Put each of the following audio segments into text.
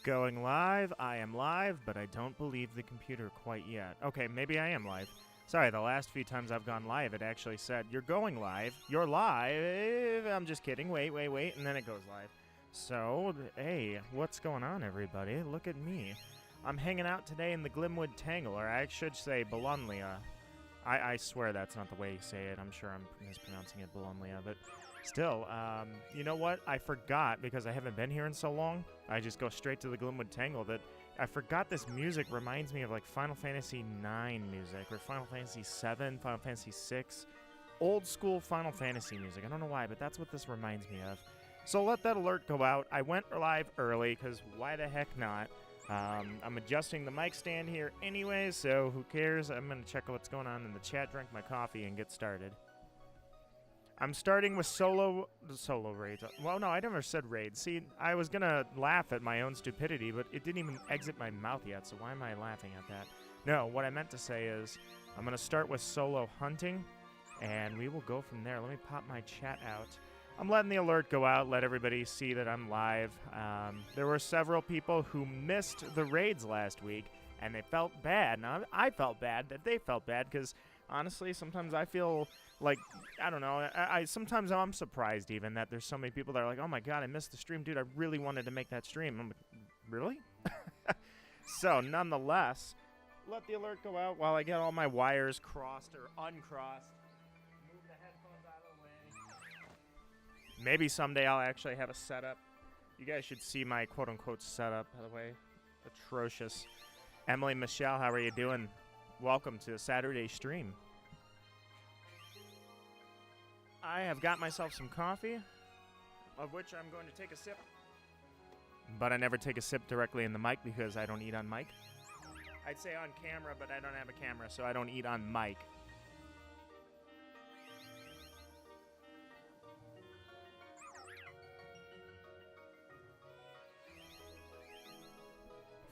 Going live. I am live, but I don't believe the computer quite yet. Okay, maybe I am live. Sorry, the last few times I've gone live, it actually said, you're going live. You're live. I'm just kidding. Wait. And then it goes live. So, hey, what's going on, everybody? Look at me. I'm hanging out today in the Glimwood Tangle, or I should say Bologna. I swear that's not the way you say it. I'm sure I'm mispronouncing it Bologna, but still, you know what? I forgot, because I haven't been here in so long, I just go straight to the Glimwood Tangle, that I forgot this music reminds me of like Final Fantasy IX music, or Final Fantasy VII, Final Fantasy VI. Old school Final Fantasy music. I don't know why, but that's what this reminds me of. So let that alert go out. I went live early, because why the heck not? I'm adjusting the mic stand here anyway, so who cares? I'm going to check what's going on in the chat, drink my coffee, and get started. I'm starting with solo raids. Well, no, I never said raids. See, I was going to laugh at my own stupidity, but it didn't even exit my mouth yet, so why am I laughing at that? No, what I meant to say is I'm going to start with solo hunting, and we will go from there. Let me pop my chat out. I'm letting the alert go out, let everybody see that I'm live. There were several people who missed the raids last week, and they felt bad. Now, I felt bad that they felt bad, because honestly, sometimes I feel like, I don't know, sometimes I'm surprised even that there's so many people that are like, oh my god, I missed the stream. Dude, I really wanted to make that stream. I'm like, really? So, nonetheless, let the alert go out while I get all my wires crossed or uncrossed. Maybe someday I'll actually have a setup. You guys should see my quote-unquote setup, by the way. Atrocious. Emily Michelle, how are you doing? Welcome to the Saturday stream. I have got myself some coffee, of which I'm going to take a sip. But I never take a sip directly in the mic because I don't eat on mic. I'd say on camera, but I don't have a camera, so I don't eat on mic.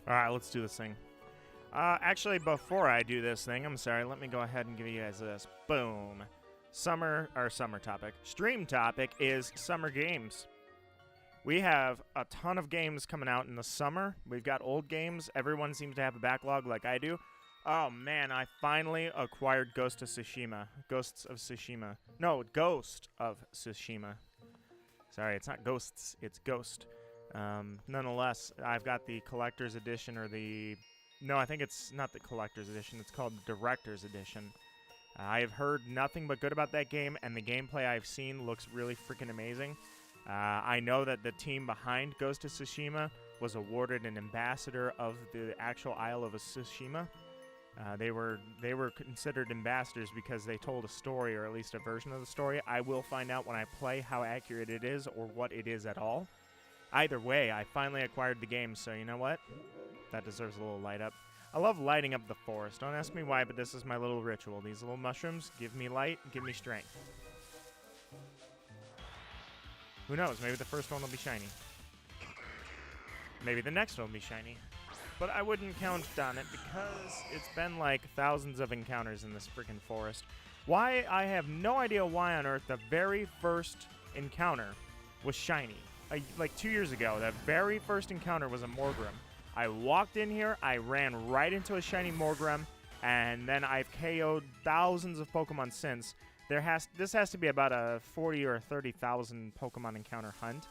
Alright, let's do this thing. Actually, before I do this thing, I'm sorry, let me go ahead and give you guys this. Boom. Summer topic. Stream topic is summer games. We have a ton of games coming out in the summer. We've got old games. Everyone seems to have a backlog like I do. Oh man, I finally acquired Ghost of Tsushima. Ghosts of Tsushima. No, Ghost of Tsushima. Sorry, it's not Ghosts, it's Ghost. Nonetheless, I've got the collector's edition, or the... No, I think it's not the collector's edition. It's called the director's edition. I have heard nothing but good about that game, and the gameplay I've seen looks really freaking amazing. I know that the team behind Ghost of Tsushima was awarded an ambassador of the actual Isle of Tsushima. They were considered ambassadors because they told a story, or at least a version of the story. I will find out when I play how accurate it is, or what it is at all. Either way, I finally acquired the game, so you know what? That deserves a little light up. I love lighting up the forest. Don't ask me why, but this is my little ritual. These little mushrooms give me light, give me strength. Who knows? Maybe the first one will be shiny. Maybe the next one will be shiny. But I wouldn't count on it because it's been like thousands of encounters in this freaking forest. Why? I have no idea why on earth the very first encounter was shiny. Like 2 years ago, the very first encounter was a Morgrim. I walked in here, I ran right into a shiny Morgrim, and then I've KO'd thousands of Pokemon since. This has to be about a 40 or 30,000 Pokemon encounter hunt.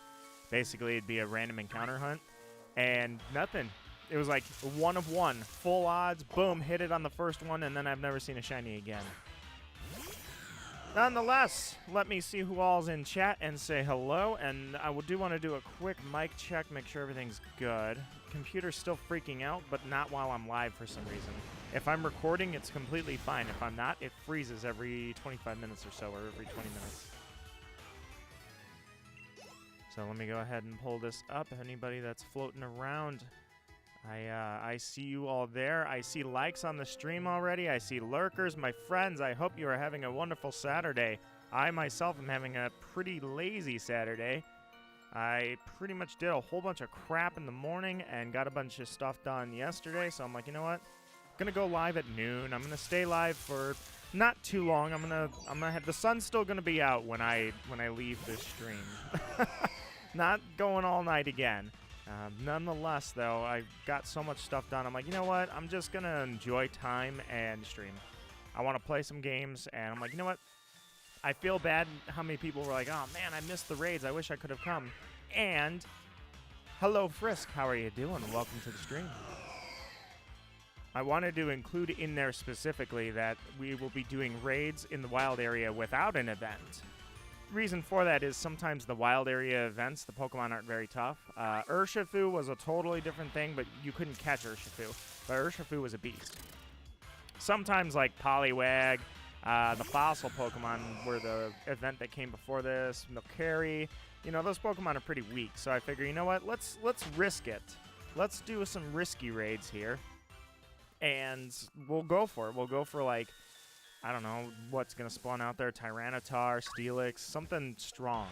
Basically, it'd be a random encounter hunt, and nothing. It was like 1 of 1, full odds, boom, hit it on the first one, and then I've never seen a shiny again. Nonetheless, let me see who all's in chat and say hello, and I do want to do a quick mic check, make sure everything's good. Computer's still freaking out, but not while I'm live for some reason. If I'm recording, it's completely fine. If I'm not, it freezes every 25 minutes or so, or every 20 minutes. So let me go ahead and pull this up. Anybody that's floating around, I see you all there. I see likes on the stream already. I see lurkers. My friends, I hope you are having a wonderful Saturday. I myself am having a pretty lazy Saturday. I pretty much did a whole bunch of crap in the morning and got a bunch of stuff done yesterday, so I'm like, you know what? I'm gonna go live at noon. I'm gonna stay live for not too long. I'm gonna have the sun's still gonna be out when I leave this stream. Not going all night again. Nonetheless, though, I got so much stuff done. I'm like, you know what? I'm just going to enjoy time and stream. I want to play some games, and I'm like, you know what? I feel bad how many people were like, oh, man, I missed the raids. I wish I could have come. And hello, Frisk. How are you doing? Welcome to the stream. I wanted to include in there specifically that we will be doing raids in the wild area without an event. Reason for that is sometimes the wild area events, the Pokemon aren't very tough. Urshifu was a totally different thing, but you couldn't catch Urshifu. But Urshifu was a beast. Sometimes like Poliwag, the fossil Pokemon were the event that came before this, Milcery, you know, those Pokemon are pretty weak. So I figure, you know what, let's risk it. Let's do some risky raids here. And we'll go for it. We'll go for like, I don't know what's going to spawn out there. Tyranitar, Steelix, something strong.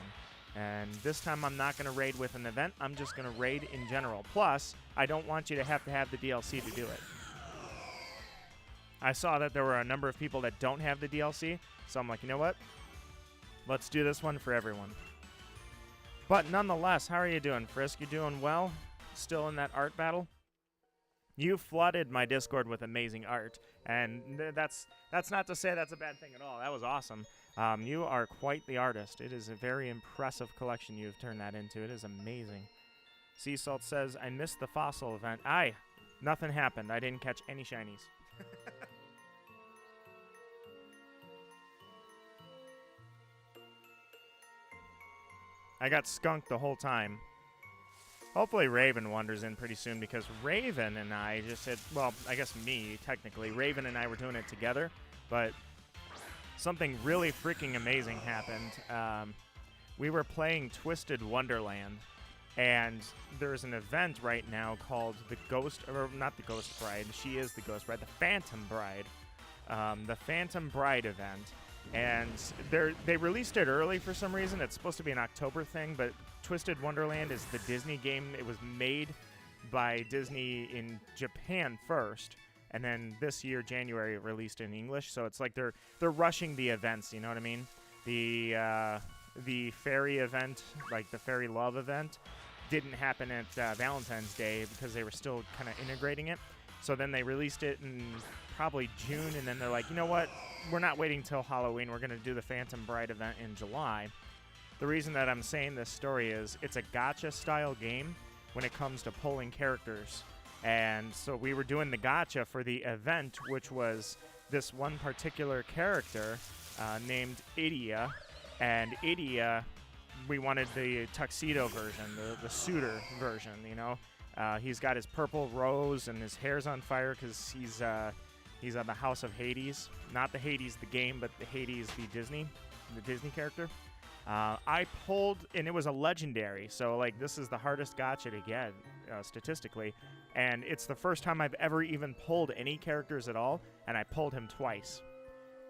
And this time I'm not going to raid with an event. I'm just going to raid in general. Plus, I don't want you to have the DLC to do it. I saw that there were a number of people that don't have the DLC. So I'm like, you know what? Let's do this one for everyone. But nonetheless, how are you doing, Frisk? You doing well? Still in that art battle? You flooded my Discord with amazing art, and that's not to say that's a bad thing at all. That was awesome. You are quite the artist. It is a very impressive collection you've turned that into. It is amazing. Sea Salt says, I missed the fossil event. Aye, nothing happened. I didn't catch any shinies. I got skunked the whole time. Hopefully Raven wanders in pretty soon, because Raven and I just had, well, I guess me, technically. Raven and I were doing it together, but something really freaking amazing happened. We were playing Twisted Wonderland, and there's an event right now called the Ghost, or not the Ghost Bride, she is the Ghost Bride, the Phantom Bride. The Phantom Bride event. And they released it early for some reason. It's supposed to be an October thing, but Twisted Wonderland is the Disney game. It was made by Disney in Japan first, and then this year, January, it released in English. So it's like they're rushing the events, you know what I mean? The fairy event, like the fairy love event, didn't happen at Valentine's Day because they were still kind of integrating it. So then they released it in probably June, and then they're like, you know what? We're not waiting till Halloween. We're going to do the Phantom Bride event in July. The reason that I'm saying this story is it's a gacha-style game when it comes to pulling characters. And so we were doing the gacha for the event, which was this one particular character named Idia. And Idia, we wanted the tuxedo version, the suitor version, you know? He's got his purple rose and his hair's on fire because he's on the House of Hades. Not the Hades the game, but the Hades the Disney character. I pulled, and it was a legendary, so like this is the hardest gacha to get statistically, and it's the first time I've ever even pulled any characters at all, and I pulled him twice.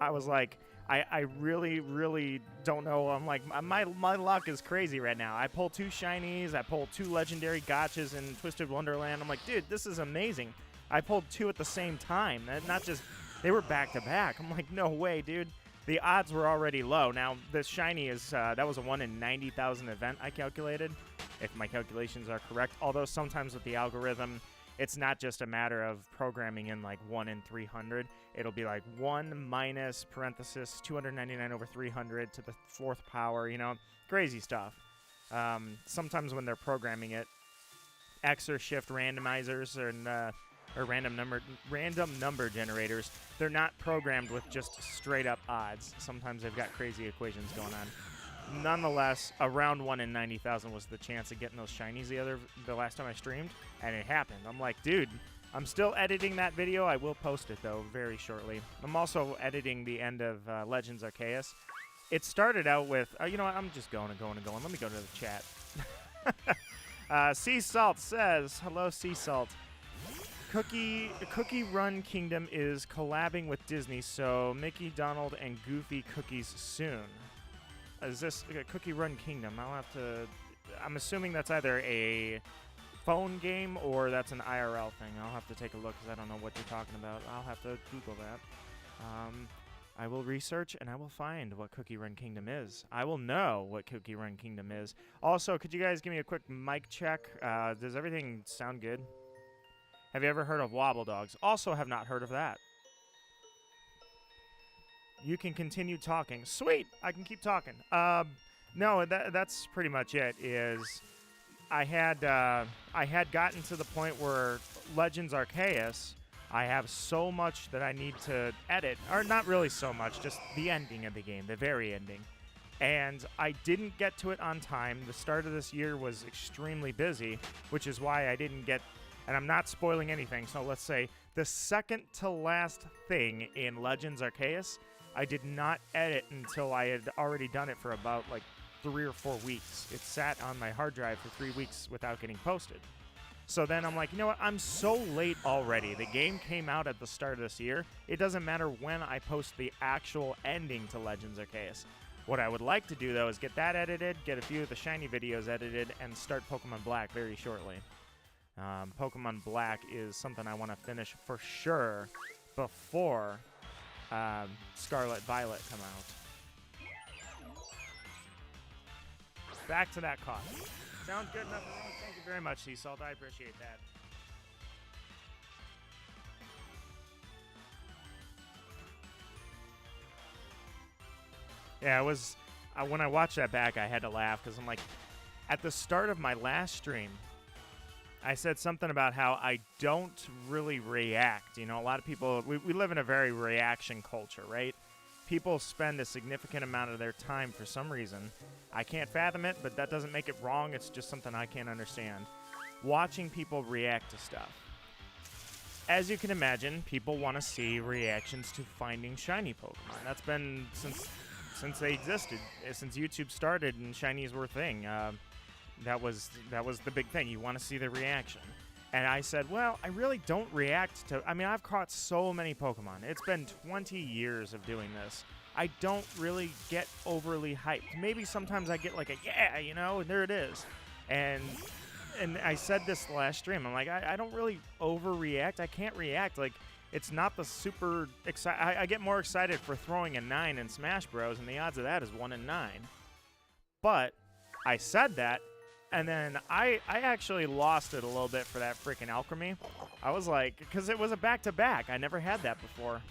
I was like, I really, really don't know. I'm like, my luck is crazy right now. I pulled 2 shinies, I pulled 2 legendary gachas in Twisted Wonderland. I'm like, dude, this is amazing. I pulled 2 at the same time. Not just, they were back to back. I'm like, no way, dude. The odds were already low. Now, this shiny is, that was a 1 in 90,000 event I calculated, if my calculations are correct. Although sometimes with the algorithm, it's not just a matter of programming in like 1 in 300. It'll be like 1 minus parenthesis 299 over 300 to the 4th power, you know, crazy stuff. Sometimes when they're programming it, X or shift randomizers or random number generators, they're not programmed with just straight up odds. Sometimes they've got crazy equations going on. Nonetheless, around 1 in 90,000 was the chance of getting those shinies the last time I streamed, and it happened. I'm like, dude, I'm still editing that video. I will post it, though, very shortly. I'm also editing the end of Legends Arceus. It started out with, you know what, I'm just going. Let me go to the chat. Sea Salt says, hello, Sea Salt. Cookie Run Kingdom is collabing with Disney, so Mickey, Donald, and Goofy cookies soon. Is this Cookie Run Kingdom? I'm assuming that's either a phone game or that's an IRL thing. I'll have to take a look because I don't know what you're talking about. I'll have to Google that. I will research and I will find what Cookie Run Kingdom is. I will know what Cookie Run Kingdom is. Also, could you guys give me a quick mic check? Does everything sound good? Have you ever heard of Wobble Dogs? Also have not heard of that. You can continue talking. Sweet! I can keep talking. No, that's pretty much it, I had gotten to the point where Legends Arceus, I have so much that I need to edit. Or not really so much, just the ending of the game, the very ending. And I didn't get to it on time. The start of this year was extremely busy, which is why I didn't get... And I'm not spoiling anything, so let's say the second to last thing in Legends Arceus, I did not edit until I had already done it for about, like, 3 or 4 weeks. It sat on my hard drive for 3 weeks without getting posted. So then I'm like, you know what? I'm so late already. The game came out at the start of this year. It doesn't matter when I post the actual ending to Legends Arceus. What I would like to do, though, is get that edited, get a few of the shiny videos edited, and start Pokemon Black very shortly. Pokemon Black is something I want to finish for sure before Scarlet Violet come out. Back to that cost. Sounds good, nothing wrong. Thank you very much, Sea Salt. I appreciate that. Yeah, it was... when I watched that back, I had to laugh, because I'm like... At the start of my last stream, I said something about how I don't really react. You know, a lot of people... We live in a very reaction culture, right? People spend a significant amount of their time for some reason. I can't fathom it, but that doesn't make it wrong. It's just something I can't understand. Watching people react to stuff. As you can imagine, people want to see reactions to finding shiny Pokemon. That's been since they existed, since YouTube started and shinies were a thing. That was the big thing. You want to see the reaction. And I said, well, I really don't react to... I mean, I've caught so many Pokemon. It's been 20 years of doing this. I don't really get overly hyped. Maybe sometimes I get like a, yeah, you know, and there it is. And I said this last stream. I'm like, I don't really overreact. I can't react. Like, it's not the super... I get more excited for throwing a 9 in Smash Bros, and the odds of that is 1 in 9. But I said that, and then I actually lost it a little bit for that freaking alchemy. I was like, because it was a back-to-back. I never had that before.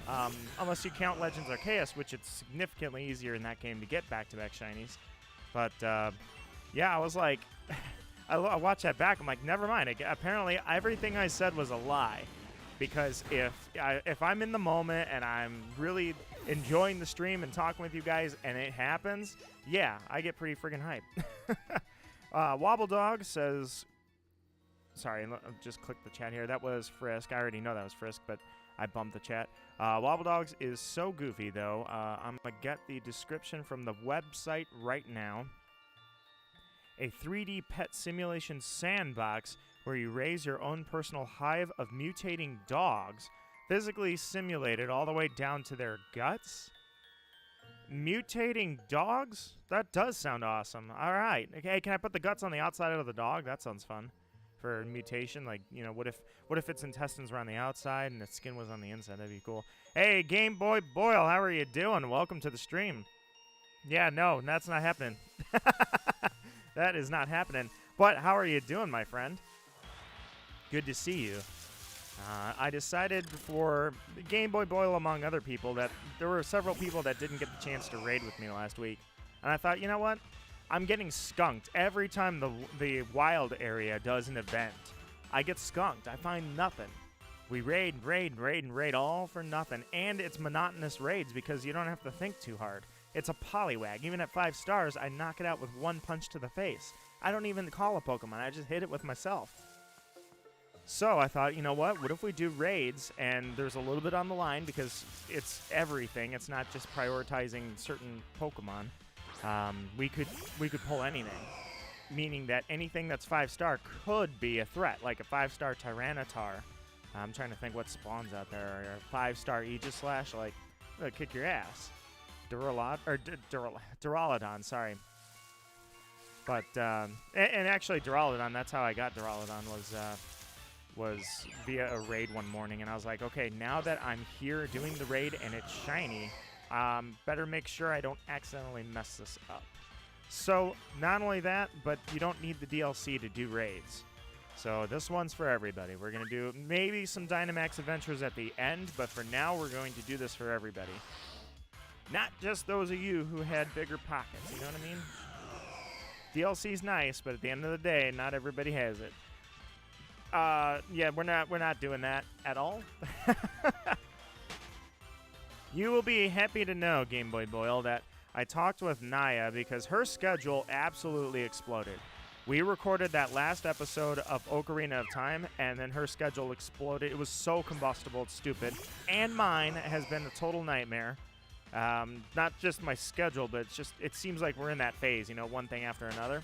Unless you count Legends Arceus, which it's significantly easier in that game to get back-to-back shinies. But, yeah, I was like, I watched that back. I'm like, never mind. Apparently, everything I said was a lie. Because if I'm in the moment and I'm really enjoying the stream and talking with you guys and it happens, yeah, I get pretty freaking hyped. Wobble Dog says, sorry, just click the chat here. That was Frisk. I already know that was Frisk, but I bumped the chat. Wobble Dogs is so goofy, though. I'm going to get the description from the website right now. A 3D pet simulation sandbox where you raise your own personal hive of mutating dogs, physically simulated all the way down to their guts. Mutating dogs? That does sound awesome. All right. Okay, can I put the guts on the outside of the dog? That sounds fun. For mutation, like, you know, what if its intestines were on the outside and its skin was on the inside? That'd be cool. Hey, Game Boy Boyle, how are you doing? Welcome to the stream. Yeah, no, that's not happening. That is not happening. But how are you doing, my friend? Good to see you. I decided for Game Boy Boyle, among other people, that there were several people that didn't get the chance to raid with me last week. And I thought, you know what? I'm getting skunked. Every time the wild area does an event, I get skunked. I find nothing. We raid, all for nothing. And it's monotonous raids because you don't have to think too hard. It's a Poliwag. Even at 5 stars, I knock it out with one punch to the face. I don't even call a Pokemon. I just hit it with myself. So I thought, you know what if we do raids, and there's a little bit on the line because it's everything. It's not just prioritizing certain Pokemon. We could pull anything, meaning that anything that's 5-star could be a threat, like a 5-star Tyranitar. I'm trying to think what spawns out there. Or a 5-star Aegislash, like, it'll kick your ass. Duraludon, sorry. But, and actually Duraludon, that's how I got Duraludon, was via a raid one morning, and I was like, okay, now that I'm here doing the raid and it's shiny, Better make sure I don't accidentally mess this up. So, not only that, but you don't need the DLC to do raids. So this one's for everybody. We're going to do maybe some Dynamax adventures at the end, but for now we're going to do this for everybody. Not just those of you who had bigger pockets, you know what I mean? DLC's nice, but at the end of the day, not everybody has it. Yeah, we're not doing that at all. You will be happy to know, Game Boy Boyle, that I talked with Naya because her schedule absolutely exploded. We recorded that last episode of Ocarina of Time, and then her schedule exploded. It was so combustible, it's stupid. And mine has been a total nightmare. Not just my schedule, but it seems like we're in that phase, you know, one thing after another.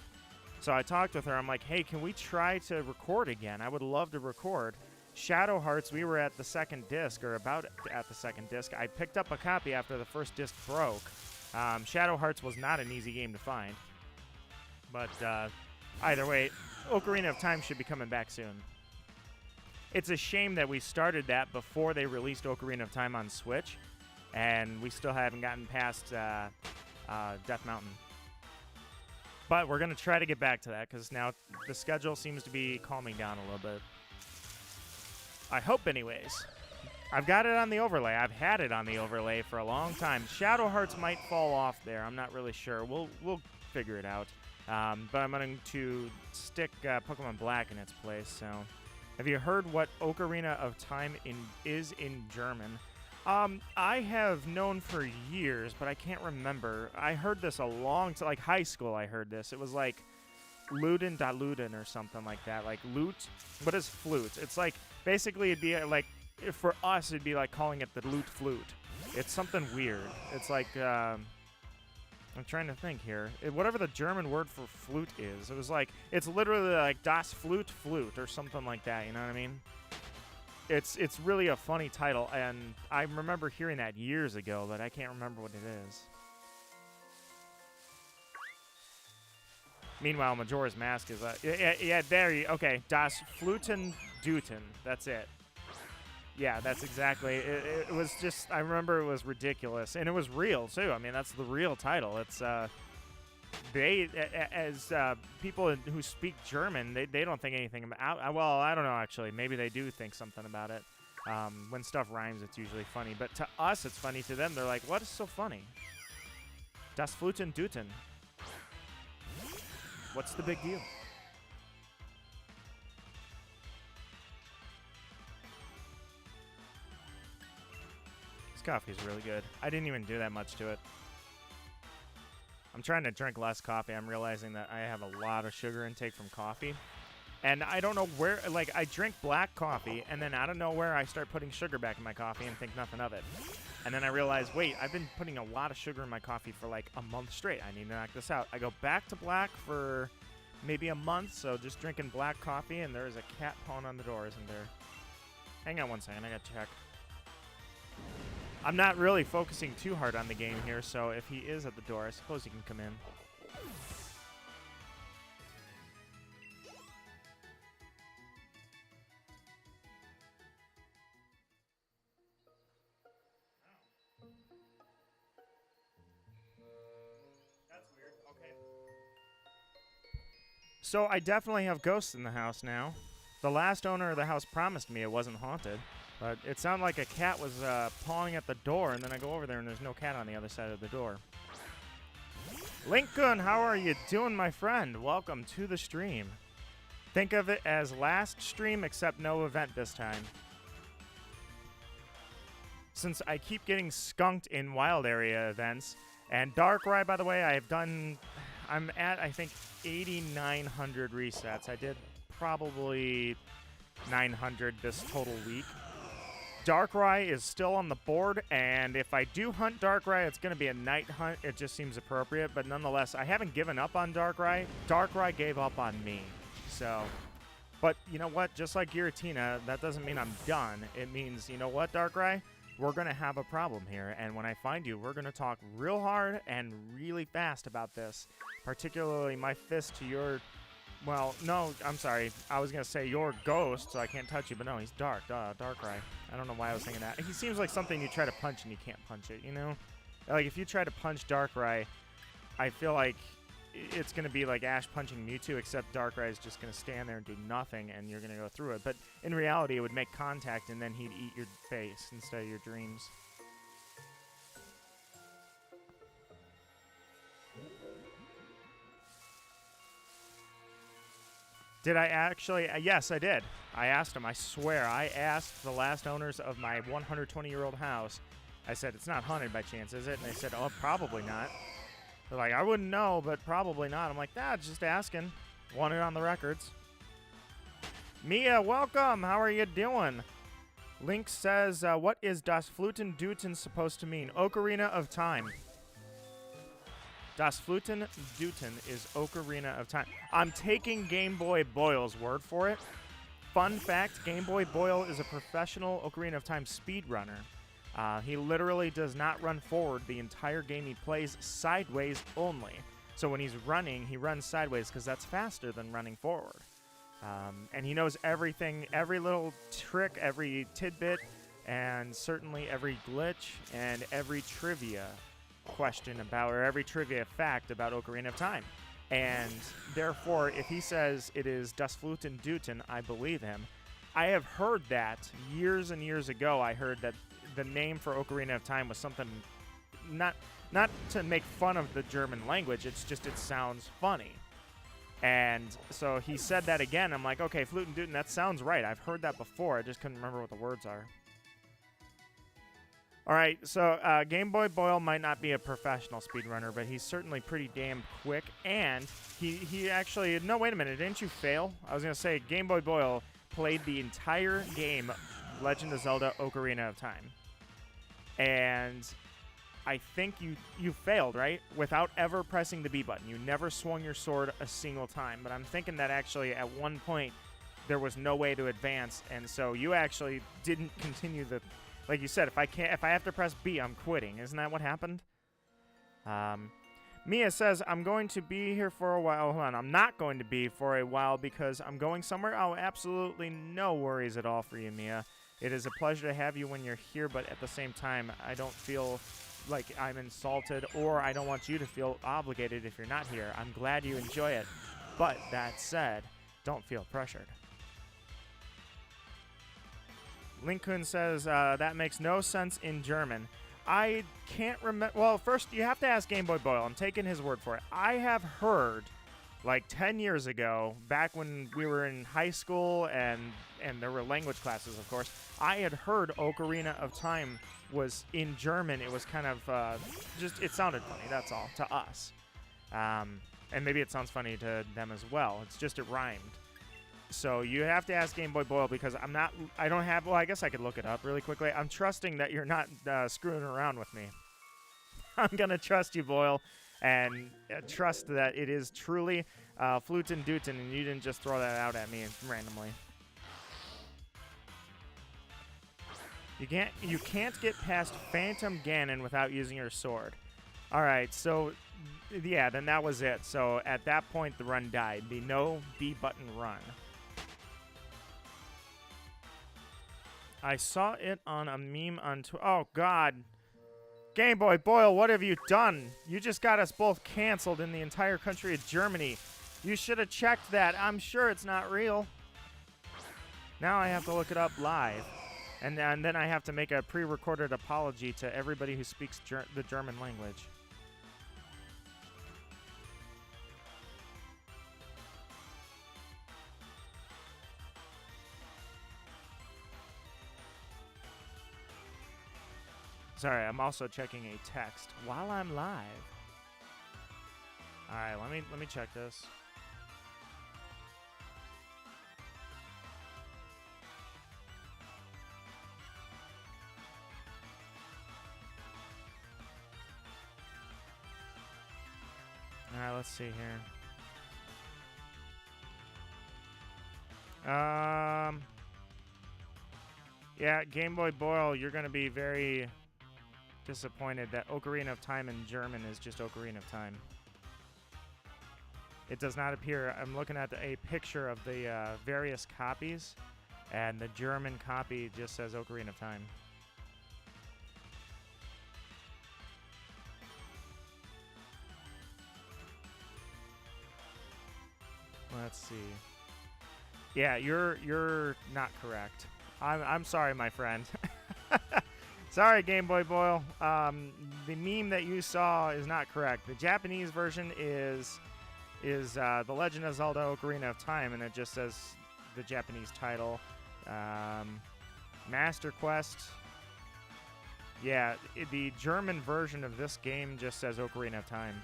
So I talked with her. I'm like, hey, can we try to record again? I would love to record. Shadow Hearts, we were at the second disc, or about at the second disc. I picked up a copy after the first disc broke. Shadow Hearts was not an easy game to find. But, either way, Ocarina of Time should be coming back soon. It's a shame that we started that before they released Ocarina of Time on Switch, and we still haven't gotten past Death Mountain. But we're going to try to get back to that, because now the schedule seems to be calming down a little bit. I hope, anyways. I've got it on the overlay. I've had it on the overlay for a long time. Shadow Hearts might fall off there. I'm not really sure. We'll figure it out. But I'm going to stick Pokemon Black in its place. So, have you heard what Ocarina of Time is in German? I have known for years, but I can't remember. I heard this a long time, like high school. I heard this. It was like Luden da Luden or something like that. Like lute. What is flute? It's like basically it'd be like for us it'd be like calling it the lute flute. It's something weird. It's like. I'm trying to think here. Whatever the German word for flute is, it was like, it's literally like Das Flute or something like that, you know what I mean? It's really a funny title, and I remember hearing that years ago, but I can't remember what it is. Meanwhile, Majora's Mask is, yeah, there you, okay, Das Fluten Duten, that's it. Yeah, that's exactly. It was just, I remember it was ridiculous. And it was real, too. I mean, that's the real title. It's, they, as people who speak German, they don't think anything about, well, I don't know, actually. Maybe they do think something about it. When stuff rhymes, it's usually funny. But to us, it's funny. To them, they're like, what is so funny? Das Fluten Duten. What's the big deal? Coffee's really good. I didn't even do that much to it. I'm trying to drink less coffee. I'm realizing that I have a lot of sugar intake from coffee. And I don't know where, like, I drink black coffee, and then out of nowhere, I start putting sugar back in my coffee and think nothing of it. And then I realize, wait, I've been putting a lot of sugar in my coffee for, like, a month straight. I need to knock this out. I go back to black for maybe a month, so just drinking black coffee, and there is a cat pawing on the door, isn't there? Hang on one second. I gotta check. I'm not really focusing too hard on the game here, so if he is at the door, I suppose he can come in. That's weird. Okay. So I definitely have ghosts in the house now. The last owner of the house promised me it wasn't haunted. But it sounded like a cat was pawing at the door, and then I go over there, and there's no cat on the other side of the door. Link-kun, how are you doing, my friend? Welcome to the stream. Think of it as last stream, except no event this time. Since I keep getting skunked in wild area events, and Darkrai, by the way, I'm at, I think, 8,900 resets. I did probably 900 this total week. Darkrai is still on the board, and if I do hunt Darkrai, it's going to be a night hunt. It just seems appropriate, but nonetheless, I haven't given up on Darkrai. Darkrai gave up on me, so. But you know what? Just like Giratina, that doesn't mean I'm done. It means, you know what, Darkrai? We're going to have a problem here, and when I find you, we're going to talk real hard and really fast about this, particularly my fist to your... Well, no, I'm sorry. I was going to say your ghost, so I can't touch you, but no, he's dark. Darkrai. I don't know why I was thinking that. He seems like something you try to punch and you can't punch it, you know? Like, if you try to punch Darkrai, I feel like it's going to be like Ash punching Mewtwo, except Darkrai is just going to stand there and do nothing, and you're going to go through it. But in reality, it would make contact, and then he'd eat your face instead of your dreams. Did I actually? Yes, I did. I asked him. I swear. I asked the last owners of my 120-year-old house. I said, it's not haunted by chance, is it? And they said, oh, probably not. They're like, I wouldn't know, but probably not. I'm like, nah, just asking. Want it on the records. Mia, welcome. How are you doing? Link says, what is Das Fluten Duten supposed to mean? Ocarina of Time. Das Fluten Duten is Ocarina of Time. I'm taking Game Boy Boyle's word for it. Fun fact, Game Boy Boyle is a professional Ocarina of Time speedrunner. He literally does not run forward the entire game. He plays sideways only. So when he's running, he runs sideways because that's faster than running forward. And he knows everything, every little trick, every tidbit, and certainly every glitch and every trivia question about, or every trivia fact about Ocarina of Time. And therefore, if he says it is Das Fluten Duten, I believe him. I have heard that years and years ago. I heard that the name for Ocarina of Time was something, not to make fun of the German language, it's just it sounds funny. And so he said that again. I'm like, okay, Fluten Duten, that sounds right. I've heard that before. I just couldn't remember what the words are. All right, so Game Boy Boyle might not be a professional speedrunner, but he's certainly pretty damn quick. And he actually, no, wait a minute, didn't you fail? I was going to say Game Boy Boyle played the entire game Legend of Zelda Ocarina of Time. And I think you failed, right? Without ever pressing the B button. You never swung your sword a single time. But I'm thinking that actually at one point there was no way to advance, and so you actually didn't continue the... Like you said, if I have to press B, I'm quitting. Isn't that what happened? Mia says, I'm going to be here for a while. Hold on, I'm not going to be for a while because I'm going somewhere. Oh, absolutely no worries at all for you, Mia. It is a pleasure to have you when you're here, but at the same time, I don't feel like I'm insulted, or I don't want you to feel obligated if you're not here. I'm glad you enjoy it. But that said, don't feel pressured. Linkun says, that makes no sense in German. I can't remember. Well, first, you have to ask Game Boy Boyle. I'm taking his word for it. I have heard, like 10 years ago, back when we were in high school and there were language classes, of course, I had heard Ocarina of Time was in German. It was kind of just, it sounded funny, that's all, to us. And maybe it sounds funny to them as well. It's just it rhymed. So you have to ask Game Boy Boyle because I don't have, well, I guess I could look it up really quickly. I'm trusting that you're not screwing around with me. I'm going to trust you, Boyle, and trust that it is truly Fluten Duten, and you didn't just throw that out at me randomly. You can't get past Phantom Ganon without using your sword. All right, so yeah, then that was it. So at that point, the run died. The no B button run. I saw it on a meme on Twitter. Oh, God. Game Boy Boyle, what have you done? You just got us both canceled in the entire country of Germany. You should have checked that. I'm sure it's not real. Now I have to look it up live. And then I have to make a pre-recorded apology to everybody who speaks the German language. Sorry, I'm also checking a text while I'm live. All right, let me check this. All right, let's see here. Yeah, Game Boy Boyle, you're going to be very disappointed that Ocarina of Time in German is just Ocarina of Time. It does not appear. I'm looking at a picture of the various copies, and the German copy just says Ocarina of Time. Let's see. Yeah, you're not correct. I'm sorry, my friend. Sorry, Game Boy Boyle. The meme that you saw is not correct. The Japanese version is The Legend of Zelda: Ocarina of Time, and it just says the Japanese title. Master Quest. Yeah, the German version of this game just says Ocarina of Time.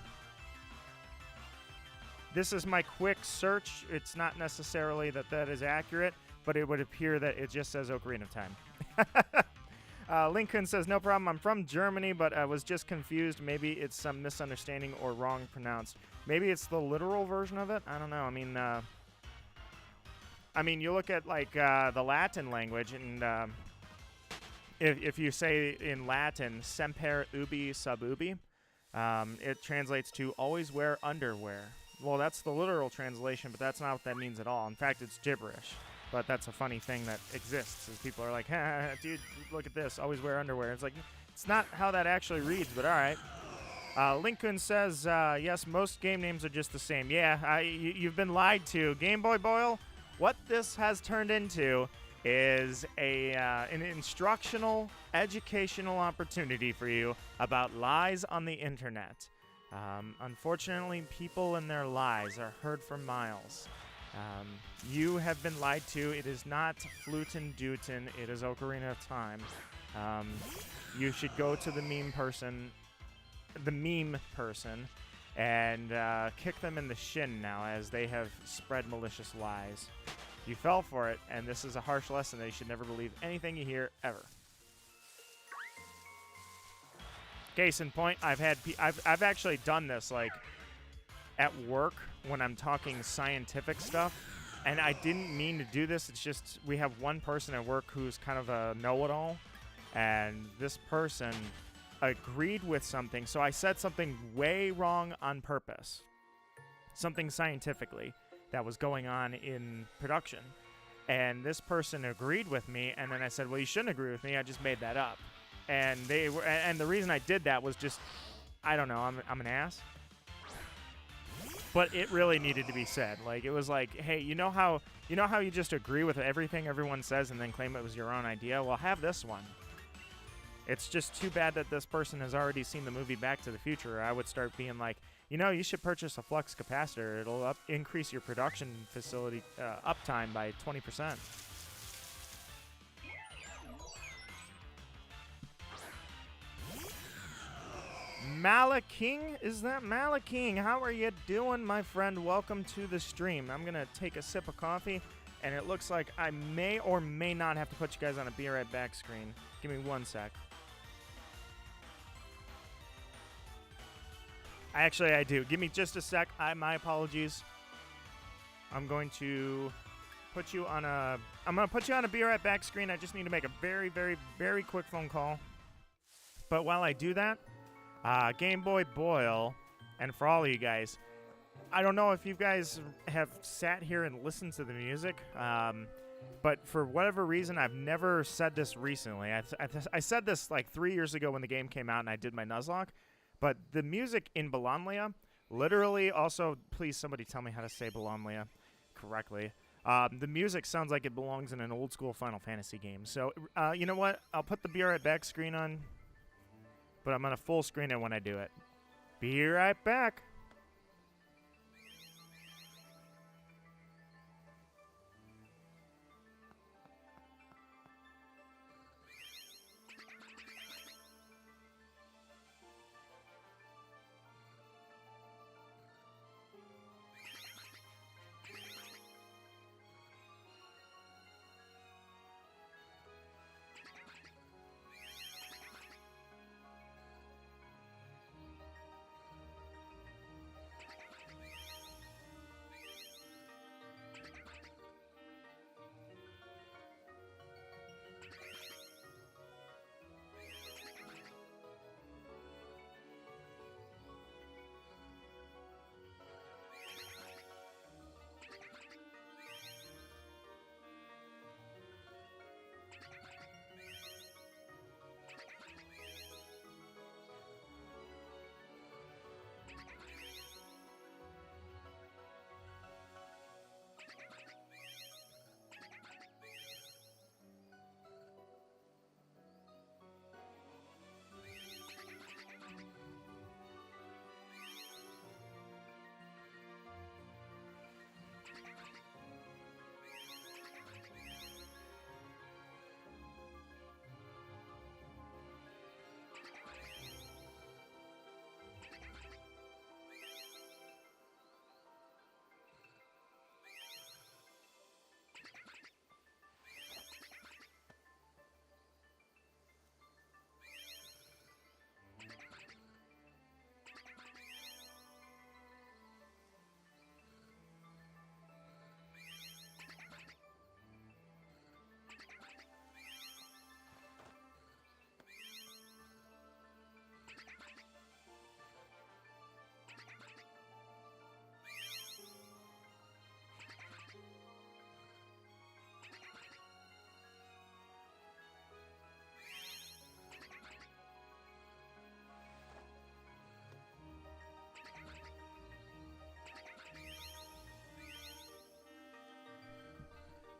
This is my quick search. It's not necessarily that is accurate, but it would appear that it just says Ocarina of Time. Lincoln says, no problem. I'm from Germany, but I was just confused. Maybe it's some misunderstanding or wrong pronounced. Maybe it's the literal version of it. I don't know. I mean, you look at like the Latin language, and if you say in Latin, semper ubi sub ubi, it translates to always wear underwear. Well, that's the literal translation, but that's not what that means at all. In fact, it's gibberish. But that's a funny thing that exists, is people are like, dude, look at this, always wear underwear. It's like, it's not how that actually reads, but all right. Lincoln says, yes, most game names are just the same. Yeah, you've been lied to. Game Boy Boyle, what this has turned into is an instructional, educational opportunity for you about lies on the internet. Unfortunately, people and their lies are heard for miles. You have been lied to. It is not Flutin' Dutin'. It is Ocarina of Time. You should go to the meme person, and kick them in the shin now, as they have spread malicious lies. You fell for it, and this is a harsh lesson that you should never believe anything you hear ever. Case in point, I've actually done this like at work when I'm talking scientific stuff, and I didn't mean to do this. It's just we have one person at work who's kind of a know-it-all, and this person agreed with something. So I said something way wrong on purpose, something scientifically that was going on in production, and this person agreed with me, and then I said, well, you shouldn't agree with me. I just made that up. And the reason I did that was just, I don't know, I'm an ass. But it really needed to be said. Like, it was like, hey, you know how you just agree with everything everyone says and then claim it was your own idea? Well, have this one. It's just too bad that this person has already seen the movie Back to the Future. I would start being like, you should purchase a flux capacitor. It'll increase your production facility uptime by 20%. Malaking? Is that Malaking? How are you doing, my friend? Welcome to the stream. I'm going to take a sip of coffee, and it looks like I may or may not have to put you guys on a Be Right Back screen. Give me one sec. Actually, I do. Give me just a sec. My apologies. I'm going to put you on a Be Right Back screen. I just need to make a very, very, very quick phone call. But while I do that, Game Boy Boyle, and for all of you guys, I don't know if you guys have sat here and listened to the music, but for whatever reason, I've never said this recently. I said this like 3 years ago when the game came out and I did my Nuzlocke, but the music in Balanlia, literally, also, please somebody tell me how to say Balanlia correctly. The music sounds like it belongs in an old school Final Fantasy game. So, you know what? I'll put the Be Right Back screen on, but I'm going to full screen it when I do it. Be right back.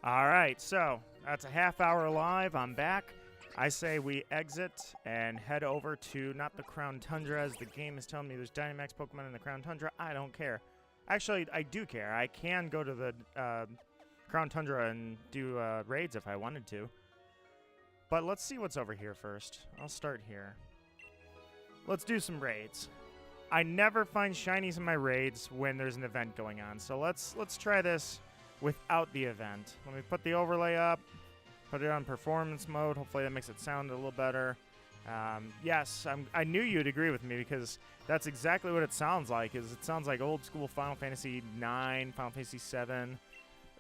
All right, so that's a half hour live. I'm back. I say we exit and head over to not the Crown Tundra, as the game is telling me there's Dynamax Pokemon in the Crown Tundra. I don't care. Actually, I do care. I can go to the Crown Tundra and do raids if I wanted to. But let's see what's over here first. I'll start here. Let's do some raids. I never find shinies in my raids when there's an event going on. So let's try this without the event. Let me put the overlay up. Put it on performance mode. Hopefully that makes it sound a little better. Yes, I knew you'd agree with me because that's exactly what it sounds like. It sounds like old school Final Fantasy 9, Final Fantasy 7.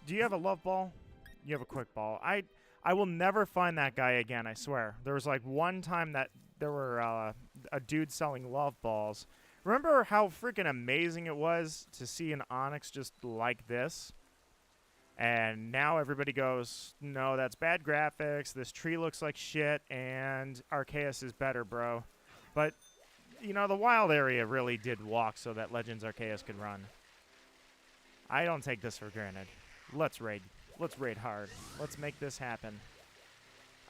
Do you have a love ball? You have a quick ball. I will never find that guy again, I swear. There was like one time that there were a dude selling love balls. Remember how freaking amazing it was to see an Onix just like this? And now everybody goes, no, that's bad graphics, this tree looks like shit, and Arceus is better, bro. But, you know, the wild area really did walk so that Legends Arceus could run. I don't take this for granted. Let's raid. Let's raid hard. Let's make this happen.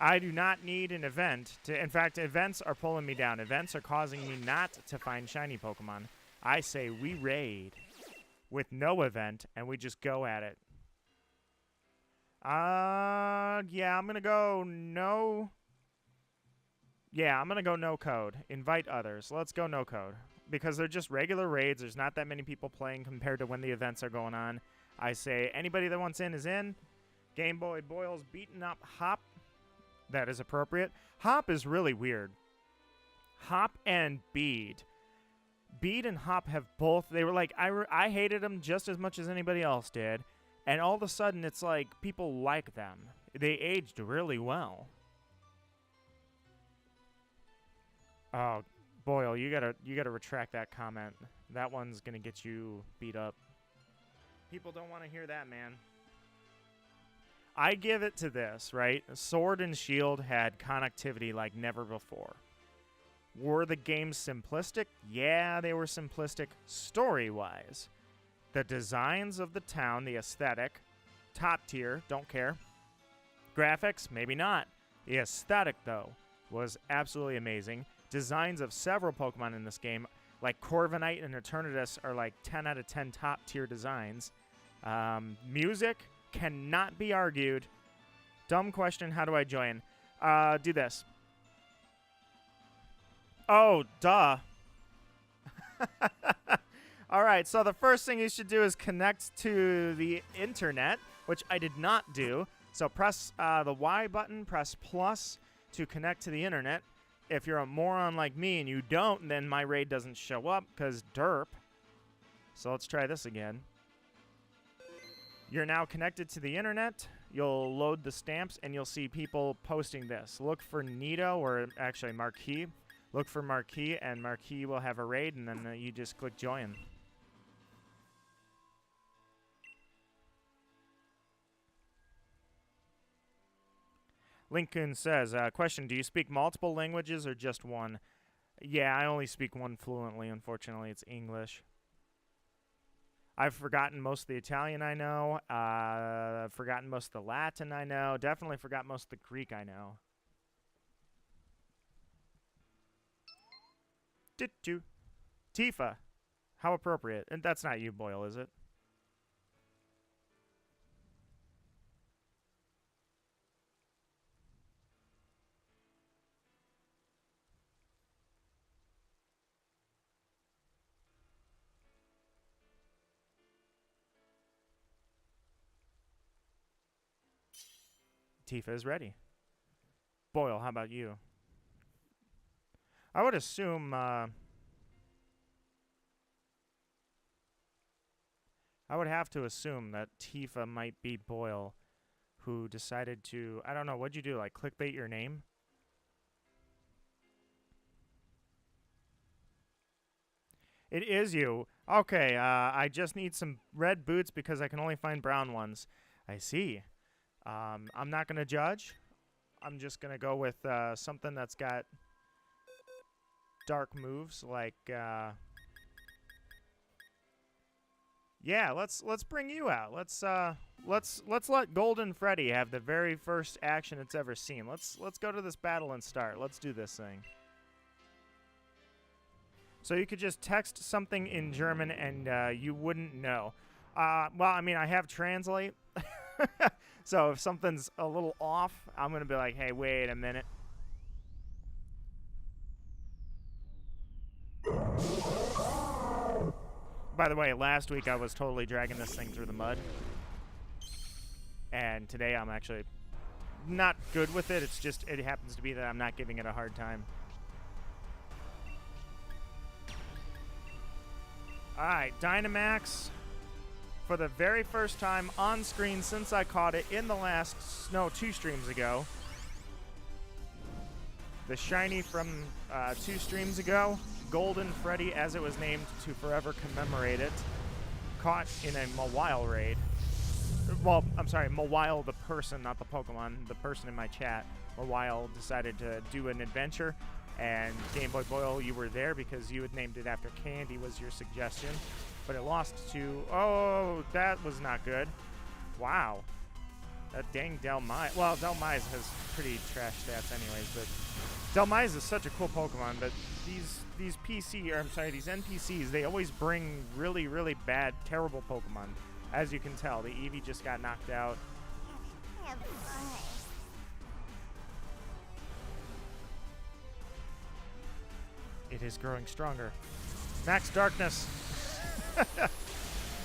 I do not need an event to... In fact, events are pulling me down. Events are causing me not to find shiny Pokemon. I say we raid with no event, and we just go at it. Yeah, I'm gonna go no. Yeah, I'm gonna go no code. Invite others. Let's go no code. Because they're just regular raids. There's not that many people playing compared to when the events are going on. I say anybody that wants in is in. Game Boy Boyle's beating up Hop. That is appropriate. Hop is really weird. Hop and Bead. Bead and Hop have both... They were like... I hated them just as much as anybody else did. And all of a sudden, it's like people like them. They aged really well. Oh, Boyle, you gotta retract that comment. That one's gonna get you beat up. People don't want to hear that, man. I give it to this, right? Sword and Shield had connectivity like never before. Were the games simplistic? Yeah, they were simplistic story-wise. The designs of the town, the aesthetic, top tier, don't care. Graphics, maybe not. The aesthetic, though, was absolutely amazing. Designs of several Pokemon in this game, like Corviknight and Eternatus, are like 10 out of 10 top tier designs. Music cannot be argued. Dumb question, how do I join? Do this. Oh, duh. All right, so the first thing you should do is connect to the internet, which I did not do. So press the Y button, press plus to connect to the internet. If you're a moron like me and you don't, then my raid doesn't show up because derp. So let's try this again. You're now connected to the internet. You'll load the stamps and you'll see people posting this. Look for Nito, or actually Marquis. Look for Marquis, and Marquis will have a raid, and then you just click join. Lincoln says, question, do you speak multiple languages or just one? Yeah, I only speak one fluently, unfortunately. It's English. I've forgotten most of the Italian I know. I've forgotten most of the Latin I know. Definitely forgot most of the Greek I know. Tifa. How appropriate. And that's not you, Boyle, is it? Tifa is ready. Boyle, how about you? I would assume... I would have to assume that Tifa might be Boyle, who decided to... I don't know, what'd you do, like clickbait your name? It is you. Okay, I just need some red boots because I can only find brown ones. I see. I'm not going to judge. I'm just going to go with something that's got dark moves, like... yeah, let's bring you out. Let's let's let Golden Freddy have the very first action it's ever seen. Let's go to this battle and start. Let's do this thing. So you could just text something in German and you wouldn't know. Well, I mean, I have Translate. So if something's a little off, I'm going to be like, hey, wait a minute. By the way, last week I was totally dragging this thing through the mud. And today I'm actually not good with it. It's just, it happens to be that I'm not giving it a hard time. Alright, Dynamax, for the very first time on screen since I caught it in the last, no, 2 streams ago. The shiny from 2 streams ago, Golden Freddy, as it was named to forever commemorate it, caught in a Mawile raid. Well, I'm sorry, Mawile the person, not the Pokemon, the person in my chat. Mawile decided to do an adventure. And Game Boy Boyle, you were there because you had named it after Candy was your suggestion. But it lost to... Oh, that was not good. Wow. That dang Delmise. Well, Delmise has pretty trash stats anyways, but... Delmise is such a cool Pokemon, but these NPCs, they always bring really, really bad, terrible Pokemon. As you can tell, the Eevee just got knocked out. It is growing stronger. Max Darkness.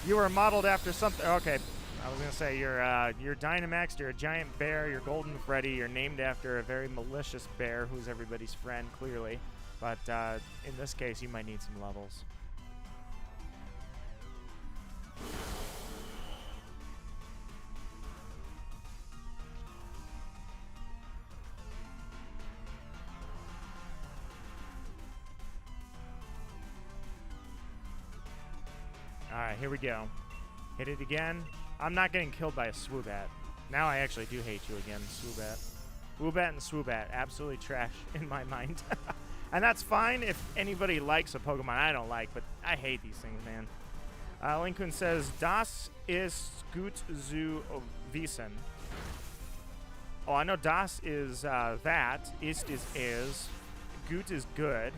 You were modeled after something. Okay, I was gonna say you're Dynamax. You're a giant bear. You're Golden Freddy. You're named after a very malicious bear who's everybody's friend, clearly. But in this case, you might need some levels. Alright, here we go. Hit it again. I'm not getting killed by a Swoobat. Now I actually do hate you again, Swoobat. Woobat and Swoobat, absolutely trash in my mind. And that's fine if anybody likes a Pokemon I don't like, but I hate these things, man. Linkun says, Das ist gut zu wissen. Oh, I know Das is that. Ist is. Gut is good.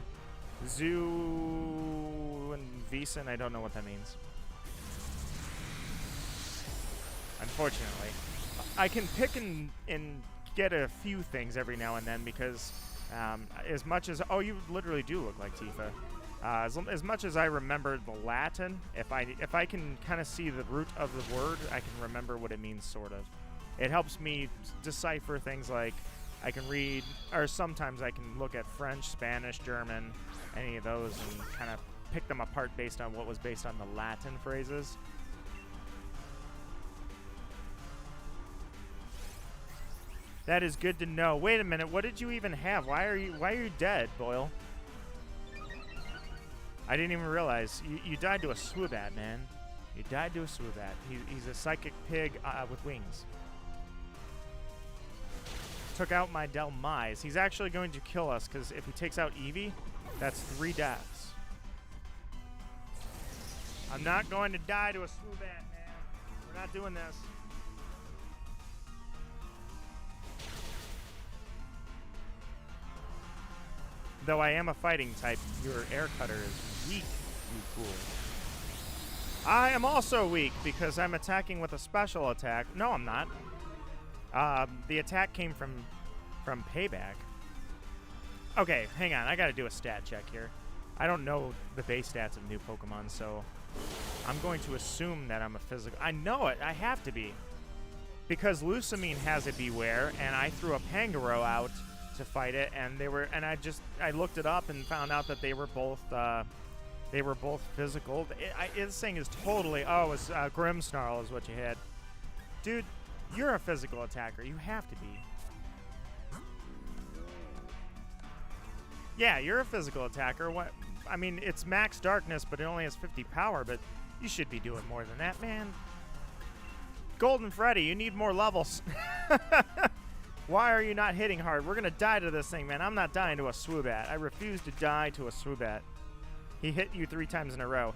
Zu and wissen, I don't know what that means. Unfortunately. I can pick and get a few things every now and then because as much as... Oh, you literally do look like Tifa. As much as I remember the Latin, if I can kind of see the root of the word, I can remember what it means, sort of. It helps me decipher things like I can read, or sometimes I can look at French, Spanish, German, any of those, and kind of pick them apart based on what was based on the Latin phrases. That is good to know. Wait a minute, what did you even have? Why are you dead, Boyle? I didn't even realize. You died to a Swoobat, man. You died to a Swoobat. He's a psychic pig with wings. Took out my Delmise. He's actually going to kill us, because if he takes out Eevee, that's 3 deaths. I'm not going to die to a Swoobat, man. We're not doing this. Though I am a fighting type, your air cutter is weak, you fool. I am also weak because I'm attacking with a special attack. No, I'm not. The attack came from Payback. Okay, hang on. I gotta do a stat check here. I don't know the base stats of new Pokemon, so I'm going to assume that I'm a physical... I know it. I have to be. Because Lusamine has a Beware, and I threw a Pangoro out to fight it, and I looked it up and found out that they were both physical. This thing is totally... Oh, it's Grimmsnarl is what you had. Dude, you're a physical attacker. You have to be. Yeah, you're a physical attacker. What? I mean, it's max darkness, but it only has 50 power, but you should be doing more than that, man. Golden Freddy, you need more levels. Why are you not hitting hard? We're going to die to this thing, man. I'm not dying to a Swoobat. I refuse to die to a Swoobat. He hit you 3 times in a row.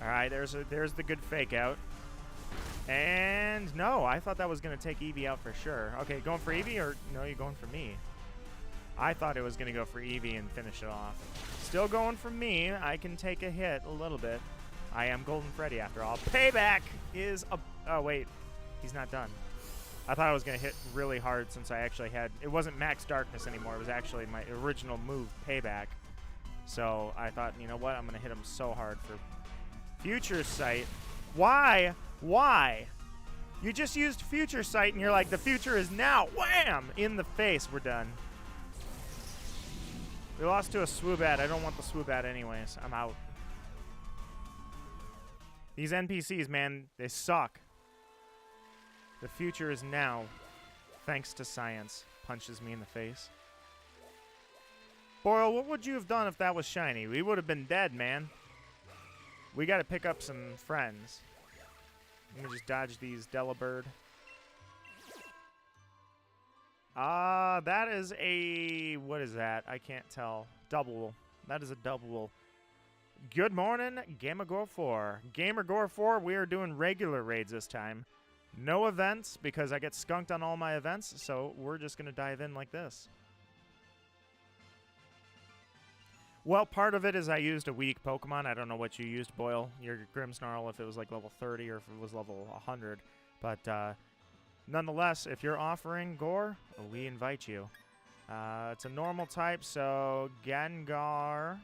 All right, there's the good fake out. And no, I thought that was going to take Eevee out for sure. Okay, going for Eevee, or no, you're going for me. I thought it was going to go for Eevee and finish it off. Still going for me. I can take a hit a little bit. I am Golden Freddy after all. Payback is a... Oh, wait. He's not done. I thought I was going to hit really hard since I actually had... It wasn't Max Darkness anymore. It was actually my original move, Payback. So I thought, you know what? I'm going to hit him so hard for Future Sight. Why? Why? You just used Future Sight and you're like, the future is now. Wham! In the face. We're done. We lost to a Swoobat. I don't want the Swoobat anyways. I'm out. These NPCs, man, they suck. The future is now, thanks to science. Punches me in the face. Boyle, what would you have done if that was shiny? We would have been dead, man. We got to pick up some friends. Let me just dodge these Delibird. That is a... What is that? I can't tell. Double. That is a double. Good morning, Gamergore4. Gamergore4, we are doing regular raids this time. No events, because I get skunked on all my events, so we're just going to dive in like this. Well, part of it is I used a weak Pokemon. I don't know what you used, Boyle. Your Grimmsnarl, if it was like level 30 or if it was level 100. But nonetheless, if you're offering Gore, we invite you. It's a normal type, so Gengar.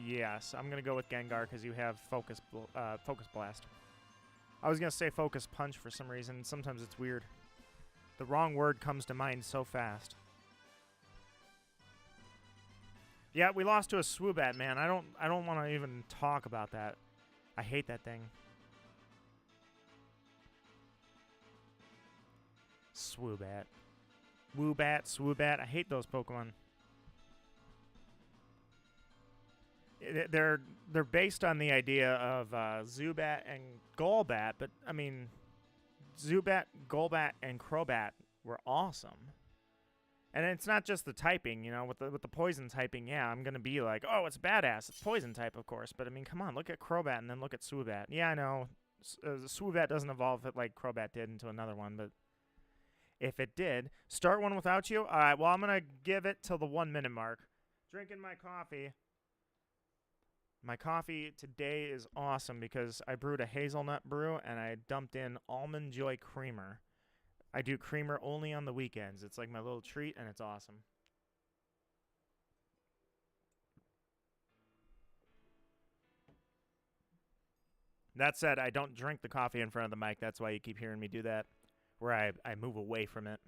Yes, I'm going to go with Gengar because you have Focus Blast. I was going to say Focus Punch for some reason. Sometimes it's weird. The wrong word comes to mind so fast. Yeah, we lost to a Swoobat, man. I don't want to even talk about that. I hate that thing. Swoobat. Woobat, Swoobat. I hate those Pokemon. They're based on the idea of Zubat and Golbat, but I mean, Zubat, Golbat, and Crobat were awesome. And it's not just the typing, you know, with the poison typing. Yeah, I'm gonna be like, oh, it's badass. It's poison type, of course. But I mean, come on, look at Crobat and then look at Swoobat. Yeah, I know, Swoobat doesn't evolve it like Crobat did into another one, but if it did, start one without you. All right, well, I'm gonna give it till the 1 minute mark. Drinking my coffee. My coffee today is awesome because I brewed a hazelnut brew and I dumped in Almond Joy creamer. I do creamer only on the weekends. It's like my little treat and it's awesome. That said, I don't drink the coffee in front of the mic. That's why you keep hearing me do that, where I move away from it.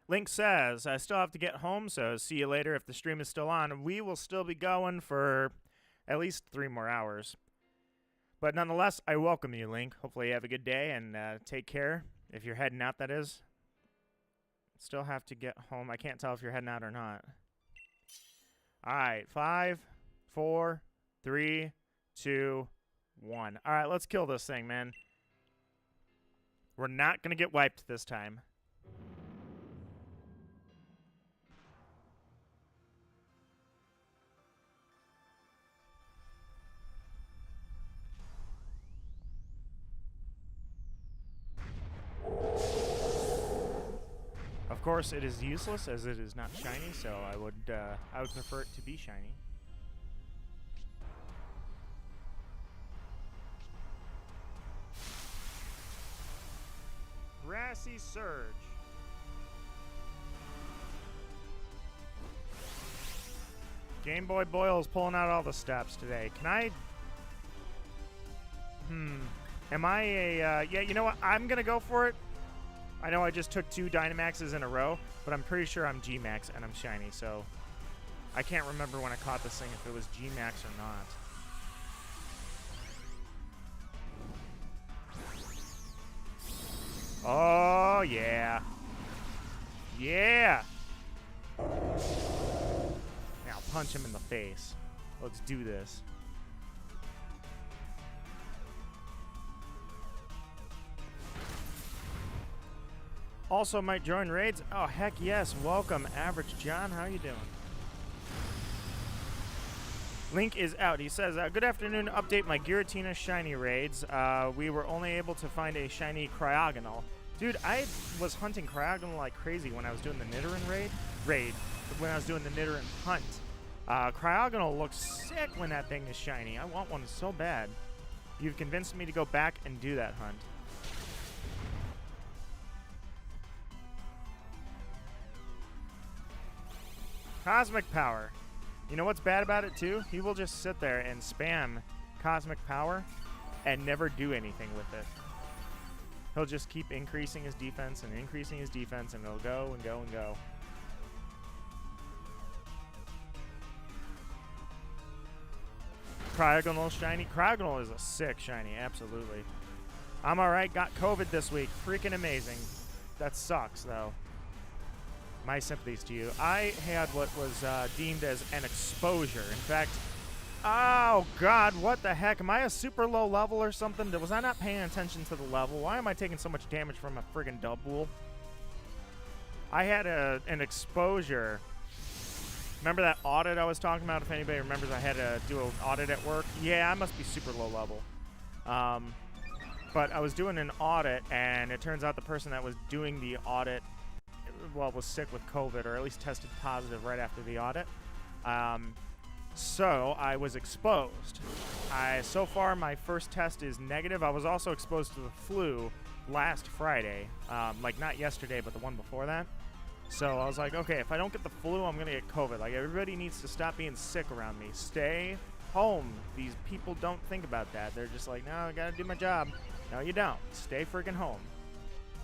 Link says, I still have to get home, so see you later if the stream is still on. We will still be going for at least 3 more hours. But nonetheless, I welcome you, Link. Hopefully you have a good day and take care. If you're heading out, that is. Still have to get home. I can't tell if you're heading out or not. All right, 5, 4, 3, 2, 1. All right, let's kill this thing, man. We're not going to get wiped this time. Of course, it is useless as it is not shiny, so I would prefer it to be shiny. Grassy Surge. Game Boy Boyle is pulling out all the stops today. Can I... Am I a... yeah, you know what? I'm going to go for it. I know I just took 2 Dynamaxes in a row, but I'm pretty sure I'm G-Max and I'm shiny, so... I can't remember when I caught this thing if it was G-Max or not. Oh, yeah. Yeah! Now punch him in the face. Let's do this. Also might join raids. Oh, heck yes. Welcome, Average John. How you doing? Link is out. He says, good afternoon. Update my Giratina shiny raids. We were only able to find a shiny Cryogonal. Dude, I was hunting Cryogonal like crazy when I was doing the Nidoran raid. When I was doing the Nidoran hunt. Cryogonal looks sick when that thing is shiny. I want one so bad. You've convinced me to go back and do that hunt. Cosmic Power. You know what's bad about it, too? He will just sit there and spam Cosmic Power and never do anything with it. He'll just keep increasing his defense and increasing his defense, and it'll go and go and go. Cryogonal shiny. Cryogonal is a sick shiny, absolutely. I'm alright, got COVID this week. Freaking amazing. That sucks, though. My sympathies to you. I had what was deemed as an exposure. In fact, oh god, what the heck? Am I a super low level or something? Was I not paying attention to the level? Why am I taking so much damage from a friggin' double? I had an exposure. Remember that audit I was talking about? If anybody remembers, I had to do an audit at work. Yeah, I must be super low level. But I was doing an audit, and it turns out the person that was doing the audit, well, was sick with COVID, or at least tested positive right after the audit. So I was exposed. So far, my first test is negative. I was also exposed to the flu last Friday. Like, not yesterday, but the one before that. So I was like, okay, if I don't get the flu, I'm going to get COVID. Like, everybody needs to stop being sick around me. Stay home. These people don't think about that. They're just like, no, I got to do my job. No, you don't. Stay freaking home.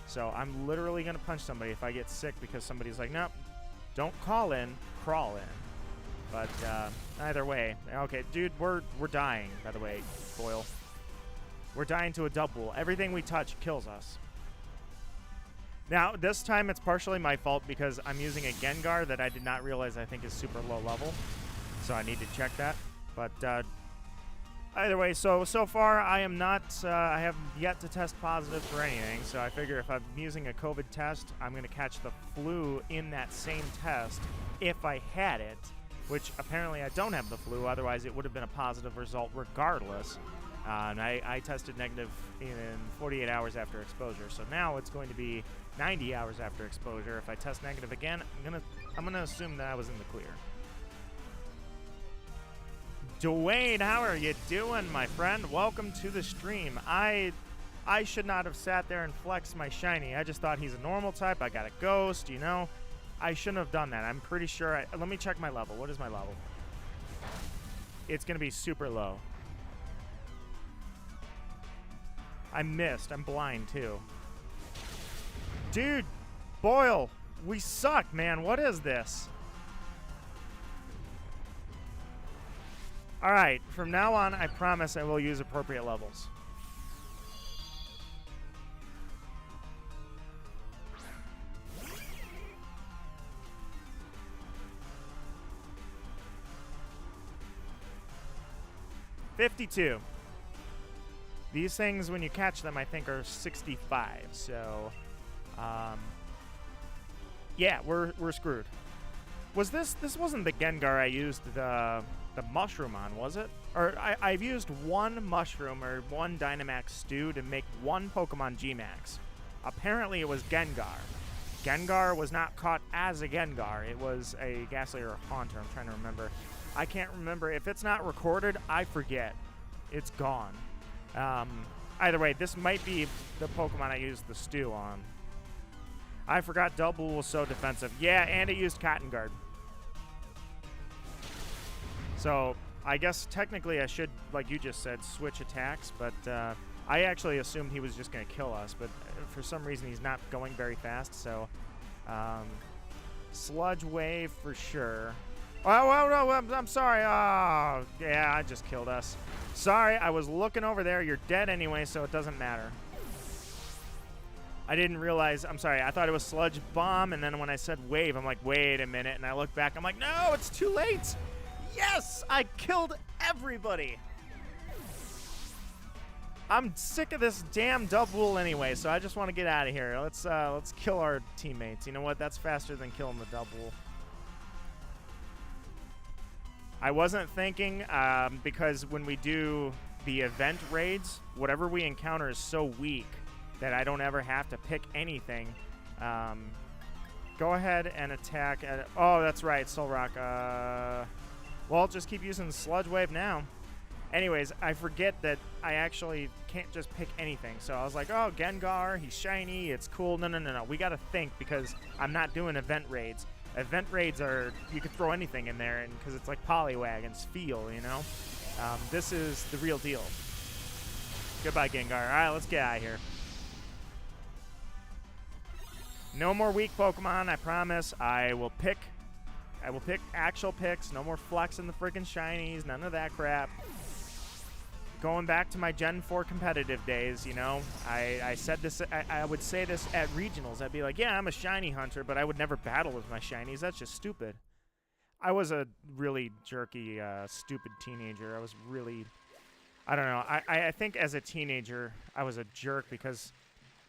So I'm literally going to punch somebody if I get sick because somebody's like, nope, don't call in, crawl in. But either way, okay, dude, we're dying, by the way, Boyle. We're dying to a double. Everything we touch kills us. Now, this time it's partially my fault because I'm using a Gengar that I did not realize I think is super low level. So I need to check that. But either way, so far I am not, I have yet to test positive for anything, so I figure if I'm using a COVID test, I'm going to catch the flu in that same test if I had it, which apparently I don't have the flu, otherwise it would have been a positive result regardless. And I tested negative in 48 hours after exposure, so now it's going to be 90 hours after exposure. If I test negative again, I'm gonna assume that I was in the clear. Dwayne, how are you doing, my friend? Welcome to the stream. I should not have sat there and flexed my shiny. I just thought he's a normal type. I got a ghost, you know. I shouldn't have done that. I'm pretty sure. Let me check my level. What is my level? It's going to be super low. I missed. I'm blind, too. Dude, Boyle, we suck, man. What is this? Alright, from now on, I promise I will use appropriate levels. $52. These things, when you catch them, I think are 65. So, yeah, we're screwed. Was this wasn't the Gengar I used the mushroom on, was it? Or I've used one mushroom or one Dynamax stew to make one Pokemon G-Max. Apparently it was Gengar. Gengar was not caught as a Gengar. It was a Ghastly or a Haunter. I'm trying to remember. I can't remember. If it's not recorded, I forget. It's gone. Either way, this might be the Pokemon I used the stew on. I forgot Double was so defensive. Yeah, and it used Cotton Guard. So, I guess technically I should, like you just said, switch attacks, but I actually assumed he was just going to kill us, but for some reason he's not going very fast, so Sludge Wave for sure. Oh, no, I'm sorry. Oh, yeah, I just killed us. Sorry, I was looking over there. You're dead anyway, so it doesn't matter. I didn't realize, I'm sorry, I thought it was Sludge Bomb, and then when I said Wave, I'm like, wait a minute, and I look back, I'm like, no, it's too late. Yes, I killed everybody. I'm sick of this damn double anyway, so I just want to get out of here. Let's kill our teammates. You know what? That's faster than killing the double. I wasn't thinking because when we do the event raids, whatever we encounter is so weak that I don't ever have to pick anything. Go ahead and attack. Oh, that's right, Soul Rock. Well, just keep using the Sludge Wave now. Anyways, I forget that I actually can't just pick anything. So I was like, oh, Gengar, he's shiny, it's cool. No. We got to think because I'm not doing event raids. Event raids are, you could throw anything in there and because it's like Poliwag and Feel, you know? This is the real deal. Goodbye, Gengar. All right, let's get out of here. No more weak Pokemon, I promise. I will pick actual picks. No more flexing the freaking shinies. None of that crap. Going back to my Gen 4 competitive days, you know, I said this, I would say this at regionals. I'd be like, yeah, I'm a shiny hunter, but I would never battle with my shinies. That's just stupid. I was a really jerky, stupid teenager. I was really, I don't know. I think as a teenager, I was a jerk because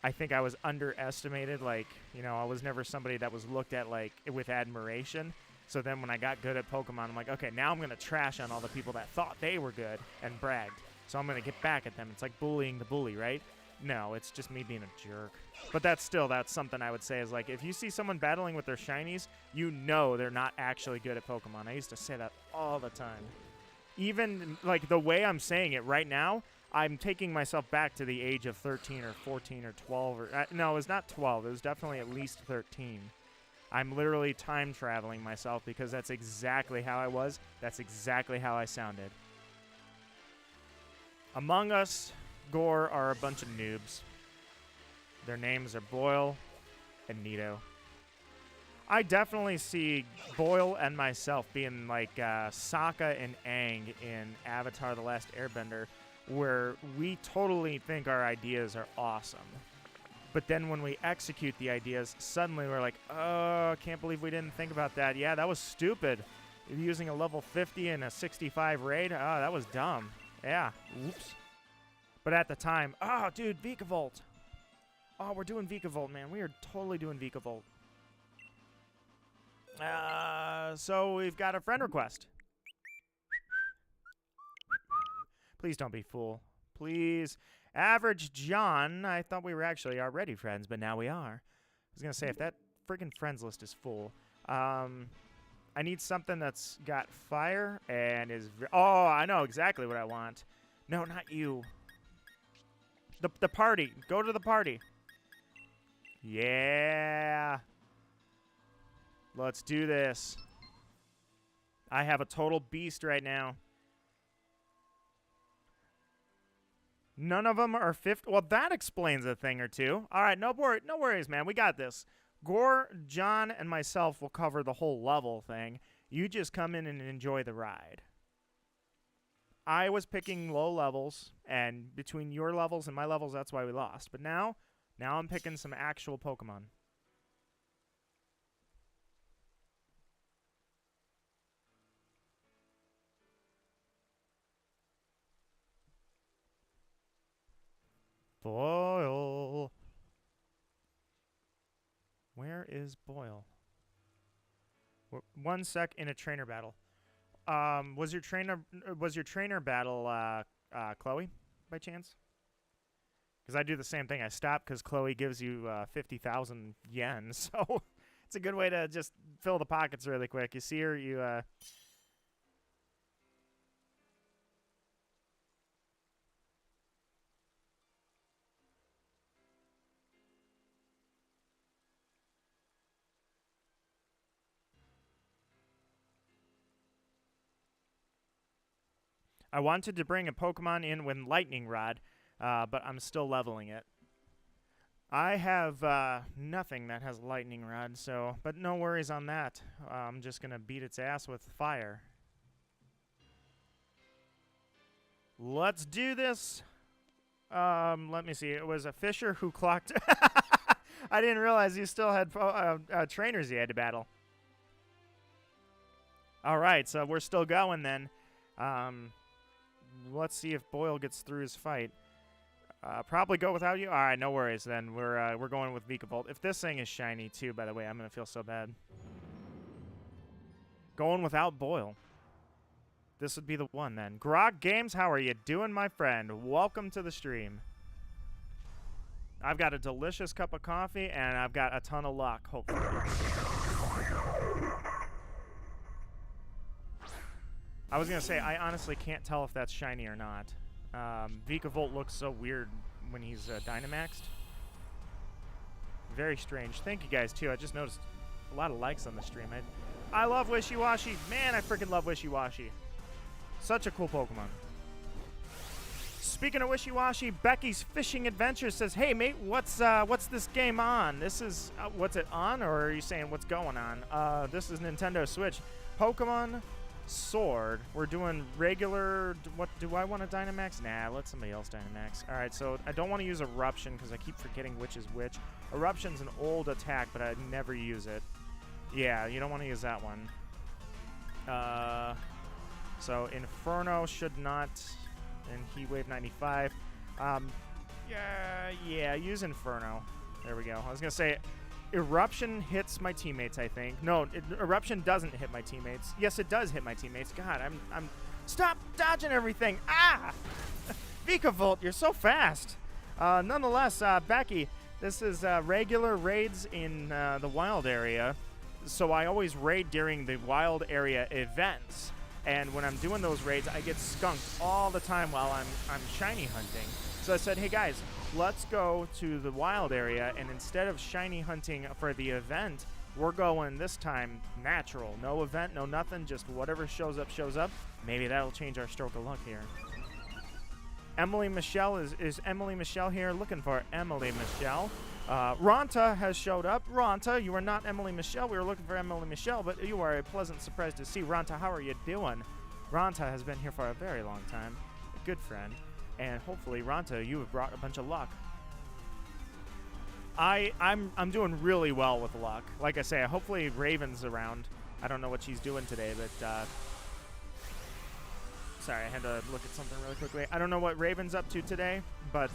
I think I was underestimated. Like, you know, I was never somebody that was looked at, like, with admiration. So then when I got good at Pokemon, I'm like, okay, now I'm going to trash on all the people that thought they were good and bragged. So I'm going to get back at them. It's like bullying the bully, right? No, it's just me being a jerk. But that's something I would say is like, if you see someone battling with their shinies, you know they're not actually good at Pokemon. I used to say that all the time. Even, like, the way I'm saying it right now, I'm taking myself back to the age of 13 or 14 or 12. Or no, it was not 12. It was definitely at least 13. I'm literally time traveling myself because that's exactly how I was. That's exactly how I sounded. Among Us, Gore are a bunch of noobs. Their names are Boyle and Nito. I definitely see Boyle and myself being like Sokka and Aang in Avatar: The Last Airbender, where we totally think our ideas are awesome. But then when we execute the ideas, suddenly we're like, oh, I can't believe we didn't think about that. Yeah, that was stupid. Using a level 50 and a 65 raid, oh, that was dumb. Yeah, oops. But at the time, oh, dude, Vikavolt. Oh, we're doing Vikavolt, man. We are totally doing Vikavolt. So we've got a friend request. Please don't be fool. Please. Average John. I thought we were actually already friends, but now we are. I was going to say, if that freaking friends list is full, I need something that's got fire and is... Oh, I know exactly what I want. No, not you. The party. Go to the party. Yeah. Let's do this. I have a total beast right now. None of them are 50. Well, that explains a thing or two. All right, no worries, man. We got this. Gore, John, and myself will cover the whole level thing. You just come in and enjoy the ride. I was picking low levels, and between your levels and my levels, that's why we lost. But now I'm picking some actual Pokemon. Boyle. Where is Boyle? 1 sec in a trainer battle. Was your trainer battle Chloe by chance? Because I do the same thing. I stop because Chloe gives you 50,000 yen, so it's a good way to just fill the pockets really quick. You see her, you I wanted to bring a Pokemon in with Lightning Rod, but I'm still leveling it. I have nothing that has Lightning Rod, so, but no worries on that. I'm just going to beat its ass with fire. Let's do this. Let me see. It was a Fisher who clocked... I didn't realize you still had trainers you had to battle. All right, so we're still going then. Let's see if Boyle gets through his fight. Probably go without you? All right, no worries then. We're going with Vikavolt. If this thing is shiny too, by the way, I'm going to feel so bad. Going without Boyle. This would be the one then. Grog Games, how are you doing, my friend? Welcome to the stream. I've got a delicious cup of coffee, and I've got a ton of luck, hopefully. I was going to say, I honestly can't tell if that's shiny or not. Vikavolt looks so weird when he's Dynamaxed. Very strange. Thank you guys, too. I just noticed a lot of likes on the stream. I love Wishy-Washy. Man, I freaking love Wishy-Washy. Such a cool Pokemon. Speaking of Wishy-Washy, Becky's Fishing Adventure says, hey, mate, what's this game on? This is, what's it on, or are you saying what's going on? This is Nintendo Switch. Pokemon Sword. We're doing regular, what, do I want a Dynamax? Nah, let somebody else Dynamax. All right, so I don't want to use Eruption because I keep forgetting which is which. Eruption's an old attack, but I never use it. Yeah, you don't want to use that one. So Inferno should not, and Heat Wave 95. Yeah, use Inferno. There we go. I was gonna say, Eruption hits my teammates, I think. No, Eruption doesn't hit my teammates. Yes, it does hit my teammates. God, I'm stop dodging everything. Ah! Vikavolt, you're so fast. Nonetheless, Becky, this is regular raids in the wild area. So I always raid during the wild area events. And when I'm doing those raids, I get skunked all the time while I'm shiny hunting. So I said, hey guys, let's go to the wild area, and instead of shiny hunting for the event, we're going this time natural. No event, no nothing, just whatever shows up, shows up. Maybe that'll change our stroke of luck here. Emily Michelle, is Emily Michelle here? Looking for Emily Michelle. Ronta has showed up. Ronta, you are not Emily Michelle. We were looking for Emily Michelle, but you are a pleasant surprise to see. Ronta, how are you doing? Ronta has been here for a very long time. A good friend. And hopefully, Ronta, you have brought a bunch of luck. I'm doing really well with luck. Like I say, hopefully Raven's around. I don't know what she's doing today, but sorry, I had to look at something really quickly. I don't know what Raven's up to today, but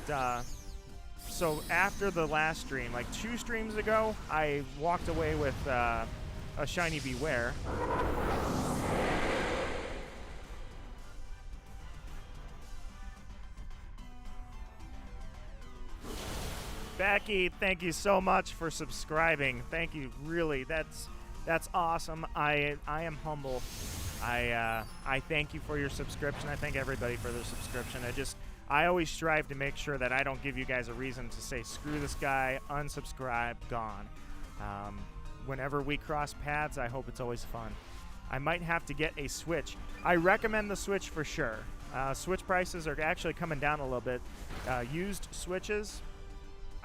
so after the last stream, like 2 streams ago, I walked away with a shiny Beware. Becky, thank you so much for subscribing. Thank you, really. That's awesome. I am humble. I thank you for your subscription. I thank everybody for their subscription. I always strive to make sure that I don't give you guys a reason to say, screw this guy, unsubscribe, gone. Whenever we cross paths, I hope it's always fun. I might have to get a Switch. I recommend the Switch for sure. Switch prices are actually coming down a little bit. Used Switches,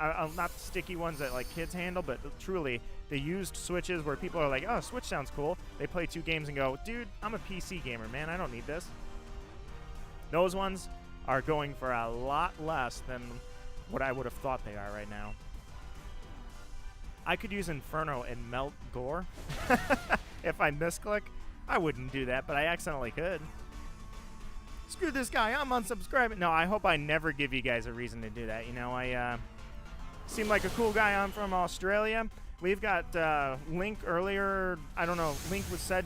not the sticky ones that like kids handle, but truly the used Switches where people are like, oh, Switch sounds cool. They play 2 games and go, dude, I'm a PC gamer, man. I don't need this. Those ones are going for a lot less than what I would have thought they are right now. I could use Inferno and melt Gore. If I misclick, I wouldn't do that, but I accidentally could. Screw this guy, I'm unsubscribing. No, I hope I never give you guys a reason to do that. You know, I seem like a cool guy. I'm from Australia. We've got Link earlier. I don't know. Link said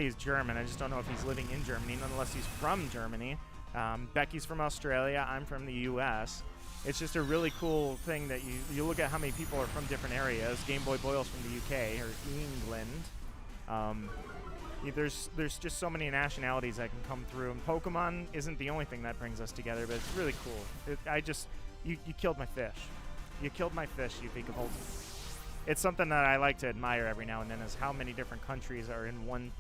he's German. I just don't know if he's living in Germany, nonetheless he's from Germany. Becky's from Australia. I'm from the U.S. It's just a really cool thing that you look at how many people are from different areas. Game Boy Boyle's from the U.K. or England. There's just so many nationalities that can come through. And Pokemon isn't the only thing that brings us together, but it's really cool. You killed my fish. You killed my fish, you Vikavolt. It's something that I like to admire every now and then, is how many different countries are in one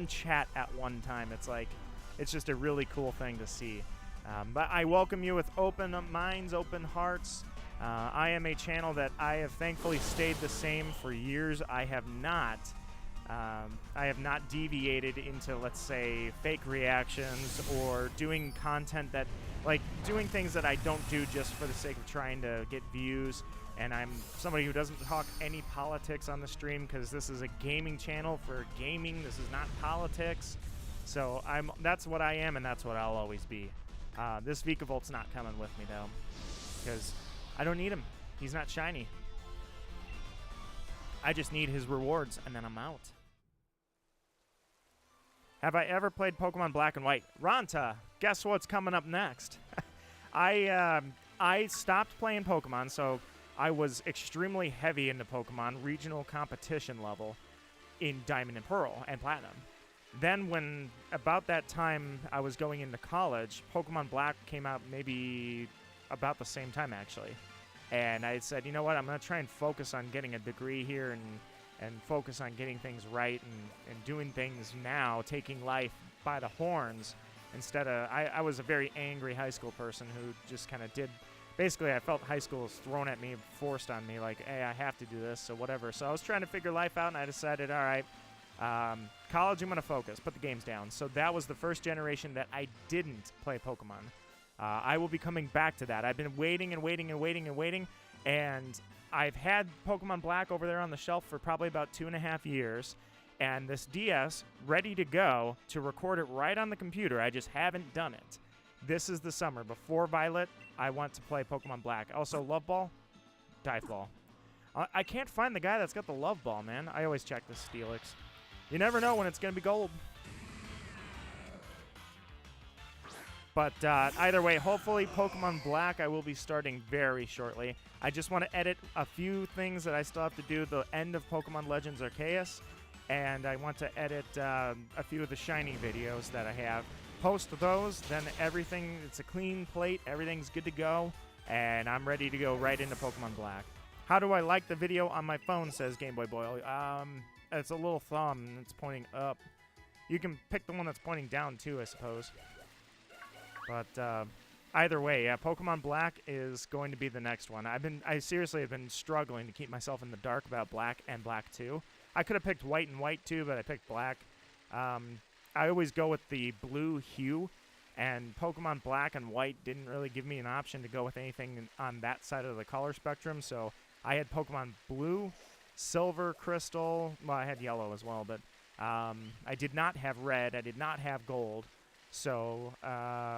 chat at one time. It's just a really cool thing to see. But I welcome you with open minds, open hearts. I am a channel that I have thankfully stayed the same for years. I have not deviated into, let's say, fake reactions or doing content that, like, doing things that I don't do just for the sake of trying to get views. And I'm somebody who doesn't talk any politics on the stream because this is a gaming channel for gaming. This is not politics. So that's what I am, and that's what I'll always be. This Vikavolt's not coming with me, though, because I don't need him. He's not shiny. I just need his rewards, and then I'm out. Have I ever played Pokemon Black and White? Ranta, guess what's coming up next? I stopped playing Pokemon, so I was extremely heavy into Pokemon, regional competition level, in Diamond and Pearl and Platinum. Then when, about that time I was going into college, Pokemon Black came out maybe about the same time, actually. And I said, you know what, I'm going to try and focus on getting a degree here and focus on getting things right and doing things now, taking life by the horns, instead of, I was a very angry high school person who just kind of did, basically I felt high school was thrown at me, forced on me, like, hey, I have to do this, so whatever. So I was trying to figure life out, and I decided, all right, college, I'm going to focus, put the games down. So that was the first generation that I didn't play Pokemon. I will be coming back to that. I've been waiting and waiting and waiting and waiting, and I've had Pokemon Black over there on the shelf for probably about 2.5 years, and this DS ready to go to record it right on the computer. I just haven't done it. This is the summer. Before Violet, I want to play Pokemon Black. Also, Love Ball, Dive Ball. I can't find the guy that's got the Love Ball, man. I always check the Steelix. You never know when it's going to be gold. But either way, hopefully Pokemon Black I will be starting very shortly. I just want to edit a few things that I still have to do. The end of Pokemon Legends Arceus. And I want to edit a few of the shiny videos that I have. Post those, then everything, it's a clean plate. Everything's good to go. And I'm ready to go right into Pokemon Black. How do I like the video on my phone, says Game Boy Boyle. It's a little thumb, and it's pointing up. You can pick the one that's pointing down, too, I suppose. But either way, yeah, Pokemon Black is going to be the next one. I seriously have been struggling to keep myself in the dark about Black and Black 2. I could have picked White and White, too, but I picked Black. I always go with the blue hue, and Pokemon Black and White didn't really give me an option to go with anything on that side of the color spectrum, so I had Pokemon Blue, Silver, Crystal. Well, I had Yellow as well, but I did not have Red. I did not have Gold. So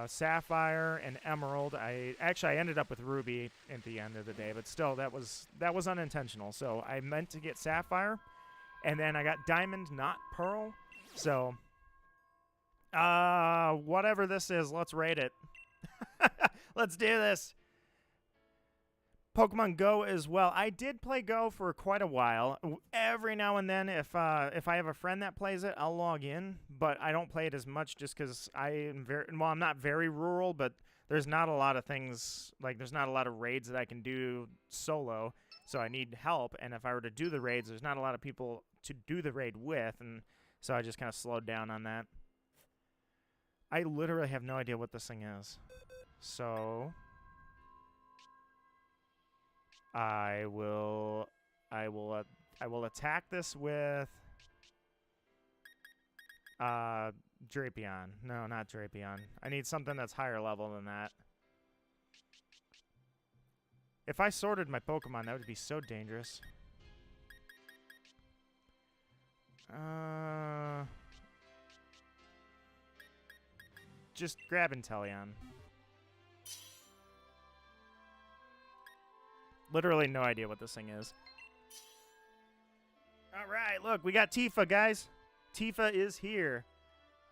Sapphire and Emerald. I ended up with Ruby at the end of the day, but still, that was unintentional. So I meant to get Sapphire, and then I got Diamond, not Pearl. So whatever this is, let's rate it. Let's do this. Pokemon Go as well. I did play Go for quite a while. Every now and then, if I have a friend that plays it, I'll log in. But I don't play it as much just because I'm not very rural, but there's not a lot of things, like there's not a lot of raids that I can do solo. So I need help, and if I were to do the raids, there's not a lot of people to do the raid with, and so I just kind of slowed down on that. I literally have no idea what this thing is. So I will attack this with Drapion. No, not Drapion. I need something that's higher level than that. If I sorted my Pokemon, that would be so dangerous. Just grab Inteleon. Literally no idea what this thing is. Alright, look, we got Tifa, guys. Tifa is here.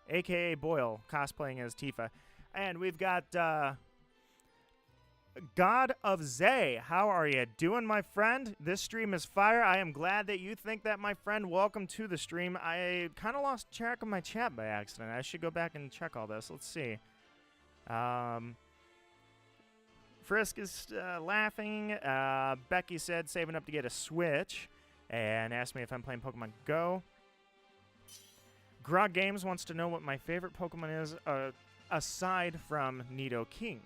A.K.A. Boyle, cosplaying as Tifa. And we've got, God of Zay. How are you doing, my friend? This stream is fire. I am glad that you think that, my friend. Welcome to the stream. I kind of lost track of my chat by accident. I should go back and check all this. Let's see. Frisk is laughing. Becky said saving up to get a Switch and asked me if I'm playing Pokemon Go. Grog Games wants to know what my favorite Pokemon is aside from Nidoking.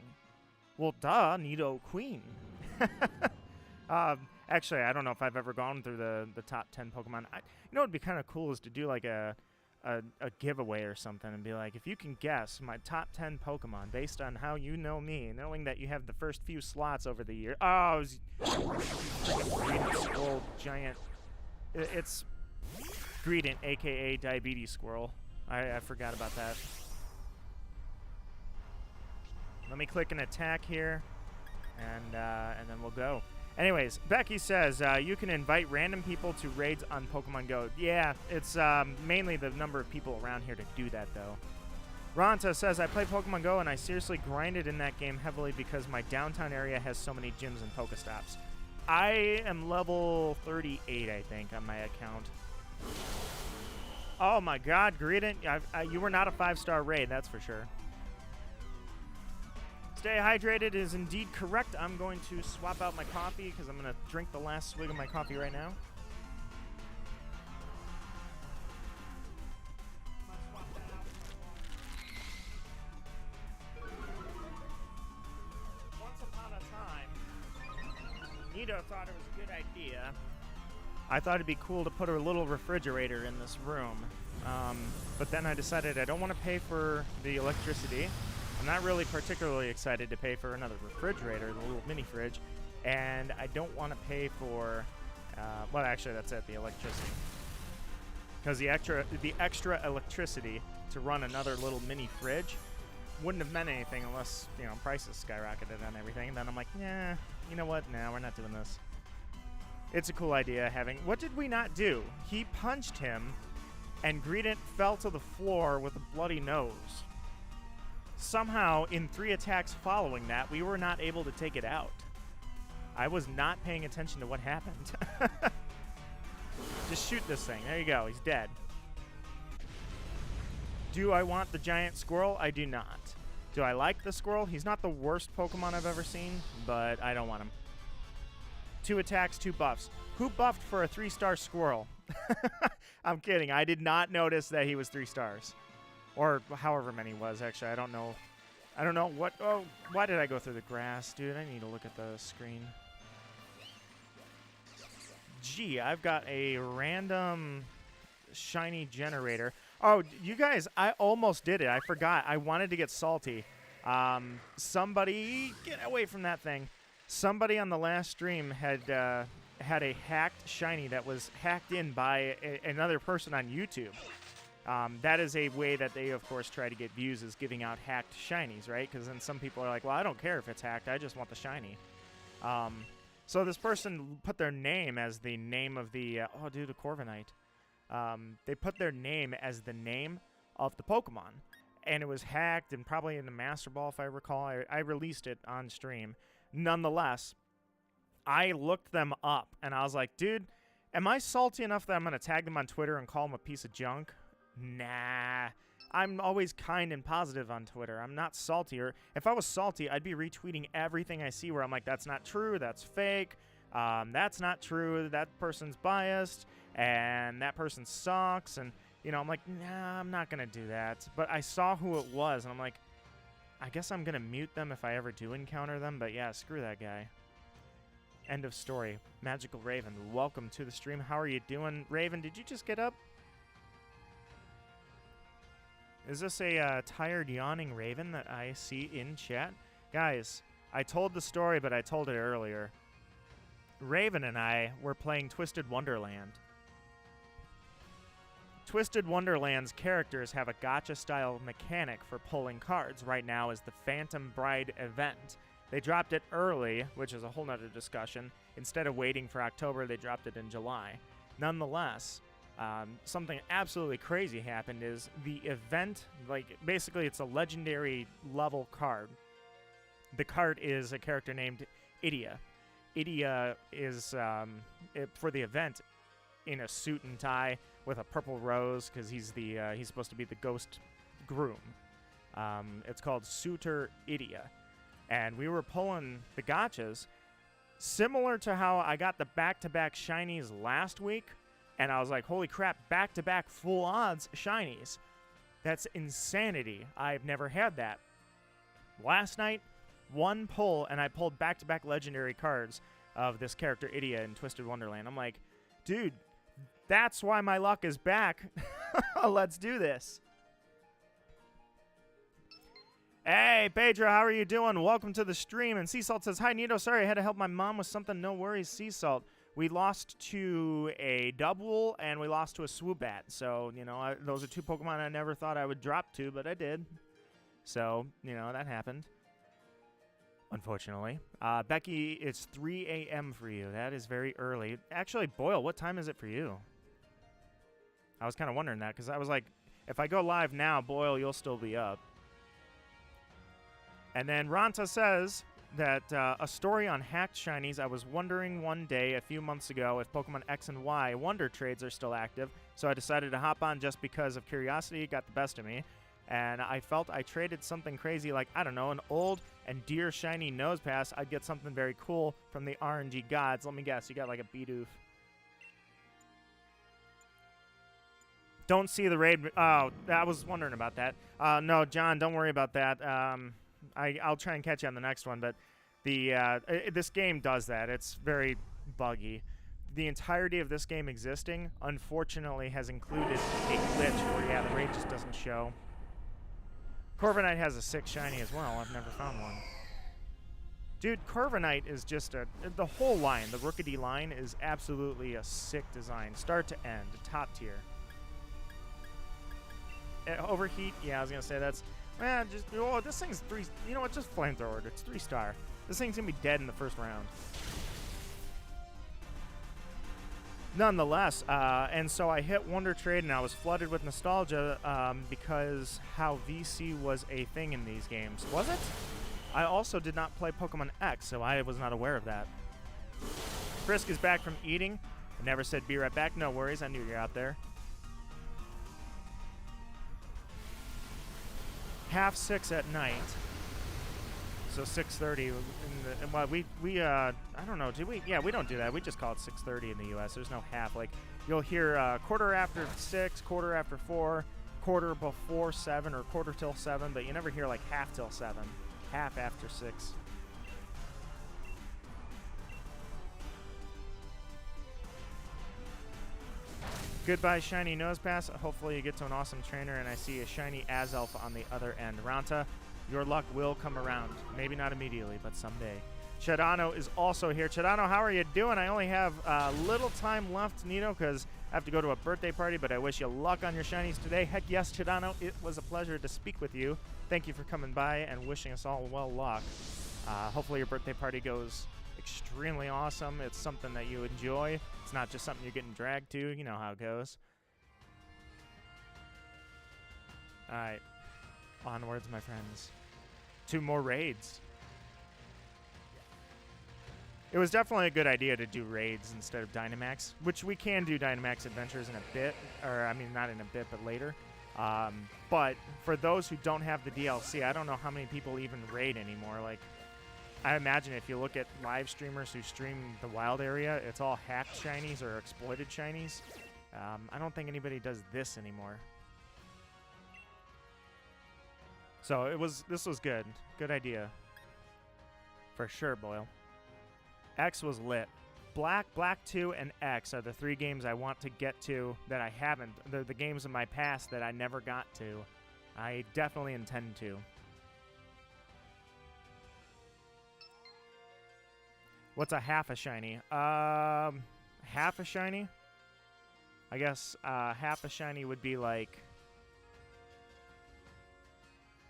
Well, duh, Nidoqueen. Actually, I don't know if I've ever gone through the top 10 Pokemon. You know what would be kind of cool is to do like a giveaway or something and be like, if you can guess my top 10 Pokemon based on how you know me, knowing that you have the first few slots over the year. Oh, it was freaking Squirrel Giant. It's Greedent, a.k.a. Diabetes Squirrel. I forgot about that. Let me click an attack here, and then we'll go. Anyways, Becky says, you can invite random people to raids on Pokemon Go. Yeah, it's mainly the number of people around here to do that, though. Ronta says, I play Pokemon Go, and I seriously grinded in that game heavily because my downtown area has so many gyms and Pokestops. I am level 38, I think, on my account. Oh, my God, Greedent, you were not a 5-star raid, that's for sure. Stay hydrated is indeed correct. I'm going to swap out my coffee because I'm going to drink the last swig of my coffee right now. Once upon a time, Nito thought it was a good idea. I thought it'd be cool to put a little refrigerator in this room. But then I decided I don't want to pay for the electricity. I'm not really particularly excited to pay for another refrigerator, the little mini fridge, and I don't want to pay for, well, actually, that's it, the electricity. Because the extra electricity to run another little mini fridge wouldn't have meant anything unless, you know, prices skyrocketed on everything. And then I'm like, yeah, you know what? No, we're not doing this. It's a cool idea having. What did we not do? He punched him, and Greedent fell to the floor with a bloody nose. Somehow, in 3 attacks following that, we were not able to take it out. I was not paying attention to what happened. Just shoot this thing. There you go. He's dead. Do I want the giant squirrel? I do not. Do I like the squirrel? He's not the worst Pokemon I've ever seen, but I don't want him. 2 attacks, 2 buffs. Who buffed for a 3-star squirrel? I'm kidding. I did not notice that he was 3 stars. Or however many was, actually. I don't know. I don't know what... Oh, why did I go through the grass? Dude, I need to look at the screen. Gee, I've got a random shiny generator. Oh, you guys, I almost did it. I forgot. I wanted to get salty. Somebody... Get away from that thing. Somebody on the last stream had had a hacked shiny that was hacked in by another person on YouTube. That is a way that they, of course, try to get views, is giving out hacked shinies, right? Because then some people are like, well, I don't care if it's hacked. I just want the shiny. So this person put their name as the name of the... oh, dude, a Corviknight. They put their name as the name of the Pokemon. And it was hacked and probably in the Master Ball, if I recall. I released it on stream. Nonetheless, I looked them up, and I was like, dude, am I salty enough that I'm going to tag them on Twitter and call them a piece of junk? Nah. I'm always kind and positive on Twitter. I'm not salty. Or if I was salty, I'd be retweeting everything I see where I'm like, that's not true, that's fake, that's not true, that person's biased, and that person sucks. And, you know, I'm like, nah, I'm not going to do that. But I saw who it was, and I'm like, I guess I'm going to mute them if I ever do encounter them. But yeah, screw that guy. End of story. Magical Raven, welcome to the stream. How are you doing? Raven, did you just get up? Is this a tired, yawning Raven that I see in chat? Guys, I told the story, but I told it earlier. Raven and I were playing Twisted Wonderland. Twisted Wonderland's characters have a gacha-style mechanic for pulling cards. Right now is the Phantom Bride event. They dropped it early, which is a whole nother discussion. Instead of waiting for October, they dropped it in July. Nonetheless, something absolutely crazy happened is the event, like, basically it's a legendary level card. The card is a character named Idia. Idia is, for the event, in a suit and tie with a purple rose, because he's supposed to be the ghost groom. It's called Suitor Idia. And we were pulling the gachas, similar to how I got the back-to-back shinies last week, and I was like, holy crap, back-to-back full odds shinies. That's insanity. I've never had that. Last night, one pull, and I pulled back-to-back legendary cards of this character Idia in Twisted Wonderland. I'm like, dude, that's why my luck is back. Let's do this. Hey, Pedro, how are you doing? Welcome to the stream. And Sea Salt says, hi, Nito. Sorry, I had to help my mom with something. No worries, Sea Salt. We lost to a double, and we lost to a Swoobat. So, you know, those are 2 Pokemon I never thought I would drop to, but I did. So, you know, that happened. unfortunately. Becky, it's 3 a.m. for you. That is very early. Actually, Boyle, what time is it for you? I was kind of wondering that because I was like, if I go live now, Boyle, you'll still be up. And then Ranta says that a story on hacked shinies. I was wondering one day a few months ago if Pokemon X and Y Wonder Trades are still active, so I decided to hop on just because of curiosity. It got the best of me, and I felt I traded something crazy like, I don't know, an old and dear shiny Nosepass. I'd get something very cool from the RNG gods. Let me guess, you got like a Bidoof. Don't see the raid. Oh, I was wondering about that. No, John, don't worry about that. I'll try and catch you on the next one, but this game does that. It's very buggy. The entirety of this game existing, unfortunately, has included a glitch where, yeah, the raid just doesn't show. Corviknight has a 6 shiny as well. I've never found one. Dude, Corviknight is just the whole line, the Rookity line, is absolutely a sick design. Start to end, top tier. Overheat, yeah, I was going to say that's... just, oh, this thing's 3... You know what, just flamethrower. It's 3-star. This thing's going to be dead in the first round. Nonetheless, and so I hit Wonder Trade, and I was flooded with nostalgia because how VC was a thing in these games. Was it? I also did not play Pokemon X, so I was not aware of that. Frisk is back from eating. I never said be right back. No worries, I knew you were out there. 6:30 at night, so 6:30. Well, I don't know. Do we? Yeah, we don't do that. We just call it 6:30 in the U.S. There's no half. Like you'll hear quarter after 6, quarter after 4, quarter before 7, or quarter till 7, but you never hear like half till 7, half after 6. Goodbye, shiny Nosepass. Hopefully you get to an awesome trainer, and I see a shiny Azelf on the other end. Ranta, your luck will come around. Maybe not immediately, but someday. Chadano is also here. Chadano, how are you doing? I only have little time left, Nito, because I have to go to a birthday party, but I wish you luck on your shinies today. Heck yes, Chadano. It was a pleasure to speak with you. Thank you for coming by and wishing us all well luck. Hopefully your birthday party goes extremely awesome. It's something that you enjoy. It's not just something you're getting dragged to. You know how it goes. All right. Onwards, my friends. 2 more raids. It was definitely a good idea to do raids instead of Dynamax, which we can do Dynamax Adventures in a bit. Or, I mean, not in a bit, but later. But for those who don't have the DLC, I don't know how many people even raid anymore. Like, I imagine if you look at live streamers who stream the wild area, it's all hacked shinies or exploited shinies. I don't think anybody does this anymore. So this was good. Good idea. For sure, Boyle. X was lit. Black, Black 2, and X are the 3 games I want to get to that I haven't. They're the games in my past that I never got to. I definitely intend to. What's a half a shiny? Half a shiny? I guess half a shiny would be like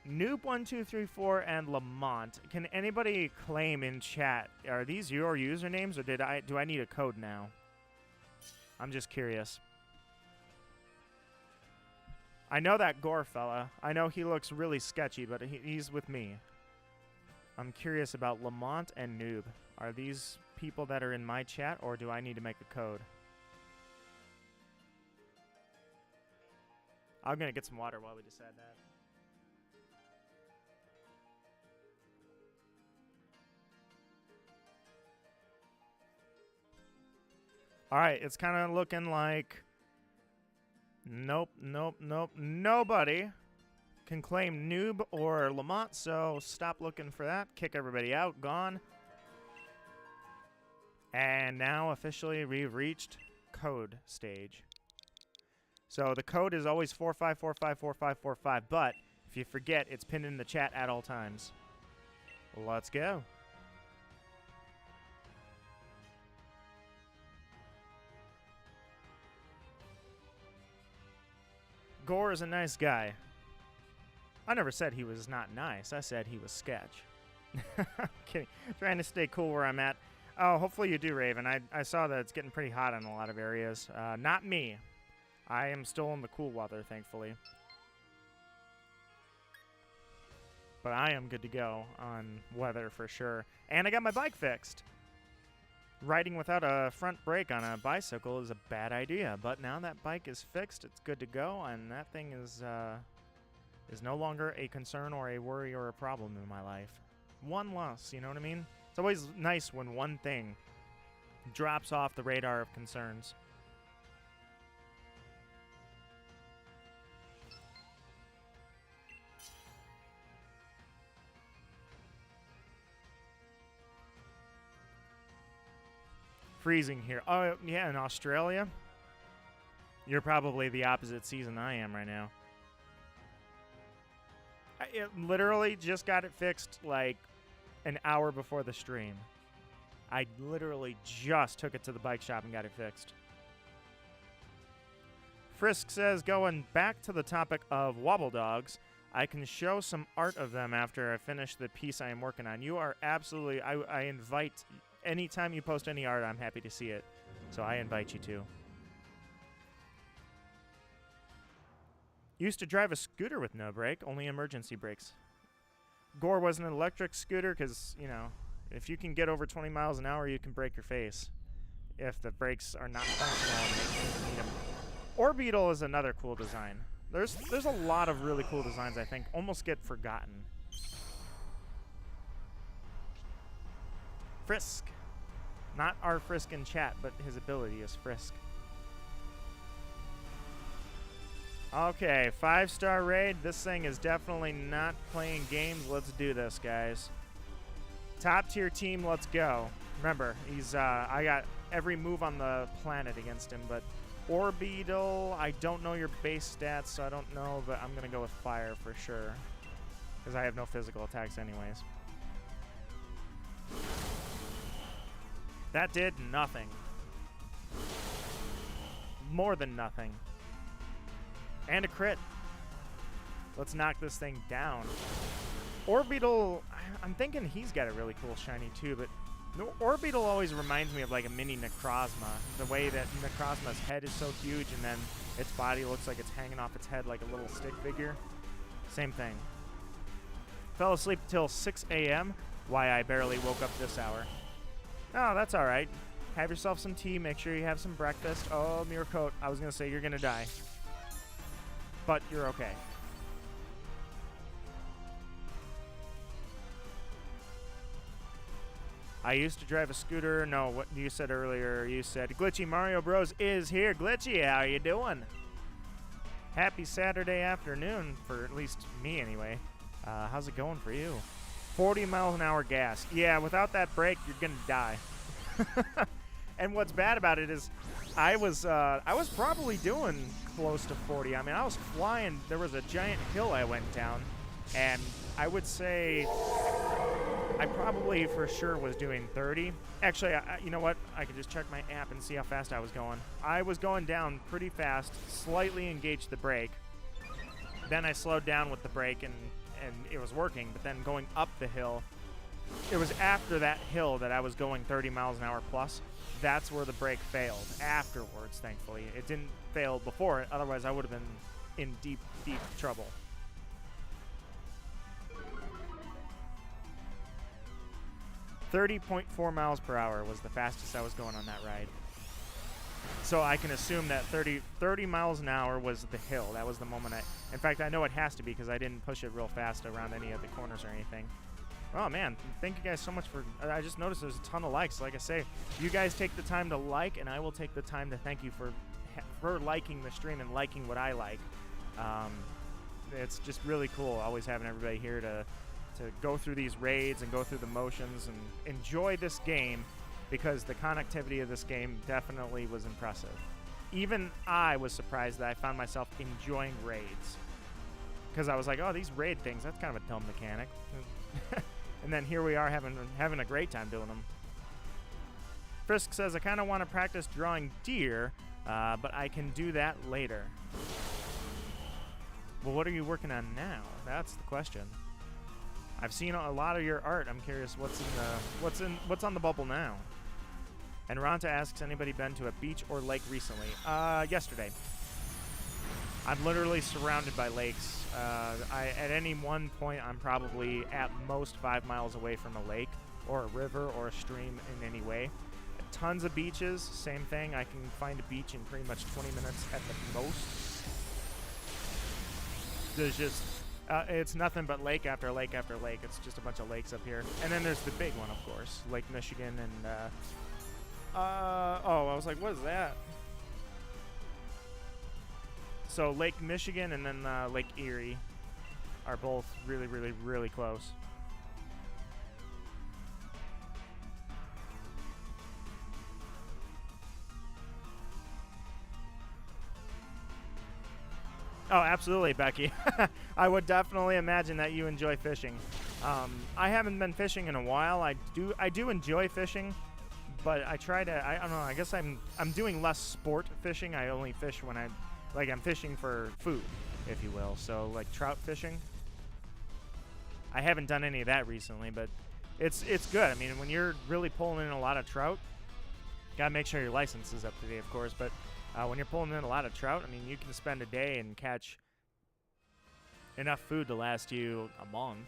Noob1234 and Lamont. Can anybody claim in chat? Are these your usernames, or do I need a code now? I'm just curious. I know that Gore fella. I know he looks really sketchy, but he's with me. I'm curious about Lamont and Noob. Are these people that are in my chat, or do I need to make a code? I'm going to get some water while we decide that. All right, it's kind of looking like... Nope. Nobody can claim Noob or Lamont, so stop looking for that. Kick everybody out. Gone. And now, officially, we've reached code stage. So the code is always 45454545, but if you forget, it's pinned in the chat at all times. Let's go. Gore is a nice guy. I never said he was not nice. I said he was sketch. Kidding. Trying to stay cool where I'm at. Oh, hopefully you do, Raven. I saw that it's getting pretty hot in a lot of areas. Not me. I am still in the cool weather, thankfully. But I am good to go on weather for sure. And I got my bike fixed. Riding without a front brake on a bicycle is a bad idea. But now that bike is fixed, it's good to go. And that thing is no longer a concern or a worry or a problem in my life. One less, you know what I mean? It's always nice when one thing drops off the radar of concerns. Freezing here. Oh, yeah, in Australia? You're probably the opposite season I am right now. I literally just got it fixed like an hour before the stream. I literally just took it to the bike shop and got it fixed. Frisk says, going back to the topic of wobble dogs, I can show some art of them after I finish the piece I am working on. You are absolutely, I invite, anytime you post any art, I'm happy to see it. So I invite you to. Used to drive a scooter with no brake, only emergency brakes. Gore was an electric scooter because, you know, if you can get over 20 miles an hour, you can break your face. If the brakes are not functional, you need them. Orbital is another cool design. There's a lot of really cool designs I think almost get forgotten. Frisk. Not our Frisk in chat, but his ability is Frisk. Okay, 5-star raid. This thing is definitely not playing games. Let's do this, guys. Top tier team, let's go. Remember, he's I got every move on the planet against him, but Orbital, I don't know your base stats, so I don't know, but I'm going to go with fire for sure. Because I have no physical attacks anyways. That did nothing. More than nothing. And a crit. Let's knock this thing down. Orbital, I'm thinking he's got a really cool shiny too, but Orbital always reminds me of like a mini Necrozma. The way that Necrozma's head is so huge and then its body looks like it's hanging off its head like a little stick figure. Same thing. Fell asleep till 6 a.m. Why I barely woke up this hour. Oh, that's all right. Have yourself some tea. Make sure you have some breakfast. Oh, Mirror Coat. I was going to say you're going to die. But you're okay. I used to drive a scooter. No, what you said earlier, you said Glitchy Mario Bros is here. Glitchy, how you doing? Happy Saturday afternoon, for at least me anyway. How's it going for you? 40 miles an hour gas. Yeah, without that brake, you're going to die. And what's bad about it is I was probably doing close to 40. I mean, I was flying. There was a giant hill I went down, and I would say I probably for sure was doing 30. Actually, you know what? I could just check my app and see how fast I was going. I was going down pretty fast, slightly engaged the brake. Then I slowed down with the brake, and it was working. But then going up the hill, it was after that hill that I was going 30 miles an hour plus. That's where the brake failed afterwards, thankfully. It didn't fail before it. Otherwise, I would have been in deep, deep trouble. .4 miles per hour was the fastest I was going on that ride. So I can assume that 30 miles an hour was the hill. That was the moment in fact, I know it has to be because I didn't push it real fast around any of the corners or anything. Oh, man. Thank you guys so much for... I just noticed there's a ton of likes. Like I say, you guys take the time to like, and I will take the time to thank you for liking the stream and liking what I like. It's just really cool always having everybody here to go through these raids and go through the motions and enjoy this game, because the connectivity of this game definitely was impressive. Even I was surprised that I found myself enjoying raids. Because I was like, oh, these raid things, that's kind of a dumb mechanic. And then here we are having a great time doing them. Frisk says, I kind of want to practice drawing deer, but I can do that later. Well, what are you working on now? That's the question. I've seen a lot of your art. I'm curious what's on the bubble now. And Ranta asks, anybody been to a beach or lake recently? Yesterday. I'm literally surrounded by lakes. At any one point, I'm probably at most 5 miles away from a lake or a river or a stream in any way. Tons of beaches, same thing. I can find a beach in pretty much 20 minutes at the most. There's just, it's nothing but lake after lake after lake. It's just a bunch of lakes up here. And then there's the big one, of course, Lake Michigan and, oh, I was like, what is that? So Lake Michigan and then Lake Erie are both really, really, really close. Oh, absolutely, Becky. I would definitely imagine that you enjoy fishing. I haven't been fishing in a while. I do enjoy fishing, but I try to. I don't know. I guess I'm doing less sport fishing. I only fish when I'm fishing for food, if you will. So like trout fishing. I haven't done any of that recently, but it's good. I mean, when you're really pulling in a lot of trout, gotta make sure your license is up to date, of course. But when you're pulling in a lot of trout, I mean, you can spend a day and catch enough food to last you a month.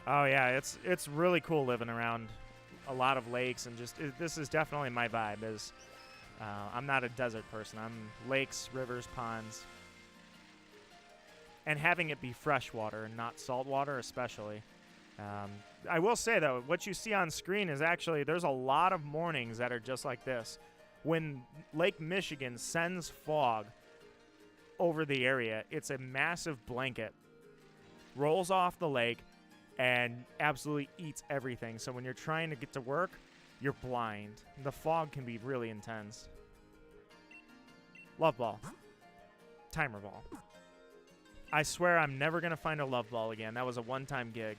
Oh yeah, it's really cool living around a lot of lakes and just this is definitely my vibe. I'm not a desert person. I'm lakes, rivers, ponds, and having it be fresh water and not salt water, especially. I will say, though, what you see on screen is actually, there's a lot of mornings that are just like this. When Lake Michigan sends fog over the area, it's a massive blanket, rolls off the lake, and absolutely eats everything. So when you're trying to get to work, you're blind. The fog can be really intense. Love ball. Timer ball. I swear I'm never going to find a love ball again. That was a one-time gig.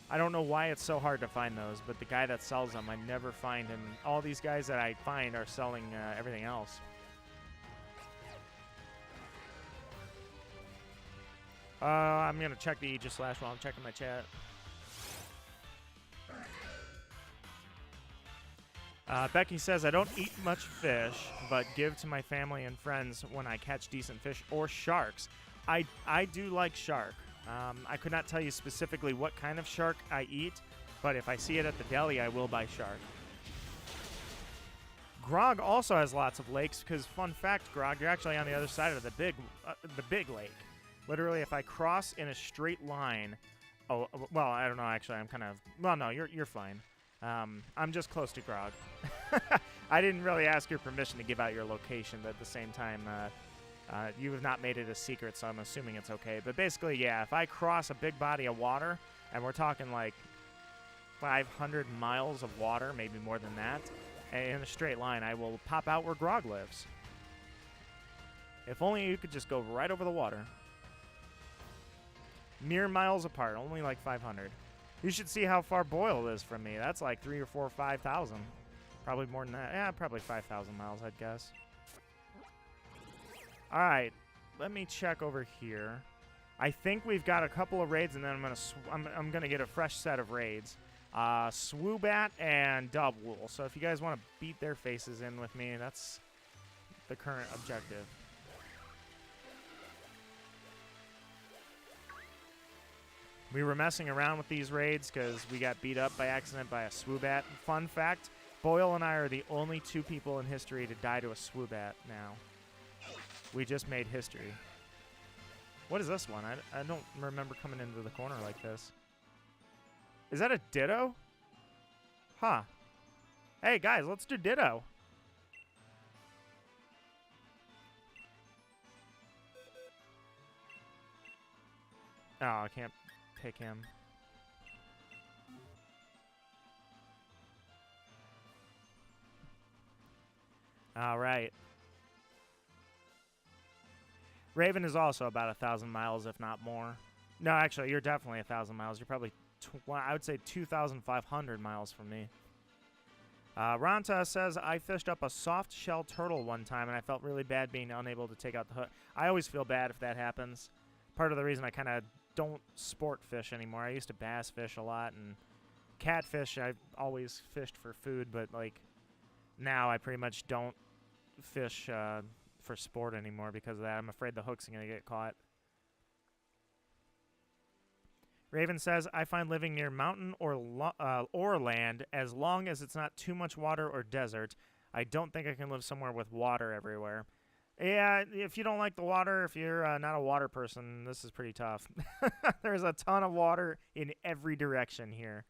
I don't know why it's so hard to find those, but the guy that sells them, I never find him. All these guys that I find are selling everything else. I'm going to check the Aegis Slash while I'm checking my chat. Becky says, I don't eat much fish, but give to my family and friends when I catch decent fish or sharks. I do like shark. I could not tell you specifically what kind of shark I eat, but if I see it at the deli, I will buy shark. Grog also has lots of lakes because, fun fact, Grog, you're actually on the other side of the big lake. Literally, if I cross in a straight line, oh, well, I don't know, actually, I'm kind of, well, no, you're fine. I'm just close to Grog. I didn't really ask your permission to give out your location, but at the same time, you have not made it a secret, so I'm assuming it's okay. But basically, yeah, if I cross a big body of water, and we're talking like 500 miles of water, maybe more than that, in a straight line, I will pop out where Grog lives. If only you could just go right over the water. Mere miles apart, only like 500. You should see how far Boyle is from me. That's like 3,000 or 4,000 or 5,000. Probably more than that. Yeah, probably 5,000 miles, I'd guess. All right, let me check over here. I think we've got a couple of raids, and then I'm gonna get a fresh set of raids. Swoobat and Dubwool. So if you guys want to beat their faces in with me, that's the current objective. We were messing around with these raids because we got beat up by accident by a Swoobat. Fun fact, Boyle and I are the only two people in history to die to a Swoobat now. We just made history. What is this one? I don't remember coming into the corner like this. Is that a Ditto? Huh. Hey, guys, let's do Ditto. Oh, I can't pick him. All right. Raven is also about 1,000 miles, if not more. No, actually, you're definitely 1,000 miles. You're probably, I would say, 2,500 miles from me. Ranta says, I fished up a soft shell turtle one time, and I felt really bad being unable to take out the hook. I always feel bad if that happens. Part of the reason I kind of don't sport fish anymore. I used to bass fish a lot, and catfish I've always fished for food, but, like, now I pretty much don't fish for sport anymore because of that. I'm afraid the hook's going to get caught. Raven says, I find living near mountain or land, as long as it's not too much water or desert. I don't think I can live somewhere with water everywhere. Yeah, if you don't like the water, if you're not a water person, this is pretty tough. There's a ton of water in every direction here.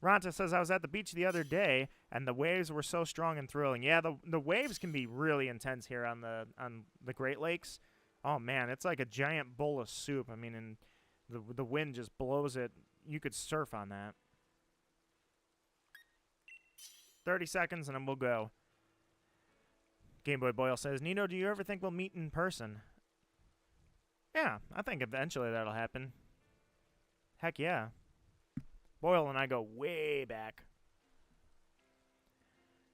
Ranta says, I was at the beach the other day, and the waves were so strong and thrilling. Yeah, the waves can be really intense here on the Great Lakes. Oh, man, it's like a giant bowl of soup. I mean, and the wind just blows it. You could surf on that. 30 seconds, and then we'll go. Game Boy Boyle says, Nino, do you ever think we'll meet in person? Yeah, I think eventually that'll happen. Heck yeah. Boyle and I go way back.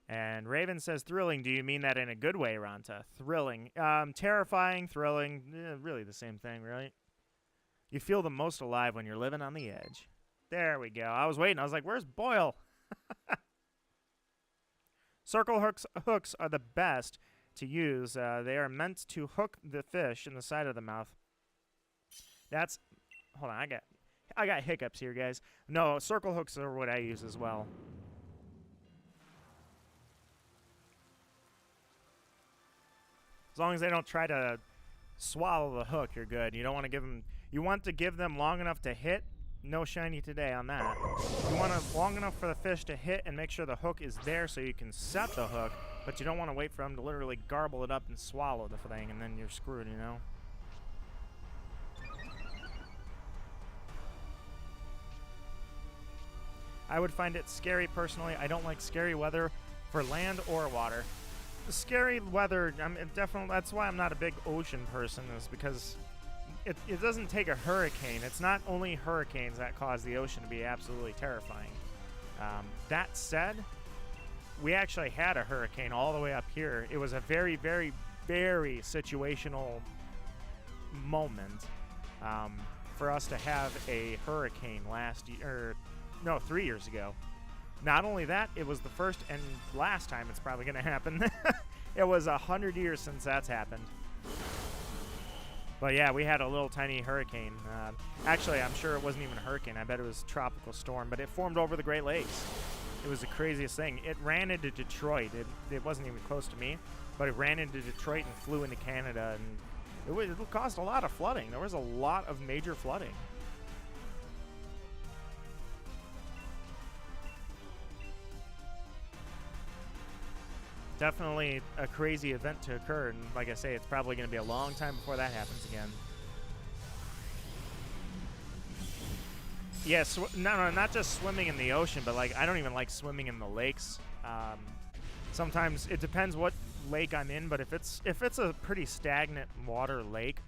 And Raven says, thrilling. Do you mean that in a good way, Ranta? Thrilling. Terrifying, thrilling. Really the same thing, right? You feel the most alive when you're living on the edge. There we go. I was waiting. I was like, where's Boyle? Circle hooks are the best to use. They are meant to hook the fish in the side of the mouth. That's... Hold on, I got hiccups here, guys. No, circle hooks are what I use as well. As long as they don't try to swallow the hook, you're good. You don't want to give them... You want to give them long enough to hit. No shiny today on that. You want it long enough for the fish to hit and make sure the hook is there so you can set the hook, but you don't want to wait for them to literally garble it up and swallow the thing, and then you're screwed, you know? I would find it scary personally. I don't like scary weather for land or water. Scary weather, definitely, that's why I'm not a big ocean person, is because it doesn't take a hurricane. It's not only hurricanes that cause the ocean to be absolutely terrifying. That said, we actually had a hurricane all the way up here. It was a very, very, very situational moment for us to have a hurricane last year, no, 3 years ago. Not only that, it was the first and last time it's probably going to happen. It was 100 years since that's happened. But yeah, we had a little tiny hurricane. Actually, I'm sure it wasn't even a hurricane. I bet it was a tropical storm, but it formed over the Great Lakes. It was the craziest thing. It ran into Detroit. It wasn't even close to me, but it ran into Detroit and flew into Canada, and it caused a lot of flooding. There was a lot of major flooding. Definitely a crazy event to occur, and like I say, it's probably going to be a long time before that happens again. Yes, no, not just swimming in the ocean, but like I don't even like swimming in the lakes. Sometimes it depends what lake I'm in, but if it's a pretty stagnant water lake,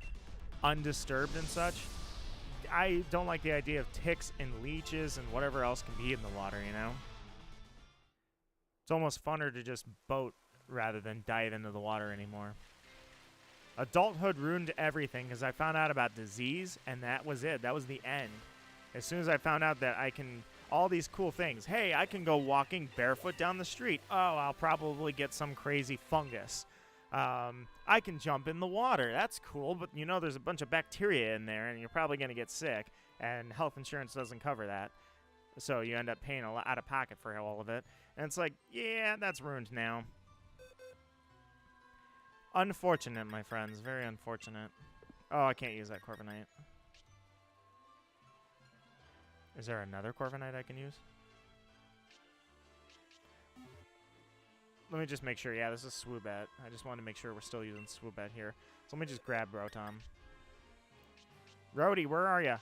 undisturbed and such, I don't like the idea of ticks and leeches and whatever else can be in the water, you know? It's almost funner to just boat rather than dive into the water anymore. Adulthood ruined everything because I found out about disease, and that was it. That was the end. As soon as I found out that I can... all these cool things. Hey, I can go walking barefoot down the street. Oh, I'll probably get some crazy fungus. I can jump in the water. That's cool, but you know there's a bunch of bacteria in there, and you're probably going to get sick, and health insurance doesn't cover that. So you end up paying a lot out of pocket for all of it. And it's like, yeah, that's ruined now. Unfortunate, my friends. Very unfortunate. Oh, I can't use that Corviknight. Is there another Corviknight I can use? Let me just make sure. Yeah, this is Swoobat. I just wanted to make sure we're still using Swoobat here. So let me just grab Rotom. Rhodey, where are you?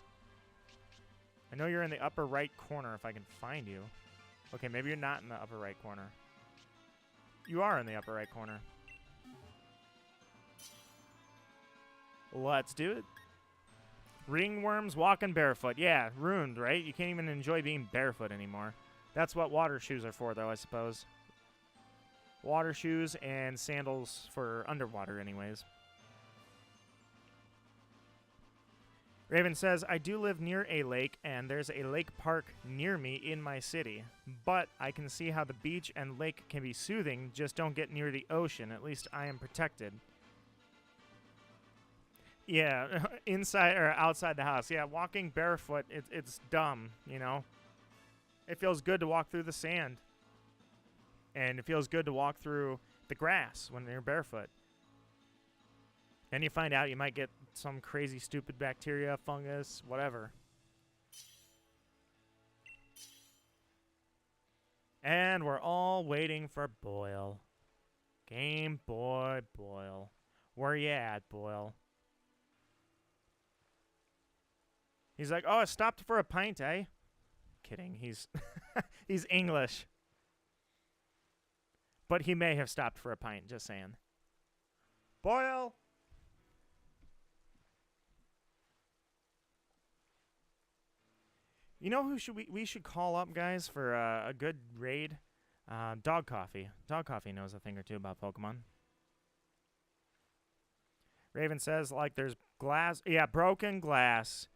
I know you're in the upper right corner if I can find you. Okay, maybe you're not in the upper right corner. You are in the upper right corner. Let's do it. Ringworms walking barefoot. Yeah, ruined, right? You can't even enjoy being barefoot anymore. That's what water shoes are for, though, I suppose. Water shoes and sandals for underwater, anyways. Raven says, I do live near a lake, and there's a lake park near me in my city. But I can see how the beach and lake can be soothing, just don't get near the ocean. At least I am protected. Yeah, inside or outside the house. Yeah, walking barefoot, it's dumb, you know? It feels good to walk through the sand. And it feels good to walk through the grass when you're barefoot. And you find out you might get some crazy, stupid bacteria, fungus, whatever. And we're all waiting for Boyle. Game Boy Boyle. Where you at, Boyle? He's like, oh, I stopped for a pint, eh? Kidding. He's he's English. But he may have stopped for a pint, just saying. Boyle! You know who should we should call up, guys, for a good raid? Dog Coffee. Dog Coffee knows a thing or two about Pokemon. Raven says, like, there's glass. Yeah, broken glass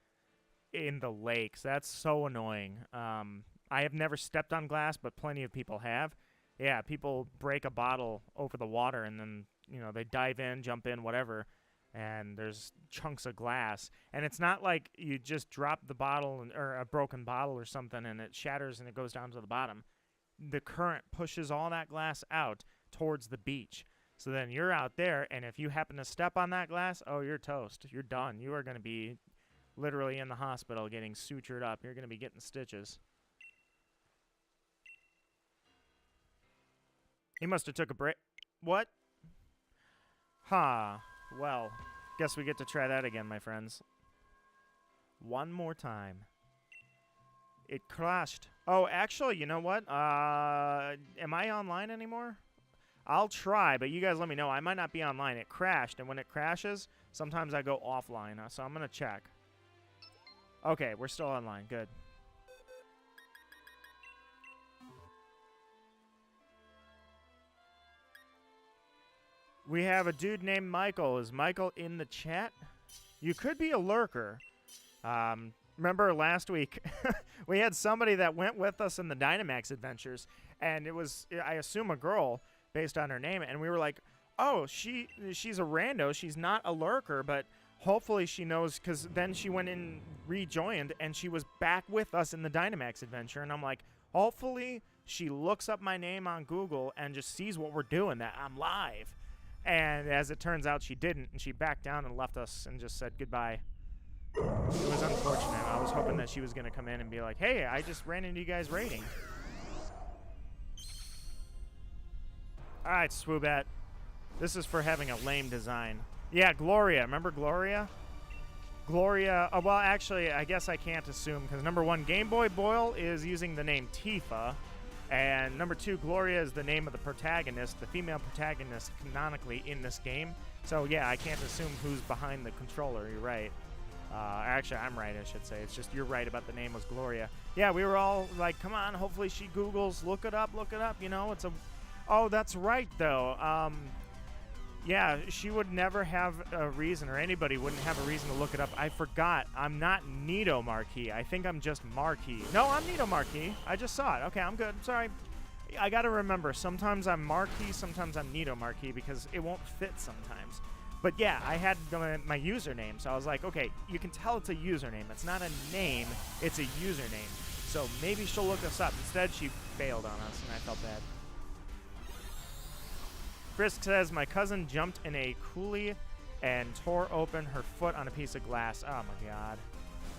in the lakes. That's so annoying. I have never stepped on glass, but plenty of people have. Yeah, people break a bottle over the water, and then, you know, they dive in, jump in, whatever, and there's chunks of glass. And it's not like you just drop the bottle or a broken bottle or something and it shatters and it goes down to the bottom. The current pushes all that glass out towards the beach. So then you're out there, and if you happen to step on that glass, oh, you're toast. You're done. You are going to be literally in the hospital getting sutured up. You're going to be getting stitches. He must have took a break. What? Huh. Well, guess we get to try that again, my friends. One more time. It crashed. Oh, actually, you know what? Am I online anymore? I'll try, but you guys let me know. I might not be online. It crashed, and when it crashes, sometimes I go offline. So I'm going to check. Okay, we're still online. Good. We have a dude named Michael. Is Michael in the chat? You could be a lurker. Remember last week, we had somebody that went with us in the Dynamax adventures, and it was, I assume, a girl based on her name, and we were like, oh, she's a rando. She's not a lurker, but hopefully she knows, because then she went in, rejoined, and she was back with us in the Dynamax adventure, and I'm like, hopefully she looks up my name on Google and just sees what we're doing, that I'm live. And as it turns out, she didn't, and she backed down and left us and just said goodbye. It was unfortunate. I was hoping that she was going to come in and be like, hey, I just ran into you guys raiding. All right, Swoobat. This is for having a lame design. Yeah, Gloria. Remember Gloria? Gloria. Well, actually, I guess I can't assume, because number one, Game Boy Boyle is using the name Tifa. And number two, Gloria is the name of the protagonist, the female protagonist canonically in this game. So, yeah, I can't assume who's behind the controller. You're right. Actually, I'm right, I should say. It's just you're right about the name was Gloria. Yeah, we were all like, come on, hopefully she Googles, look it up, you know, it's a... Oh, that's right, though. Yeah, she would never have a reason, or anybody wouldn't have a reason to look it up. I forgot. I'm not Nito Marquis. I think I'm just Marquis. No, I'm Nito Marquis. I just saw it. Okay, I'm good. Sorry. I got to remember, sometimes I'm Marquis, sometimes I'm Nito Marquis, because it won't fit sometimes. But yeah, I had my username, so I was like, okay, you can tell it's a username. It's not a name, it's a username. So maybe she'll look us up. Instead, she bailed on us, and I felt bad. Frisk says, my cousin jumped in a coulee and tore open her foot on a piece of glass. Oh, my God.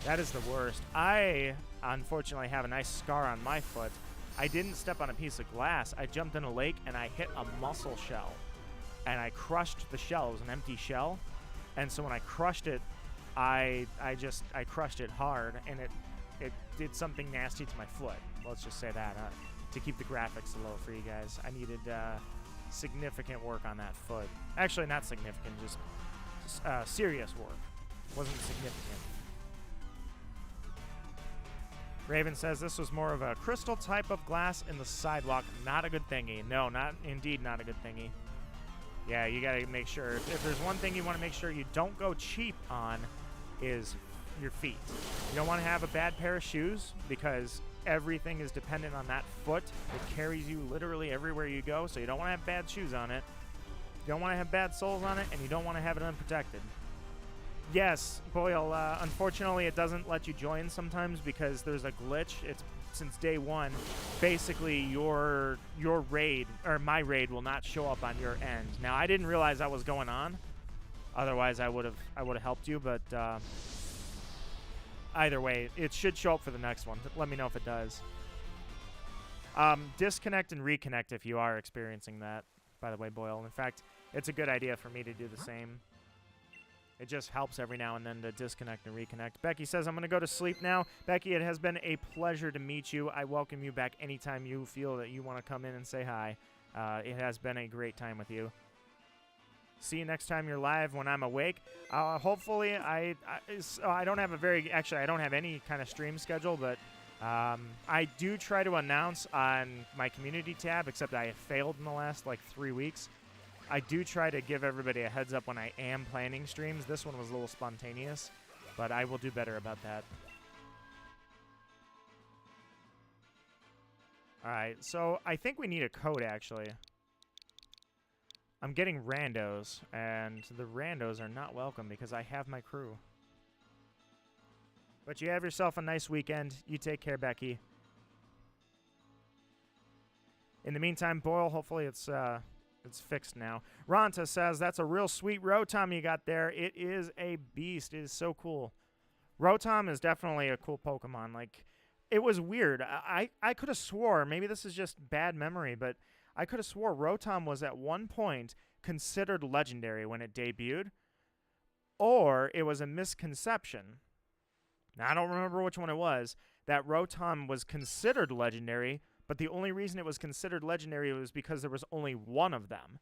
That is the worst. I, unfortunately, have a nice scar on my foot. I didn't step on a piece of glass. I jumped in a lake, and I hit a mussel shell. And I crushed the shell. It was an empty shell. And so when I crushed it, I crushed it hard, and it did something nasty to my foot. Let's just say that, to keep the graphics low for you guys. I needed significant work on that foot. Actually, not significant, just serious work. Wasn't significant. Raven says this was more of a crystal type of glass in the sidewalk. Not a good thingy. No, indeed not a good thingy. Yeah, you got to make sure. If there's one thing you want to make sure you don't go cheap on is your feet. You don't want to have a bad pair of shoes because everything is dependent on that foot. It carries you literally everywhere you go, so you don't want to have bad shoes on it. You don't want to have bad soles on it, and you don't want to have it unprotected. Yes, Boyle, unfortunately it doesn't let you join sometimes because there's a glitch. It's since day one. Basically, your raid, or my raid, will not show up on your end. Now, I didn't realize that was going on. Otherwise, I would have helped you, but either way, it should show up for the next one. Let me know if it does. Disconnect and reconnect if you are experiencing that, by the way, Boyle. In fact, it's a good idea for me to do the same. It just helps every now and then to disconnect and reconnect. Becky says, I'm going to go to sleep now. Becky, it has been a pleasure to meet you. I welcome you back anytime you feel that you want to come in and say hi. It has been a great time with you. See you next time you're live when I'm awake. Hopefully, I don't have I don't have any kind of stream schedule, but I do try to announce on my community tab, except I have failed in the last, 3 weeks. I do try to give everybody a heads up when I am planning streams. This one was a little spontaneous, but I will do better about that. All right, so I think we need a code, actually. I'm getting randos, and the randos are not welcome because I have my crew. But you have yourself a nice weekend. You take care, Becky. In the meantime, Boyle, hopefully it's fixed now. Ronta says, that's a real sweet Rotom you got there. It is a beast. It is so cool. Rotom is definitely a cool Pokemon. It was weird. I could have swore, maybe this is just bad memory, but I could have swore Rotom was at one point considered legendary when it debuted, or it was a misconception. Now, I don't remember which one it was, that Rotom was considered legendary, but the only reason it was considered legendary was because there was only one of them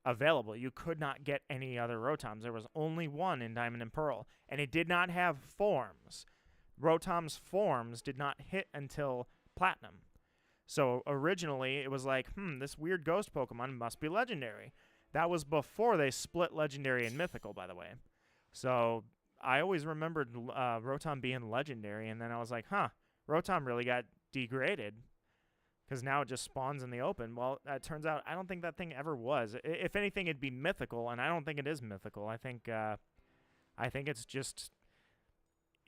available. You could not get any other Rotoms. There was only one in Diamond and Pearl, and it did not have forms. Rotom's forms did not hit until Platinum. So originally, it was like, this weird ghost Pokemon must be legendary. That was before they split legendary and mythical, by the way. So I always remembered Rotom being legendary, and then I was like, Rotom really got degraded. Because now it just spawns in the open. Well, it turns out I don't think that thing ever was. If anything, it'd be mythical, and I don't think it is mythical. I think it's just,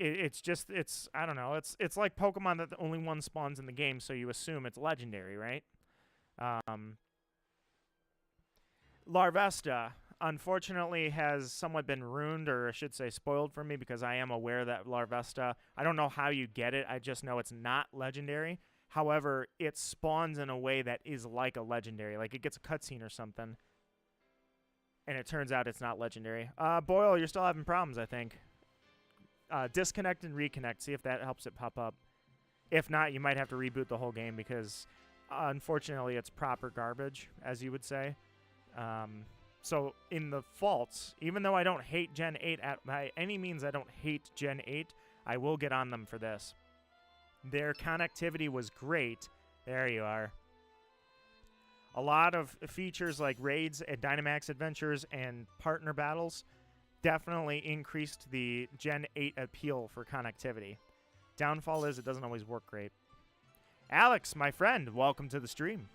I don't know. It's like Pokemon that the only one spawns in the game, so you assume it's legendary, right? Larvesta, unfortunately, has somewhat been ruined, or I should say spoiled for me, because I am aware that Larvesta, I don't know how you get it. I just know it's not legendary. However, it spawns in a way that is like a legendary. Like, it gets a cutscene or something, and it turns out it's not legendary. Boyle, you're still having problems, I think. Disconnect and reconnect. See if that helps it pop up. If not, you might have to reboot the whole game because, unfortunately, it's proper garbage, as you would say. So, in the faults, even though I don't hate Gen 8, by any means I don't hate Gen 8, I will get on them for this. Their connectivity was great. There you are. A lot of features like raids and Dynamax adventures and partner battles definitely increased the Gen 8 appeal for connectivity. Downfall is it doesn't always work great. Alex, my friend, welcome to the stream.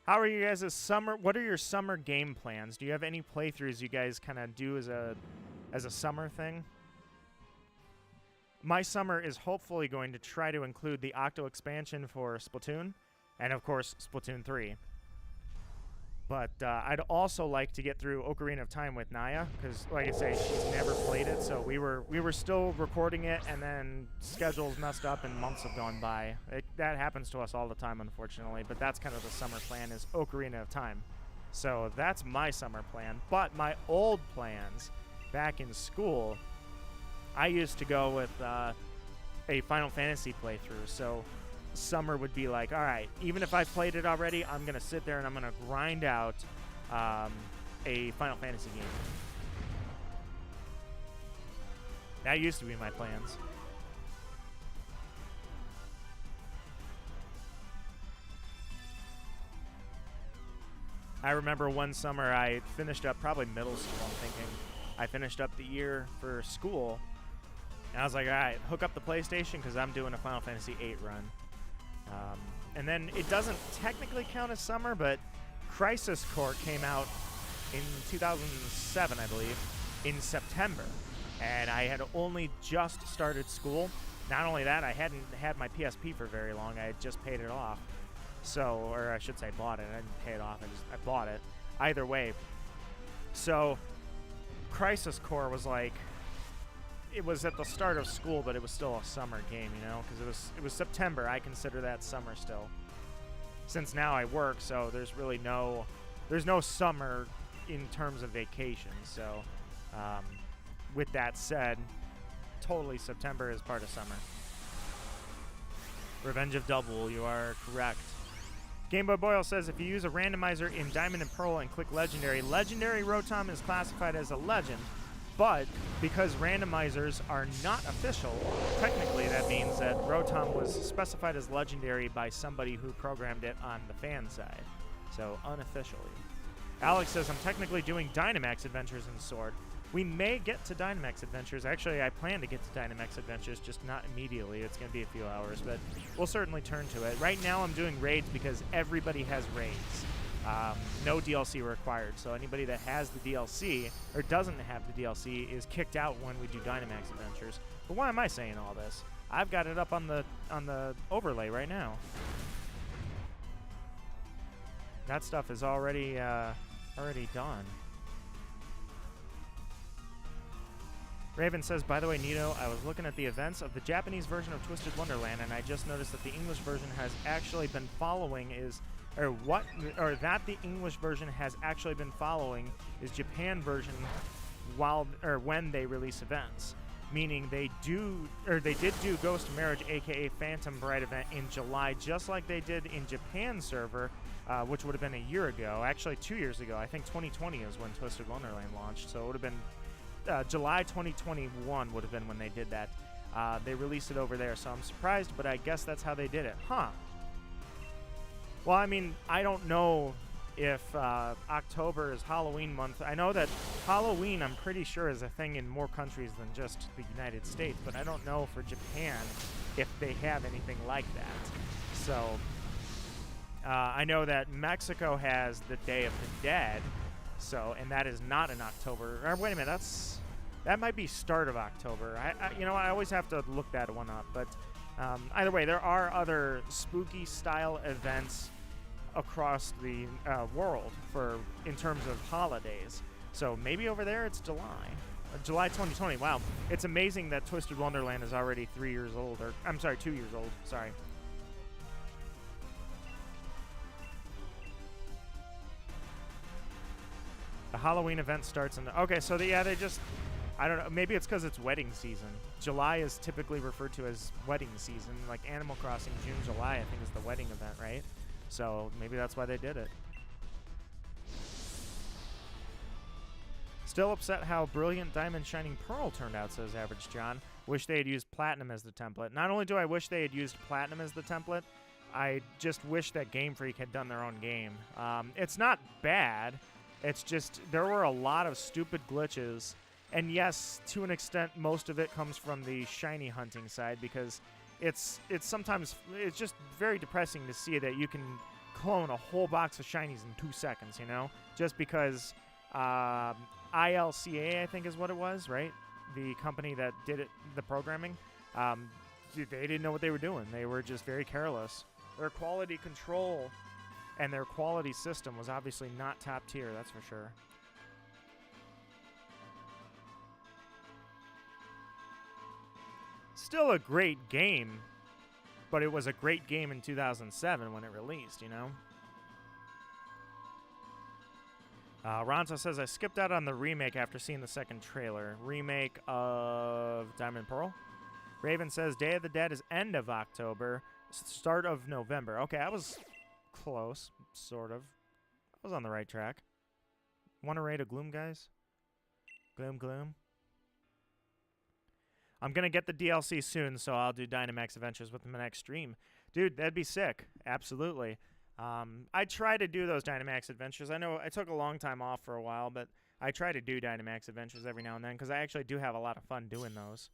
How are you guys this summer? What are your summer game plans? Do you have any playthroughs you guys kind of do as a summer thing? My summer is hopefully going to try to include the Octo expansion for Splatoon, and of course, Splatoon 3. But I'd also like to get through Ocarina of Time with Naya, because, like I say, she's never played it, so we were still recording it, and then schedules messed up and months have gone by. That happens to us all the time, unfortunately, but that's kind of the summer plan, is Ocarina of Time. So that's my summer plan. But my old plans, back in school, I used to go with a Final Fantasy playthrough, so summer would be like, all right, even if I've played it already, I'm going to sit there and I'm going to grind out a Final Fantasy game. That used to be my plans. I remember one summer I finished up, probably middle school, I'm thinking. I finished up the year for school, and I was like, all right, hook up the PlayStation because I'm doing a Final Fantasy VIII run. And then it doesn't technically count as summer, but Crisis Core came out in 2007, I believe, in September. And I had only just started school. Not only that, I hadn't had my PSP for very long. I had just paid it off. So, or I should say bought it. I didn't pay it off. I bought it. Either way. So, Crisis Core was like, it was at the start of school, but it was still a summer game, you know, because it was September. I consider that summer still. Since now I work, so there's really no summer in terms of vacation. So, with that said, totally September is part of summer. Revenge of Double, you are correct. Game Boy Boyle says if you use a randomizer in Diamond and Pearl and click Legendary, Legendary Rotom is classified as a legend. But because randomizers are not official, technically that means that Rotom was specified as legendary by somebody who programmed it on the fan side. So unofficially. Alex says, I'm technically doing Dynamax Adventures in Sword. We may get to Dynamax Adventures. Actually, I plan to get to Dynamax Adventures, just not immediately. It's going to be a few hours, but we'll certainly turn to it. Right now I'm doing raids because everybody has raids. No DLC required, so anybody that has the DLC or doesn't have the DLC is kicked out when we do Dynamax Adventures. But why am I saying all this? I've got it up on the overlay right now. That stuff is already done. Raven says, by the way, Nito, I was looking at the events of the Japanese version of Twisted Wonderland, and I just noticed that the English version has actually been following that the English version has actually been following is Japan version when they release events. Meaning they did do Ghost Marriage, aka Phantom Bride event in July, just like they did in Japan server, which would have been a year ago. Actually, 2 years ago. I think 2020 is when Twisted Wonderland launched, so it would have been July 2021 would have been when they did that. They released it over there, so I'm surprised, but I guess that's how they did it. Huh. Well, I mean, I don't know if October is Halloween month. I know that Halloween, I'm pretty sure, is a thing in more countries than just the United States, but I don't know for Japan if they have anything like that. So, I know that Mexico has the Day of the Dead, and that is not in October. Or wait a minute, that might be start of October. I always have to look that one up, but either way, there are other spooky style events across the world in terms of holidays. So maybe over there it's July 2020. Wow, it's amazing that Twisted Wonderland is already 3 years old, or I'm sorry, 2 years old. Sorry. The Halloween event starts okay, so they just, I don't know, maybe it's because it's wedding season. July is typically referred to as wedding season, like Animal Crossing, June, July, I think is the wedding event, right? So maybe that's why they did it. Still upset how brilliant Diamond Shining Pearl turned out, says Average John. Wish they had used Platinum as the template. Not only do I wish they had used Platinum as the template, I just wish that Game Freak had done their own game. It's not bad. It's just there were a lot of stupid glitches. And yes, to an extent, most of it comes from the shiny hunting side because it's sometimes it's just very depressing to see that you can clone a whole box of shinies in 2 seconds, you know? Just because ILCA, I think is what it was, right? The company that did it, the programming, they didn't know what they were doing. They were just very careless. Their quality control and their quality system was obviously not top tier, that's for sure. Still a great game, but it was a great game in 2007 when it released, you know? Ronzo says, I skipped out on the remake after seeing the second trailer. Remake of Diamond Pearl. Raven says, Day of the Dead is end of October, start of November. Okay, I was close, sort of. I was on the right track. Want to raid a Gloom, guys? Gloom. I'm going to get the DLC soon, so I'll do Dynamax Adventures with my next stream. Dude, that'd be sick. Absolutely. I try to do those Dynamax adventures. I know I took a long time off for a while, but I try to do Dynamax adventures every now and then because I actually do have a lot of fun doing those.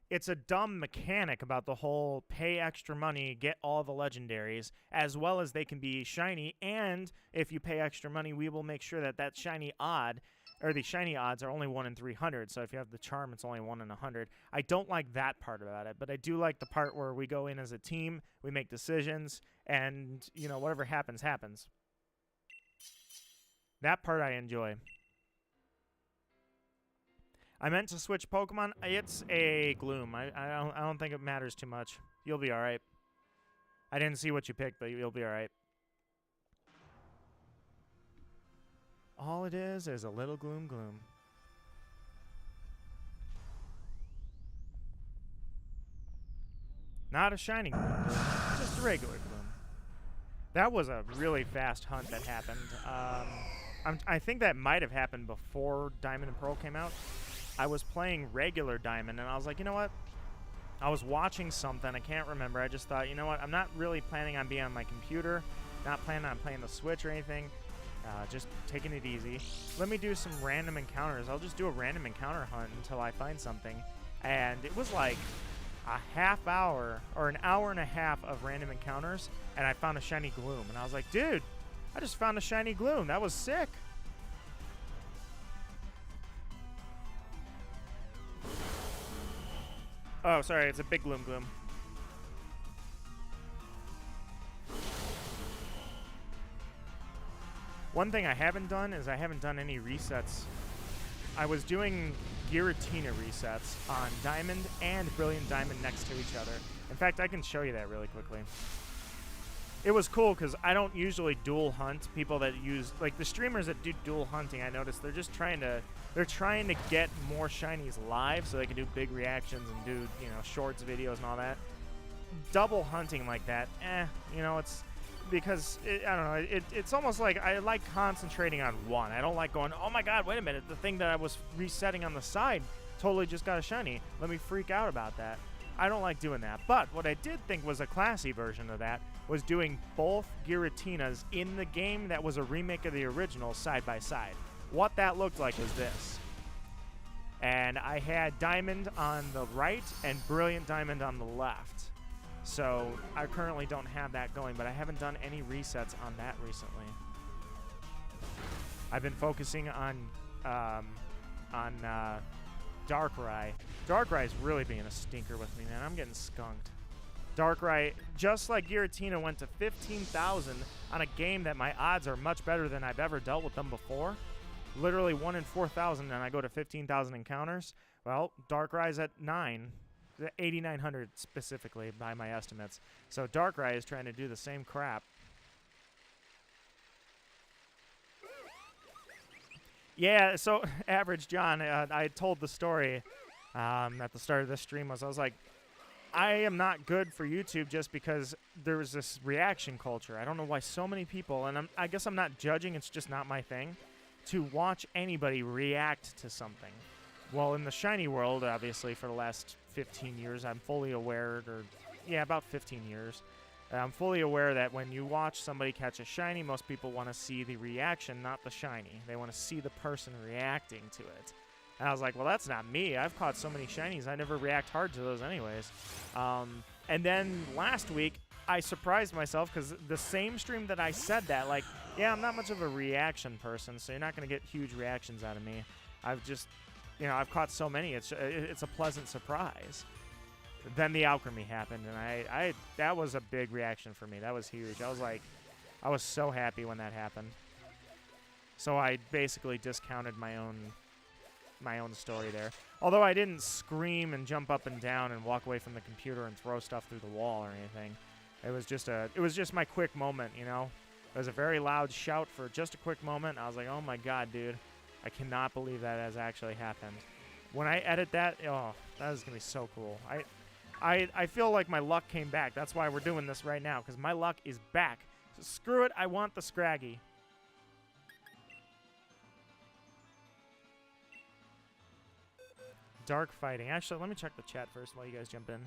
It's a dumb mechanic about the whole pay extra money, get all the legendaries, as well as they can be shiny, and if you pay extra money, we will make sure that that shiny odd, or the shiny odds are only 1 in 300, so if you have the charm, it's only 1 in 100. I don't like that part about it, but I do like the part where we go in as a team, we make decisions, and, you know, whatever happens, happens. That part I enjoy. I meant to switch Pokemon. It's a Gloom. I don't think it matters too much. You'll be all right. I didn't see what you picked, but you'll be all right. All it is a little Gloom. Not a shiny Gloom, just a regular Gloom. That was a really fast hunt that happened. I think that might have happened before Diamond and Pearl came out. I was playing regular Diamond, and I was like, you know what? I was watching something. I can't remember. I just thought, you know what? I'm not really planning on being on my computer. Not planning on playing the Switch or anything. Just taking it easy. Let me do some random encounters. I'll just do a random encounter hunt until I find something. And it was like a half hour or an hour and a half of random encounters, and I found a shiny Gloom. And I was like, dude, I just found a shiny Gloom. That was sick. Oh, sorry, it's a big Gloom. One thing I haven't done is I haven't done any resets. I was doing Giratina resets on Diamond and Brilliant Diamond next to each other. In fact, I can show you that really quickly. It was cool because I don't usually dual hunt people that use, like the streamers that do dual hunting. I noticed they're just trying to get more shinies live so they can do big reactions and do, you know, shorts videos and all that. Double hunting like that, you know, it's because I don't know. It's almost like I like concentrating on one. I don't like going, oh my god, wait a minute, the thing that I was resetting on the side totally just got a shiny. Let me freak out about that. I don't like doing that. But what I did think was a classy version of that was doing both Giratinas in the game that was a remake of the original side by side. What that looked like was this. And I had Diamond on the right and Brilliant Diamond on the left. So I currently don't have that going, but I haven't done any resets on that recently. I've been focusing on Darkrai. Darkrai's really being a stinker with me, man. I'm getting skunked. Darkrai, just like Giratina went to 15,000 on a game that my odds are much better than I've ever dealt with them before. Literally 1 in 4,000, and I go to 15,000 encounters. Well, Darkrai's at 9. 8,900 specifically by my estimates. So Darkrai is trying to do the same crap. Yeah, so Average John, I told the story at the start of this stream. I was like, I am not good for YouTube just because there was this reaction culture. I don't know why so many people, and I guess I'm not judging, it's just not my thing, to watch anybody react to something. Well, in the shiny world, obviously, for the last 15 years, I'm fully aware, about 15 years, I'm fully aware that when you watch somebody catch a shiny, most people want to see the reaction, not the shiny. They want to see the person reacting to it. And I was like, well, that's not me. I've caught so many shinies, I never react hard to those anyways. And then last week, I surprised myself because the same stream that I said that, like, yeah, I'm not much of a reaction person, so you're not going to get huge reactions out of me. I've just... You know, I've caught so many. It's a pleasant surprise. Then the alchemy happened, and that was a big reaction for me. That was huge. I was so happy when that happened. So I basically discounted my own story there. Although I didn't scream and jump up and down and walk away from the computer and throw stuff through the wall or anything. It was just my quick moment, you know. It was a very loud shout for just a quick moment. I was like, oh my god, dude. I cannot believe that has actually happened. When I edit that, oh, that is going to be so cool. I feel like my luck came back. That's why we're doing this right now, because my luck is back. So screw it, I want the Scraggy. Dark fighting. Actually, let me check the chat first while you guys jump in.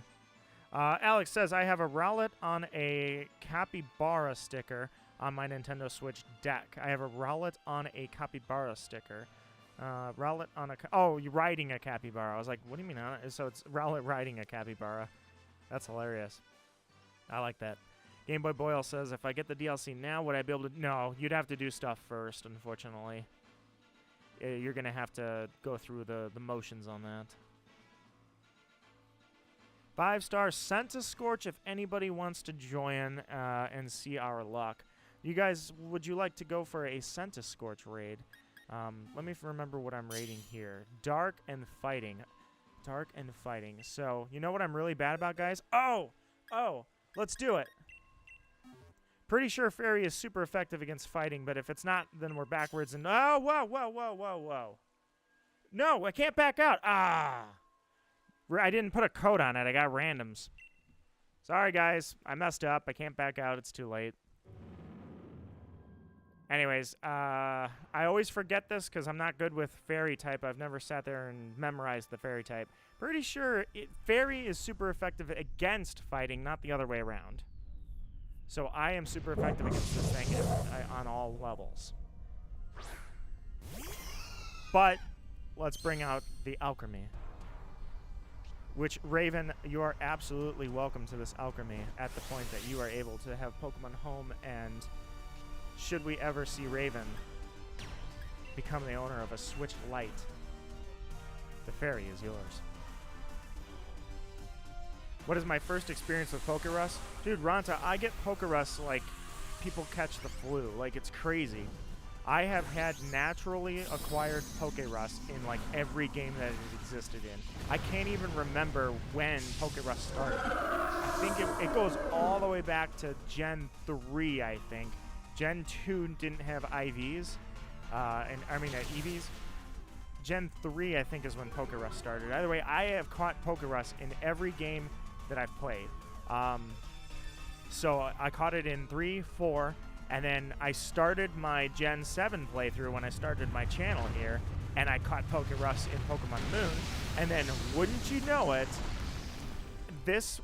Alex says, I have a Rowlet on a Capybara sticker on my Nintendo Switch deck. I have a Rowlet on a Capybara sticker. Rowlet on a... Oh, you're riding a Capybara. I was like, what do you mean? So it's Rowlet riding a Capybara. That's hilarious. I like that. Game Boy Boyle says, if I get the DLC now, would I be able to... No, you'd have to do stuff first, unfortunately. You're going to have to go through the motions on that. 5 stars sent to Scorch if anybody wants to join and see our luck. You guys, would you like to go for a Senta Scorch raid? Let me remember what I'm raiding here. Dark and Fighting. Dark and Fighting. So, you know what I'm really bad about, guys? Oh! Let's do it. Pretty sure Fairy is super effective against Fighting, but if it's not, then we're backwards and... Oh, whoa. No, I can't back out. Ah! I didn't put a code on it. I got randoms. Sorry, guys. I messed up. I can't back out. It's too late. Anyways, I always forget this because I'm not good with Fairy type. I've never sat there and memorized the Fairy type. Pretty sure Fairy is super effective against Fighting, not the other way around. So I am super effective against this thing on all levels. But let's bring out the Alchemy. Which, Raven, you are absolutely welcome to this Alchemy at the point that you are able to have Pokemon home, and should we ever see Raven become the owner of a Switch Lite, the Fairy is yours. What is my first experience with Pokerus? Dude, Ronta, I get Pokerus like people catch the flu. Like, it's crazy. I have had naturally acquired Pokerus in like every game that it existed in. I can't even remember when Pokerus started. I think it goes all the way back to Gen 3, I think. Gen 2 didn't have IVs, EVs. Gen 3, I think, is when Pokerus started. Either way, I have caught Pokerus in every game that I've played. So I caught it in 3, 4, and then I started my Gen 7 playthrough when I started my channel here, and I caught Pokerus in Pokemon Moon, and then, wouldn't you know it,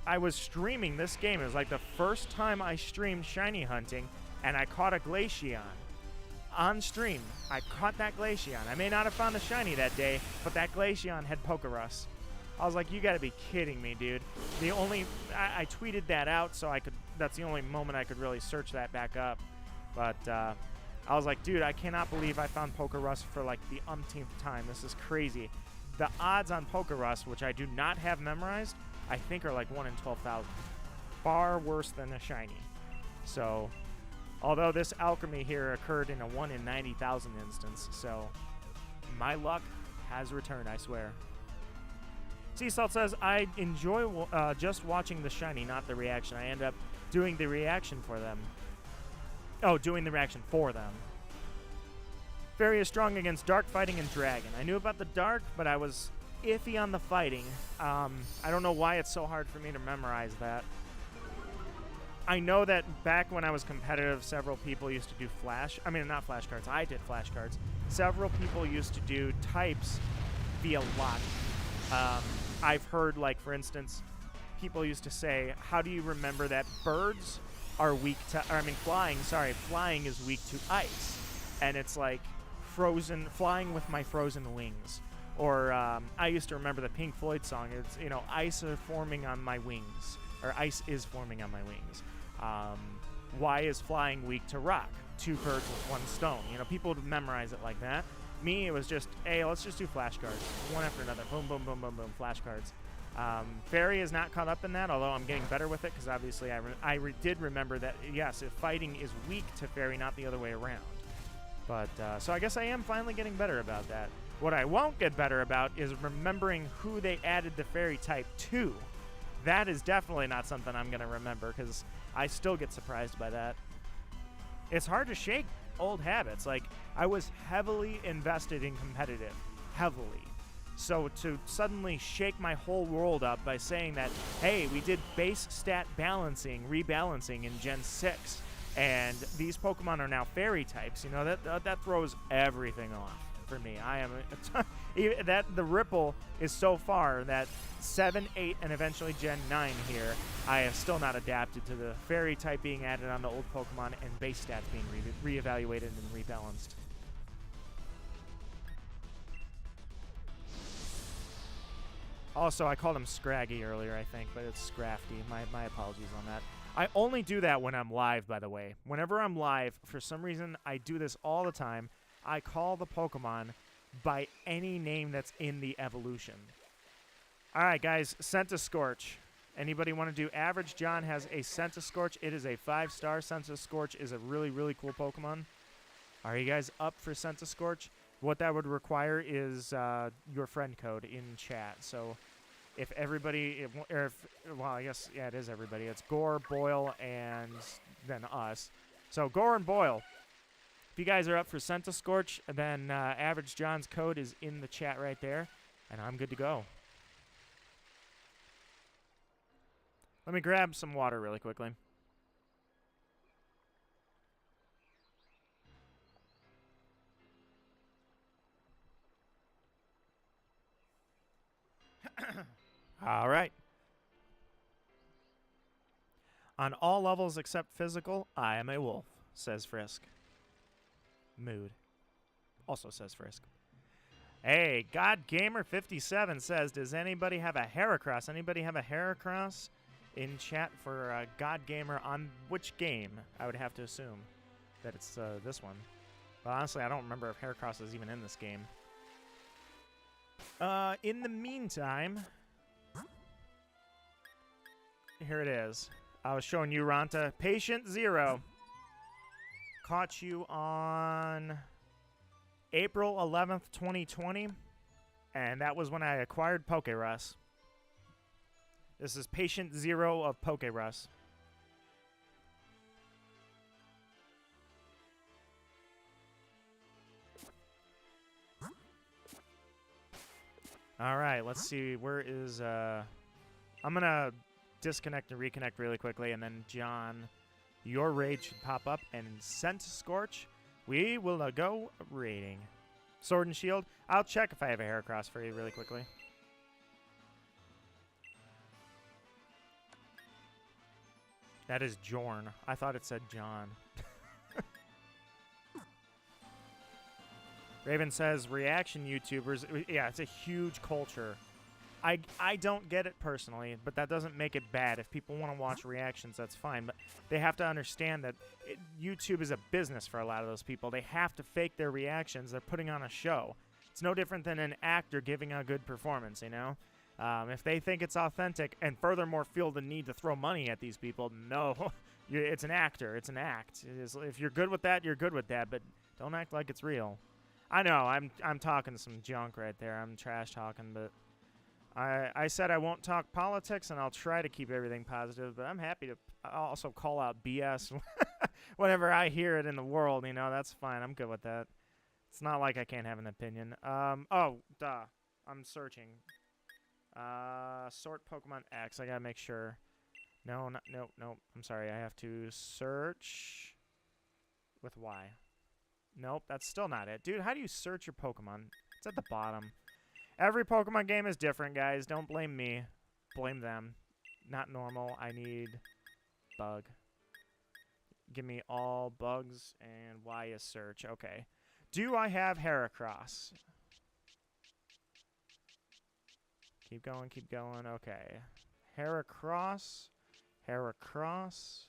I was streaming this game. It was like the first time I streamed shiny hunting, and I caught a Glaceon on stream. I caught that Glaceon. I may not have found a shiny that day, but that Glaceon had Pokerus. I was like, you gotta be kidding me, dude. I tweeted that out so that's the only moment I could really search that back up. But I was like, dude, I cannot believe I found Pokerus for like the umpteenth time. This is crazy. The odds on Pokerus, which I do not have memorized, I think are like 1 in 12,000. Far worse than a shiny. So, although this alchemy here occurred in a 1 in 90,000 instance, so my luck has returned, I swear. Sea Salt says, I enjoy just watching the shiny, not the reaction. I end up doing the reaction for them. Oh, doing the reaction for them. Fairy is strong against dark, fighting, and dragon. I knew about the dark, but I was iffy on the fighting. I don't know why it's so hard for me to memorize that. I know that back when I was competitive, several people used to do not flashcards. I did flashcards. Several people used to do types via logic. I've heard, like, for instance, people used to say, how do you remember that birds are weak to, flying is weak to ice. And it's like flying with my frozen wings. Or I used to remember the Pink Floyd song. It's, ice are forming on my wings. Or ice is forming on my wings. Why is flying weak to rock? 2 birds with 1 stone. People would memorize it like that. Me, it was just, hey, let's just do flashcards. One after another. Boom, boom, boom, boom, boom. Flashcards. Fairy is not caught up in that, although I'm getting better with it, because obviously I did remember that, yes, if fighting is weak to Fairy, not the other way around. But, so I guess I am finally getting better about that. What I won't get better about is remembering who they added the Fairy type to. That is definitely not something I'm going to remember, because I still get surprised by that. It's hard to shake old habits. Like, I was heavily invested in competitive. Heavily. So to suddenly shake my whole world up by saying that, hey, we did base stat rebalancing in Gen 6, and these Pokemon are now Fairy types, that throws everything off for me. That the ripple is so far that 7, 8, and eventually Gen 9 here, I have still not adapted to the fairy type being added onto old Pokemon and base stats being reevaluated and rebalanced. Also, I called him Scraggy earlier, I think, but it's Scrafty. My apologies on that. I only do that when I'm live, by the way. Whenever I'm live, for some reason, I do this all the time. I call the Pokemon by any name that's in the evolution. All right, guys, Scentiscorch. Anybody want to do average? John has a Scentiscorch. It is a 5-star. Scentiscorch is a really, really cool Pokemon. Are you guys up for Scentiscorch? What that would require is your friend code in chat. So if everybody, well, I guess, yeah, it is everybody. It's Gore, Boyle, and then us. So Gore and Boyle. If you guys are up for Scentiscorch, then Average John's code is in the chat right there, and I'm good to go. Let me grab some water really quickly. All right. On all levels except physical, I am a wolf, says Frisk. Mood. Also says Frisk. Hey, GodGamer57 says, does anybody have a Heracross? Anybody have a Heracross in chat for GodGamer on which game? I would have to assume that it's this one. But honestly, I don't remember if Heracross is even in this game. In the meantime, here it is. I was showing you, Ranta. Patient Zero. Caught you on April 11th, 2020. And that was when I acquired Pokerus. This is Patient Zero of Pokerus. All right, let's see. Where is... I'm going to disconnect and reconnect really quickly, and then, John, your raid should pop up, and Scentiscorch, we will go raiding. Sword and Shield, I'll check if I have a Heracross for you really quickly. That is Jorn. I thought it said John. Raven says, reaction YouTubers. Yeah, it's a huge culture. I don't get it personally, but that doesn't make it bad. If people want to watch reactions, that's fine. But they have to understand that YouTube is a business for a lot of those people. They have to fake their reactions. They're putting on a show. It's no different than an actor giving a good performance, you know? If they think it's authentic and furthermore feel the need to throw money at these people, no. It's an actor. It's an act. If you're good with that, you're good with that, but don't act like it's real. I know, I'm talking some junk right there. I'm trash talking, but I said I won't talk politics, and I'll try to keep everything positive, but I'm happy to also call out BS whenever I hear it in the world, you know, that's fine. I'm good with that. It's not like I can't have an opinion. Oh, duh. I'm searching. Sort Pokemon X. I gotta make sure. No, no. I'm sorry. I have to search with Y. Nope, that's still not it. Dude, how do you search your Pokemon? It's at the bottom. Every Pokemon game is different, guys. Don't blame me. Blame them. Not normal. I need bug. Give me all bugs and Y is search. Okay. Do I have Heracross? Keep going, keep going. Okay. Heracross. Heracross.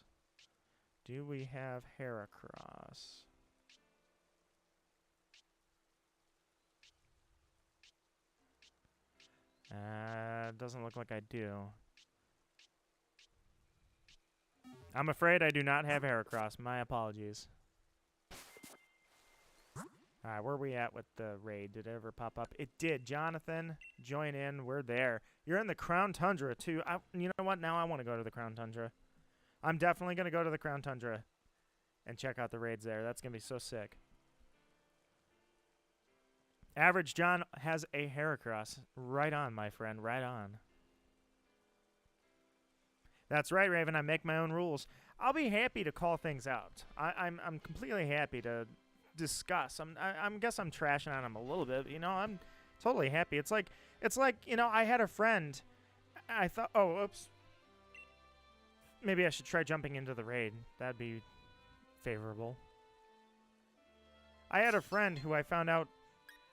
Do we have Heracross? Doesn't look like I do. I'm afraid I do not have Heracross. My apologies. Alright, where are we at with the raid? Did it ever pop up? It did. Jonathan, join in. We're there. You're in the Crown Tundra, too. You know what? Now I want to go to the Crown Tundra. I'm definitely going to go to the Crown Tundra and check out the raids there. That's going to be so sick. Average John has a Heracross. Right on, my friend. Right on. That's right, Raven. I make my own rules. I'll be happy to call things out. I'm completely happy to discuss. I guess I'm trashing on him a little bit. You know, I'm Totally happy. It's like, you know, I had a friend. I thought, oh, oops. Maybe I should try jumping into the raid. That'd be favorable. I had a friend who I found out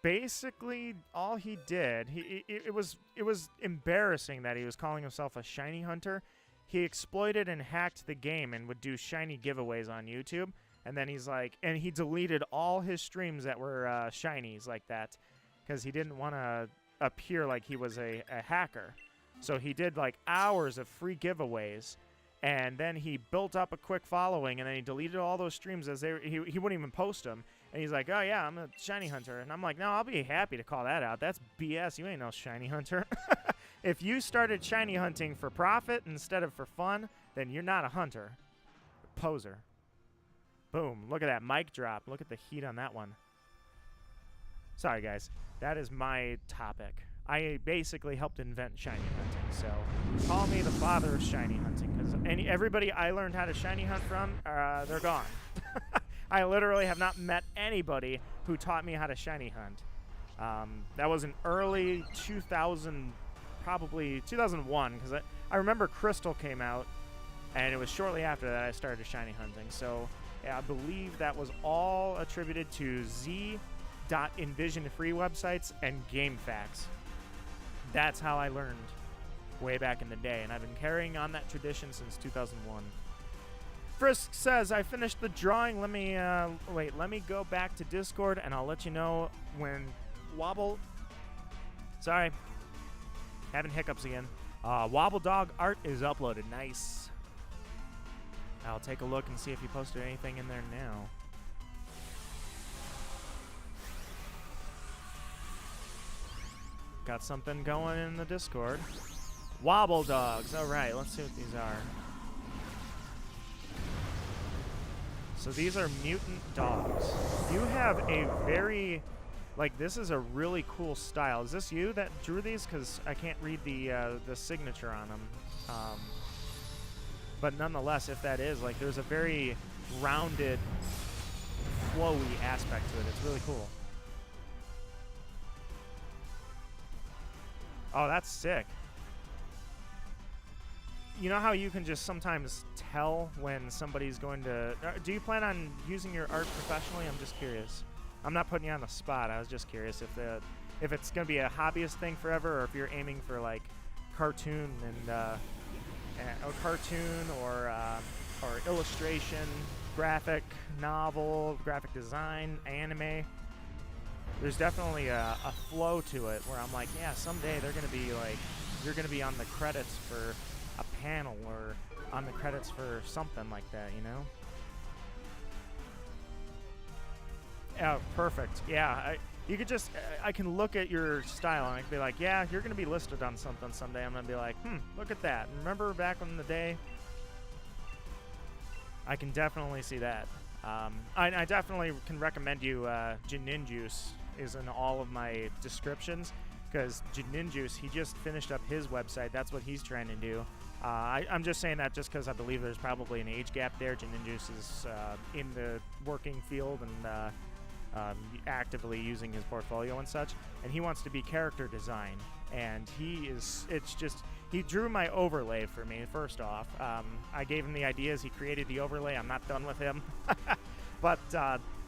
basically all he did, it was embarrassing that he was calling himself a shiny hunter. He exploited and hacked the game and would do shiny giveaways on YouTube. And then he's like, and he deleted all his streams that were shinies like that because he didn't want to appear like he was a hacker. So he did like hours of free giveaways, and then he built up a quick following, and then he deleted all those streams as he wouldn't even post them. And he's like, oh yeah, I'm a shiny hunter. And I'm like, no, I'll be happy to call that out. That's BS. You ain't no shiny hunter. If you started shiny hunting for profit instead of for fun, then you're not a hunter. Poser. Boom. Look at that mic drop. Look at the heat on that one. Sorry, guys. That is my topic. I basically helped invent shiny hunting, so call me the father of shiny hunting, because everybody I learned how to shiny hunt from, they're gone. I literally have not met anybody who taught me how to shiny hunt. That was in early 2000, probably 2001, because I remember Crystal came out, and it was shortly after that I started shiny hunting. So yeah, I believe that was all attributed to Z.Envision free websites and GameFAQs. That's how I learned way back in the day, and I've been carrying on that tradition since 2001. Frisk says, I finished the drawing. Let me go back to Discord, and I'll let you know when Wobble... Sorry. Having hiccups again. Wobble Dog art is uploaded. Nice. I'll take a look and see if you posted anything in there now. Got something going in the Discord. Wobble Dogs. All right, let's see what these are. So these are mutant dogs. You have a very, like, this is a really cool style. Is this you that drew these? Because I can't read the signature on them. But nonetheless, if that is, like, there's a very rounded, flowy aspect to it. It's really cool. Oh, that's sick. You know how you can just sometimes tell when somebody's going to... do you plan on using your art professionally? I'm just curious. I'm not putting you on the spot. I was just curious if it's going to be a hobbyist thing forever, or if you're aiming for, like, cartoon and or cartoon or illustration, graphic novel, graphic design, anime. There's definitely a flow to it where I'm like, yeah, someday they're going to be like, you're going to be on the credits for a panel or on the credits for something like that, you know? Oh, perfect. Yeah, you could just, I can look at your style and I can be like, yeah, you're going to be listed on something someday. I'm going to be like, look at that. Remember back in the day? I can definitely see that. I definitely can recommend you JaNinjuice is in all of my descriptions, because JaNinjuice, he just finished up his website. That's what he's trying to do. I'm just saying that just because I believe there's probably an age gap there. JaNinjuice is in the working field and actively using his portfolio and such, and he wants to be character design. And he drew my overlay for me, first off. I gave him the ideas. He created the overlay. I'm not done with him. But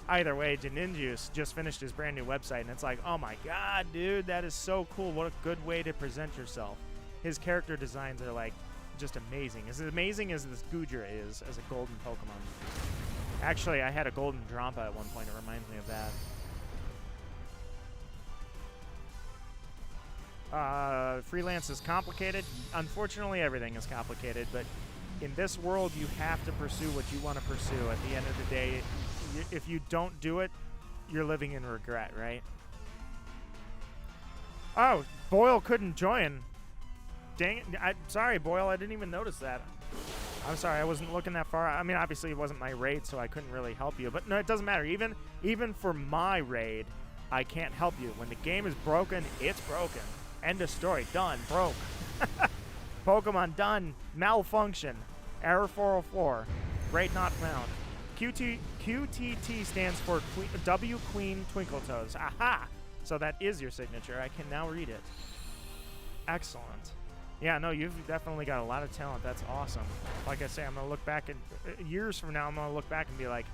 either way, JaNinjuice just finished his brand new website, and it's like, oh my god, dude, that is so cool. What a good way to present yourself. His character designs are, like, just amazing. As amazing as this Goodra is as a golden Pokemon. Actually, I had a golden Drampa at one point. It reminds me of that. Freelance is complicated. Unfortunately, everything is complicated, but in this world, you have to pursue what you want to pursue. At the end of the day, if you don't do it, you're living in regret, right? Oh, Boyle couldn't join. Dang it. Sorry, Boyle. I didn't even notice that. I'm sorry. I wasn't looking that far. I mean, obviously, it wasn't my raid, so I couldn't really help you. But no, it doesn't matter. Even for my raid, I can't help you. When the game is broken, it's broken. End of story. Done. Broke. Pokemon done. Malfunction. Error 404. Raid not found. QTT stands for W Queen Twinkletoes. Aha! So that is your signature. I can now read it. Excellent. Yeah, no, you've definitely got a lot of talent. That's awesome. Like I say, I'm going to look back, and years from now, I'm going to look back and be like,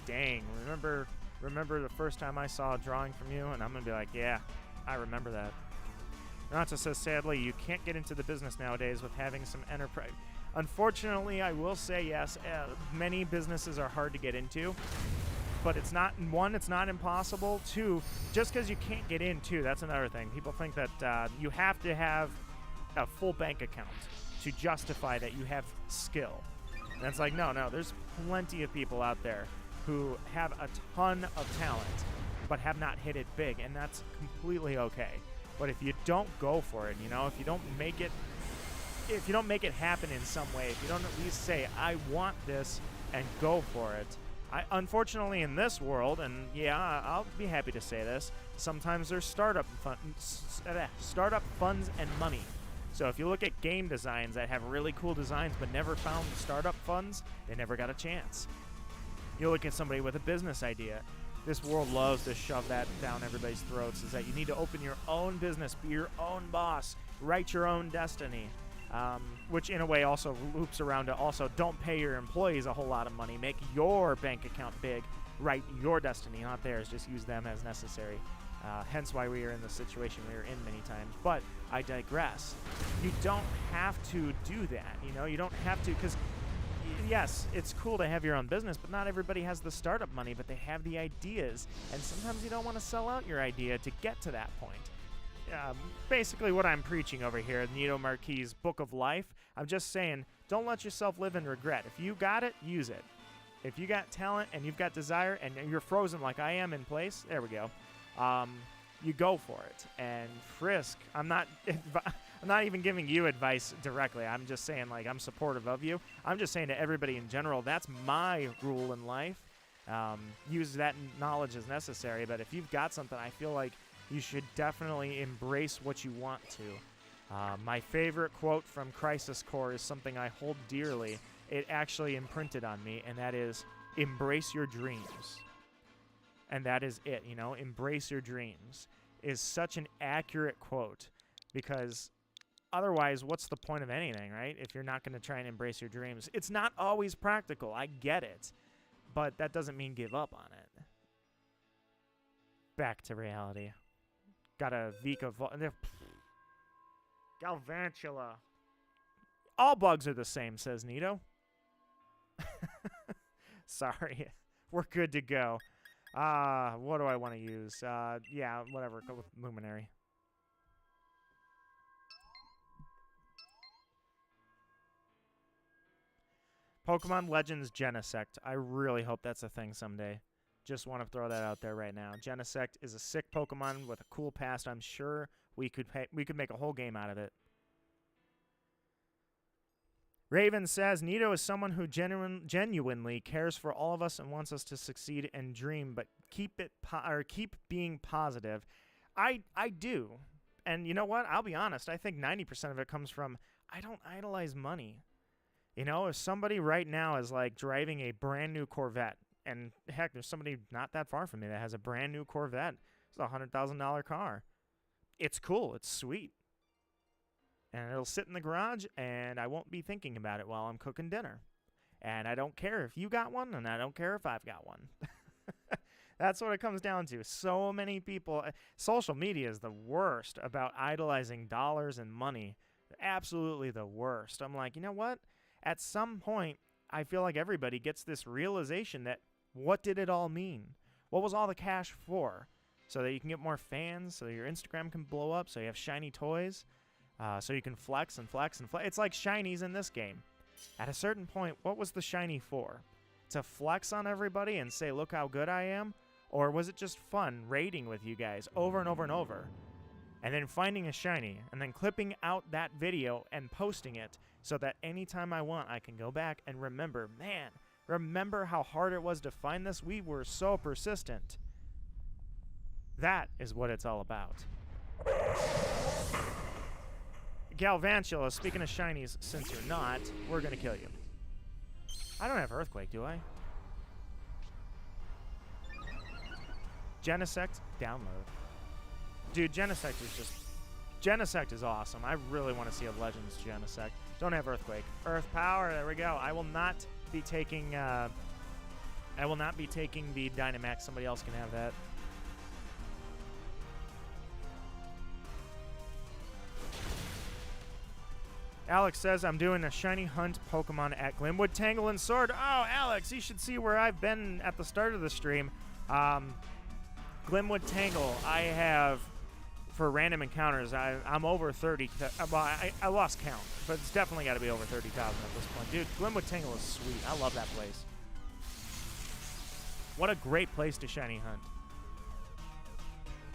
dang, remember the first time I saw a drawing from you? And I'm going to be like, yeah, I remember that. Nata says, sadly, you can't get into the business nowadays with having some enterprise. Unfortunately, I will say, yes, many businesses are hard to get into. But it's not, one, it's not impossible. Two, just because you can't get in, too, that's another thing. People think that you have to have a full bank account to justify that you have skill. And it's like, no, there's plenty of people out there who have a ton of talent but have not hit it big, and that's completely okay. But if you don't go for it, you know, if you don't make it happen in some way, if you don't at least say, I want this, and go for it. Unfortunately, in this world, and yeah, I'll be happy to say this, sometimes there's startup funds and money. So if you look at game designs that have really cool designs but never found startup funds, they never got a chance. You look at somebody with a business idea. This world loves to shove that down everybody's throats, is that you need to open your own business, be your own boss, write your own destiny, which in a way also loops around to also don't pay your employees a whole lot of money, make your bank account big, write your destiny, not theirs, just use them as necessary. Hence why we are in the situation we are in many times. But I digress. You don't have to do that, you know? You don't have to, because yes, it's cool to have your own business, but not everybody has the startup money, but they have the ideas. And sometimes you don't want to sell out your idea to get to that point. Basically what I'm preaching over here, Nito Marquis' Book of Life, I'm just saying, don't let yourself live in regret. If you got it, use it. If you got talent and you've got desire and you're frozen like I am in place, there we go. You go for it and frisk. I'm not even giving you advice directly. I'm just saying, like, I'm supportive of you. I'm just saying to everybody in general, that's my rule in life. Use that knowledge as necessary. But if you've got something, I feel like you should definitely embrace what you want to. My favorite quote from Crisis Core is something I hold dearly. It actually imprinted on me, and that is, embrace your dreams. And that is it, you know, embrace your dreams is such an accurate quote, because otherwise, what's the point of anything, right? If you're not going to try and embrace your dreams. It's not always practical, I get it, but that doesn't mean give up on it. Back to reality. Got a Vika Galvantula. All bugs are the same, says Nito. Sorry. We're good to go. What do I want to use? Yeah, whatever. Go with Luminary. Pokemon Legends Genesect. I really hope that's a thing someday. Just want to throw that out there right now. Genesect is a sick Pokemon with a cool past. I'm sure we could make a whole game out of it. Raven says, Nito is someone who genuinely cares for all of us and wants us to succeed and dream, but keep being positive. I do. And you know what? I'll be honest. I think 90% of it comes from, I don't idolize money. You know, if somebody right now is like driving a brand new Corvette, and heck, there's somebody not that far from me that has a brand new Corvette. It's a $100,000 car. It's cool. It's sweet. And it'll sit in the garage, and I won't be thinking about it while I'm cooking dinner. And I don't care if you got one, and I don't care if I've got one. That's what it comes down to. So many people, social media is the worst about idolizing dollars and money. Absolutely the worst. I'm like, you know what? At some point, I feel like everybody gets this realization that what did it all mean? What was all the cash for? So that you can get more fans, so your Instagram can blow up, so you have shiny toys. So you can flex and flex and flex. It's like shinies in this game. At a certain point, what was the shiny for? To flex on everybody and say, look how good I am? Or was it just fun raiding with you guys over and over and over? And then finding a shiny, and then clipping out that video and posting it so that anytime I want, I can go back and remember, man, remember how hard it was to find this? We were so persistent. That is what it's all about. Galvantula, speaking of shinies, since you're not, we're going to kill you. I don't have Earthquake, do I? Genesect, download. Dude, Genesect is just... Genesect is awesome. I really want to see a Legends Genesect. Don't have Earthquake. Earth Power, there we go. I will not be taking... I will not be taking the Dynamax. Somebody else can have that. Alex says, I'm doing a shiny hunt Pokemon at Glimwood Tangle and Sword. Oh, Alex, you should see where I've been at the start of the stream. Glimwood Tangle, I have, for random encounters, I'm over 30. Well, I lost count, but it's definitely got to be over 30,000 at this point. Dude, Glimwood Tangle is sweet. I love that place. What a great place to shiny hunt.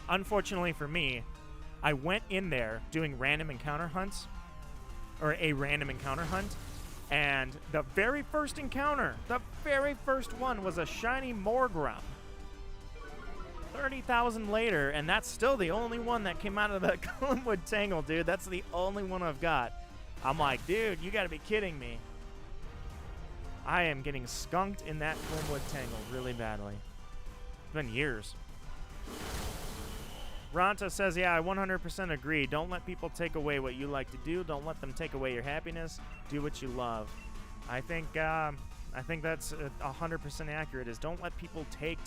Unfortunately for me, I went in there doing random encounter hunts, or a random encounter hunt, and the very first encounter, the very first one was a shiny Morgrung. 30,000 later, and that's still the only one that came out of the Glimwood Tangle, dude. That's the only one I've got. I'm like, dude, you gotta be kidding me. I am getting skunked in that Glimwood Tangle really badly. It's been years. Ronta says, yeah, I 100% agree. Don't let people take away what you like to do. Don't let them take away your happiness. Do what you love. I think that's 100% accurate, is don't let people take.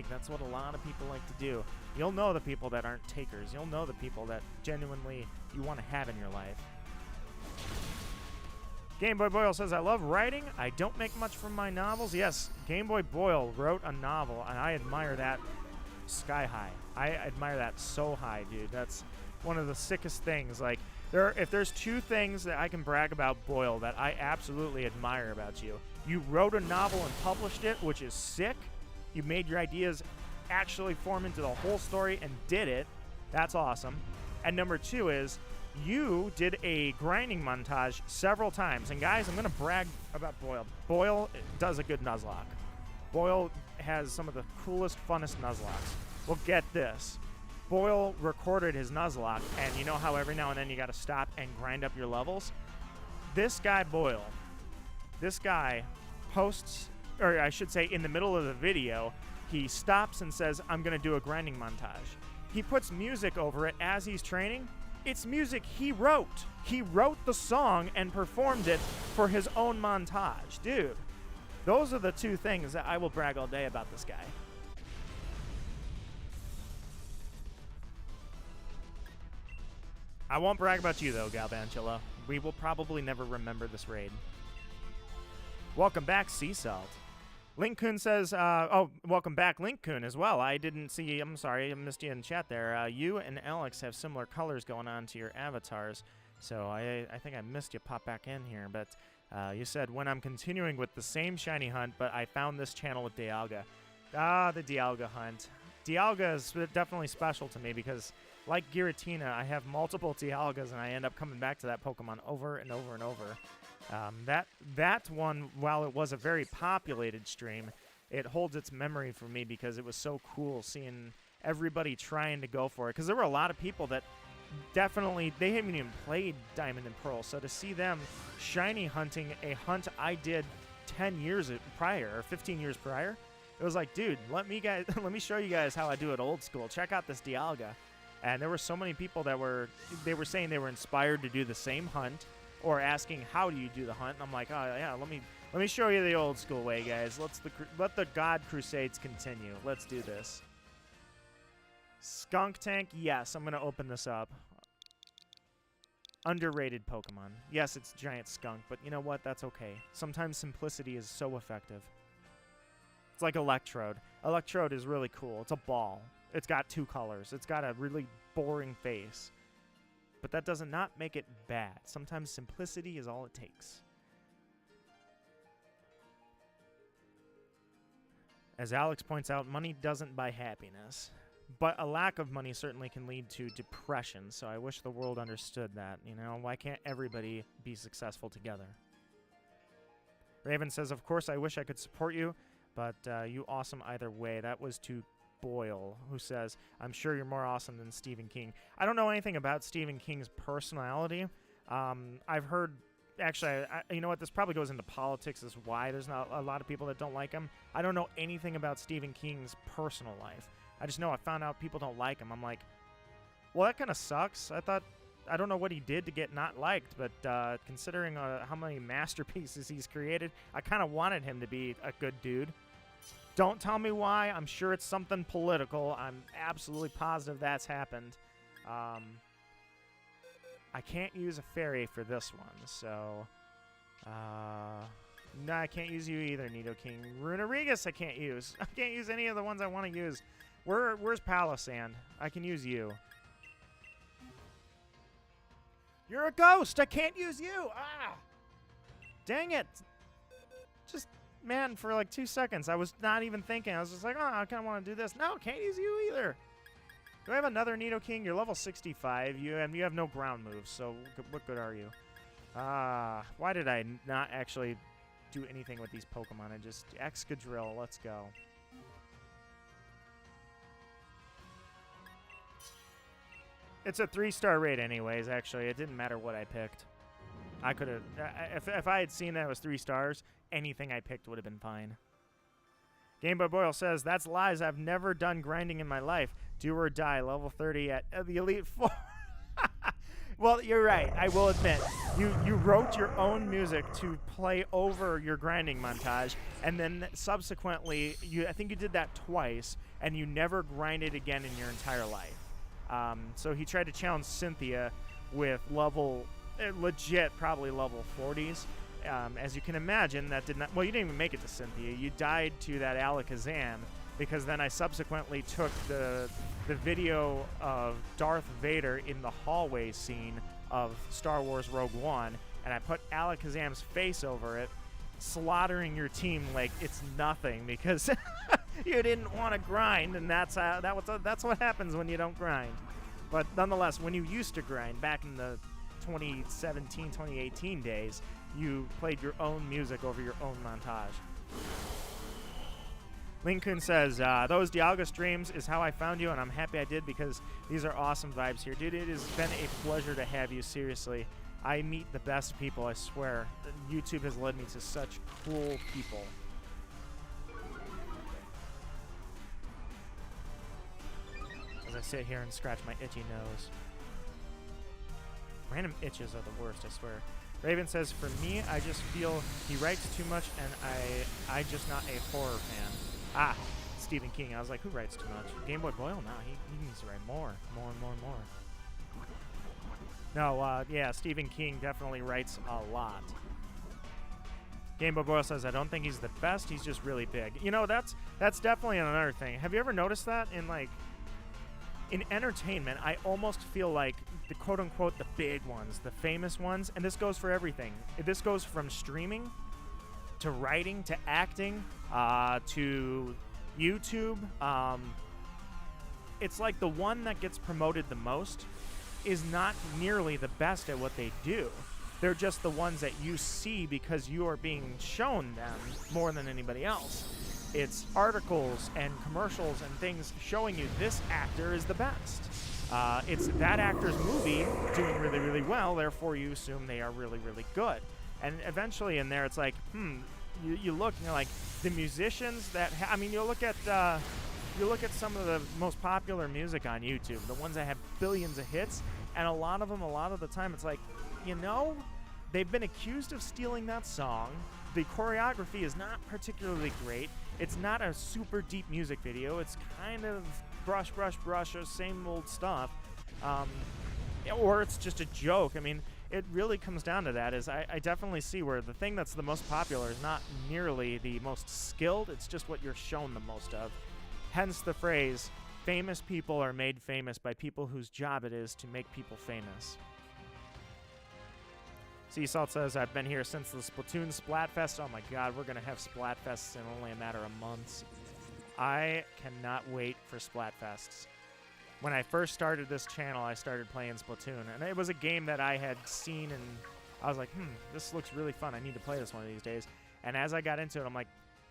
That's what a lot of people like to do. You'll know the people that aren't takers. You'll know the people that genuinely you want to have in your life. Game Boy Boyle says, I love writing. I don't make much from my novels. Yes, Game Boy Boyle wrote a novel, and I admire that sky high. I admire that so high, dude. That's one of the sickest things. Like, if there's two things that I can brag about Boyle that I absolutely admire about you. You wrote a novel and published it, which is sick. You made your ideas actually form into the whole story and did it. That's awesome. And number two is you did a grinding montage several times. And guys, I'm going to brag about Boyle. Boyle does a good Nuzlocke. Boyle has some of the coolest, funnest Nuzlocks. Well, get this. Boyle recorded his Nuzlocke, and you know how every now and then you got to stop and grind up your levels? This guy, Boyle, this guy posts, or I should say in the middle of the video, he stops and says, I'm going to do a grinding montage. He puts music over it as he's training. It's music he wrote. He wrote the song and performed it for his own montage. Dude, those are the two things that I will brag all day about this guy. I won't brag about you, though, Galvanchilla. We will probably never remember this raid. Welcome back, Sea Salt. Linkcoon says, oh, welcome back, Linkcoon, as well. I didn't see, I'm sorry, I missed you in chat there. You and Alex have similar colors going on to your avatars, so I think I missed you pop back in here. But you said, when I'm continuing with the same shiny hunt, but I found this channel with Dialga. Ah, the Dialga hunt. Dialga is definitely special to me because, like Giratina, I have multiple Dialgas, and I end up coming back to that Pokemon over and over and over. That one, while it was a very populated stream, it holds its memory for me because it was so cool seeing everybody trying to go for it. Because there were a lot of people that definitely, they haven't even played Diamond and Pearl. So to see them shiny hunting a hunt I did 10 years prior, or 15 years prior, it was like, dude, let me show you guys how I do it old school. Check out this Dialga. And there were so many people that were saying they were inspired to do the same hunt, or asking, how do you do the hunt? And I'm like, oh, yeah, let me show you the old school way, guys. Let the God Crusades continue. Let's do this. Skunk Tank, yes, I'm going to open this up. Underrated Pokemon. Yes, it's Giant Skunk, but you know what? That's okay. Sometimes simplicity is so effective. It's like Electrode. Electrode is really cool. It's a ball. It's got two colors. It's got a really boring face. But that does not make it bad. Sometimes simplicity is all it takes. As Alex points out, money doesn't buy happiness. But a lack of money certainly can lead to depression, so I wish the world understood that. You know, why can't everybody be successful together? Raven says, of course I wish I could support you, but you awesome either way. That was to Boyle, who says, I'm sure you're more awesome than Stephen King. I don't know anything about Stephen King's personality. I've heard, actually, you know what, this probably goes into politics as why there's not a lot of people that don't like him. I don't know anything about Stephen King's personal life. I just know I found out people don't like him. I'm like, Well, that kind of sucks. I don't know what he did to get not liked, but considering how many masterpieces he's created, I kind of wanted him to be a good dude. Don't tell me why. I'm sure it's something political. I'm absolutely positive that's happened. I can't use a fairy for this one, so... no, I can't use you either, Nidoking. Runarigus I can't use. I can't use any of the ones I want to use. Where's Palisand? I can use you. You're a ghost! I can't use you! Ah! Dang it! Just, man, for like 2 seconds, I was not even thinking. I was just like, oh, I kind of want to do this. No, can't use you either. Do I have another Nidoking? You're level 65. You have no ground moves, so what good are you? Why did I not actually do anything with these Pokemon? I just... Excadrill, let's go. It's a 3-star rate anyways, actually. It didn't matter what I picked. I could have... If I had seen that it was 3 stars, anything I picked would have been fine. Game Boy Boyle says, that's lies. I've never done grinding in my life. Do or die. Level 30 at the Elite Four. Well, you're right. I will admit. You wrote your own music to play over your grinding montage, and then subsequently, I think you did that twice, and you never grinded again in your entire life. So he tried to challenge Cynthia with level, legit, probably level 40s. As you can imagine, that did not... Well, you didn't even make it to Cynthia. You died to that Alakazam, because then I subsequently took the video of Darth Vader in the hallway scene of Star Wars Rogue One, and I put Alakazam's face over it, slaughtering your team like it's nothing, because you didn't want to grind, and that's what happens when you don't grind. But nonetheless, when you used to grind back in the 2017, 2018 days, you played your own music over your own montage. Linkun says, those Dialga streams is how I found you, and I'm happy I did because these are awesome vibes here. Dude, it has been a pleasure to have you, seriously. I meet the best people, I swear. YouTube has led me to such cool people. As I sit here and scratch my itchy nose. Random itches are the worst, I swear. Raven says, for me, I just feel he writes too much, and I just not a horror fan. Ah, Stephen King. I was like, who writes too much? Game Boy Boyle? No, he needs to write more. More and more and more. No, yeah, Stephen King definitely writes a lot. Game Boy Boyle says, I don't think he's the best. He's just really big. You know, that's definitely another thing. Have you ever noticed that in, like, in entertainment, I almost feel like the quote-unquote the big ones, the famous ones, and this goes for everything. This goes from streaming to writing to acting to YouTube. It's like the one that gets promoted the most is not nearly the best at what they do. They're just the ones that you see because you are being shown them more than anybody else. It's articles and commercials and things showing you this actor is the best. It's that actor's movie doing really, really well, therefore you assume they are really, really good. And eventually in there it's like, you look and you're like, the musicians that, I mean, you look at some of the most popular music on YouTube, the ones that have billions of hits, and a lot of the time it's like, you know, they've been accused of stealing that song. The choreography is not particularly great. It's not a super deep music video. It's kind of brush, same old stuff. Or it's just a joke. I mean, it really comes down to that. Is I definitely see where the thing that's the most popular is not nearly the most skilled. It's just what you're shown the most of. Hence the phrase, famous people are made famous by people whose job it is to make people famous. Sea Salt says, I've been here since the Splatoon Splatfest. Oh my god, we're going to have Splatfests in only a matter of months. I cannot wait for Splatfests. When I first started this channel, I started playing Splatoon, and it was a game that I had seen, and I was like, this looks really fun. I need to play this one of these days. And as I got into it, I'm like,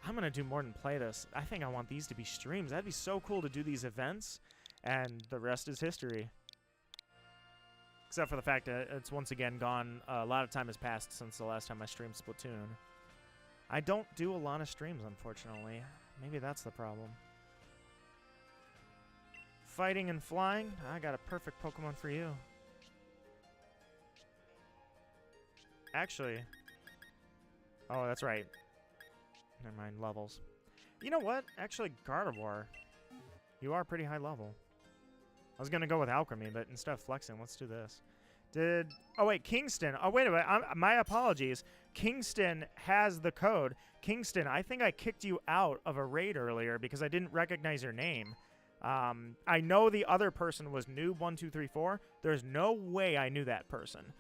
I'm going to do more than play this. I think I want these to be streams. That'd be so cool to do these events, and the rest is history. Except for the fact that it's once again gone. A lot of time has passed since the last time I streamed Splatoon. I don't do a lot of streams, unfortunately. Maybe that's the problem. fighting and flying. I got a perfect Pokemon for you. Actually, oh, that's right. Never mind, levels. You know what? Actually, Gardevoir, you are pretty high level. I was going to go with Alchemy, but instead of flexing, let's do this. Oh, wait, Kingston. Oh, wait a minute. My apologies. Kingston has the code. Kingston, I think I kicked you out of a raid earlier because I didn't recognize your name. I know the other person was Noob1234. There's no way I knew that person.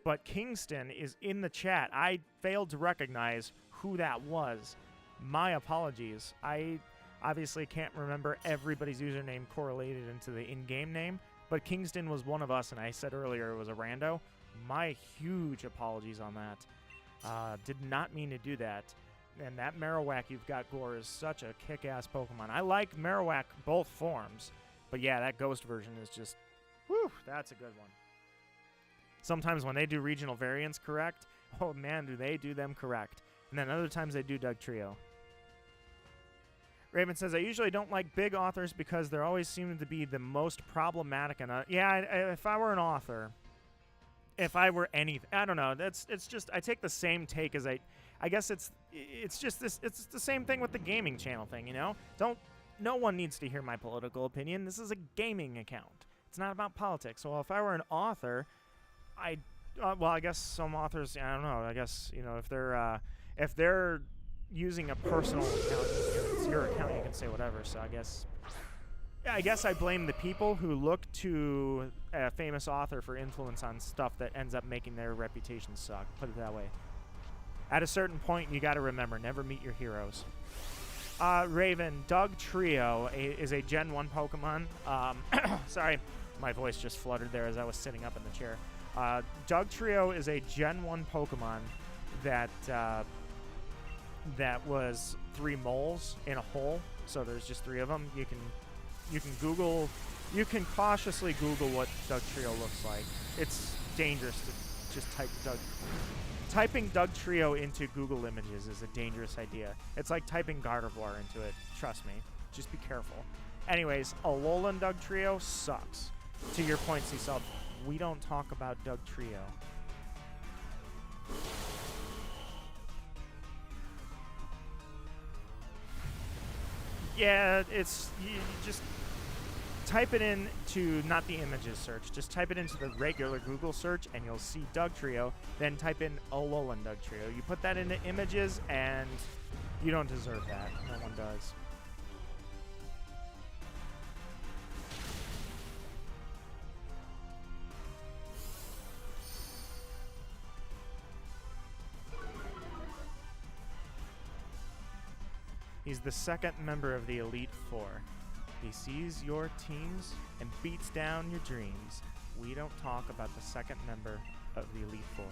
But Kingston is in the chat. I failed to recognize who that was. My apologies. I obviously can't remember everybody's username correlated into the in-game name, but Kingston was one of us, and I said earlier it was a rando. My huge apologies on that. Did not mean to do that. And that Marowak you've got, Gore, is such a kick-ass Pokemon. I like Marowak both forms, but yeah, that Ghost version is just, whew, that's a good one. Sometimes when they do regional variants correct, oh man, do they do them correct. And then other times they do Doug Trio. Raven says, I usually don't like big authors because they always seem to be the most problematic. And yeah, if I were an author, if I were anything, I don't know. It's just, I take the same take as I guess it's just this, it's the same thing with the gaming channel thing, you know? No one needs to hear my political opinion. This is a gaming account. It's not about politics. So if I were an author, well, I guess some authors, I don't know. I guess, you know, if they're using a personal account, it's your account, you can say whatever. So I guess I blame the people who look to a famous author for influence on stuff that ends up making their reputation suck. Put it that way. At a certain point, you got to remember, never meet your heroes. Raven, Doug Trio is a Gen 1 Pokemon. Sorry, my voice just fluttered there as I was sitting up in the chair. Doug Trio is a Gen 1 Pokemon that was 3 moles in a hole. So there's just 3 of them. You can cautiously Google what Doug Trio looks like. It's dangerous to just typing Doug Trio into Google Images is a dangerous idea. It's like typing Gardevoir into it. Trust me. Just be careful. Anyways, Alolan Doug Trio sucks. To your point, C-Sub, we don't talk about Doug Trio. Yeah, it's... You just type it into, not the images search, just type it into the regular Google search and you'll see Doug Trio, then type in Alolan Doug Trio. You put that into images and you don't deserve that. No one does. He's the second member of the Elite Four. He sees your teams and beats down your dreams. We don't talk about the second member of the Elite Four.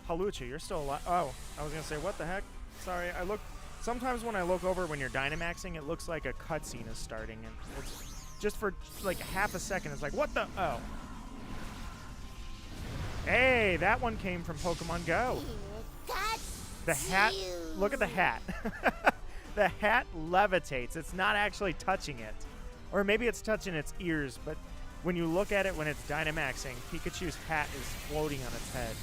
Halucha, you're still alive. Oh, I was going to say, what the heck? Sorry, sometimes when I look over when you're Dynamaxing, it looks like a cutscene is starting. And it's just for like half a second, it's like, what the? Oh. Hey, that one came from Pokemon Go. The hat, look at the hat. The hat levitates. It's not actually touching it. Or maybe it's touching its ears, but when you look at it when it's Dynamaxing, Pikachu's hat is floating on its head.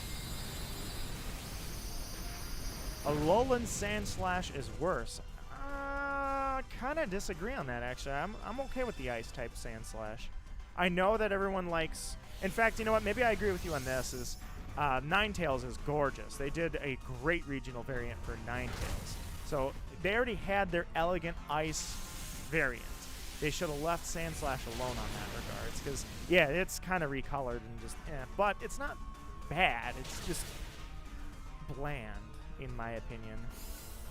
Alolan Sandslash is worse. Kind of disagree on that, actually. I'm okay with the Ice-type Sandslash. I know that everyone likes... In fact, you know what? Maybe I agree with you on this. Ninetales is gorgeous. They did a great regional variant for Ninetales. So they already had their elegant ice variant. They should have left Sandslash alone on that regards. Because, yeah, it's kind of recolored and just, but it's not bad. It's just bland, in my opinion.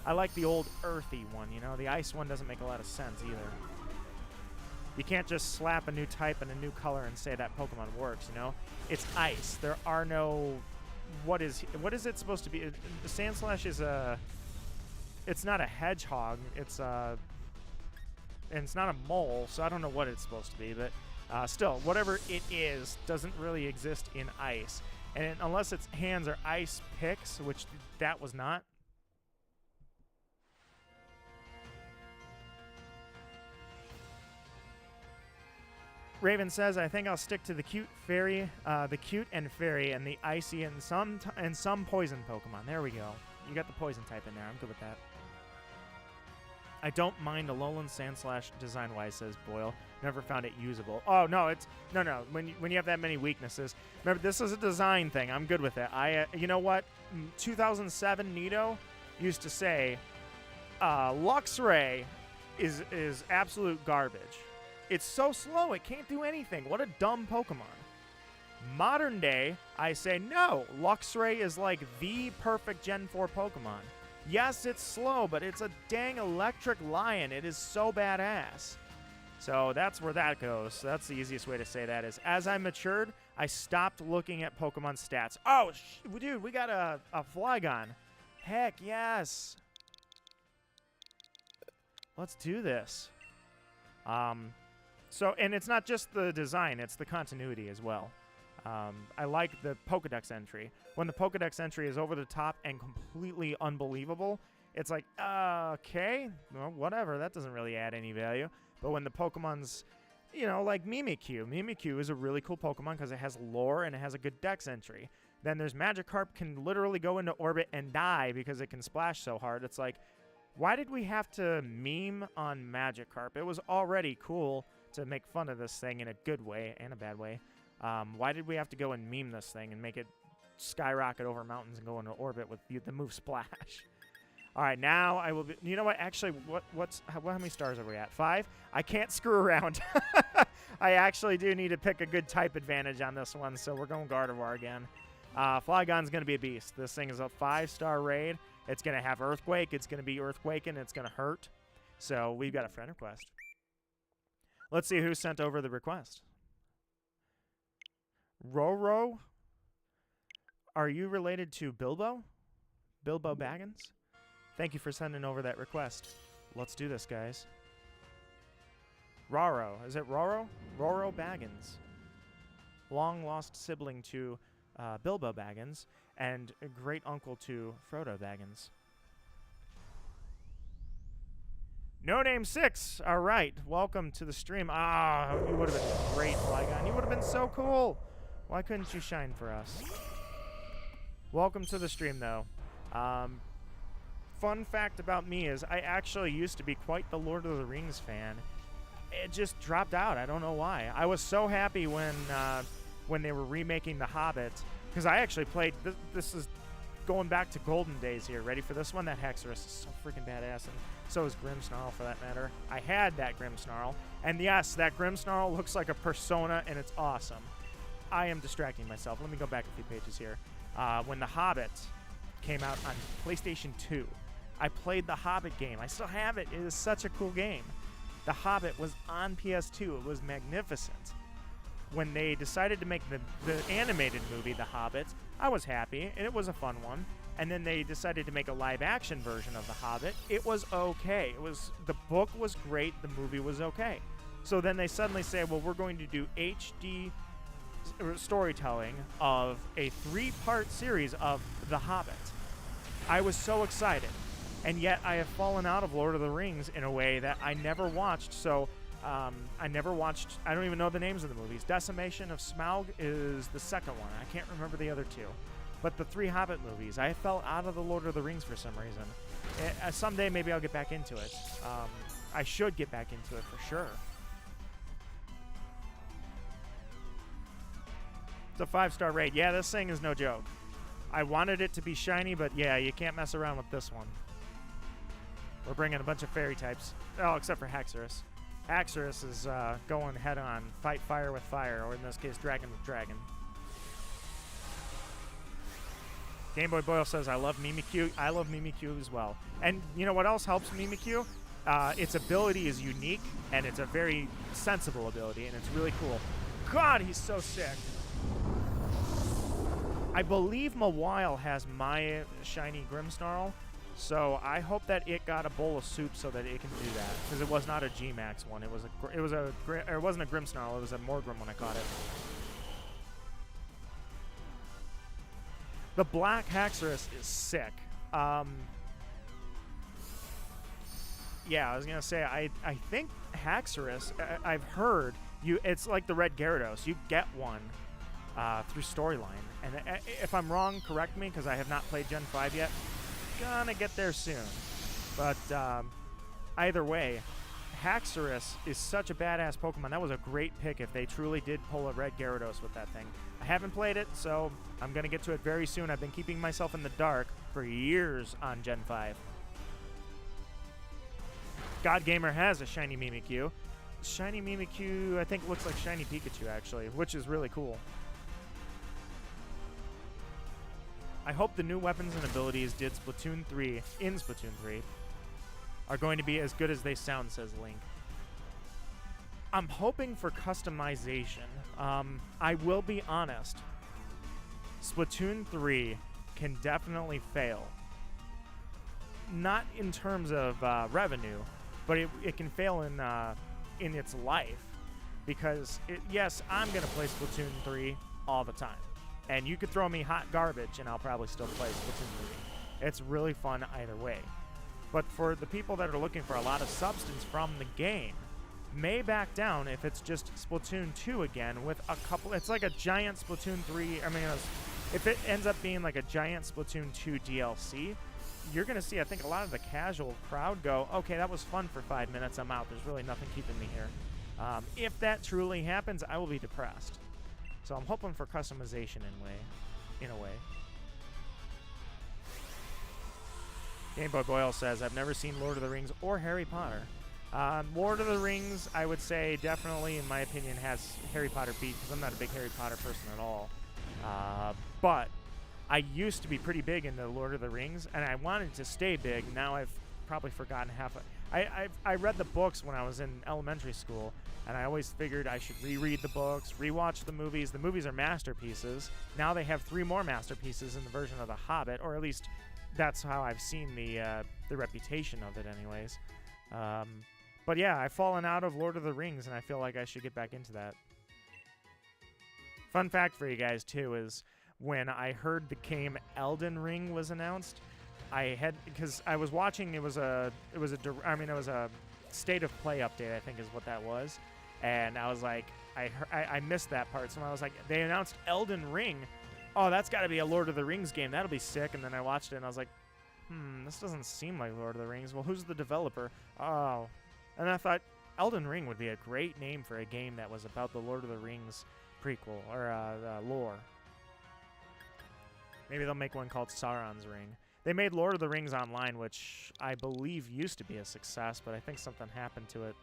I like the old earthy one, you know? The ice one doesn't make a lot of sense either. You can't just slap a new type and a new color and say that Pokemon works, you know? It's ice. There are no... What is it supposed to be? The Sandslash is a... It's not a hedgehog. It's a... And it's not a mole, so I don't know what it's supposed to be. But still, whatever it is doesn't really exist in ice. And unless its hands are ice picks, which that was not. Raven says, I think I'll stick to the cute fairy, the cute and fairy, and the icy and some poison Pokemon. There we go. You got the poison type in there. I'm good with that. I don't mind Alolan Sandslash design-wise, says Boyle. Never found it usable. Oh, no, it's... No. When you have that many weaknesses. Remember, this is a design thing. I'm good with it. You know what? 2007 Nido used to say, Luxray is absolute garbage. It's so slow, it can't do anything. What a dumb Pokemon. Modern day, I say, no, Luxray is like the perfect Gen 4 Pokemon. Yes, it's slow, but it's a dang electric lion. It is so badass. So that's where that goes. That's the easiest way to say that is, as I matured, I stopped looking at Pokemon stats. Oh, dude, we got a Flygon. Heck, yes. Let's do this. So, and it's not just the design, it's the continuity as well. I like the Pokedex entry. When the Pokedex entry is over the top and completely unbelievable, it's like, okay, well, whatever. That doesn't really add any value. But when the Pokemon's, you know, like Mimikyu. Mimikyu is a really cool Pokemon because it has lore and it has a good Dex entry. Then there's Magikarp can literally go into orbit and die because it can splash so hard. It's like, why did we have to meme on Magikarp? It was already cool to make fun of this thing in a good way and a bad way. Why did we have to go and meme this thing and make it skyrocket over mountains and go into orbit with the move Splash? All right, now I will be... You know what? Actually, how many stars are we at? 5? I can't screw around. I actually do need to pick a good type advantage on this one, so we're going Gardevoir again. Flygon's going to be a beast. This thing is a 5-star raid. It's going to have Earthquake. It's going to be Earthquaking. It's going to hurt. So we've got a friend request. Let's see who sent over the request. Roro? Are you related to Bilbo? Bilbo Baggins? Thank you for sending over that request. Let's do this, guys. Roro. Is it Roro? Roro Baggins. Long-lost sibling to Bilbo Baggins and a great-uncle to Frodo Baggins. No Name 6. All right. Welcome to the stream. Ah, you would have been great, Flygon. You would have been so cool. Why couldn't you shine for us? Welcome to the stream, though. Fun fact about me is I actually used to be quite the Lord of the Rings fan. It just dropped out. I don't know why. I was so happy when they were remaking The Hobbit, because I actually played... This is going back to golden days here. Ready for this one? That Haxorus is so freaking badass, and so is Grimmsnarl, for that matter. I had that Grimmsnarl, and yes, that Grimmsnarl looks like a persona, and it's awesome. I am distracting myself. Let me go back a few pages here. When The Hobbit came out on PlayStation 2, I played the Hobbit game. I still have it. It is such a cool game. The Hobbit was on PS2. It was magnificent. When they decided to make the animated movie, The Hobbit, I was happy, and it was a fun one. And then they decided to make a live-action version of The Hobbit. It was okay. The book was great. The movie was okay. So then they suddenly say, well, we're going to do HD storytelling of a 3-part series of The Hobbit. I was so excited. And yet I have fallen out of Lord of the Rings in a way that I never watched. So I don't even know the names of the movies. Decimation of Smaug is the second one. I can't remember the other 2. But the 3 Hobbit movies, I fell out of the Lord of the Rings for some reason. Someday maybe I'll get back into it. I should get back into it for sure. It's a 5-star raid. Yeah, this thing is no joke. I wanted it to be shiny, but yeah, you can't mess around with this one. We're bringing a bunch of fairy types. Oh, except for Haxorus. Haxorus is going head-on. Fight fire with fire, or in this case, dragon with dragon. Game Boy Boyle says, I love Mimikyu. I love Mimikyu as well. And you know what else helps Mimikyu? Its ability is unique, and it's a very sensible ability, and it's really cool. God, he's so sick. I believe Mawile has my shiny Grimmsnarl, so I hope that it got a bowl of soup so that it can do that, because it was not a G-Max one. It wasn't a Grimmsnarl. It was a Morgrim when I caught it. The black Haxorus is sick. Yeah, I was gonna say I think Haxorus. I've heard It's like the red Gyarados. You get one through storyline. And if I'm wrong, correct me, because I have not played Gen 5 yet. Gonna get there soon. But either way, Haxorus is such a badass Pokemon. That was a great pick if they truly did pull a red Gyarados with that thing. I haven't played it, so I'm going to get to it very soon. I've been keeping myself in the dark for years on Gen 5. God Gamer has a shiny Mimikyu. Shiny Mimikyu, I think, looks like shiny Pikachu, actually, which is really cool. I hope the new weapons and abilities in Splatoon 3, are going to be as good as they sound, says Link. I'm hoping for customization. I will be honest. Splatoon 3 can definitely fail. Not in terms of revenue, but it can fail in its life. Because, yes, I'm going to play Splatoon 3 all the time. And you could throw me hot garbage, and I'll probably still play Splatoon 3. It's really fun either way. But for the people that are looking for a lot of substance from the game, may back down if it's just Splatoon 2 again with a couple... It's like a giant Splatoon 3... I mean, if it ends up being like a giant Splatoon 2 DLC, you're going to see, I think, a lot of the casual crowd go, okay, that was fun for 5 minutes, I'm out. There's really nothing keeping me here. If that truly happens, I will be depressed. So I'm hoping for customization in a way. Game Boy Boyle says, I've never seen Lord of the Rings or Harry Potter. Lord of the Rings, I would say, definitely, in my opinion, has Harry Potter beat, because I'm not a big Harry Potter person at all. But I used to be pretty big into Lord of the Rings, and I wanted to stay big. Now I've probably forgotten half of it. I read the books when I was in elementary school, and I always figured I should reread the books, rewatch the movies. The movies are masterpieces. Now they have 3 more masterpieces in the version of The Hobbit, or at least... That's how I've seen the reputation of it anyways. But yeah, I've fallen out of Lord of the Rings, and I feel like I should get back into that. Fun fact for you guys, too, is when I heard the game Elden Ring was announced, because I was watching, it was a state of play update, I think is what that was. And I was like, I missed that part, so I was like, they announced Elden Ring. Oh, that's got to be a Lord of the Rings game. That'll be sick. And then I watched it, and I was like, this doesn't seem like Lord of the Rings. Well, who's the developer? Oh. And I thought Elden Ring would be a great name for a game that was about the Lord of the Rings prequel, or lore. Maybe they'll make one called Sauron's Ring. They made Lord of the Rings Online, which I believe used to be a success, but I think something happened to it.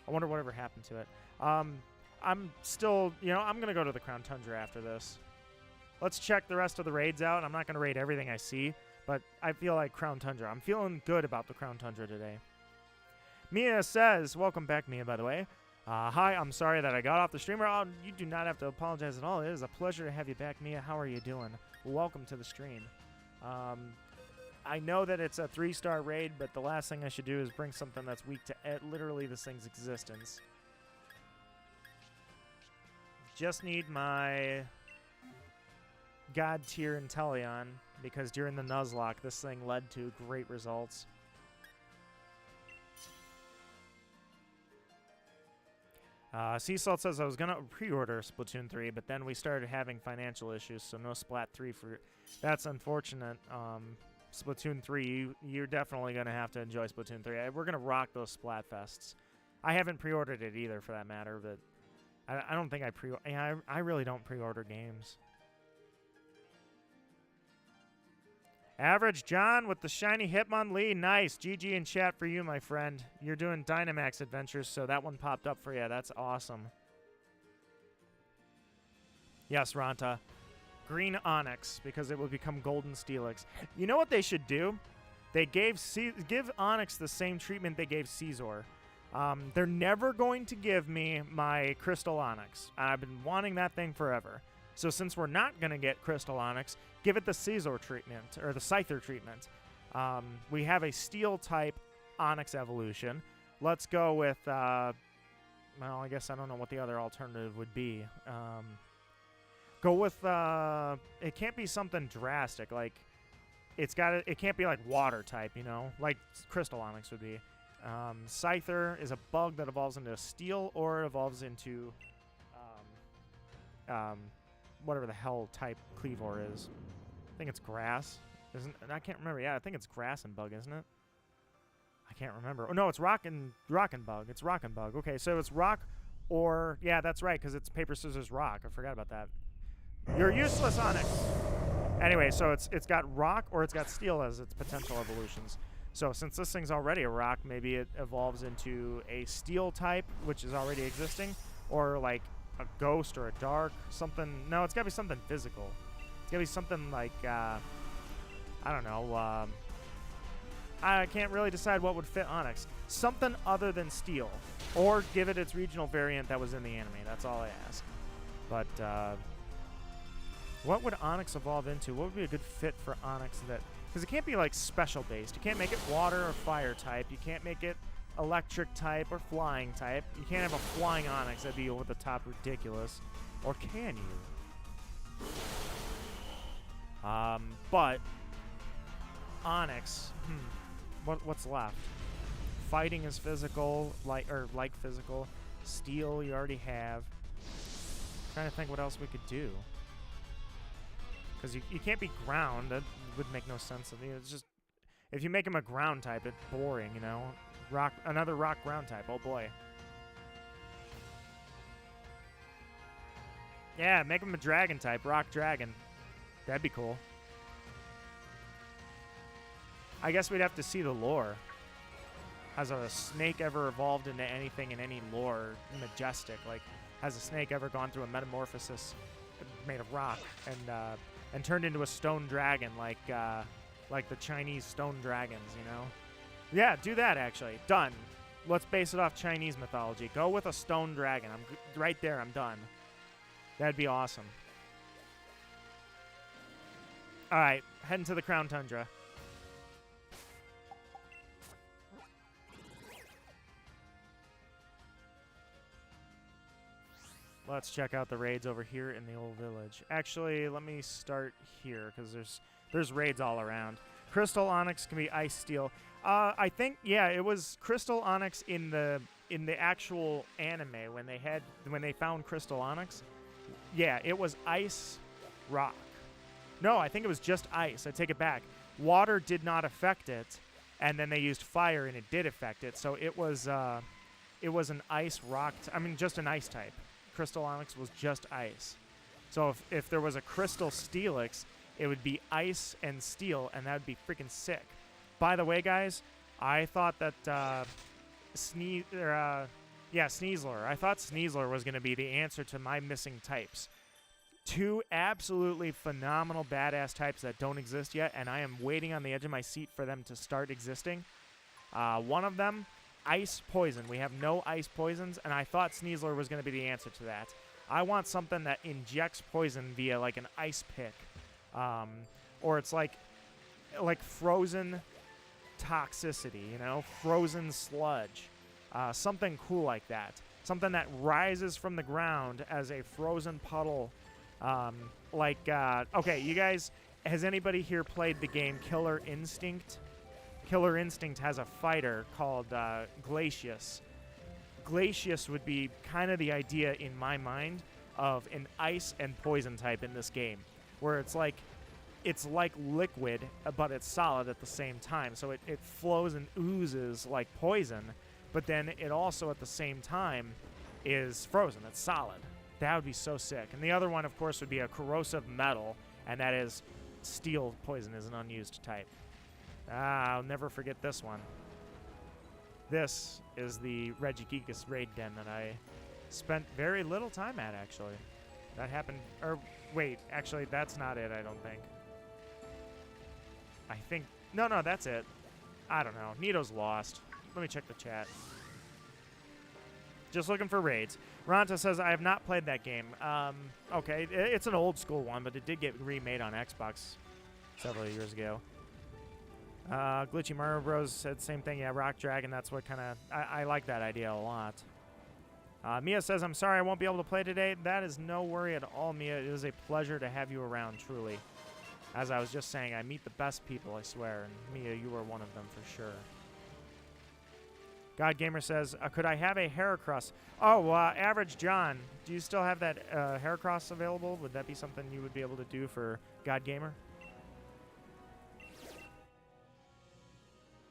I wonder whatever happened to it. I'm still, I'm going to go to the Crown Tundra after this. Let's check the rest of the raids out. I'm not going to raid everything I see, but I feel like Crown Tundra. I'm feeling good about the Crown Tundra today. Mia says, welcome back, Mia, by the way. Hi, I'm sorry that I got off the streamer. Oh, you do not have to apologize at all. It is a pleasure to have you back, Mia. How are you doing? Welcome to the stream. I know that it's a 3-star raid, but the last thing I should do is bring something that's weak to literally this thing's existence. Just need my... God tier Inteleon, because during the Nuzlocke, this thing led to great results. Sea Salt says, I was going to pre-order Splatoon 3, but then we started having financial issues, so no Splat 3 for... That's unfortunate. Splatoon 3, you're definitely going to have to enjoy Splatoon 3. We're going to rock those Splatfests. I haven't pre-ordered it either, for that matter, but I don't think I pre-order... Yeah, I really don't pre-order games. Average John with the shiny Hitmonlee. Nice. GG in chat for you, my friend. You're doing Dynamax adventures, so that one popped up for you. That's awesome. Yes, Ranta. Green Onyx, because it will become Golden Steelix. You know what they should do? They give Onyx the same treatment they gave Caesar. They're never going to give me my Crystal Onyx. I've been wanting that thing forever. So since we're not going to get Crystal Onyx, give it the Caesar treatment, or the Scyther treatment. We have a Steel-type Onyx evolution. Let's go with, well, I guess I don't know what the other alternative would be. Go with, it can't be something drastic, like, it can't be like Water-type, like Crystal Onyx would be. Scyther is a bug that evolves into steel or evolves into whatever the hell type Cleavor is. I think it's grass. I can't remember. Yeah, I think it's grass and bug, isn't it? I can't remember. Oh, no, it's rock and bug. It's rock and bug. Okay, so it's rock or... Yeah, that's right, because it's paper, scissors, rock. I forgot about that. You're useless, Onyx! Anyway, so it's got rock or it's got steel as its potential evolutions. So since this thing's already a rock, maybe it evolves into a steel type, which is already existing, or like a ghost or a dark, something. No, it's got to be something physical. It's got to be something like, I don't know, I can't really decide what would fit Onyx. Something other than steel, or give it its regional variant that was in the anime. That's all I ask. But, what would Onyx evolve into? What would be a good fit for Onyx that... Because it can't be, like, special-based. You can't make it water or fire type. You can't make it electric type or flying type. You can't have a flying Onyx. That'd be over-the-top ridiculous. Or can you? But... Onyx... What's left? Fighting is physical, like physical. Steel you already have. Trying to think what else we could do. Because you can't be ground. That would make no sense. It's just, if you make him a ground type, it's boring, you know? Another rock ground type. Oh boy. Yeah, make him a dragon type. Rock dragon. That'd be cool. I guess we'd have to see the lore. Has a snake ever evolved into anything in any lore majestic? Like, has a snake ever gone through a metamorphosis made of rock and turned into a stone dragon like the Chinese stone dragons, you know? Yeah, do that, actually. Done. Let's base it off Chinese mythology. Go with a stone dragon. I'm right there. I'm done. That'd be awesome. All right, heading to the Crown Tundra. Let's check out the raids over here in the old village. Actually, let me start here because there's raids all around. Crystal Onyx can be Ice Steel. I think it was Crystal Onyx in the actual anime when they found Crystal Onyx. Yeah, it was Ice Rock. No, I think it was just ice. I take it back. Water did not affect it, and then they used fire and it did affect it. So it was an ice rock. Just an ice type. Crystal Onyx was just ice. So if there was a Crystal Steelix, it would be ice and steel, and that would be freaking sick. By the way, guys, I thought that Sneasler. I thought Sneasler was going to be the answer to my missing types. Two absolutely phenomenal badass types that don't exist yet, and I am waiting on the edge of my seat for them to start existing. One of them, Ice Poison. We have no ice poisons, and I thought Sneasler was going to be the answer to that. I want something that injects poison via like an ice pick, or it's like frozen toxicity, you know, frozen sludge, something cool like that. Something that rises from the ground as a frozen puddle. Okay, you guys, has anybody here played the game Killer Instinct? Killer Instinct has a fighter called Glacius. Glacius would be kind of the idea in my mind of an ice and poison type in this game, where it's like liquid, but it's solid at the same time. So it flows and oozes like poison, but then it also at the same time is frozen. It's solid. That would be so sick. And the other one, of course, would be a corrosive metal, and that is steel poison is an unused type. I'll never forget this one. This is the Regigigas raid den that I spent very little time at, actually. That happened... Or, wait, actually, that's not it, I don't think. I think... No, that's it. I don't know. Nito's lost. Let me check the chat. Just looking for raids. Ronta says, I have not played that game. Okay, it's an old school one, but it did get remade on Xbox several years ago. Glitchy Mario Bros said the same thing. Yeah, Rock Dragon, that's what kind of... I like that idea a lot. Mia says, I'm sorry I won't be able to play today. That is no worry at all, Mia. It is a pleasure to have you around, truly. As I was just saying, I meet the best people, I swear. And Mia, you are one of them for sure. God Gamer says, could I have a hair cross? Oh, Average John, do you still have that hair cross available? Would that be something you would be able to do for God Gamer?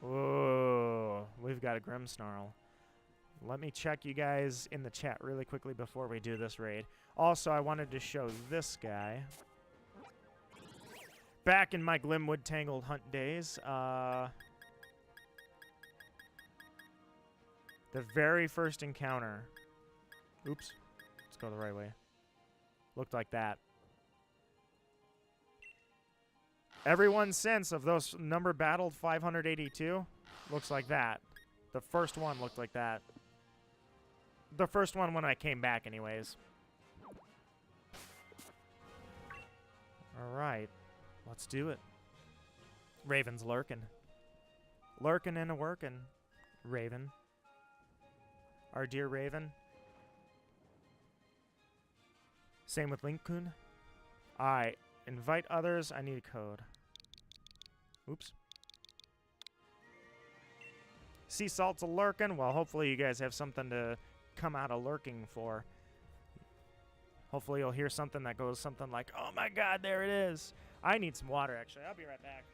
Whoa, we've got a Grimmsnarl. Let me check you guys in the chat really quickly before we do this raid. Also, I wanted to show this guy. Back in my Glimwood Tangle hunt days, the very first encounter. Oops. Let's go the right way. Looked like that. Everyone since of those number battled 582 looks like that. The first one looked like that. The first one when I came back anyways. Alright. Let's do it. Raven's lurking. Lurking and a-working. Raven. Our dear Raven. Same with Link-kun. Alright. Invite others. I need a code. Oops. Sea salt's a lurking. Well, hopefully you guys have something to come out of lurking for. Hopefully you'll hear something that goes something like, oh my god, there it is. I need some water, actually. I'll be right back.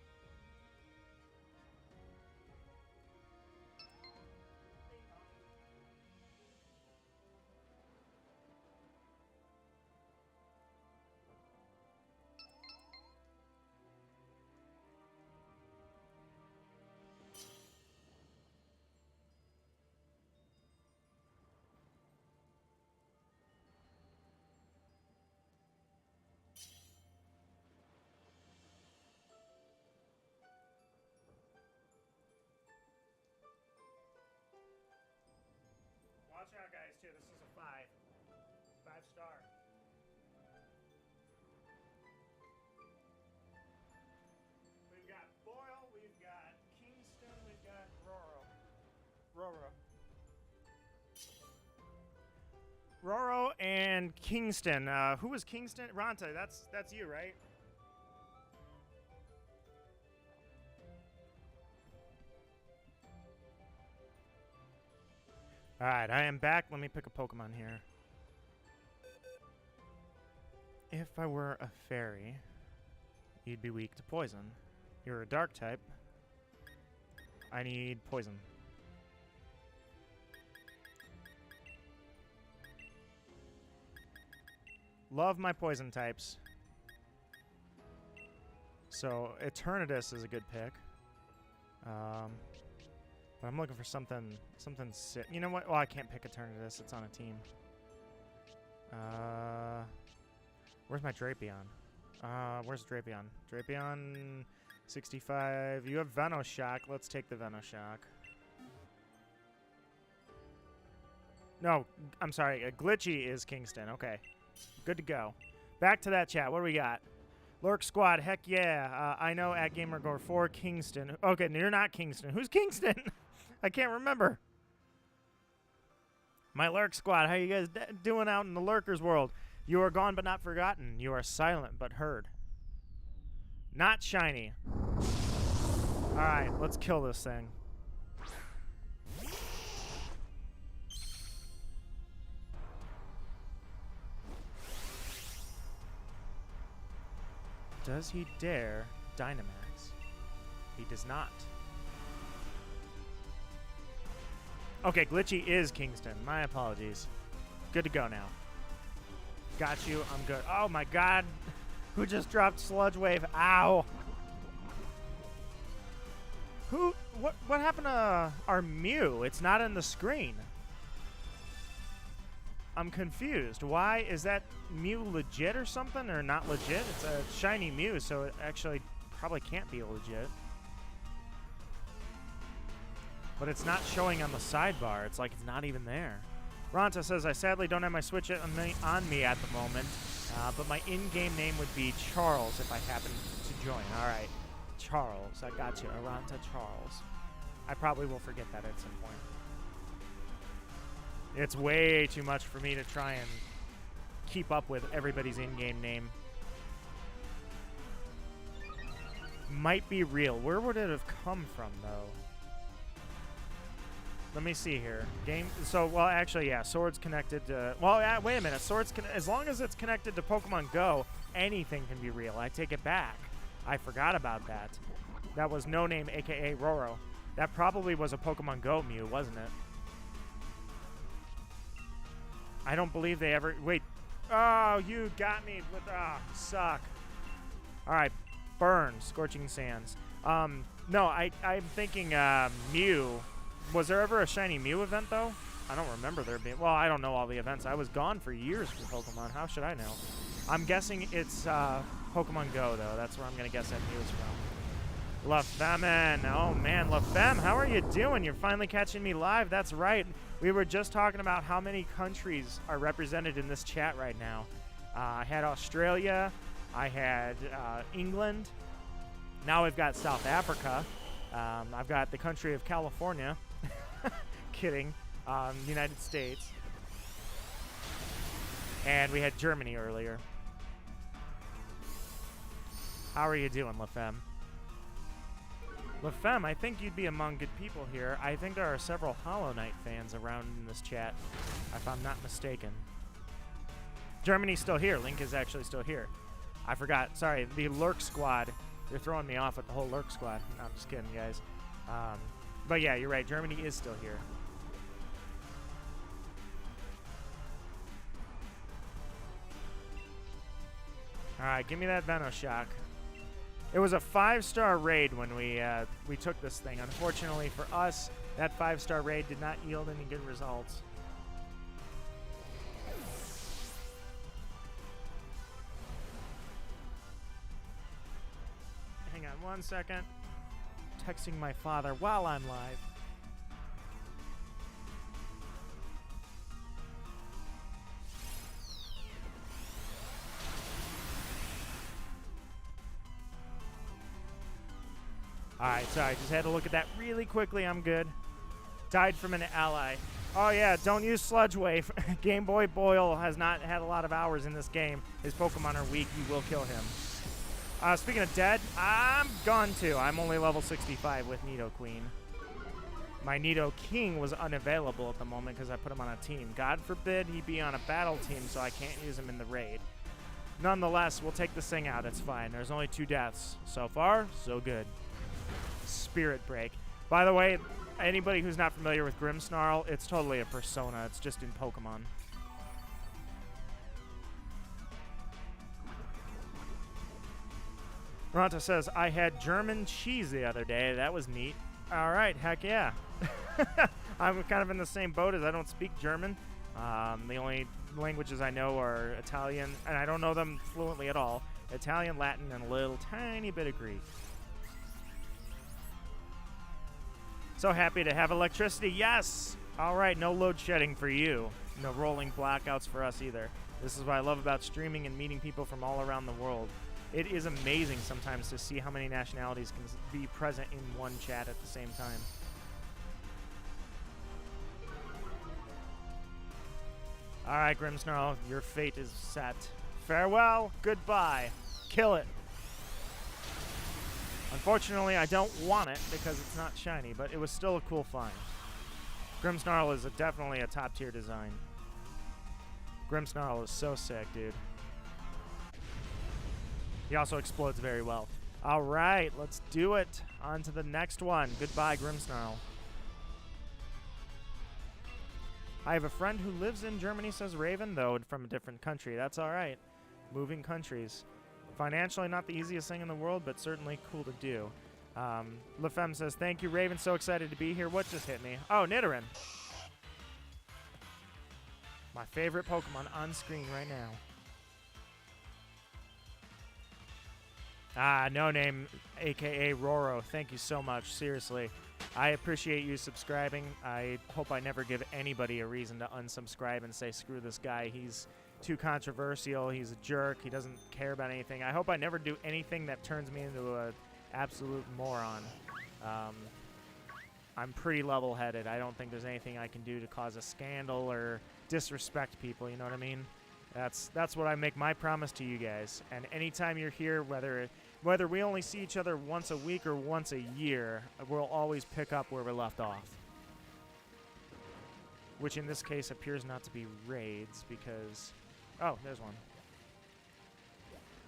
Watch out, guys, too. This is a 5. 5-star. We've got Boyle, we've got Kingston, we've got Roro and Kingston. Who was Kingston? Ranta, that's you, right? Alright, I am back. Let me pick a Pokemon here. If I were a fairy, you'd be weak to poison. You're a dark type. I need poison. Love my poison types. So, Eternatus is a good pick. But I'm looking for something sick. You know what? Well, I can't pick Eternatus. It's on a team. Where's my Drapion? Where's Drapion? Drapion, 65. You have Venoshock. Let's take the Venoshock. No, I'm sorry. Glitchy is Kingston. Okay. Good to go. Back to that chat. What do we got? Lurk Squad. Heck yeah. I know at GamerGore4 Kingston. Okay, no, you're not Kingston. Who's Kingston? I can't remember. My Lurk Squad. How you guys doing out in the Lurkers world? You are gone but not forgotten. You are silent but heard. Not shiny. Alright, let's kill this thing. Does he dare Dynamax? He does not. Okay, Glitchy is Kingston. My apologies. Good to go now. Got you. I'm good. Oh my god. Who just dropped Sludge Wave? Ow. Who? What happened to our Mew? It's not in the screen. I'm confused. Why? Is that Mew legit or something? Or not legit? It's a shiny Mew, so it actually probably can't be legit. But it's not showing on the sidebar. It's like it's not even there. Ronta says, I sadly don't have my Switch on me at the moment, but my in-game name would be Charles if I happen to join. All right. Charles. I got you. Ronta Charles. I probably will forget that at some point. It's way too much for me to try and keep up with everybody's in-game name. Might be real. Where would it have come from, though? Let me see here. Game. So, well, actually, yeah. Swords connected to. Well, wait a minute. Swords can. As long as it's connected to Pokemon Go, anything can be real. I take it back. I forgot about that. That was No Name, aka Roro. That probably was a Pokemon Go Mew, wasn't it? I don't believe they ever. Wait. Oh, you got me with. Ah, you suck. All right. Burn. Scorching Sands. No, I'm thinking Mew. Was there ever a shiny Mew event, though? I don't remember there being. Well, I don't know all the events. I was gone for years from Pokemon. How should I know? I'm guessing it's Pokemon Go, though. That's where I'm going to guess that Mew is from. LaFemin. Oh, man. LaFem, how are you doing? You're finally catching me live. That's right. We were just talking about how many countries are represented in this chat right now. I had Australia. I had England. Now we've got South Africa. I've got the country of California. Kidding. United States. And we had Germany earlier. How are you doing, LaFem? LaFem, I think you'd be among good people here. I think there are several Hollow Knight fans around in this chat, if I'm not mistaken. Germany's still here. Link is actually still here. I forgot. Sorry, the Lurk Squad. They're throwing me off with the whole Lurk Squad. No, I'm just kidding, guys. But yeah, you're right. Germany is still here. All right, give me that Venoshock. It was a 5-star raid when we took this thing. Unfortunately for us, that 5-star raid did not yield any good results. Hang on 1 second. Texting my father while I'm live. Alright, sorry, just had to look at that really quickly. I'm good. Died from an ally. Oh yeah, don't use Sludge Wave. Game Boy Boyle has not had a lot of hours in this game. His Pokemon are weak. You will kill him. Speaking of dead, I'm gone too. I'm only level 65 with Nidoqueen. My Nidoking was unavailable at the moment because I put him on a team. God forbid he be on a battle team, so I can't use him in the raid. Nonetheless, we'll take this thing out. It's fine. There's only 2 deaths. So far, so good. Spirit Break. By the way, anybody who's not familiar with Grimmsnarl, it's totally a persona. It's just in Pokemon. Ronta says, I had German cheese the other day. That was neat. All right, heck yeah. I'm kind of in the same boat as I don't speak German. The only languages I know are Italian, and I don't know them fluently at all. Italian, Latin, and a little tiny bit of Greek. So happy to have electricity. Yes! All right, no load shedding for you. No rolling blackouts for us either. This is what I love about streaming and meeting people from all around the world. It is amazing sometimes to see how many nationalities can be present in one chat at the same time. All right, Grimmsnarl, your fate is set. Farewell, goodbye. Kill it. Unfortunately, I don't want it because it's not shiny, but it was still a cool find. Grimmsnarl is definitely a top-tier design. Grimmsnarl is so sick, dude. He also explodes very well. All right, let's do it. On to the next one. Goodbye, Grimmsnarl. I have a friend who lives in Germany, says Raven, though from a different country. That's all right. Moving countries. Financially, not the easiest thing in the world, but certainly cool to do. LaFemme says, thank you, Raven. So excited to be here. What just hit me? Oh, Nidoran. My favorite Pokemon on screen right now. No Name, a.k.a. Roro. Thank you so much. Seriously. I appreciate you subscribing. I hope I never give anybody a reason to unsubscribe and say, screw this guy. He's too controversial. He's a jerk. He doesn't care about anything. I hope I never do anything that turns me into an absolute moron. I'm pretty level-headed. I don't think there's anything I can do to cause a scandal or disrespect people, you know what I mean? That's what I make my promise to you guys. And anytime you're here, whether we only see each other once a week or once a year, we'll always pick up where we're left off. which in this case appears not to be raids because... Oh, there's one.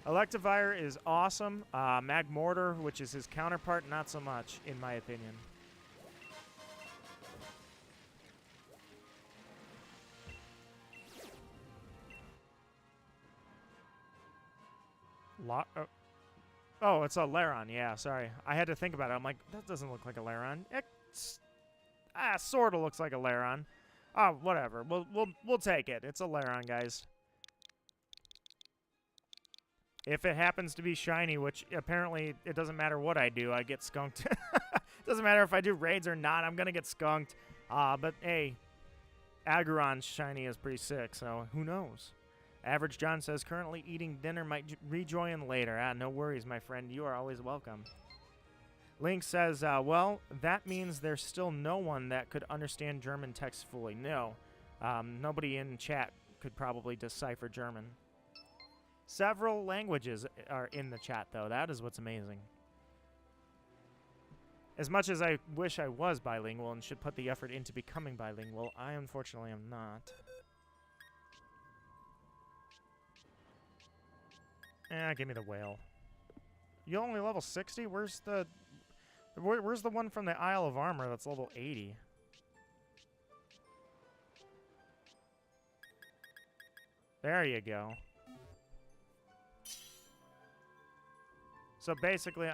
Electivire is awesome. Magmortar, which is his counterpart, not so much, in my opinion. Oh, it's a Laron. Yeah, sorry. I had to think about it. I'm like, that doesn't look like a Laron. Sort of looks like a Laron. Oh, whatever. We'll take it. It's a Laron, guys. If it happens to be shiny, which apparently it doesn't matter what I do, I get skunked. Doesn't matter if I do raids or not, I'm gonna get skunked. But hey, Aggron's shiny is pretty sick, so who knows? Average John says, currently eating dinner, might rejoin later. No worries, my friend. You are always welcome. Link says, well, that means there's still no one that could understand German text fully. No. Nobody in chat could probably decipher German. Several languages are in the chat, though. That is what's amazing. As much as I wish I was bilingual and should put the effort into becoming bilingual, I unfortunately am not. Give me the whale. You only level 60? Where's the one from the Isle of Armor that's level 80? There you go. So basically,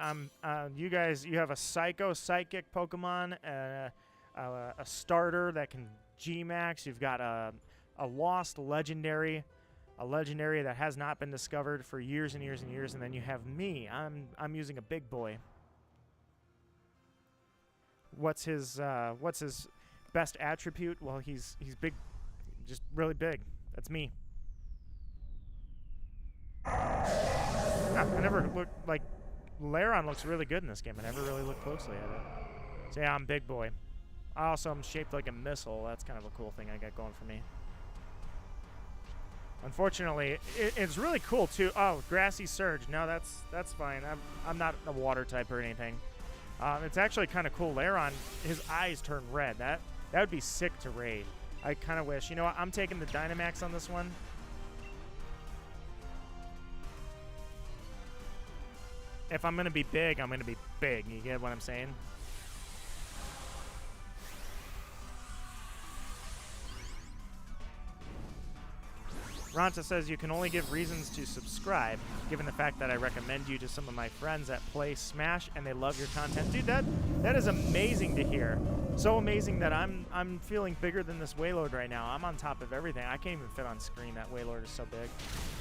you have a Psychic Pokemon, a starter that can G-Max. You've got a lost legendary, a legendary that has not been discovered for years and years and years, and then you have me. I'm using a big boy. What's his best attribute? Well, he's big, just really big. That's me. I never looked like. Laron looks really good in this game. I never really looked closely at it. So yeah, I'm big boy. I also am shaped like a missile. That's kind of a cool thing I got going for me. Unfortunately, it's really cool too. Oh, Grassy Surge. No, that's fine. I'm not a water type or anything. It's actually kind of cool. Laron, his eyes turn red. That would be sick to raid. I kind of wish. You know what? I'm taking the Dynamax on this one. If I'm going to be big, I'm going to be big. You get what I'm saying? Ranta says you can only give reasons to subscribe, given the fact that I recommend you to some of my friends that play Smash and they love your content. Dude, that is amazing to hear. So amazing that I'm feeling bigger than this Wailord right now. I'm on top of everything. I can't even fit on screen. That Wailord is so big.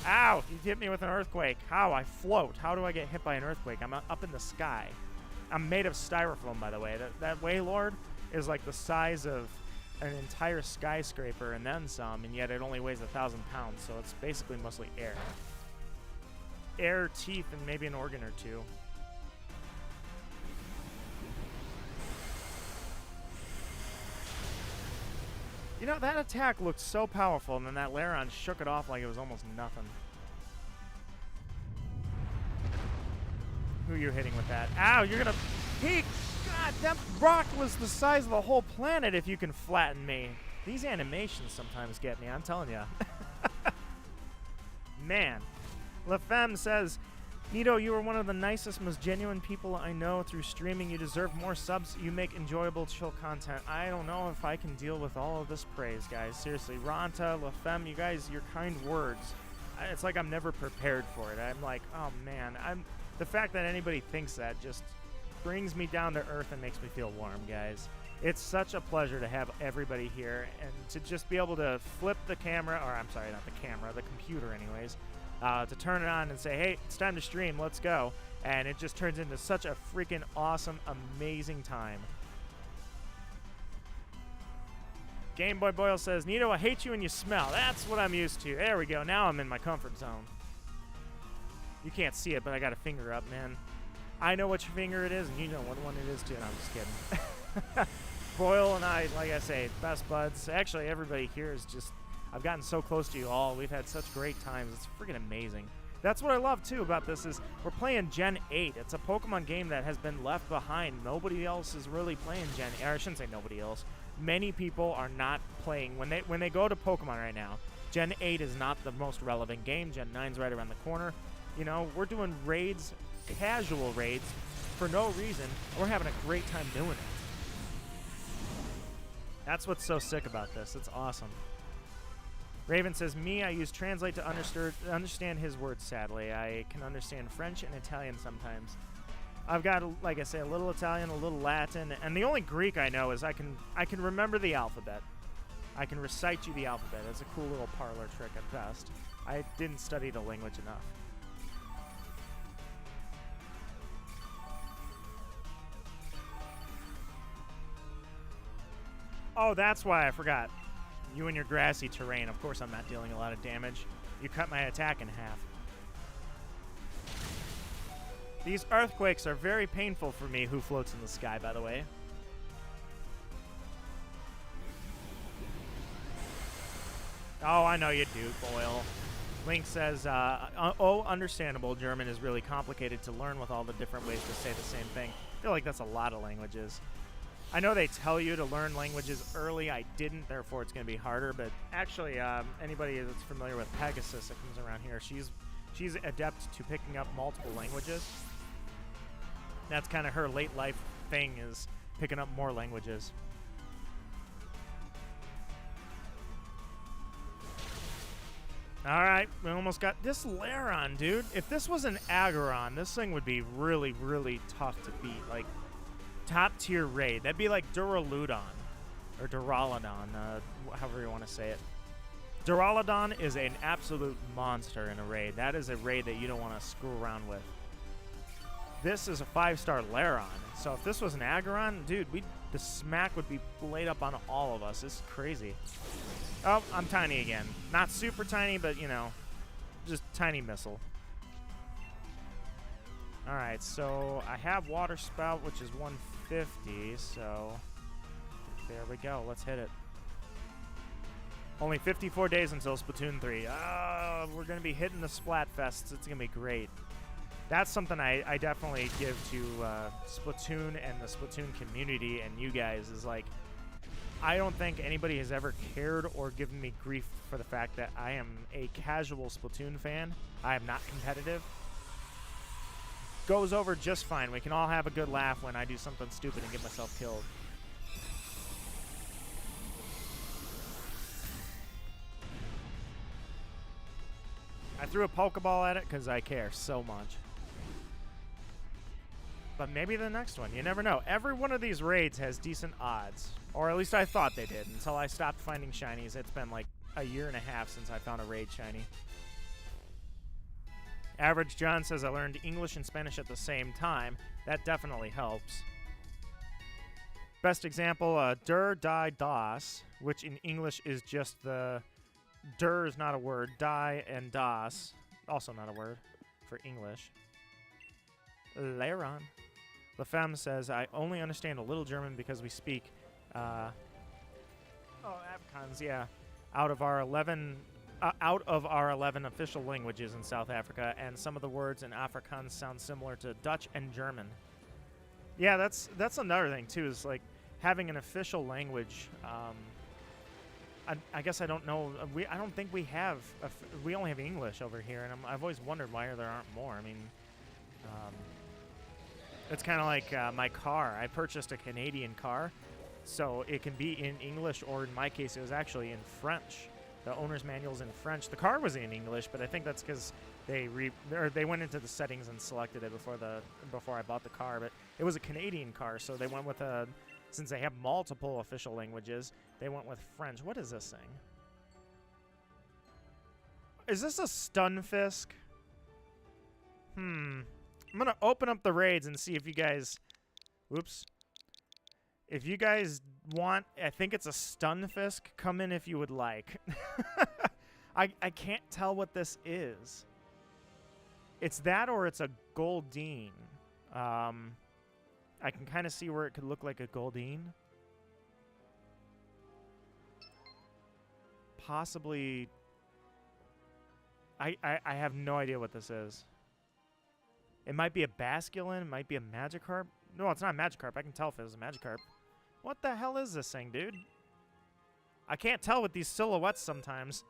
Ow! You hit me with an earthquake. How? I float. How do I get hit by an earthquake? I'm up in the sky. I'm made of styrofoam, by the way. That Wailord is like the size of an entire skyscraper and then some, and yet it only weighs 1,000 pounds, so it's basically mostly air. Air, teeth, and maybe an organ or two. You know, that attack looked so powerful, and then that Laron shook it off like it was almost nothing. Who are you hitting with that? Ow, you're gonna... God, that rock was the size of the whole planet if you can flatten me. These animations sometimes get me, I'm telling you. Man. LaFemme says, Nito, you are one of the nicest, most genuine people I know. Through streaming, you deserve more subs. You make enjoyable, chill content. I don't know if I can deal with all of this praise, guys. Seriously, Ranta, LaFemme, you guys, your kind words. It's like I'm never prepared for it. I'm like, oh man. The fact that anybody thinks that just brings me down to earth and makes me feel warm, guys. It's such a pleasure to have everybody here and to just be able to flip the camera, or I'm sorry, not the camera, the computer anyways, to turn it on and say, hey, it's time to stream, let's go. And it just turns into such a freaking awesome, amazing time. Game Boy Boyle says, Nito, I hate you and you smell. That's what I'm used to. There we go. Now I'm in my comfort zone. You can't see it, but I got a finger up, man. I know which finger it is, and you know what one it is, too. No, I'm just kidding. Boyle and I, like I say, best buds. Actually, everybody here is just... I've gotten so close to you all. We've had such great times. It's freaking amazing. That's what I love, too, about this is we're playing Gen 8. It's a Pokemon game that has been left behind. Nobody else is really playing Gen 8. Or I shouldn't say nobody else. Many people are not playing when they go to Pokemon right now. Gen 8 is not the most relevant game. Gen 9's right around the corner. You know, we're doing raids, casual raids, for no reason. We're having a great time doing it. That's what's so sick about this. It's awesome. Raven says, me, I use Translate to understand his words, sadly. I can understand French and Italian sometimes. I've got, like I say, a little Italian, a little Latin, and the only Greek I know is I can remember the alphabet. I can recite you the alphabet. It's a cool little parlor trick at best. I didn't study the language enough. Oh, that's why I forgot. You and your grassy terrain. Of course I'm not dealing a lot of damage. You cut my attack in half. These earthquakes are very painful for me, who floats in the sky, by the way. Oh, I know you do, Boyle. Link says, oh, understandable. German is really complicated to learn with all the different ways to say the same thing. I feel like that's a lot of languages. I know they tell you to learn languages early. I didn't, therefore it's going to be harder. But actually, anybody that's familiar with Pegasus that comes around here, she's adept to picking up multiple languages. That's kind of her late life thing, is picking up more languages. All right, we almost got this Lairon, dude. If this was an Aggron, this thing would be really, really tough to beat. Like, top tier raid. That'd be like Duraludon, or Duraludon, however you want to say it. Duraludon is an absolute monster in a raid. That is a raid that you don't want to screw around with. This is a 5-star Lairon. So if this was an Aggron, dude, the smack would be laid up on all of us. This is crazy. Oh, I'm tiny again. Not super tiny, but, you know, just tiny missile. Alright, so I have Water Spout, which is 150, so there we go. Let's hit it. Only 54 days until Splatoon 3. Oh, we're going to be hitting the Splatfests. It's going to be great. That's something I definitely give to Splatoon and the Splatoon community and you guys, is like, I don't think anybody has ever cared or given me grief for the fact that I am a casual Splatoon fan. I am not competitive. Goes over just fine. We can all have a good laugh when I do something stupid and get myself killed. I threw a Pokeball at it because I care so much. But maybe the next one. You never know. Every one of these raids has decent odds. Or at least I thought they did until I stopped finding shinies. It's been like a year and a half since I found a raid shiny. Average John says I learned English and Spanish at the same time. That definitely helps. Best example, der, die, das, which in English is just the... Der is not a word. Die and das, also not a word for English. Lairon. LaFemme says, I only understand a little German because we speak... Afrikaans, yeah. Out of our 11 official languages in South Africa, and some of the words in Afrikaans sound similar to Dutch and German. Yeah, that's another thing too, is like having an official language. I guess I don't know. I don't think we have. We only have English over here, and I've always wondered why there aren't more. I mean, it's kind of like my car. I purchased a Canadian car, so it can be in English, or in my case, it was actually in French. The owner's manual's in French. The car was in English, but I think that's because they went into the settings and selected it before I bought the car. But it was a Canadian car, so they went with since they have multiple official languages, they went with French. What is this thing? Is this a Stunfisk? I'm gonna open up the raids and see if you guys. Whoops. If you guys want, I think it's a Stunfisk. Come in if you would like. I can't tell what this is. It's that or it's a Goldeen. I can kind of see where it could look like a Goldeen. Possibly. I have no idea what this is. It might be a Basculin. It might be a Magikarp. No, it's not a Magikarp. I can tell if it was a Magikarp. What the hell is this thing, dude? I can't tell with these silhouettes sometimes.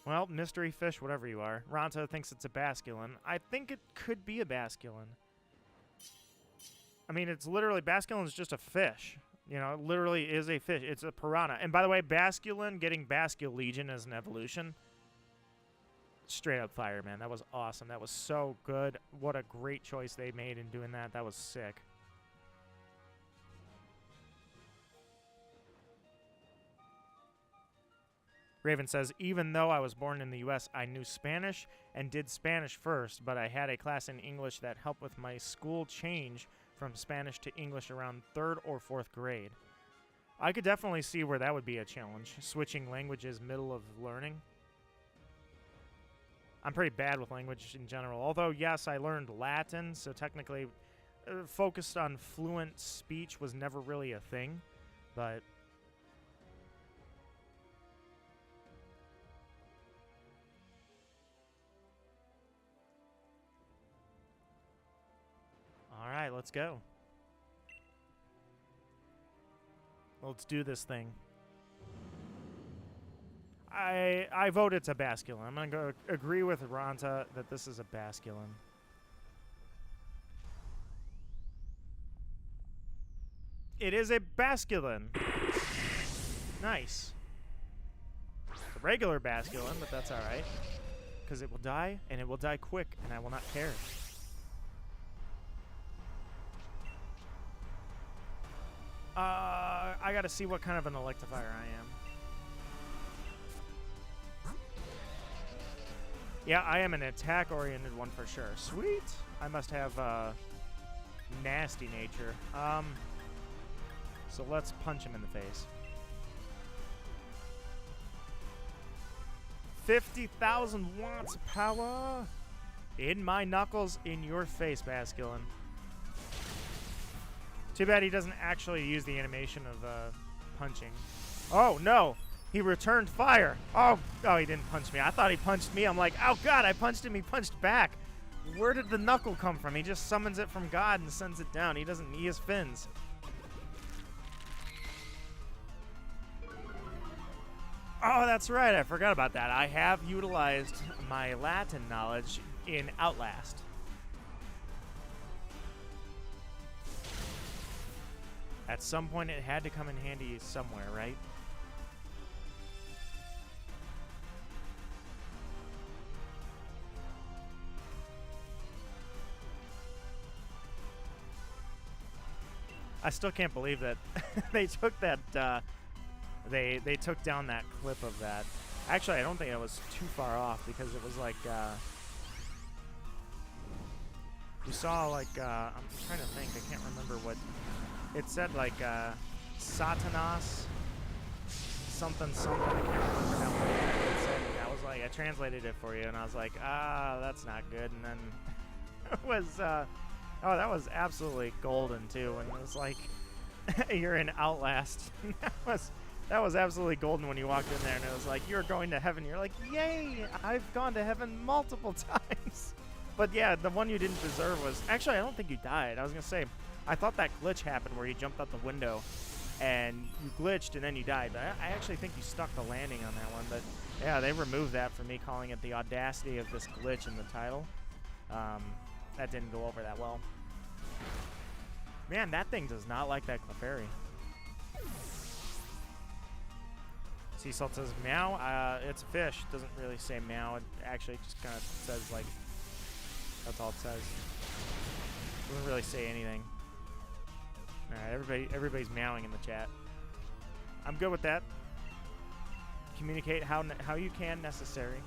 Well, mystery fish, whatever you are. Ronta thinks it's a basculin. I think it could be a basculin. I mean, it's literally, basculin is just a fish. You know, it literally is a fish. It's a piranha. And by the way, basculin getting Basculegion as an evolution. Straight up fire, man. That was awesome. That was so good. What a great choice they made in doing that. That was sick. Raven says, even though I was born in the U.S., I knew Spanish and did Spanish first, but I had a class in English that helped with my school change from Spanish to English around 3rd or 4th grade. I could definitely see where that would be a challenge, switching languages middle of learning. I'm pretty bad with language in general, although, yes, I learned Latin, so technically focused on fluent speech was never really a thing, but... Alright, let's go. Let's do this thing. I vote it's a basculin. I'm going to go agree with Ronta that this is a basculin. It is a basculin. Nice. It's a regular basculin, but that's alright. Because it will die, and it will die quick, and I will not care. I gotta see what kind of an electivire I am. Yeah, I am an attack-oriented one for sure. Sweet! I must have nasty nature. So let's punch him in the face. 50,000 watts of power! In my knuckles, in your face, basculin. Too bad he doesn't actually use the animation of punching. Oh, no! He returned fire! Oh, he didn't punch me. I thought he punched me. I'm like, oh, God, I punched him. He punched back. Where did the knuckle come from? He just summons it from God and sends it down. He doesn't. He has fins. Oh, that's right. I forgot about that. I have utilized my Latin knowledge in Outlast. At some point, it had to come in handy somewhere, right? I still can't believe that they took that. They took down that clip of that. Actually, I don't think it was too far off because it was like you saw like I'm trying to think. I can't remember what. It said like Satanas something. I can't remember now what it said. And I was like, I translated it for you, and I was like, that's not good. And then it was, oh, that was absolutely golden too. And it was like, you're in Outlast. that was absolutely golden when you walked in there, and it was like, you're going to heaven. You're like, yay! I've gone to heaven multiple times. But yeah, the one you didn't deserve was actually, I don't think you died. I was gonna say. I thought that glitch happened where you jumped out the window and you glitched and then you died. But I actually think you stuck the landing on that one. But yeah, they removed that for me calling it the audacity of this glitch in the title. That didn't go over that well. Man, that thing does not like that Clefairy. Sea Salt says meow. It's a fish. It doesn't really say meow. It actually just kind of says like, that's all it says. It doesn't really say anything. Alright, everybody's meowing in the chat. I'm good with that. Communicate how you can necessary.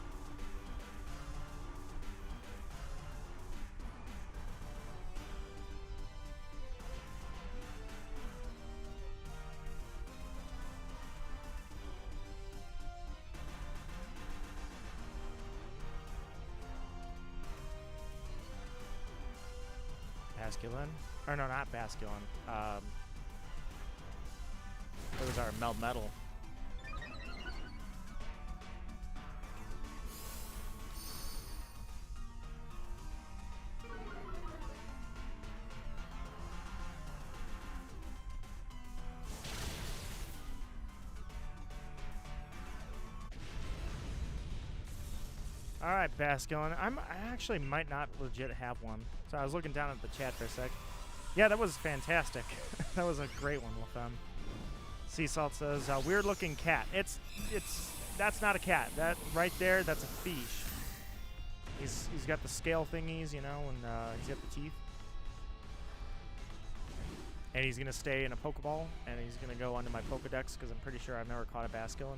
Basculin? Or no, not Basculin. It was our Melmetal. All right, Basculin. I actually might not legit have one. So I was looking down at the chat for a sec. Yeah, that was fantastic. That was a great one, LaFemme. Sea Salt says, weird-looking cat. That's not a cat. That right there, that's a fish. He's got the scale thingies, you know, and he's got the teeth. And he's going to stay in a Pokeball, and he's going to go onto my Pokedex, because I'm pretty sure I've never caught a Basculin.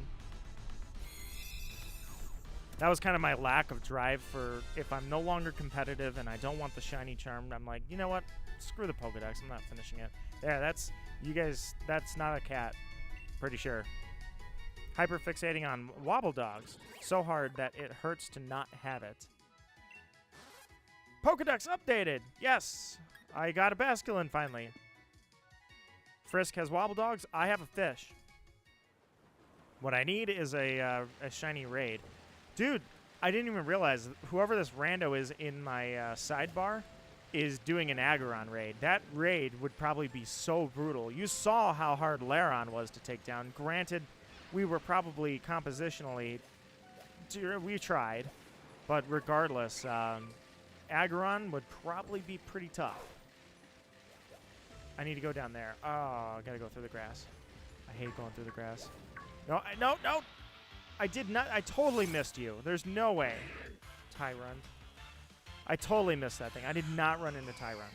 That was kind of my lack of drive for if I'm no longer competitive and I don't want the shiny charm, I'm like, you know what? Screw the Pokedex. I'm not finishing it. Yeah, that's... You guys, that's not a cat. Pretty sure. Hyperfixating on Wobble Dogs. So hard that it hurts to not have it. Pokedex updated! Yes! I got a Basculin finally. Frisk has Wobble Dogs. I have a fish. What I need is a shiny raid. Dude, I didn't even realize whoever this rando is in my sidebar is doing an Aggron raid. That raid would probably be so brutal. You saw how hard Laron was to take down. Granted, we were probably compositionally... We tried. But regardless, Aggron would probably be pretty tough. I need to go down there. Oh, I gotta go through the grass. I hate going through the grass. No, no! I did not. I totally missed you. There's no way. Tyrant. I totally missed that thing. I did not run into Tyrant.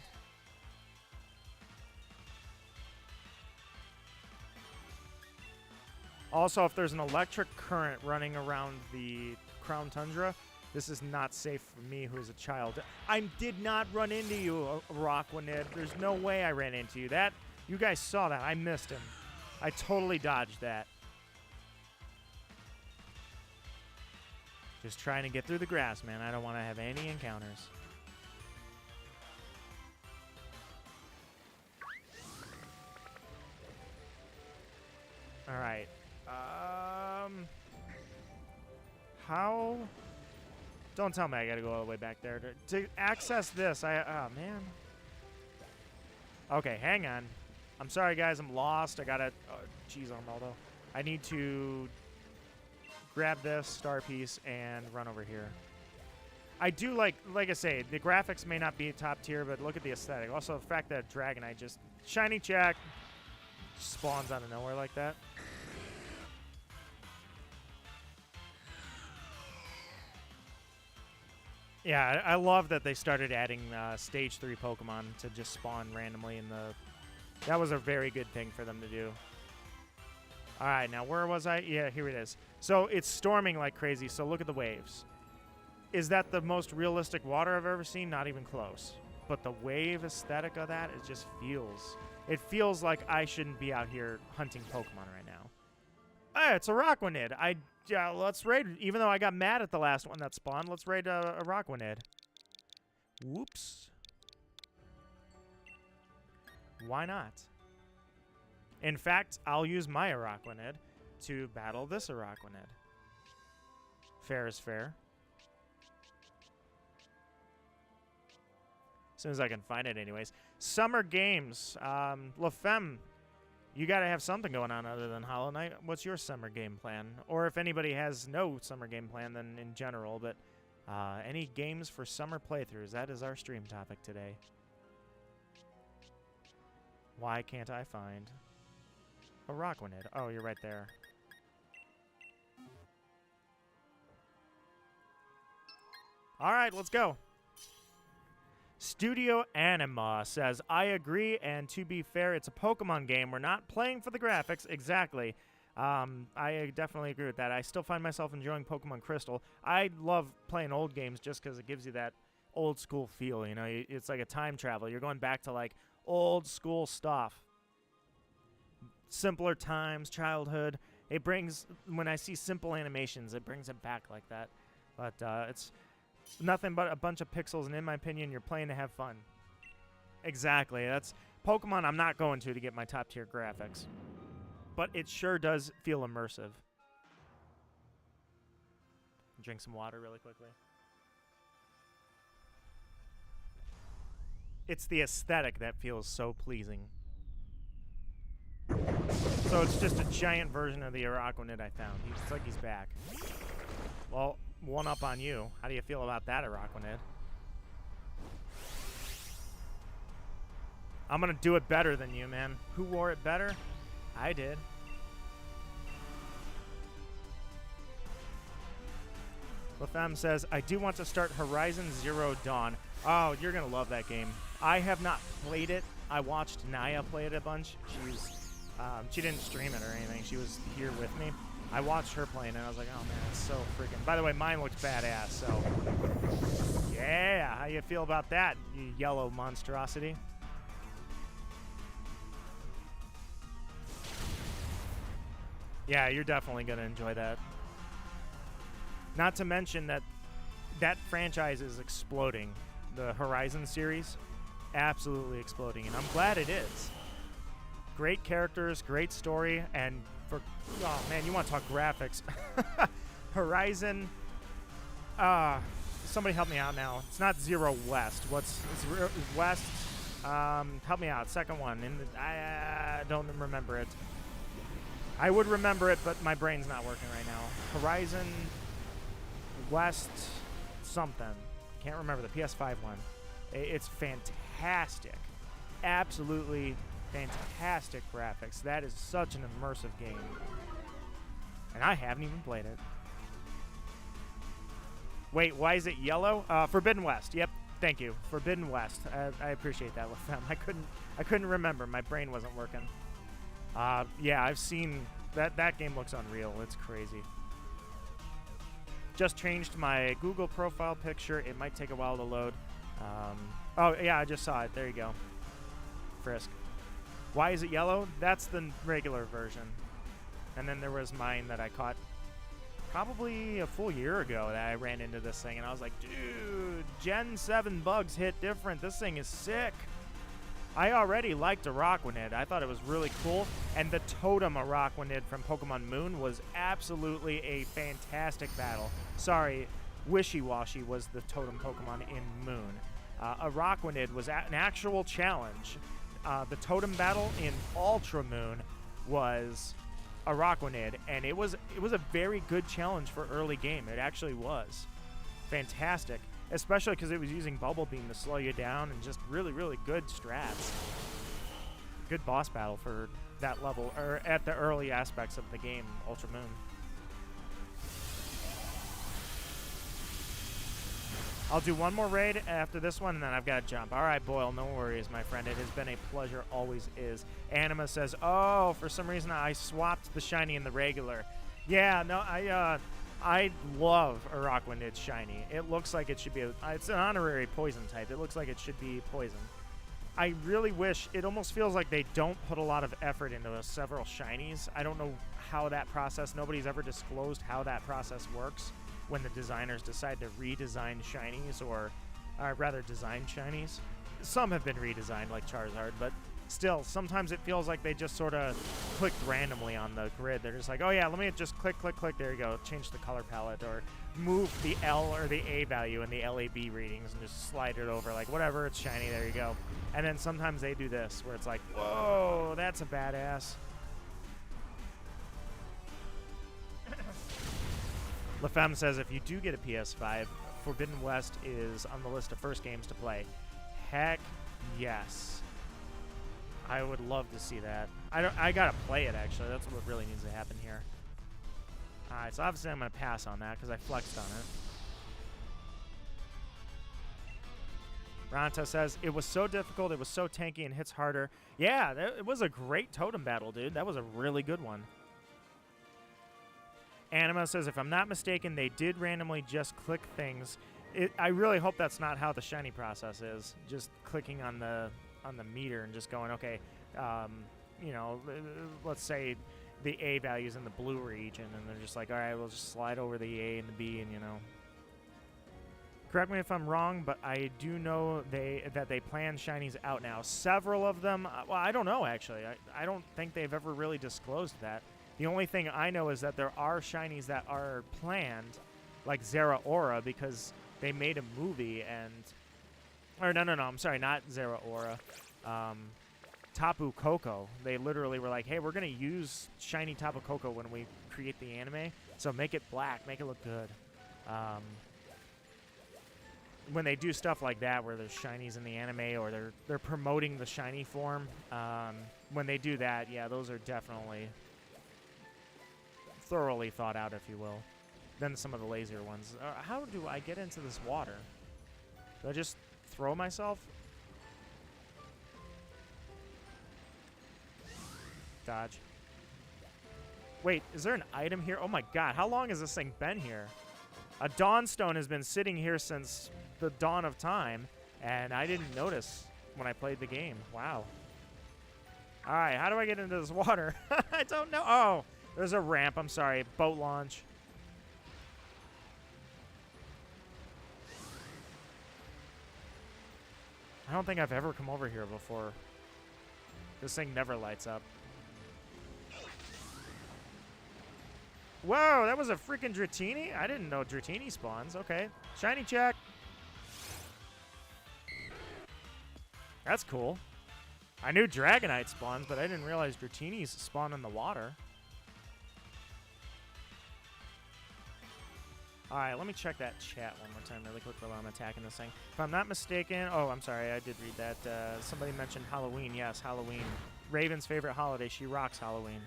Also, if there's an electric current running around the Crown Tundra, this is not safe for me, who is a child. I did not run into you, Rockwanid. There's no way I ran into you. That, you guys saw that. I missed him. I totally dodged that. Just trying to get through the grass, man. I don't want to have any encounters. All right. How? Don't tell me I got to go all the way back there to access this. Oh, man. Okay, hang on. I'm sorry, guys. I'm lost. I got to... Jeez, Arnaldo. I need to... grab this star piece and run over here. I do like I say, the graphics may not be top tier, but look at the aesthetic. Also, the fact that Dragonite just shiny check spawns out of nowhere like that. Yeah, I love that they started adding Stage 3 Pokemon to just spawn randomly in the... That was a very good thing for them to do. All right, now where was I? Yeah, here it is. So it's storming like crazy, so look at the waves. Is that the most realistic water I've ever seen? Not even close. But the wave aesthetic of that, it just feels... It feels like I shouldn't be out here hunting Pokemon right now. Hey, it's a Rockwanid. Let's raid... Even though I got mad at the last one that spawned, let's raid a Rockwanid. Whoops. Why not? In fact, I'll use my Araquanid to battle this Araquanid. Fair is fair. As soon as I can find it anyways. Summer games. LaFemme, you got to have something going on other than Hollow Knight. What's your summer game plan? Or if anybody has no summer game plan, then in general. But any games for summer playthroughs? That is our stream topic today. Why can't I find... a Rockwanid. Oh, you're right there. All right, let's go. Studio Anima says, I agree, and to be fair, it's a Pokemon game. We're not playing for the graphics. Exactly. I definitely agree with that. I still find myself enjoying Pokemon Crystal. I love playing old games just because it gives you that old school feel. You know, it's like a time travel. You're going back to, like, old school stuff. Simpler times, childhood. It brings, when I see simple animations, it brings it back like that. But it's nothing but a bunch of pixels, and in my opinion, you're playing to have fun. Exactly. That's Pokemon I'm not going to get my top tier graphics. But it sure does feel immersive. Drink some water really quickly. It's the aesthetic that feels so pleasing. So it's just a giant version of the Araquanid I found. It's like he's back. Well, one up on you. How do you feel about that, Araquanid? I'm gonna do it better than you, man. Who wore it better? I did. LaFemme says, I do want to start Horizon Zero Dawn. Oh, you're gonna love that game. I have not played it. I watched Naya play it a bunch. She didn't stream it or anything. She was here with me. I watched her playing it, and I was like, oh man, it's so freaking... By the way, mine looks badass, so... Yeah, how you feel about that, you yellow monstrosity? Yeah, you're definitely going to enjoy that. Not to mention that that franchise is exploding. The Horizon series, absolutely exploding, and I'm glad it is. Great characters, great story, and for... Oh, man, you want to talk graphics. Horizon... somebody help me out now. It's not Zero West. What's... West... help me out. Second one. I don't remember it. I would remember it, but my brain's not working right now. Horizon West something. Can't remember the PS5 one. It's fantastic. Absolutely fantastic graphics. That is such an immersive game. And I haven't even played it. Wait, why is it yellow? Forbidden West. Yep. Thank you. Forbidden West. I appreciate that with them. I couldn't remember. My brain wasn't working. Yeah, I've seen that game looks unreal. It's crazy. Just changed my Google profile picture. It might take a while to load. Oh, yeah, I just saw it. There you go. Frisk. Why is it yellow? That's the regular version. And then there was mine that I caught probably a full year ago that I ran into this thing, and I was like, dude, Gen 7 bugs hit different. This thing is sick. I already liked Araquanid. I thought it was really cool. And the Totem Araquanid from Pokemon Moon was absolutely a fantastic battle. Sorry, Wishy-Washy was the Totem Pokemon in Moon. Araquanid was an actual challenge. The Totem battle in Ultra Moon was Araquanid, and it was a very good challenge for early game. It actually was fantastic. Especially because it was using Bubble Beam to slow you down and just really, really good strats. Good boss battle for that level, or at the early aspects of the game, Ultra Moon. I'll do one more raid after this one, and then I've got to jump. All right, Boyle, no worries, my friend. It has been a pleasure, always is. Anima says, oh, for some reason I swapped the shiny and the regular. Yeah, no, I love Araquanid's shiny. It looks like it should be it's an honorary poison type. It looks like it should be poison. I really wish, it almost feels like they don't put a lot of effort into several shinies. I don't know how that process, nobody's ever disclosed how that process works when the designers decide to redesign shinies, or rather design shinies. Some have been redesigned like Charizard, but still, sometimes it feels like they just sort of clicked randomly on the grid. They're just like, oh yeah, let me just click, click, click, there you go, change the color palette, or move the L or the A value in the LAB readings and just slide it over, like, whatever, it's shiny, there you go. And then sometimes they do this, where it's like, whoa, that's a badass. LaFemme says, if you do get a PS5, Forbidden West is on the list of first games to play. Heck yes. I would love to see that. I gotta play it, actually. That's what really needs to happen here. Alright, so obviously I'm gonna pass on that because I flexed on it. Ranta says, it was so difficult, it was so tanky, and hits harder. Yeah, it was a great Totem battle, dude. That was a really good one. Anima says, if I'm not mistaken, they did randomly just click things. I really hope that's not how the shiny process is. Just clicking on the meter and just going, okay, you know, let's say the A value's in the blue region, and they're just like, all right, we'll just slide over the A and the B, and, you know. Correct me if I'm wrong, but I do know that they plan shinies out now. Several of them, well, I don't know, actually. I don't think they've ever really disclosed that. The only thing I know is that there are shinies that are planned, like Zeraora, because they made a movie and... Or no, I'm sorry, not Zeraora. Tapu Koko. They literally were like, hey, we're going to use shiny Tapu Koko when we create the anime, so make it black, make it look good. When they do stuff like that, where there's shinies in the anime, or they're promoting the shiny form, when they do that, yeah, those are definitely thoroughly thought out, if you will, than some of the lazier ones. How do I get into this water? Do I just throw myself? Dodge. Wait, is there an item here? Oh my god, how long has this thing been here? A Dawnstone has been sitting here since the dawn of time, and I didn't notice when I played the game. Wow. Alright, how do I get into this water? I don't know. Oh, there's a ramp. I'm sorry. Boat launch. I don't think I've ever come over here before. This thing never lights up. Whoa, that was a freaking Dratini? I didn't know Dratini spawns. Okay. Shiny check. That's cool. I knew Dragonite spawns, but I didn't realize Dratinis spawn in the water. Alright, let me check that chat one more time really quick while I'm attacking this thing. If I'm not mistaken... Oh, I'm sorry, I did read that. Somebody mentioned Halloween. Yes, Halloween. Raven's favorite holiday. She rocks Halloween.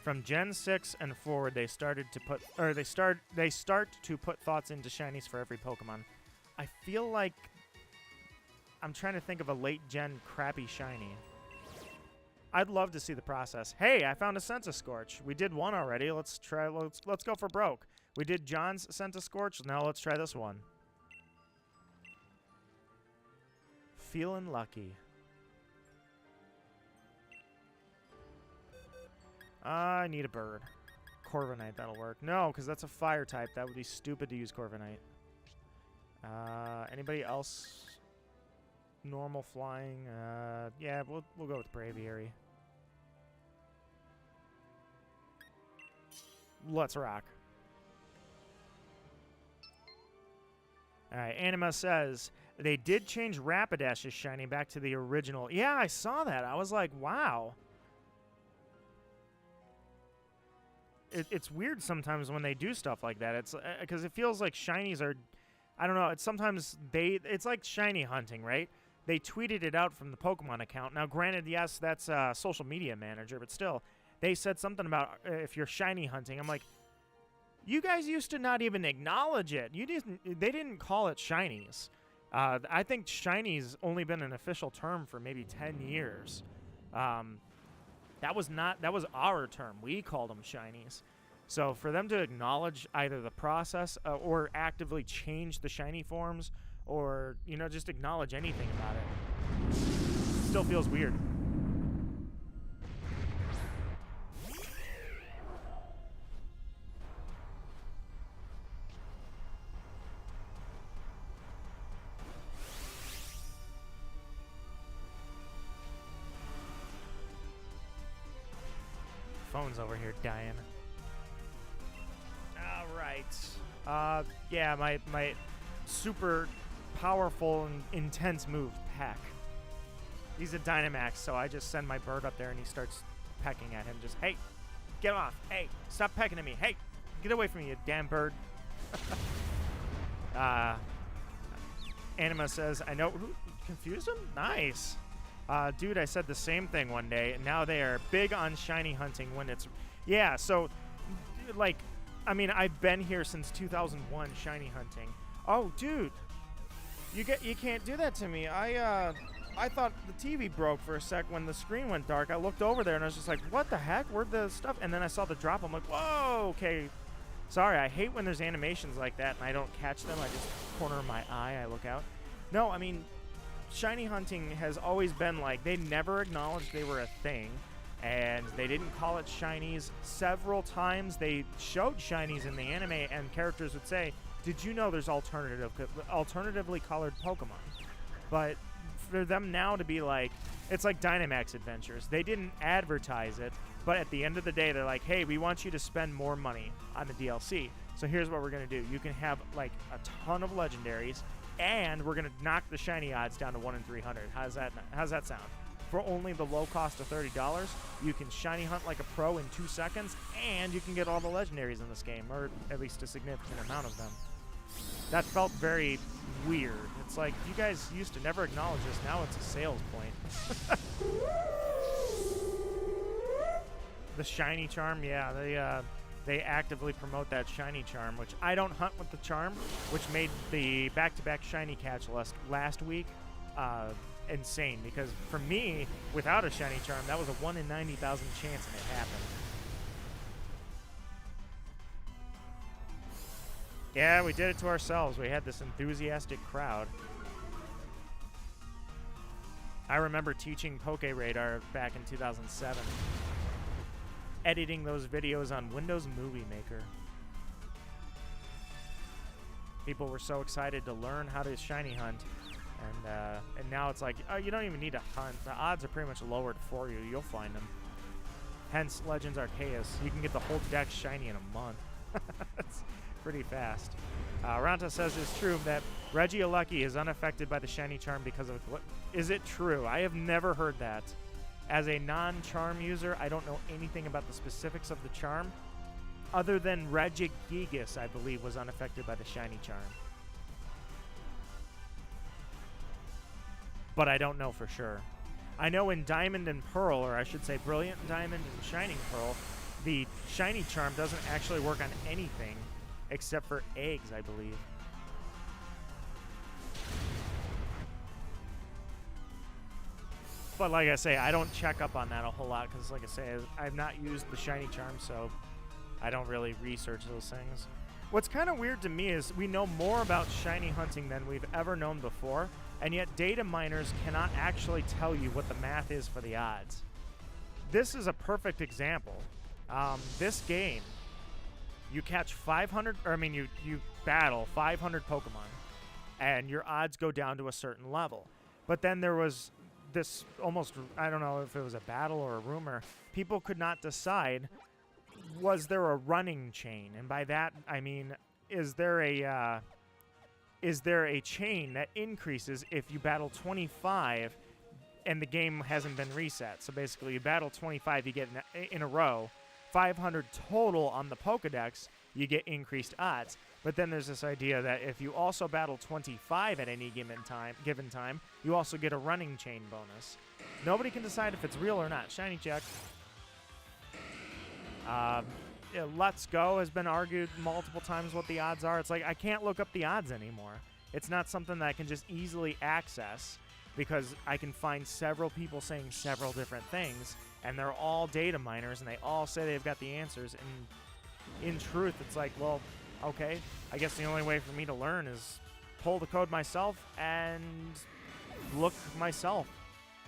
From Gen 6 and forward, they started to put... Or they start to put thoughts into shinies for every Pokemon. I feel like... I'm trying to think of a late-gen crappy shiny. I'd love to see the process. Hey, I found a Scentiscorch. We did one already. Let's go for broke. We did John's Scentiscorch. Now let's try this one. Feeling lucky. I need a bird. Corviknight, that'll work. No, because that's a fire type. That would be stupid to use Corviknight. Anybody else? Normal flying. Yeah, we'll go with Braviary. Let's rock. Alright, Anima says, they did change Rapidash's shiny back to the original. Yeah, I saw that. I was like, wow. It's weird sometimes when they do stuff like that. It's because it feels like shinies are... I don't know. It's sometimes it's like shiny hunting, right? They tweeted it out from the Pokemon account. Now, granted, yes, that's a social media manager, but still, they said something about if you're shiny hunting. I'm like, you guys used to not even acknowledge it. They didn't call it shinies. I think shinies only been an official term for maybe 10 years. That was our term. We called them shinies. So for them to acknowledge either the process or actively change the shiny forms, or, you know, just acknowledge anything about it, still feels weird. Phone's over here dying. All right. Yeah, my super powerful and intense move, Peck. He's a Dynamax, so I just send my bird up there and he starts pecking at him. Just, hey, get off. Hey, stop pecking at me. Hey, get away from me, you damn bird. Anima says, I know. Confused him? Nice. Dude, I said the same thing one day, and now they are big on shiny hunting when it's... Yeah, so, like, I mean, I've been here since 2001 shiny hunting. Oh, dude. You can't do that to me. I thought the TV broke for a sec when the screen went dark. I looked over there and I was just like, what the heck? Where'd the stuff? And then I saw the drop. I'm like, whoa, okay. Sorry, I hate when there's animations like that and I don't catch them. I just corner my eye, I look out. No, I mean, shiny hunting has always been like, they never acknowledged they were a thing. And they didn't call it shinies. Several times they showed shinies in the anime and characters would say, did you know there's alternatively colored Pokemon? But for them now to be like, it's like Dynamax Adventures. They didn't advertise it, but at the end of the day, they're like, hey, we want you to spend more money on the DLC. So here's what we're going to do. You can have like a ton of legendaries, and we're going to knock the shiny odds down to 1 in 300. How's that sound? for only the low cost of $30, you can shiny hunt like a pro in 2 seconds, and you can get all the legendaries in this game, or at least a significant amount of them. That felt very weird. It's like, you guys used to never acknowledge this, now it's a sales point. The shiny charm, yeah, they actively promote that shiny charm, which I don't hunt with the charm, which made the back-to-back shiny catch last week insane, because for me, without a shiny charm, that was a 1 in 90,000 chance, and it happened. Yeah, we did it to ourselves. We had this enthusiastic crowd. I remember teaching Poke Radar back in 2007. Editing those videos on Windows Movie Maker. People were so excited to learn how to shiny hunt, and now it's like, oh, you don't even need to hunt. The odds are pretty much lowered for you. You'll find them. Hence, Legends Arceus. You can get the whole deck shiny in a month. It's pretty fast. Ranta says it's true that Regieleki is unaffected by the shiny charm because of... Is it true? I have never heard that. As a non-charm user, I don't know anything about the specifics of the charm, other than Regigigas, I believe, was unaffected by the shiny charm. But I don't know for sure. I know in Diamond and Pearl, or I should say Brilliant Diamond and Shining Pearl, the shiny charm doesn't actually work on anything except for eggs, I believe. But like I say, I don't check up on that a whole lot because, like I say, I've not used the shiny charm, so I don't really research those things. What's kind of weird to me is we know more about shiny hunting than we've ever known before, and yet data miners cannot actually tell you what the math is for the odds. This is a perfect example. This game, you catch 500, or I mean, you battle 500 Pokemon, and your odds go down to a certain level. But then there was this almost, I don't know if it was a battle or a rumor, people could not decide, was there a running chain? And by that, I mean, is there a chain that increases if you battle 25 and the game hasn't been reset? So basically, you battle 25, you get in a row, 500 total on the Pokedex, you get increased odds. But then there's this idea that if you also battle 25 at any given time, you also get a running chain bonus. Nobody can decide if it's real or not. Shiny check. Let's Go has been argued multiple times what the odds are. It's like, I can't look up the odds anymore. It's not something that I can just easily access because I can find several people saying several different things, and they're all data miners, and they all say they've got the answers. And in truth, it's like, well, okay, I guess the only way for me to learn is pull the code myself and look myself.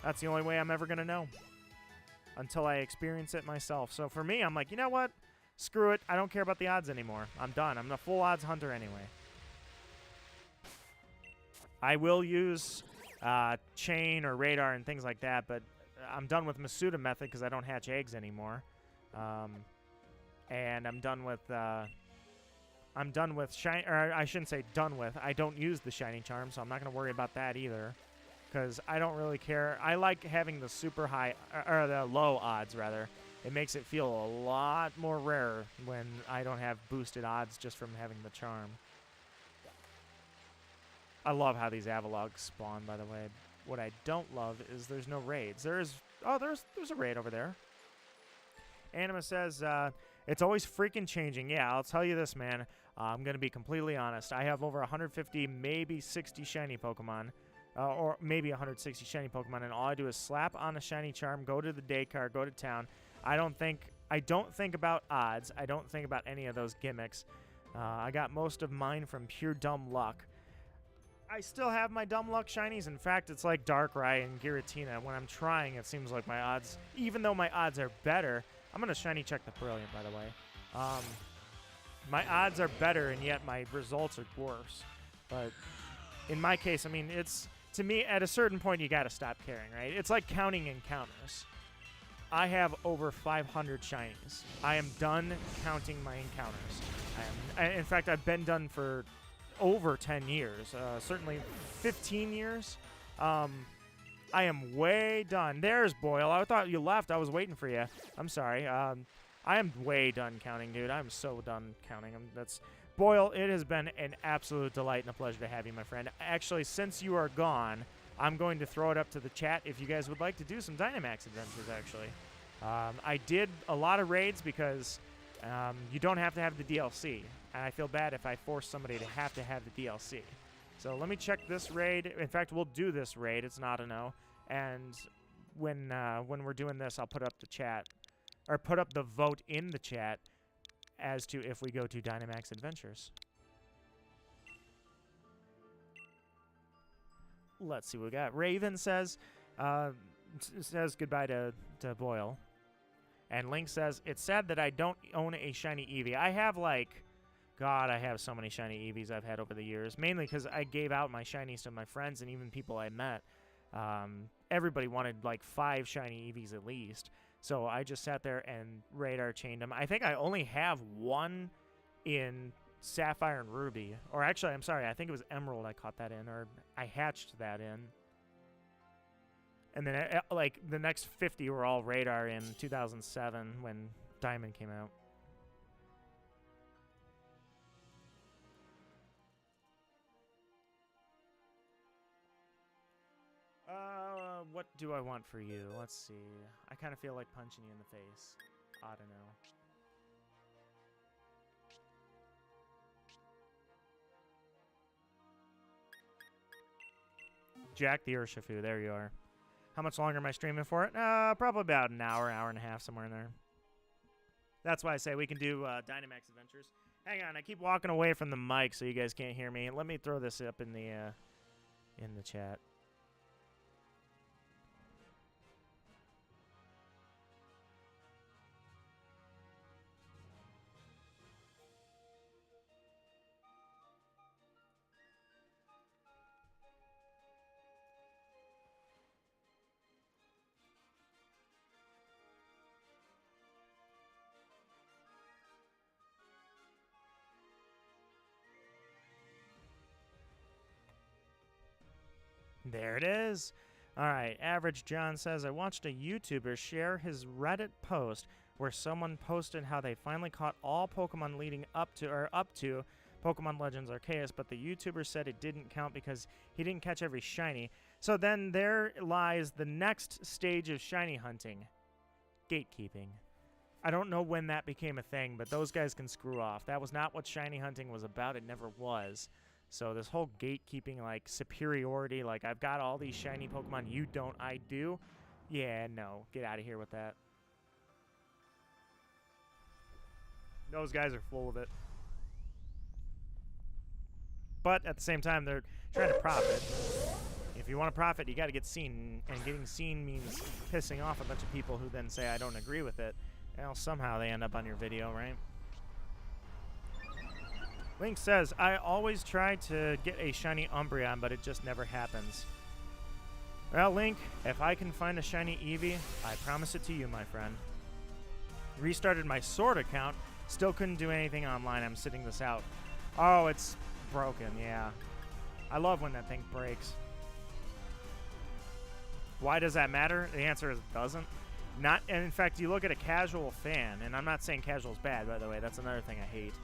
That's the only way I'm ever going to know until I experience it myself. So for me, I'm like, you know what? Screw it. I don't care about the odds anymore. I'm done. I'm the full odds hunter anyway. I will use chain or radar and things like that, but I'm done with Masuda method because I don't hatch eggs anymore. And I'm done with shiny, or I shouldn't say done with. I don't use the shiny charm, so I'm not going to worry about that either, because I don't really care. I like having the super high, or the low odds, rather. It makes it feel a lot more rare when I don't have boosted odds just from having the charm. I love how these Avalogs spawn, by the way. What I don't love is there's no raids. There's a raid over there. Anima says, it's always freaking changing. Yeah, I'll tell you this, man. I'm going to be completely honest. I have over 150, maybe 60 shiny Pokemon, or maybe 160 shiny Pokemon, and all I do is slap on a shiny charm, go to the day card, go to town. I don't think about odds. I don't think about any of those gimmicks. I got most of mine from pure dumb luck. I still have my dumb luck shinies. In fact, it's like Darkrai and Giratina. When I'm trying, it seems like my odds, even though my odds are better, I'm going to shiny check the Brilliant, by the way. My odds are better, and yet my results are worse. But in my case, I mean, it's, to me, at a certain point, you got to stop caring, right? It's like counting encounters. I have over 500 shinies. I am done counting my encounters. In fact, I've been done for over 10 years, certainly 15 years. I am way done. There's Boyle. I thought you left. I was waiting for you. I'm sorry. I am way done counting, dude. I'm so done counting. That's Boyle. It has been an absolute delight and a pleasure to have you, my friend. Actually, since you are gone, I'm going to throw it up to the chat if you guys would like to do some Dynamax adventures, actually. I did a lot of raids because you don't have to have the DLC, and I feel bad if I force somebody to have the DLC. So let me check this raid. In fact, we'll do this raid. It's not a no. And when we're doing this, I'll put up the chat, or put up the vote in the chat as to if we go to Dynamax Adventures. Let's see what we got. Raven says goodbye to Boyle. And Link says, it's sad that I don't own a shiny Eevee. I have like... God, I have so many shiny Eevees I've had over the years. Mainly because I gave out my shinies to my friends and even people I met. Everybody wanted like 5 shiny Eevees at least. So I just sat there and radar chained them. I think I only have 1 in Sapphire and Ruby. Or actually, I'm sorry, I think it was Emerald I caught that in. Or I hatched that in. And then like the next 50 were all radar in 2007 when Diamond came out. What do I want for you? Let's see. I kind of feel like punching you in the face. I don't know. Jack the Urshifu. There you are. How much longer am I streaming for it? Probably about an hour, hour and a half, somewhere in there. That's why I say we can do Dynamax Adventures. Hang on, I keep walking away from the mic so you guys can't hear me. Let me throw this up in the chat. There it is. All right, Average John says, I watched a YouTuber share his Reddit post where someone posted how they finally caught all Pokemon leading up to Pokemon Legends Arceus, but the YouTuber said it didn't count because he didn't catch every shiny. So then there lies the next stage of shiny hunting, gatekeeping. I don't know when that became a thing, but those guys can screw off. That was not what shiny hunting was about. It never was. So this whole gatekeeping, like, superiority, like, I've got all these shiny Pokemon, you don't, I do. Yeah, no. Get out of here with that. Those guys are full of it. But at the same time, they're trying to profit. If you want to profit, you got to get seen. And getting seen means pissing off a bunch of people who then say, I don't agree with it. Well, somehow they end up on your video, right? Link says, I always try to get a shiny Umbreon, but it just never happens. Well, Link, if I can find a shiny Eevee, I promise it to you, my friend. Restarted my Sword account, still couldn't do anything online. I'm sitting this out. Oh, it's broken, yeah. I love when that thing breaks. Why does that matter? The answer is it doesn't. Not, and in fact, you look at a casual fan, and I'm not saying casual is bad, by the way. That's another thing I hate.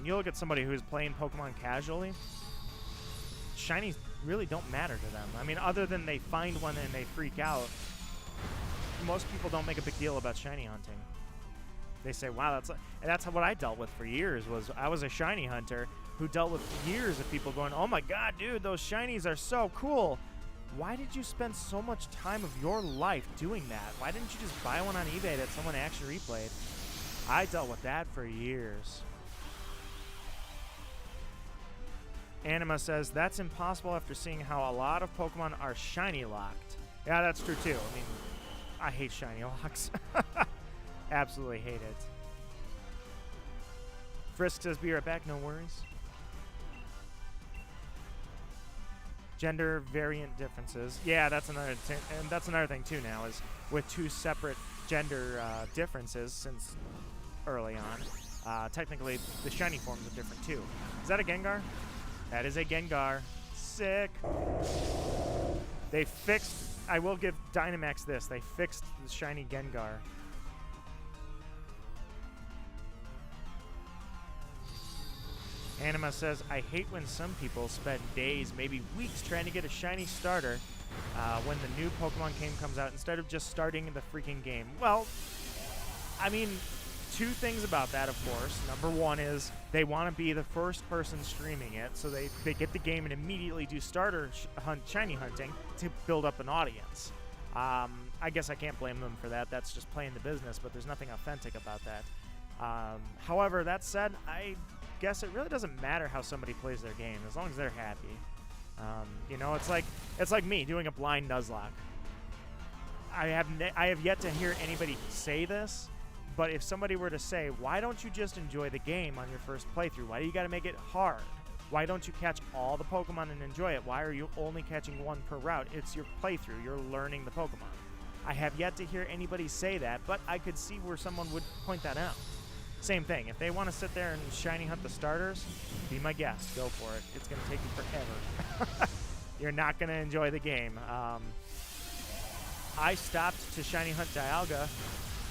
You look at somebody who's playing Pokemon casually, shinies really don't matter to them. I mean, other than they find one and they freak out, most people don't make a big deal about shiny hunting. They say, wow, that's what I dealt with for years. Was I was a shiny hunter who dealt with years of people going, oh my god, dude, those shinies are so cool. Why did you spend so much time of your life doing that? Why didn't you just buy one on eBay that someone actually replayed? I dealt with that for years. Anima says, that's impossible after seeing how a lot of Pokemon are shiny locked. Yeah, that's true too. I mean, I hate shiny locks. Absolutely hate it. Frisk says, be right back, no worries. Gender variant differences. Yeah, that's another thing, and that's another thing too now, is with 2 separate gender differences since early on. Technically, the shiny forms are different too. Is that a Gengar? That is a Gengar. Sick. They fixed I will give Dynamax this. They fixed the shiny Gengar. Anima says, I hate when some people spend days, maybe weeks, trying to get a shiny starter when the new Pokemon game comes out instead of just starting the freaking game. Well, I mean, two things about that, of course. Number one is they want to be the first person streaming it, so they get the game and immediately do starter shiny hunting to build up an audience. I guess I can't blame them for that. That's just playing the business, but there's nothing authentic about that. However, that said, I guess it really doesn't matter how somebody plays their game as long as they're happy. You know, it's like me doing a blind Nuzlocke. I have yet to hear anybody say this, but if somebody were to say, why don't you just enjoy the game on your first playthrough? Why do you got to make it hard? Why don't you catch all the Pokemon and enjoy it? Why are you only catching one per route? It's your playthrough. You're learning the Pokemon. I have yet to hear anybody say that, but I could see where someone would point that out. Same thing. If they want to sit there and shiny hunt the starters, be my guest. Go for it. It's going to take you forever. You're not going to enjoy the game. I stopped to shiny hunt Dialga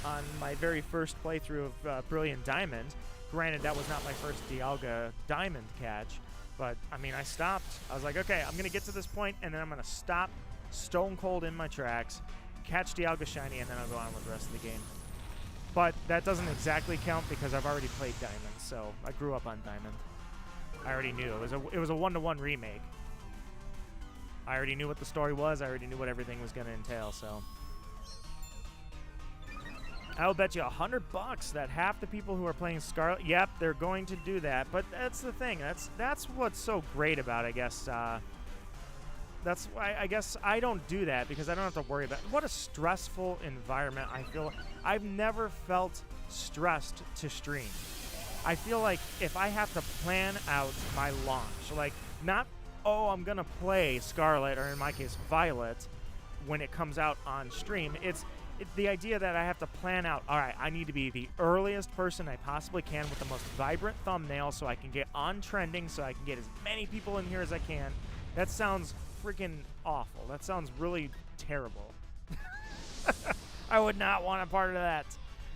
on my very first playthrough of Brilliant Diamond. Granted, that was not my first Dialga Diamond catch, but, I mean, I stopped. I was like, okay, I'm going to get to this point, and then I'm going to stop stone cold in my tracks, catch Dialga shiny, and then I'll go on with the rest of the game. But that doesn't exactly count because I've already played Diamond, so I grew up on Diamond. I already knew. It was a one-to-one remake. I already knew what the story was. I already knew what everything was going to entail, so. I'll bet you $100 that half the people who are playing Scarlet, yep, they're going to do that. But that's the thing. That's what's so great about it, I guess. That's why I guess I don't do that because I don't have to worry about it. What a stressful environment I feel. I've never felt stressed to stream. I feel like if I have to plan out my launch, like not, oh, I'm going to play Scarlet, or in my case, Violet, when it comes out on stream, it's the idea that I have to plan out, all right, I need to be the earliest person I possibly can with the most vibrant thumbnail so I can get on trending, so I can get as many people in here as I can. That sounds freaking awful. That sounds really terrible. I would not want a part of that.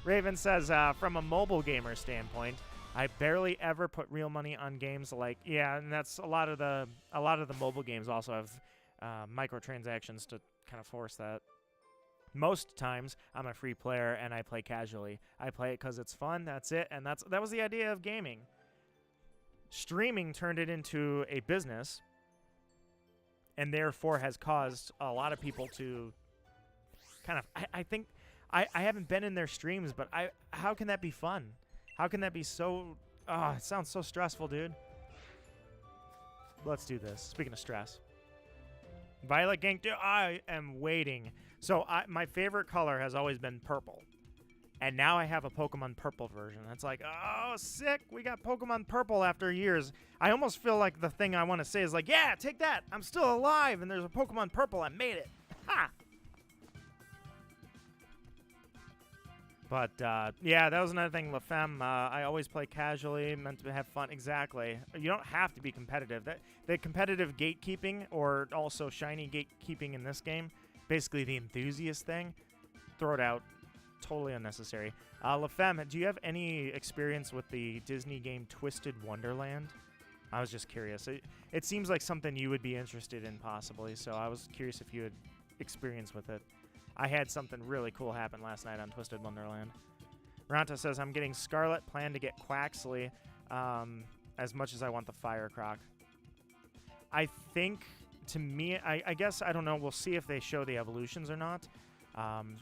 Raven says, from a mobile gamer standpoint, I barely ever put real money on games like, yeah, and that's a lot of the mobile games also have microtransactions to kind of force that. Most times, I'm a free player and I play casually. I play it because it's fun. That's it, and that was the idea of gaming. Streaming turned it into a business, and therefore has caused a lot of people to kind of. I think I haven't been in their streams, but how can that be fun? How can that be so? Oh, it sounds so stressful, dude. Let's do this. Speaking of stress. Violet Gank, I am waiting. So my favorite color has always been purple. And now I have a Pokemon Purple version. It's like, oh, sick. We got Pokemon Purple after years. I almost feel like the thing I want to say is like, yeah, take that. I'm still alive, and there's a Pokemon Purple. I made it. Ha! But, yeah, that was another thing, La Femme. I always play casually, meant to have fun. Exactly. You don't have to be competitive. The competitive gatekeeping, or also shiny gatekeeping in this game, basically the enthusiast thing, throw it out. Totally unnecessary. La Femme, do you have any experience with the Disney game Twisted Wonderland? I was just curious. It seems like something you would be interested in, possibly, so I was curious if you had experience with it. I had something really cool happen last night on Twisted Wonderland. Ranta says, I'm getting Scarlet, plan to get Quaxley as much as I want the Fire Croc. I think, to me, I guess, I don't know, we'll see if they show the evolutions or not.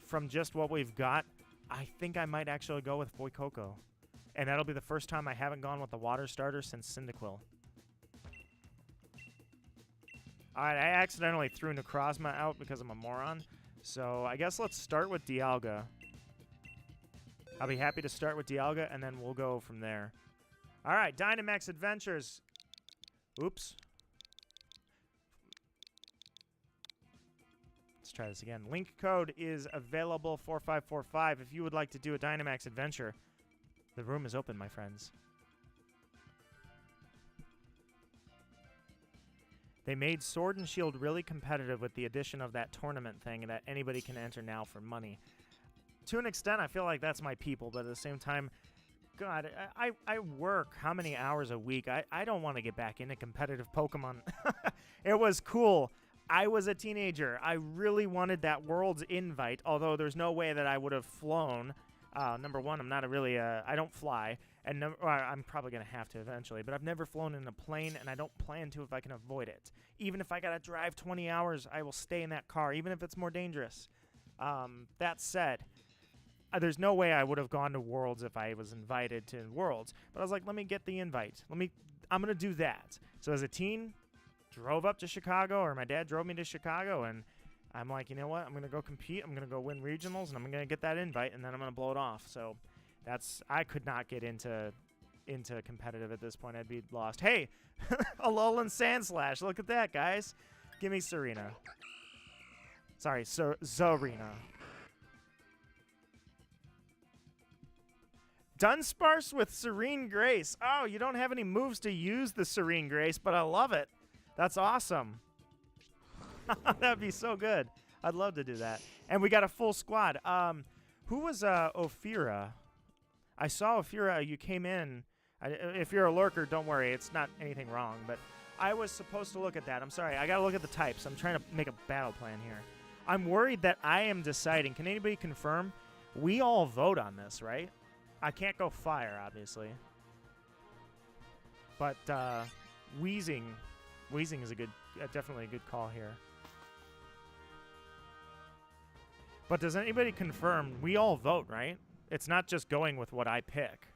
From just what we've got, I think I might actually go with Fuecoco. And that'll be the first time I haven't gone with the water starter since Cyndaquil. Alright, I accidentally threw Necrozma out because I'm a moron. So I guess let's start with Dialga. I'll be happy to start with Dialga, and then we'll go from there. Alright, Dynamax Adventures. Oops. Let's try this again. Link code is available 4545 if you would like to do a Dynamax adventure. The room is open, my friends. They made Sword and Shield really competitive with the addition of that tournament thing that anybody can enter now for money. To an extent, I feel like that's my people, but at the same time, God, I work how many hours a week? I don't want to get back into competitive Pokemon. It was cool. I was a teenager. I really wanted that World's invite, although there's no way that I would have flown. Number one, I'm not I don't fly, and I'm probably going to have to eventually, but I've never flown in a plane, and I don't plan to if I can avoid it. Even if I got to drive 20 hours, I will stay in that car, even if it's more dangerous. That said, there's no way I would have gone to Worlds if I was invited to Worlds, but I was like, let me get the invite. I'm going to do that. So as a teen, drove up to Chicago, or my dad drove me to Chicago, and I'm like, you know what? I'm going to go compete. I'm going to go win regionals, and I'm going to get that invite, and then I'm going to blow it off. So I could not get into competitive at this point. I'd be lost. Hey, Alolan Sandslash. Look at that, guys. Give me Serena. Sorry, Zarina. Dunsparce with Serene Grace. Oh, you don't have any moves to use the Serene Grace, but I love it. That's awesome. That'd be so good. I'd love to do that. And we got a full squad. Who was Ophira? I saw Ophira. You came in. If you're a lurker, don't worry. It's not anything wrong. But I was supposed to look at that. I'm sorry. I got to look at the types. I'm trying to make a battle plan here. I'm worried that I am deciding. Can anybody confirm? We all vote on this, right? I can't go fire, obviously. But Wheezing is definitely a good call here. But does anybody confirm we all vote, right? It's not just going with what I pick.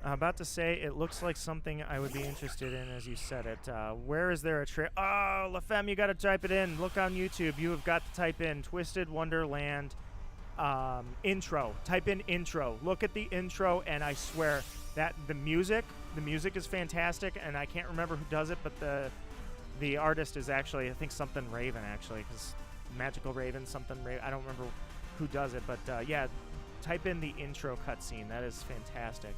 I'm about to say it looks like something I would be interested in as you said it. Where is there a trick? Oh, LaFemme, you got to type it in. Look on YouTube. You have got to type in Twisted Wonderland intro. Type in intro. Look at the intro, and I swear that the music is fantastic, and I can't remember who does it, but the artist is actually, I think, something Raven, actually, because Magical Raven, something Raven. I don't remember who does it, but yeah, type in the intro cutscene. That is fantastic.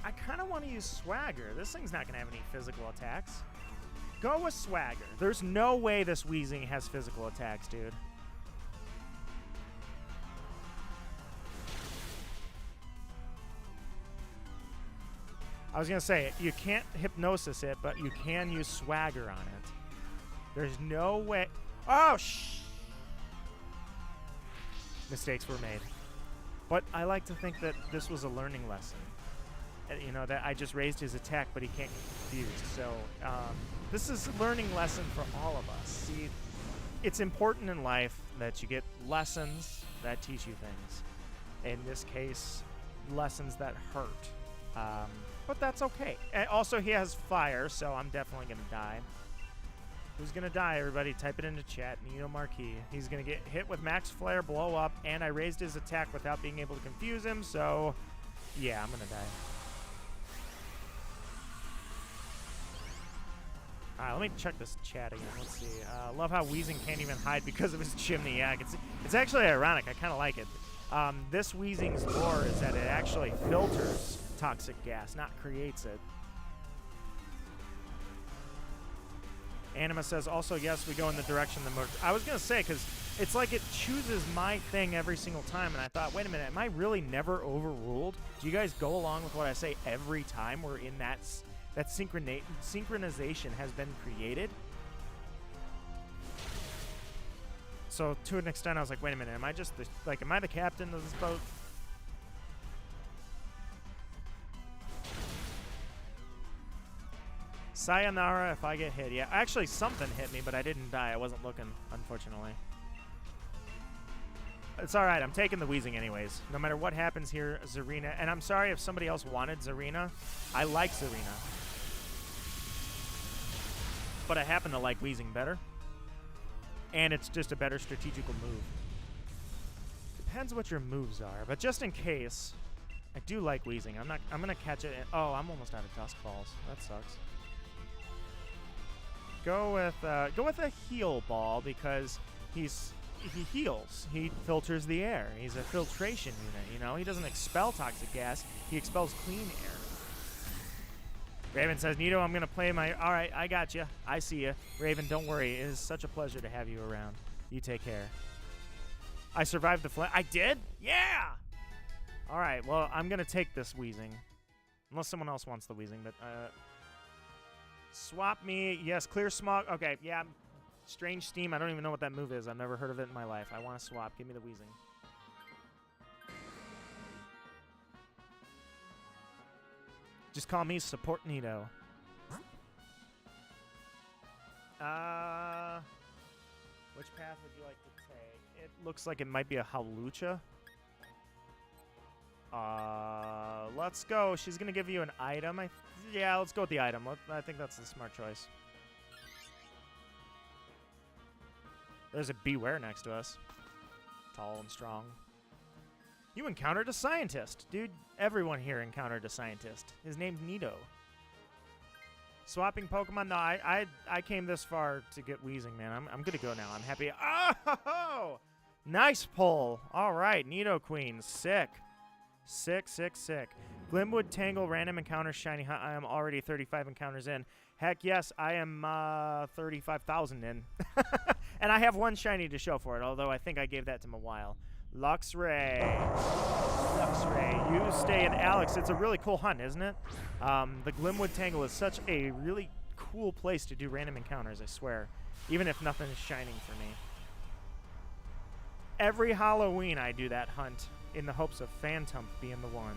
I kind of want to use Swagger. This thing's not going to have any physical attacks. Go with Swagger. There's no way this Weezing has physical attacks, dude. I was going to say, you can't Hypnosis it, but you can use Swagger on it. There's no way. Oh, mistakes were made. But I like to think that this was a learning lesson. You know, that I just raised his attack, but he can't get confused. So this is a learning lesson for all of us. See, it's important in life that you get lessons that teach you things. In this case, lessons that hurt. But that's okay. And also, he has fire, so I'm definitely going to die. Who's going to die, everybody? Type it into chat. Nino Marquis. He's going to get hit with Max Flare, blow up, and I raised his attack without being able to confuse him, so yeah, I'm going to die. Alright, let me check this chat again. Let's see. Love how Weezing can't even hide because of his chimney. Yeah, it's actually ironic. I kind of like it. This Weezing's lore is that it actually filters toxic gas, not creates it. Anima says, also, yes, we go in the direction the motor... I was going to say, because it's like it chooses my thing every single time, and I thought, wait a minute, am I really never overruled? Do you guys go along with what I say every time we're in that synchronization has been created? So to an extent, I was like, wait a minute, am I just am I the captain of this boat? Sayonara if I get hit. Yeah, actually something hit me, but I didn't die. I wasn't looking, unfortunately. It's all right. I'm taking the Weezing anyways. No matter what happens here, Zarina. And I'm sorry if somebody else wanted Zarina. I like Zarina. But I happen to like Weezing better. And it's just a better strategical move. Depends what your moves are. But just in case, I do like Weezing. I'm going to catch it. Oh, I'm almost out of Dusk Balls. That sucks. Go with a heal ball because he heals. He filters the air. He's a filtration unit, you know? He doesn't expel toxic gas. He expels clean air. Raven says, Nito, I'm going to play my... All right, I got you. I see you. Raven, don't worry. It is such a pleasure to have you around. You take care. I survived the flame. I did? Yeah! All right, well, I'm going to take this wheezing. Unless someone else wants the wheezing, but... swap me. Yes, clear smog. Okay, yeah. Strange steam. I don't even know what that move is. I've never heard of it in my life. I want to swap. Give me the wheezing. Just call me Support Nito. Which path would you like to take? It looks like it might be a Hawlucha. Let's go. She's going to give you an item. Yeah, let's go with the item. I think that's the smart choice. There's a Beware next to us. Tall and strong. You encountered a scientist. Dude, everyone here encountered a scientist. His name's Nito. Swapping Pokemon? No, I came this far to get Wheezing, man. I'm good to go now. I'm happy. Oh! Nice pull. All right, Nito Queen. Sick. Sick, sick, sick. Glimwood Tangle, random encounters, shiny hunt. I am already 35 encounters in. Heck yes, I am 35,000 in. And I have one shiny to show for it, although I think I gave that to Mawile. Luxray. Luxray. You stay in Alex. It's a really cool hunt, isn't it? The Glimwood Tangle is such a really cool place to do random encounters, I swear. Even if nothing is shining for me. Every Halloween I do that hunt in the hopes of Phantom being the one.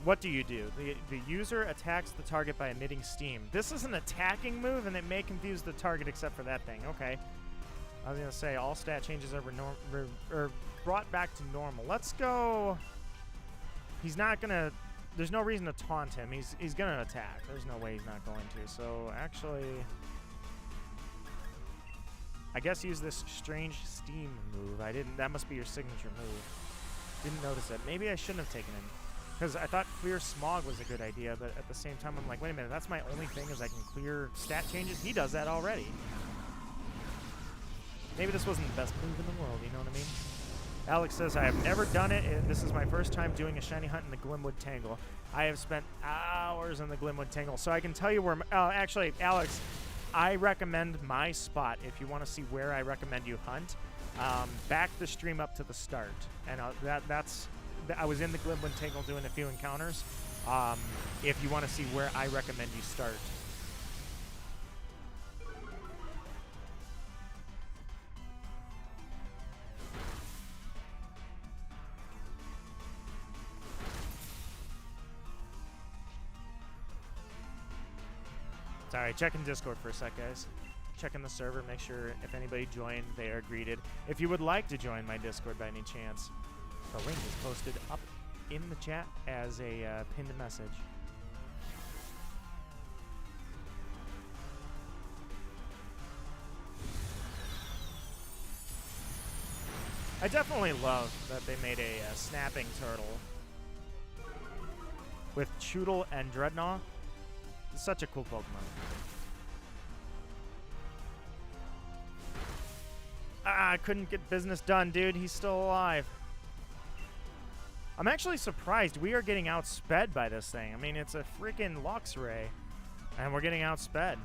What do you do? The user attacks the target by emitting steam. This is an attacking move, and it may confuse the target except for that thing. Okay. I was going to say, all stat changes are brought back to normal. Let's go... He's not going to... There's no reason to taunt him. He's going to attack. There's no way he's not going to. So, actually... I guess use this strange steam move. That must be your signature move. Didn't notice it. Maybe I shouldn't have taken him. Because I thought clear smog was a good idea, but at the same time, I'm like, wait a minute, that's my only thing is I can clear stat changes? He does that already. Maybe this wasn't the best move in the world, you know what I mean? Alex says, I have never done it. This is my first time doing a shiny hunt in the Glimwood Tangle. I have spent hours in the Glimwood Tangle, so I can tell you where... actually, Alex, I recommend my spot if you want to see where I recommend you hunt. Back the stream up to the start. And that's... I was in the Glimwood Tangle doing a few encounters. If you want to see where I recommend you start. Sorry, checking Discord for a sec, guys. Checking the server, make sure if anybody joined, they are greeted. If you would like to join my Discord by any chance, the link is posted up in the chat as a pinned message. I definitely love that they made a snapping turtle with Choodle and Dreadnought. It's such a cool Pokemon. I couldn't get business done, dude. He's still alive. I'm actually surprised we are getting outsped by this thing. I mean, it's a freaking Luxray, and we're getting outsped.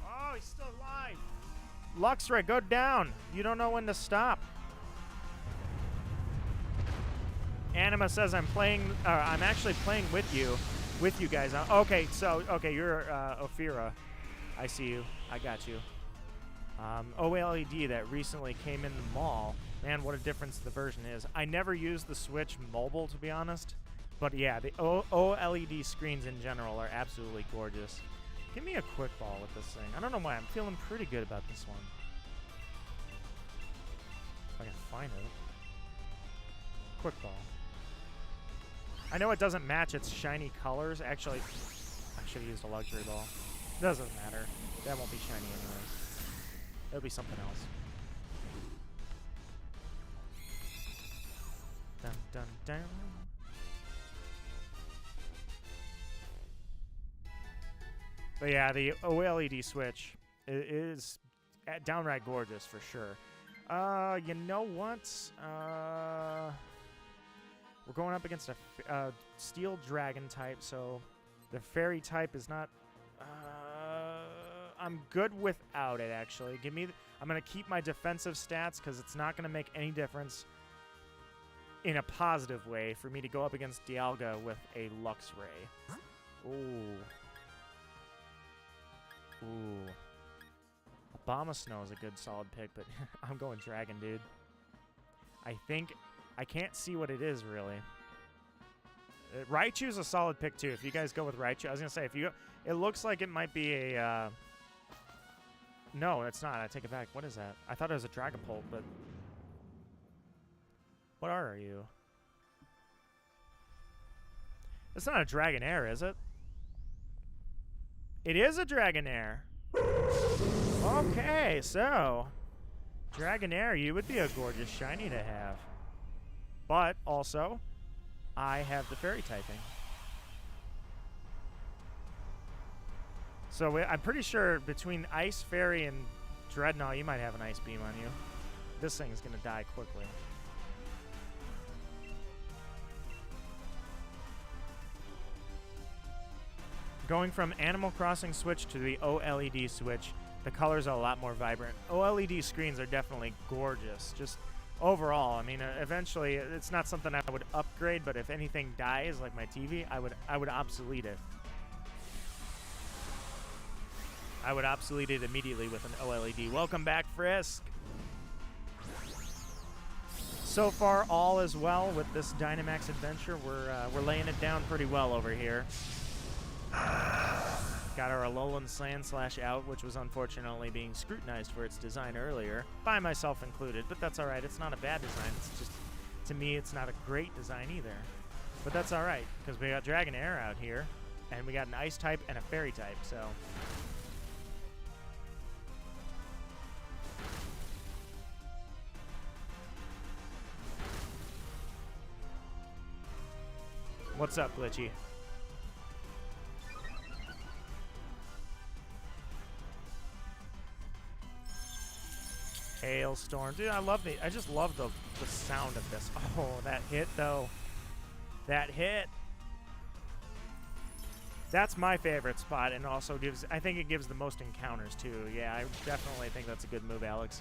Oh, he's still alive. Luxray, go down. You don't know when to stop. Anima says I'm actually playing with you guys. Okay, okay, you're Ophira. I see you. I got you. OLED that recently came in the mall. Man, what a difference the version is. I never used the Switch mobile, to be honest. But yeah, the OLED screens in general are absolutely gorgeous. Give me a quick ball with this thing. I don't know why. I'm feeling pretty good about this one. If I can find it. Quick ball. I know it doesn't match its shiny colors. Actually, I should have used a luxury ball. Doesn't matter. That won't be shiny anyways. It'll be something else. Dun, dun, dun. But yeah, the OLED switch is downright gorgeous for sure. You know what? We're going up against a steel dragon type, so the fairy type is not... I'm good without it, actually. I'm going to keep my defensive stats because it's not going to make any difference in a positive way for me to go up against Dialga with a Lux Ray. Ooh. Ooh. Abomasnow is a good solid pick, but I'm going Dragon, dude. I can't see what it is, really. Raichu's a solid pick, too. If you guys go with Raichu, I was going to say, it looks like it might be a... No, it's not. I take it back. What is that? I thought it was a Dragapult, but... What are you? It's not a Dragonair, is it? It is a Dragonair. Okay, so... Dragonair, you would be a gorgeous shiny to have. But, also, I have the Fairy typing. So I'm pretty sure between Ice Fairy and Dreadnought, you might have an Ice Beam on you. This thing is going to die quickly. Going from Animal Crossing Switch to the OLED Switch, the colors are a lot more vibrant. OLED screens are definitely gorgeous. Just overall, I mean, eventually, it's not something I would upgrade, but if anything dies, like my TV, I would obsolete it. I would obsolete it immediately with an OLED. Welcome back, Frisk. So far, all is well with this Dynamax adventure. We're laying it down pretty well over here. Got our Alolan Sand/Out, which was unfortunately being scrutinized for its design earlier, by myself included, but that's all right. It's not a bad design. It's just, to me, it's not a great design either. But that's all right, because we got Dragonair out here, and we got an Ice type and a Fairy type, so... What's up, Glitchy? Hailstorm. Dude, I just love the sound of this. Oh, that hit, though. That hit. That's my favorite spot, and also I think it gives the most encounters, too. Yeah, I definitely think that's a good move, Alex.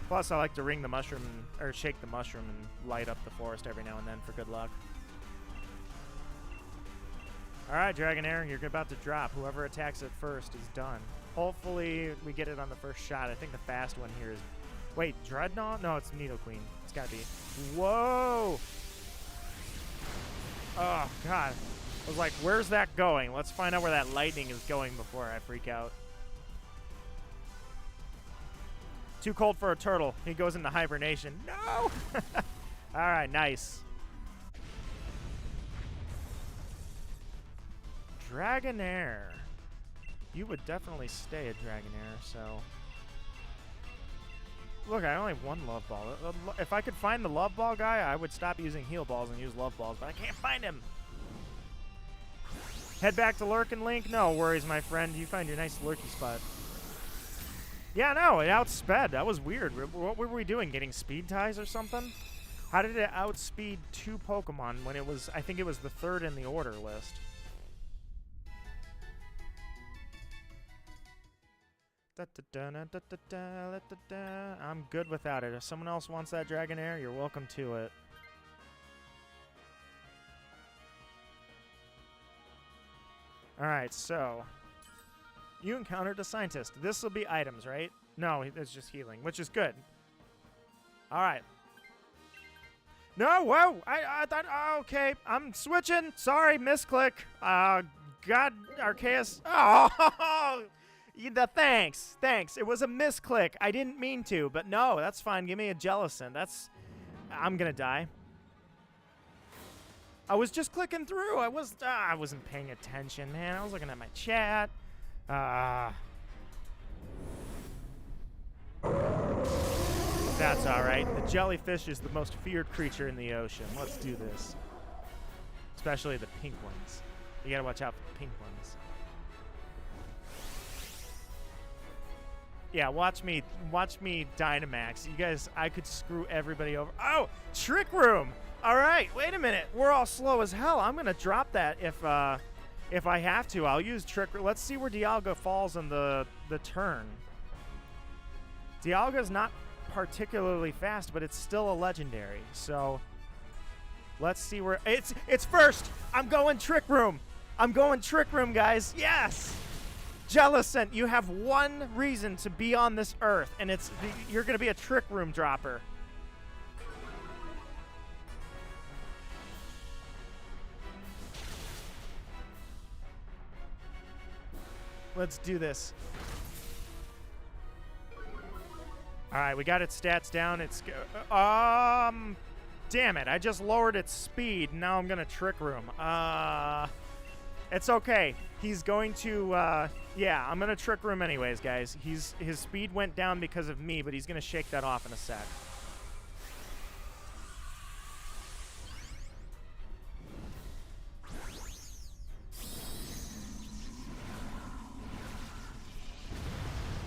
Plus, I like to ring the mushroom, or shake the mushroom and light up the forest every now and then for good luck. Alright, Dragonair, you're about to drop. Whoever attacks it first is done. Hopefully, we get it on the first shot. I think the fast one here is... Wait, Dreadnought? No, it's Nidoqueen. It's gotta be. Whoa! Oh, God. I was like, where's that going? Let's find out where that lightning is going before I freak out. Too cold for a turtle. He goes into hibernation. No! Alright, nice. Dragonair. You would definitely stay a Dragonair, so... Look, I only have one Love Ball. If I could find the Love Ball guy, I would stop using Heal Balls and use Love Balls, but I can't find him! Head back to Lurkin' Link? No worries, my friend. You find your nice lurky spot. Yeah, no, it outsped. That was weird. What were we doing? Getting speed ties or something? How did it outspeed 2 Pokemon when it was, I think it was the 3rd in the order list? I'm good without it. If someone else wants that Dragonair, you're welcome to it. Alright, so... You encountered a scientist. This will be items, right? No, it's just healing, which is good. All right. No, whoa! I thought, oh, okay, I'm switching. Sorry, misclick. God, Arceus. Oh, thanks. It was a misclick. I didn't mean to, but no, that's fine. Give me a Jellicent. I'm gonna die. I was just clicking through. I wasn't paying attention, man. I was looking at my chat. That's alright. The jellyfish is the most feared creature in the ocean. Let's do this. Especially the pink ones. You gotta watch out for the pink ones. Yeah, watch me Dynamax. You guys, I could screw everybody over. Oh, Trick Room. All right, wait a minute. We're all slow as hell. I'm gonna drop that if I have to. I'll use Trick Room. Let's see where Dialga falls in the turn. Dialga's not particularly fast, but it's still a legendary. So let's see where it's first. I'm going Trick Room. I'm going Trick Room, guys. Yes. Jellicent, you have one reason to be on this earth, and you're going to be a Trick Room dropper. Let's do this. All right, we got its stats down. Damn it. I just lowered its speed. Now I'm going to Trick Room. It's okay. He's going to, yeah, I'm going to Trick Room anyways, guys. His speed went down because of me, but he's going to shake that off in a sec.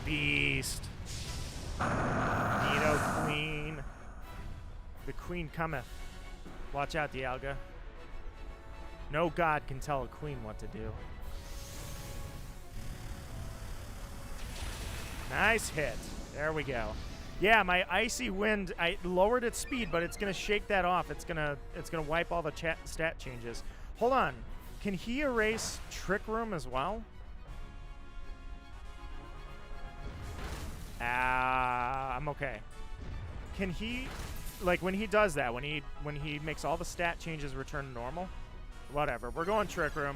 Beast. Nido Queen. The Queen cometh. Watch out, Dialga. No god can tell a queen what to do. Nice hit. There we go. Yeah, my Icy Wind, I lowered its speed, but it's going to shake that off. It's going to wipe all the stat changes. Hold on. Can he erase Trick Room as well? I'm okay. Can he, like, when he does that, when he makes all the stat changes return to normal? Whatever. We're going Trick Room.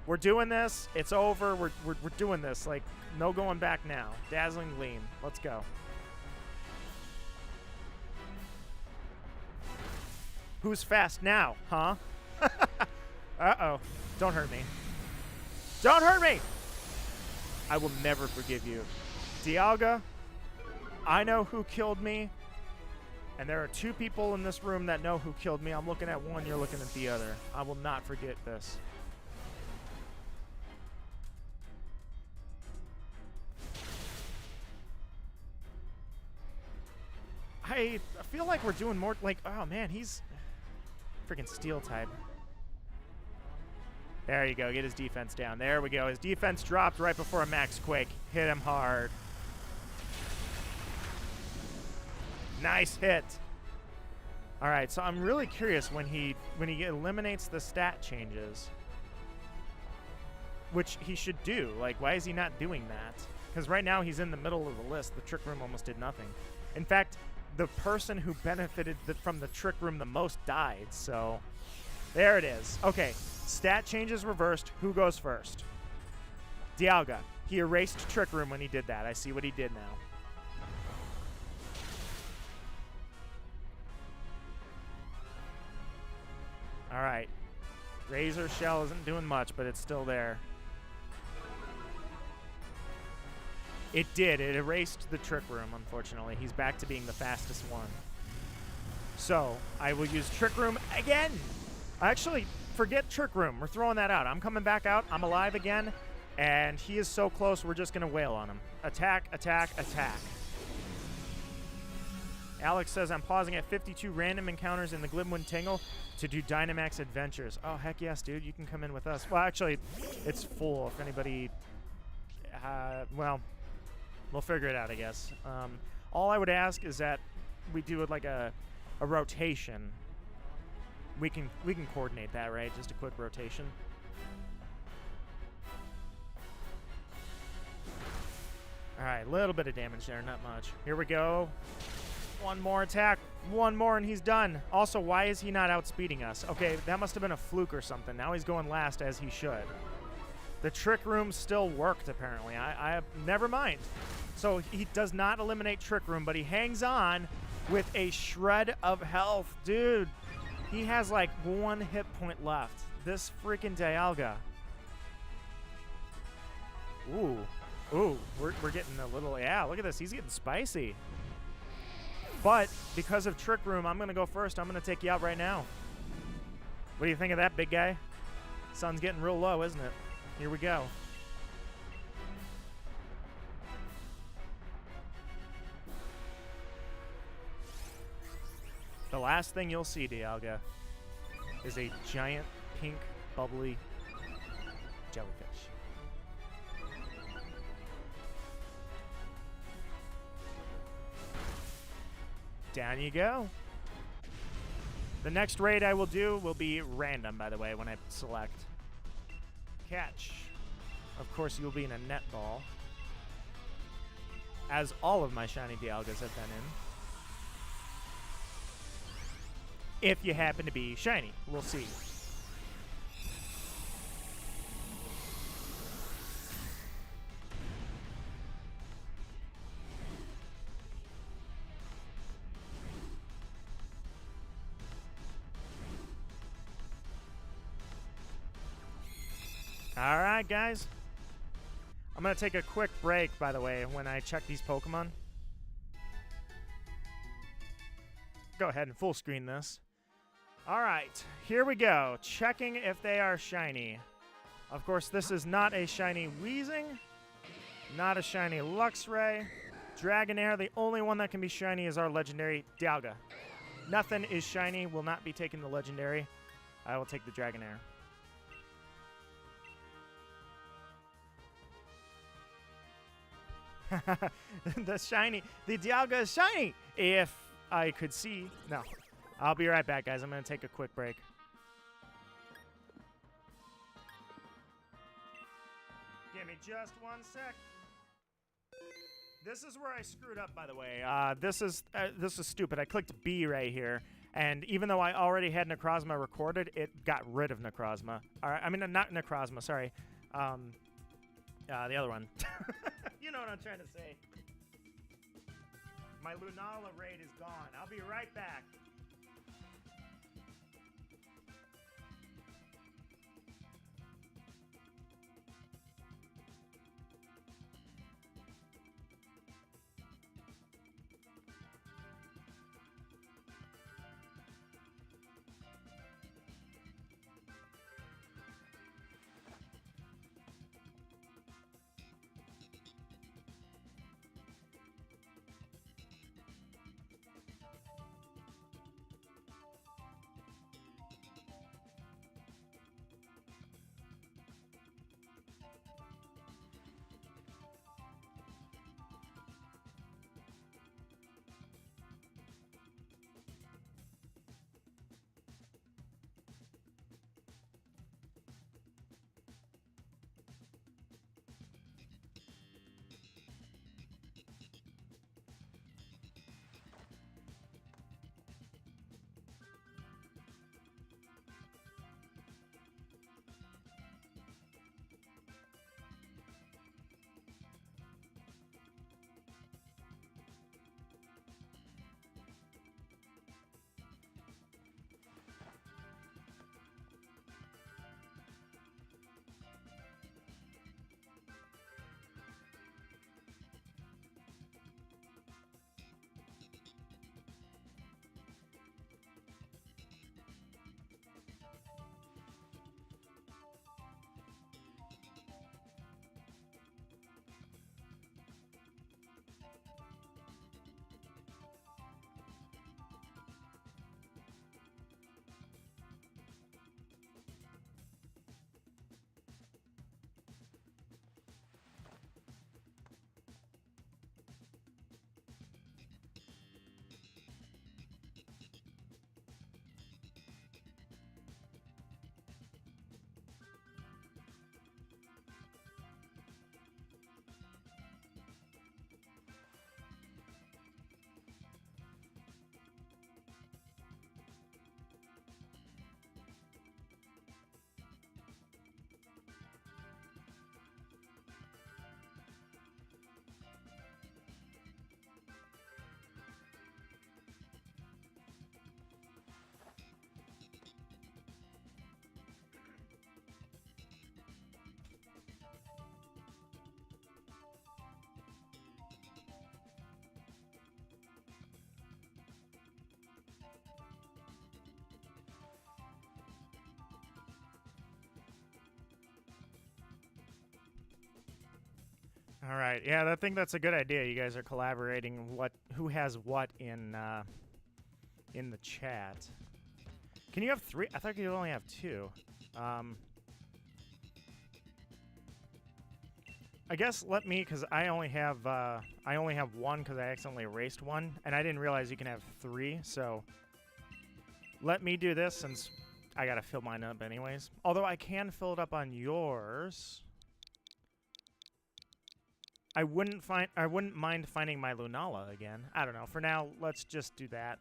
We're doing this. It's over. We're doing this. Like, no going back now. Dazzling Gleam. Let's go. Who's fast now, huh? Uh-oh. Don't hurt me. Don't hurt me! I will never forgive you. Dialga, I know who killed me. And there are two people in this room that know who killed me. I'm looking at one, you're looking at the other. I will not forget this. I feel like we're doing more, like, oh man, he's freaking steel type. There you go, get his defense down. There we go, his defense dropped right before a max quake. Hit him hard. Nice hit. All right, so I'm really curious when he eliminates the stat changes, which he should do. Like, why is he not doing that? Because right now he's in the middle of the list. The Trick Room almost did nothing. In fact, the person who benefited from the Trick Room the most died. So there it is. Okay, stat changes reversed. Who goes first? Dialga. He erased Trick Room when he did that. I see what he did now. All right. Razor Shell isn't doing much, but it's still there. It did. It erased the Trick Room, unfortunately. He's back to being the fastest one. So, I will use Trick Room again. Actually, forget Trick Room. We're throwing that out. I'm coming back out. I'm alive again. And he is so close, we're just going to wail on him. Attack, attack, attack. Alex says, I'm pausing at 52 random encounters in the Glimwood Tangle to do Dynamax Adventures. Oh, heck yes, dude. You can come in with us. Well, actually, it's full. If anybody... well, we'll figure it out, I guess. All I would ask is that we do it like a rotation. We can coordinate that, right? Just a quick rotation. All right, a little bit of damage there, not much. Here we go. One more attack. One more and he's done. Also, why is he not outspeeding us? Okay, that must have been a fluke or something. Now he's going last as he should. The Trick Room still worked, apparently. I never mind. So he does not eliminate Trick Room, but he hangs on with a shred of health. Dude, he has like one hit point left. This freaking Dialga. Ooh. Ooh, we're getting a little... Yeah, look at this. He's getting spicy. But because of Trick Room, I'm going to go first. I'm going to take you out right now. What do you think of that, big guy? Sun's getting real low, isn't it? Here we go. The last thing you'll see, Dialga, is a giant pink bubbly jellyfish. Down you go. The next raid I will do will be random, by the way, when I select. Catch. Of course, you'll be in a net ball, as all of my shiny Dialgas have been in. If you happen to be shiny, we'll see. All right, guys. I'm going to take a quick break, by the way, when I check these Pokemon. Go ahead and full screen this. All right, here we go. Checking if they are shiny. Of course, this is not a shiny Weezing, not a shiny Luxray. Dragonair, the only one that can be shiny is our legendary Dialga. Nothing is shiny, will not be taking the legendary. I will take the Dragonair. The Dialga is shiny. If I could see. No. I'll be right back, guys. I'm going to take a quick break. Give me just 1 sec. This is where I screwed up, by the way. This is stupid. I clicked B right here, and even though I already had Necrozma recorded, it got rid of Necrozma. All right, I mean, not Necrozma, sorry. The other one. You know what I'm trying to say. My Lunala raid is gone. I'll be right back. All right. Yeah, I think that's a good idea. You guys are collaborating. Who has what in the chat? Can you have 3? I thought you only have 2. I guess let me, because I only have 1 because I accidentally erased 1, and I didn't realize you can have 3. So let me do this since I gotta fill mine up anyways. Although I can fill it up on yours. I wouldn't mind finding my Lunala again. I don't know. For now, let's just do that.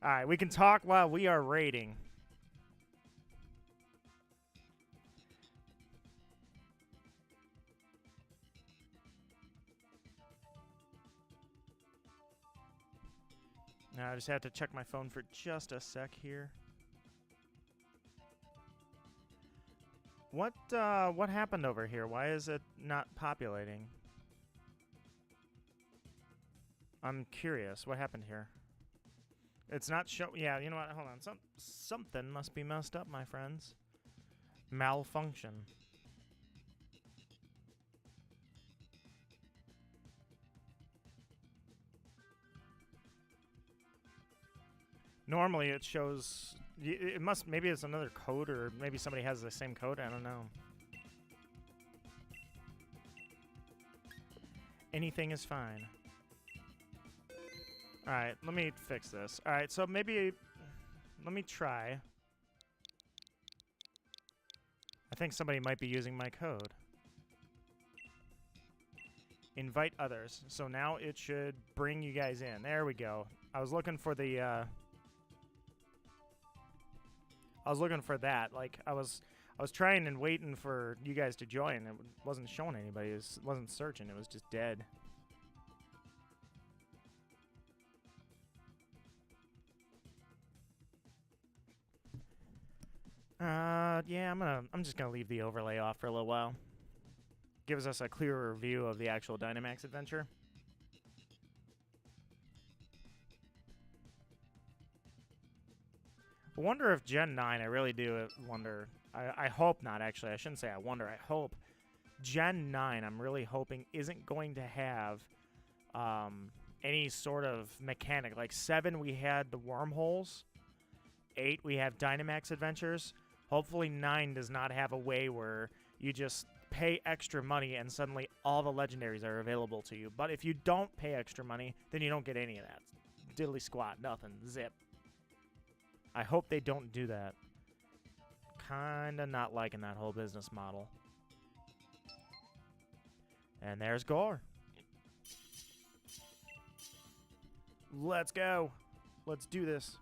All right, we can talk while we are raiding. Now I just have to check my phone for just a sec here. What happened over here? Why is it not populating? I'm curious. What happened here? It's not show. Yeah, you know what? Hold on. Something must be messed up, my friends. Malfunction. Normally it shows. It must. Maybe it's another code, or maybe somebody has the same code. I don't know. Anything is fine. All right, let me fix this. All right, so maybe let me try. I think somebody might be using my code. Invite others. So now it should bring you guys in. There we go. I was looking for the I was looking for that. Like I was trying and waiting for you guys to join. It wasn't showing anybody. It wasn't searching. It was just dead. Yeah, I'm just gonna leave the overlay off for a little while. Gives us a clearer view of the actual Dynamax adventure. I wonder if Gen 9, I really do wonder. I hope not, actually. I shouldn't say I wonder. I hope. Gen 9, I'm really hoping, isn't going to have any sort of mechanic. Like 7, we had the wormholes. 8, we have Dynamax adventures. Hopefully 9 does not have a way where you just pay extra money and suddenly all the legendaries are available to you. But if you don't pay extra money, then you don't get any of that. Diddly squat, nothing, zip. I hope they don't do that. Kinda not liking that whole business model. And there's Gore. Let's go. Let's do this.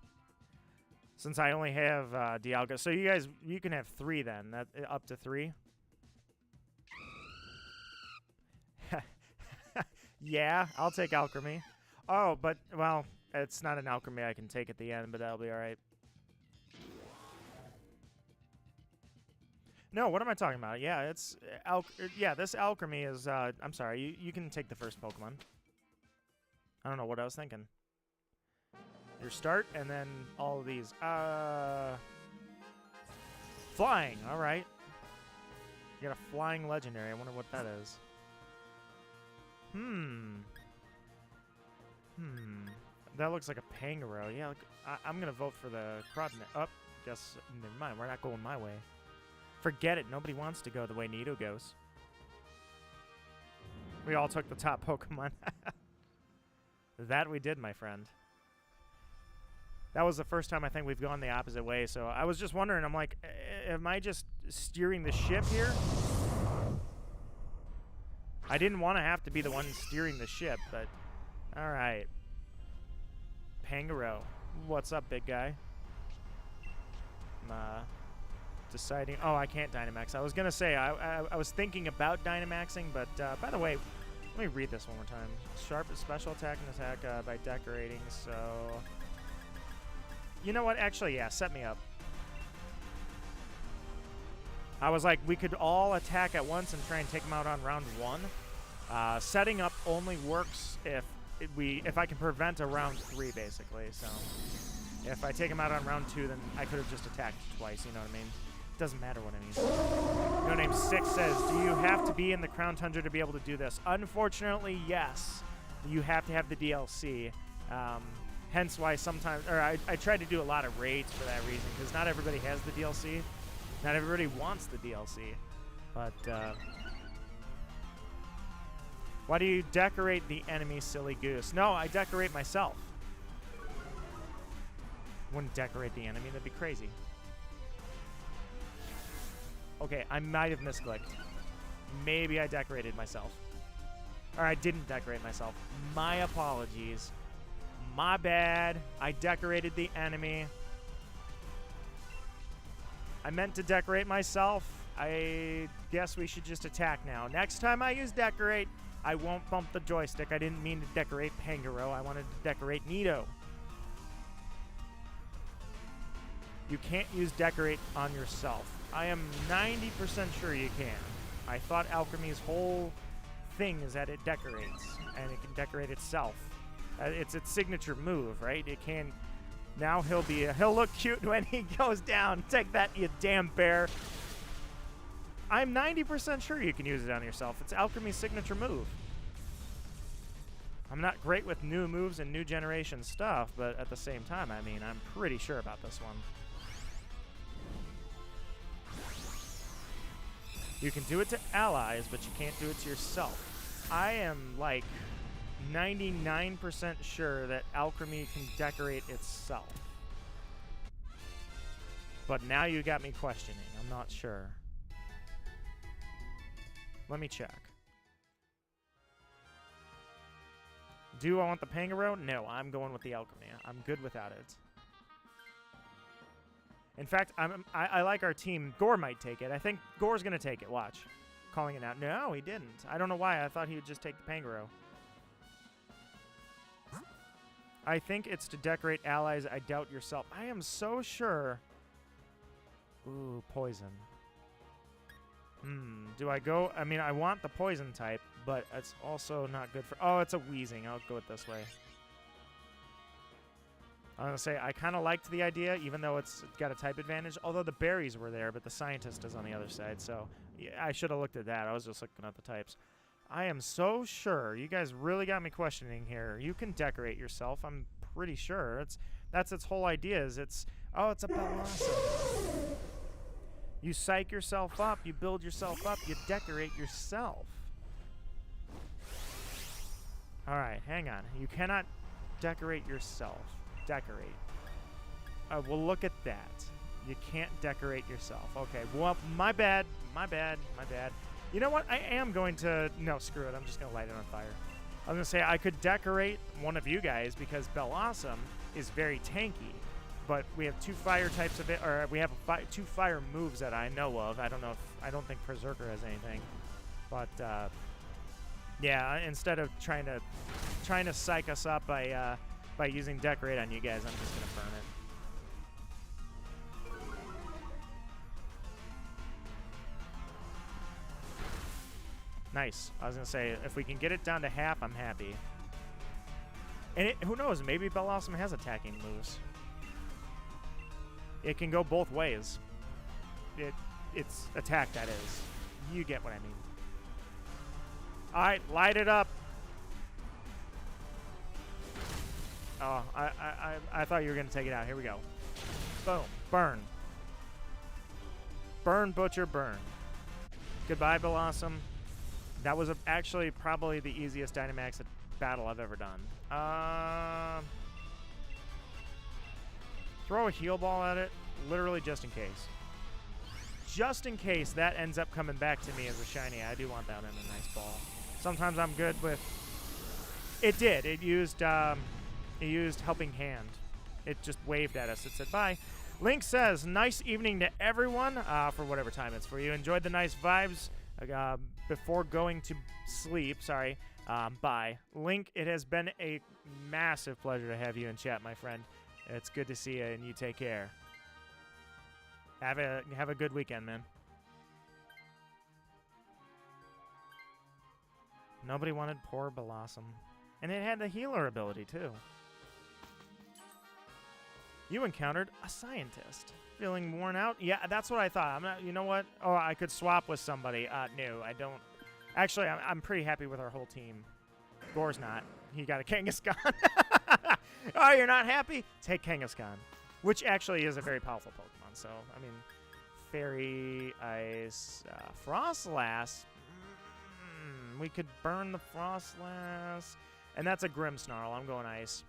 Since I only have Dialga. So you guys, you can have 3 then. That up to 3. Yeah, I'll take Alchemy. Oh, but, well, it's not an Alchemy I can take at the end, but that'll be alright. No, what am I talking about? Yeah, it's yeah, this Alchemy is I'm sorry, you can take the first Pokemon. I don't know what I was thinking. Your start and then all of these. Flying, alright. You got a flying legendary. I wonder what that is. That looks like a Pangoro. Yeah, look, I'm gonna vote for the Crodnet. Oh, guess never mind. We're not going my way. Forget it. Nobody wants to go the way Nido goes. We all took the top Pokemon. That we did, my friend. That was the first time I think we've gone the opposite way. So I was just wondering. I'm like, am I just steering the ship here? I didn't want to have to be the one steering the ship, but all right. Pangoro. What's up, big guy? I'm deciding. Oh, I can't Dynamax. I was going to say, I was thinking about Dynamaxing, but by the way, let me read this one more time. Sharp special attack and attack by decorating, so... You know what? Actually, yeah, set me up. I was like, we could all attack at once and try and take them out on round 1. Setting up only works if I can prevent a round 3, basically. So if I take them out on round 2, then I could have just attacked twice. You know what I mean? doesn't matter what it means. No Name 6 says, do you have to be in the Crown Tundra to be able to do this? Unfortunately, yes. You have to have the DLC. Hence why sometimes, or I try to do a lot of raids for that reason, because not everybody has the DLC. Not everybody wants the DLC. But, why do you decorate the enemy, silly goose? No, I decorate myself. Wouldn't decorate the enemy, that'd be crazy. Okay, I might have misclicked. Maybe I decorated myself. Or I didn't decorate myself. My apologies. My bad. I decorated the enemy. I meant to decorate myself. I guess we should just attack now. Next time I use decorate, I won't bump the joystick. I didn't mean to decorate Pangoro. I wanted to decorate Nito. You can't use decorate on yourself. I am 90% sure you can. I thought Alchemy's whole thing is that it decorates, and it can decorate itself. It's its signature move, right? It can. Now he'll look cute when he goes down. Take that, you damn bear. I'm 90% sure you can use it on yourself. It's Alchemy's signature move. I'm not great with new moves and new generation stuff, but at the same time, I mean, I'm pretty sure about this one. You can do it to allies, but you can't do it to yourself. I am like 99% sure that Alchemy can decorate itself. But now you got me questioning. I'm not sure. Let me check. Do I want the Pangoro? No, I'm going with the Alchemy. I'm good without it. In fact, I like our team. Gore might take it. I think Gore's going to take it. Watch. Calling it out. No, he didn't. I don't know why. I thought he would just take the Pangoro. I think it's to decorate allies. I doubt yourself. I am so sure. Ooh, poison. Do I go? I mean, I want the poison type, but it's also not good for... Oh, it's a wheezing. I'll go it this way. I'm going to say I kind of liked the idea, even though it's got a type advantage. Although the berries were there, but the scientist is on the other side. So yeah, I should have looked at that. I was just looking at the types. I am so sure. You guys really got me questioning here. You can decorate yourself. I'm pretty sure. That's its whole idea. Is it's a blossom. You psych yourself up. You build yourself up. You decorate yourself. All right, hang on. You cannot decorate yourself. Decorate. Well, look at that. You can't decorate yourself. Okay, well, my bad. My bad. My bad. You know what? I am going to... No, screw it. I'm just going to light it on fire. I was going to say I could decorate one of you guys because Blossom is very tanky. But we have two fire types of it, or we have two fire moves that I know of. I don't know if... I don't think Berserker has anything. But, yeah, instead of trying to psych us up by using decorate on you guys, I'm just going to burn it. Nice. I was going to say, if we can get it down to half, I'm happy. And who knows, maybe Blossom has attacking moves. It can go both ways. It's attack, that is. You get what I mean. Alright, light it up. Oh, I thought you were going to take it out. Here we go. Boom. Burn. Burn, butcher, burn. Goodbye, Blossom. That was actually probably the easiest Dynamax battle I've ever done. Throw a heal ball at it, literally just in case. Just in case that ends up coming back to me as a shiny. I do want that in a nice ball. Sometimes I'm good with... It did. It used Helping Hand. It just waved at us. It said, bye. Link says, nice evening to everyone, for whatever time it's for you. Enjoyed the nice vibes before going to sleep. Sorry. Bye. Link, it has been a massive pleasure to have you in chat, my friend. It's good to see you, and you take care. Have a good weekend, man. Nobody wanted poor Blossom. And it had the healer ability, too. You encountered a scientist. Feeling worn out? Yeah, that's what I thought. I'm not. You know what? Oh, I could swap with somebody. No, I don't. Actually, I'm pretty happy with our whole team. Gore's not. He got a Kangaskhan. Oh, you're not happy? Take Kangaskhan, which actually is a very powerful Pokemon. So, I mean, Fairy, Ice, Frostlass. We could burn the Frostlass. And that's a Grimmsnarl. I'm going Ice.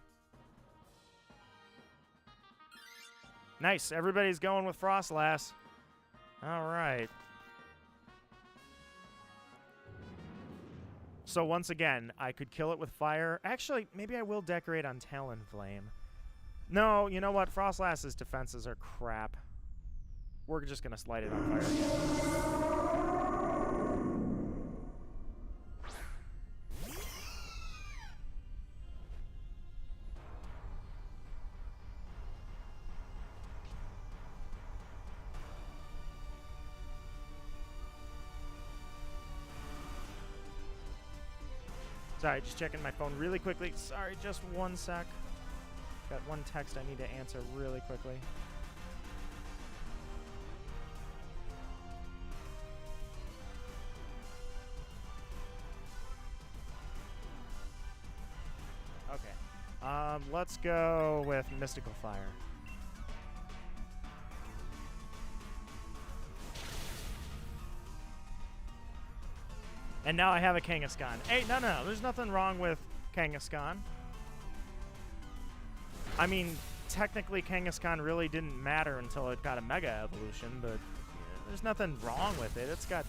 Nice. Everybody's going with Frostlass. All right. So once again, I could kill it with fire. Actually, maybe I will decorate on Talonflame. No, you know what? Frostlass's defenses are crap. We're just going to light it on fire again. Sorry, just checking my phone really quickly. Sorry, just one sec. Got one text I need to answer really quickly. Okay. Let's go with Mystical Fire. And now I have a Kangaskhan. Hey, no, there's nothing wrong with Kangaskhan. I mean, technically Kangaskhan really didn't matter until it got a Mega Evolution, but yeah, there's nothing wrong with it. It's got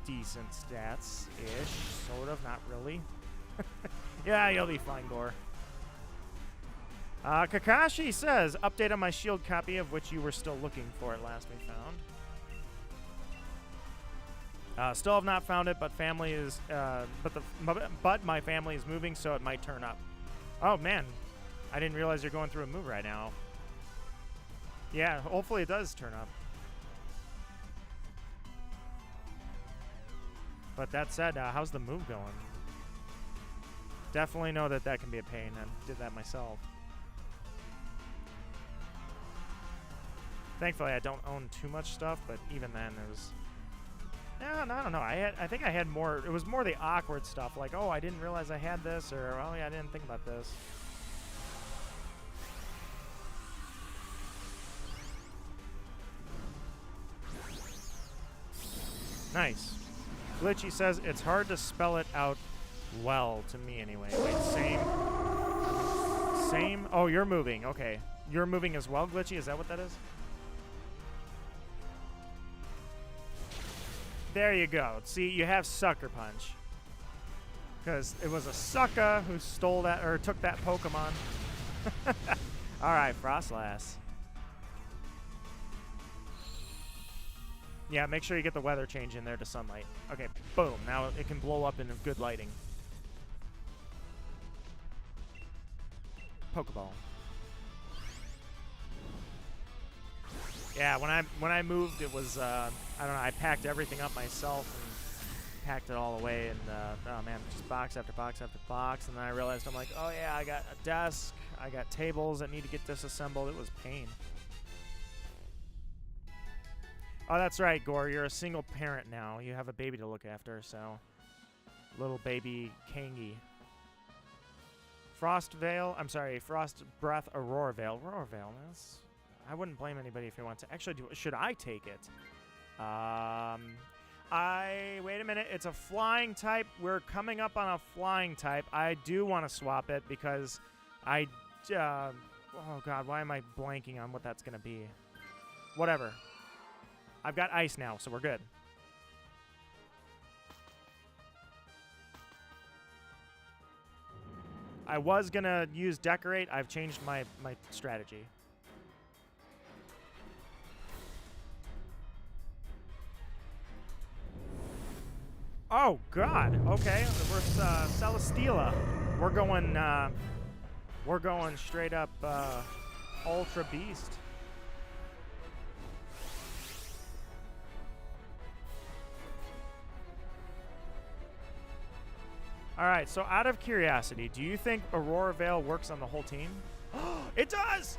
decent stats-ish, sort of, not really. Yeah, you'll be fine, Gore. Kakashi says, update on my shield copy of which you were still looking for at last we found. Still have not found it, but family is, but my family is moving, so it might turn up. Oh man, I didn't realize you're going through a move right now. Yeah, hopefully it does turn up. But that said, how's the move going? Definitely know that can be a pain. I did that myself. Thankfully, I don't own too much stuff, but even then, it was. Yeah, I don't know. I think I had more. It was more the awkward stuff, like, oh, I didn't realize I had this, or oh yeah, I didn't think about this. Nice. Glitchy says it's hard to spell it out well to me anyway. Wait, same. Same. Oh, you're moving. Okay, you're moving as well, Glitchy. Is that what that is? There you go. See, you have Sucker Punch. Because it was a sucker who stole that, or took that Pokemon. Alright, Frostlass. Yeah, make sure you get the weather change in there to sunlight. Okay, boom. Now it can blow up in good lighting. Pokeball. Yeah, when I moved, it was I don't know. I packed everything up myself and packed it all away, and oh man, just box after box after box. And then I realized I'm like, oh yeah, I got a desk, I got tables that need to get disassembled. It was pain. Oh, that's right, Gore. You're a single parent now. You have a baby to look after, so little baby Kangi. Frost Veil. I'm sorry, Frost Breath Aurora Veil. Aurora Veil. That's. I wouldn't blame anybody if you want to. Actually, should I take it? Wait a minute. It's a flying type. We're coming up on a flying type. I do want to swap it because oh God, why am I blanking on what that's going to be? Whatever. I've got ice now, so we're good. I was going to use Decorate. I've changed my strategy. Oh God! Okay, we're Celesteela. We're going straight up Ultra Beast. All right. So, out of curiosity, do you think Aurora Veil works on the whole team? It does!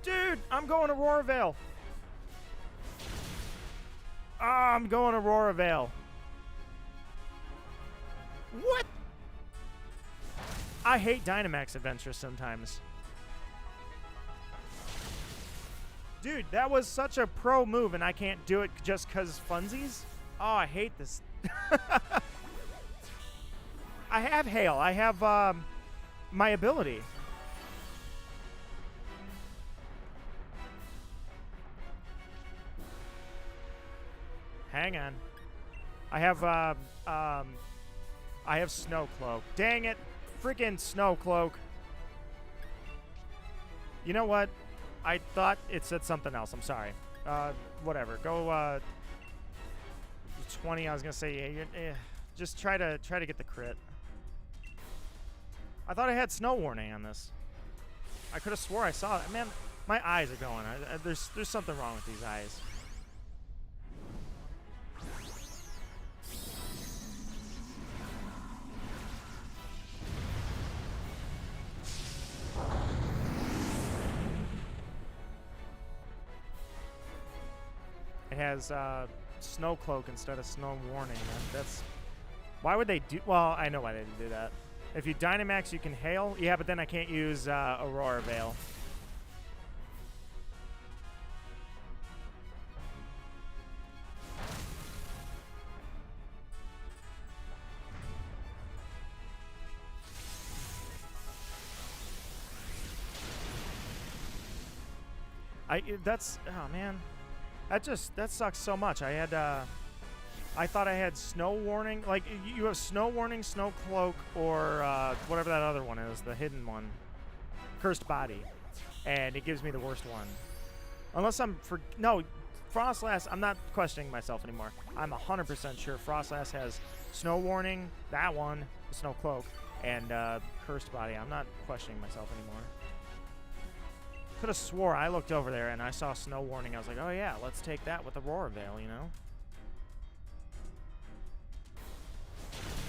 Dude, I'm going Aurora Veil. Ah, I'm going Aurora Veil. What? I hate Dynamax Adventures sometimes. Dude, that was such a pro move, and I can't do it just because funsies? Oh, I hate this. I have Hail. I have my ability. Hang on. I have Snow Cloak. Dang it. Freaking Snow Cloak. You know what? I thought it said something else. I'm sorry. Whatever. Go 20. I was going to say just try to get the crit. I thought I had Snow Warning on this. I could have swore I saw it. Man, my eyes are going. There's something wrong with these eyes. It has Snow Cloak instead of Snow Warning. That's why would they do? Well, I know why they didn't do that. If you Dynamax, you can Hail. Yeah, but then I can't use Aurora Veil. That's, oh man. That sucks so much. I thought I had Snow Warning. Like, you have Snow Warning, Snow Cloak, or whatever that other one is, the hidden one. Cursed Body. And it gives me the worst one. Unless no, Frostlass, I'm not questioning myself anymore. I'm 100% sure Frostlass has Snow Warning, that one, the Snow Cloak, and Cursed Body. I'm not questioning myself anymore. Could have swore I looked over there and I saw Snow Warning. I was like, oh yeah, let's take that with Aurora Veil, you know?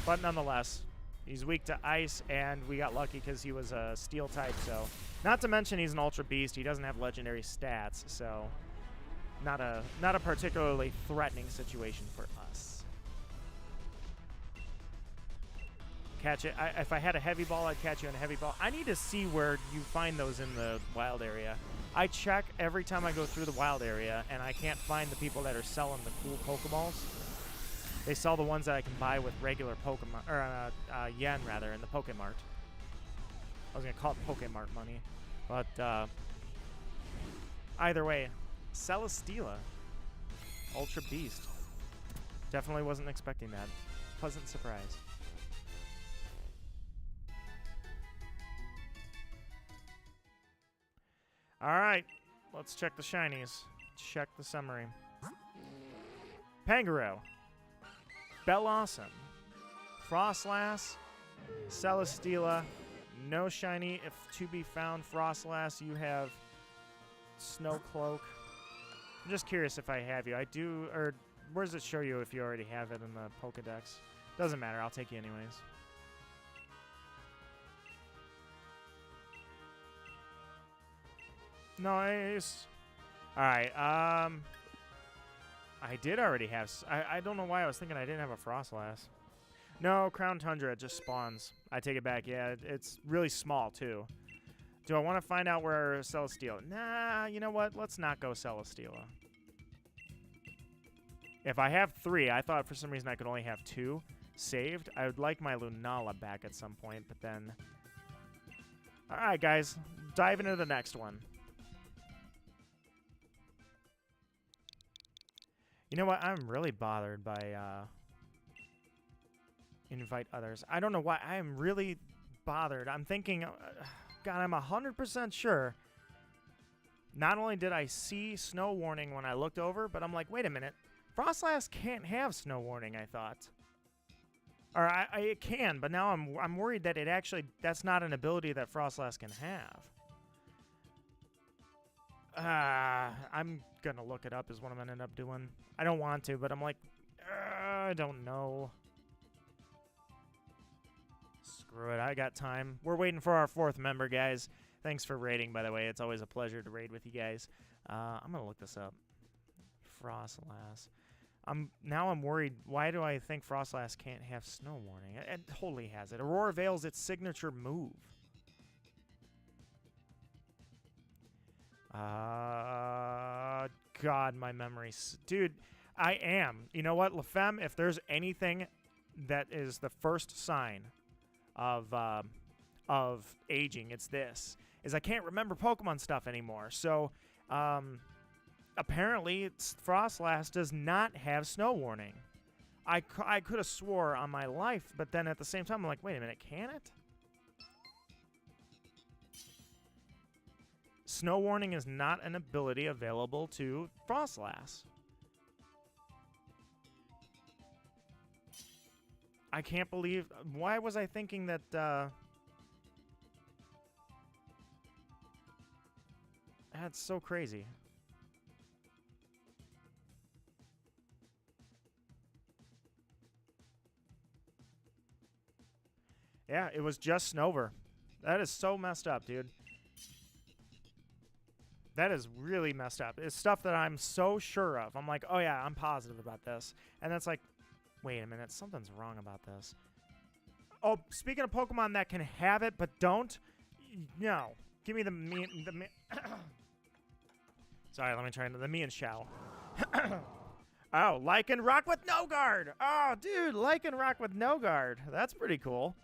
But nonetheless, he's weak to ice, and we got lucky because he was a steel type, so. Not to mention he's an Ultra Beast. He doesn't have legendary stats, so not a particularly threatening situation for us. Catch it. If I had a Heavy Ball, I'd catch you in a Heavy Ball. I need to see where you find those in the wild area. I check every time I go through the wild area, and I can't find the people that are selling the cool Pokeballs. They sell the ones that I can buy with regular Pokemon, or yen rather, in the Pokemart. I was gonna call it Pokemart money, but either way, Celesteela, Ultra Beast. Definitely wasn't expecting that. Pleasant surprise. All right, let's check the shinies. Check the summary. Pangoro, Bellossom, Frostlass, Celesteela, no shiny. If to be found Frostlass, you have Snow Cloak. I'm just curious if I have you. I do, or where does it show you if you already have it in the Pokedex? Doesn't matter, I'll take you anyways. Nice. Alright, I did already have... I don't know why I was thinking I didn't have a Frostlass. No, Crown Tundra, it just spawns. I take it back. Yeah, it's really small, too. Do I want to find out where Celesteela... Nah, you know what? Let's not go Celesteela. If I have 3, I thought for some reason I could only have 2 saved. I would like my Lunala back at some point, but then... Alright, guys. Dive into the next one. You know what? I'm really bothered by invite others. I don't know why. I am really bothered. I'm thinking, God, I'm 100% sure. Not only did I see Snow Warning when I looked over, but I'm like, wait a minute. Frostlass can't have Snow Warning, I thought. Or it can, but now I'm worried that it actually, that's not an ability that Frostlass can have. I'm going to look it up is what I'm going to end up doing. I don't want to, but I'm like, I don't know. Screw it, I got time. We're waiting for our 4th member, guys. Thanks for raiding, by the way. It's always a pleasure to raid with you guys. I'm going to look this up. Frostlass. Now I'm worried. Why do I think Frostlass can't have snow warning? It totally has it. Aurora Veil's its signature move. God, my memories. Dude, I am. You know what, LaFemme, if there's anything that is the first sign of aging, it's this. Is I can't remember Pokemon stuff anymore. So, apparently, Frostlass does not have snow warning. I could have swore on my life, but then at the same time, I'm like, wait a minute, can it? Snow warning is not an ability available to Frostlass. I can't believe... Why was I thinking that... That's so crazy. Yeah, it was just Snover. That is so messed up, dude. That is really messed up. It's stuff that I'm so sure of. I'm like, oh yeah, I'm positive about this. And that's like, wait a minute, something's wrong about this. Oh, speaking of Pokemon that can have it but don't, no. Give me the me. Sorry, let me try the Meowscowl. Oh, Lycanroc with no guard. Oh, dude, Lycanroc with no guard. That's pretty cool.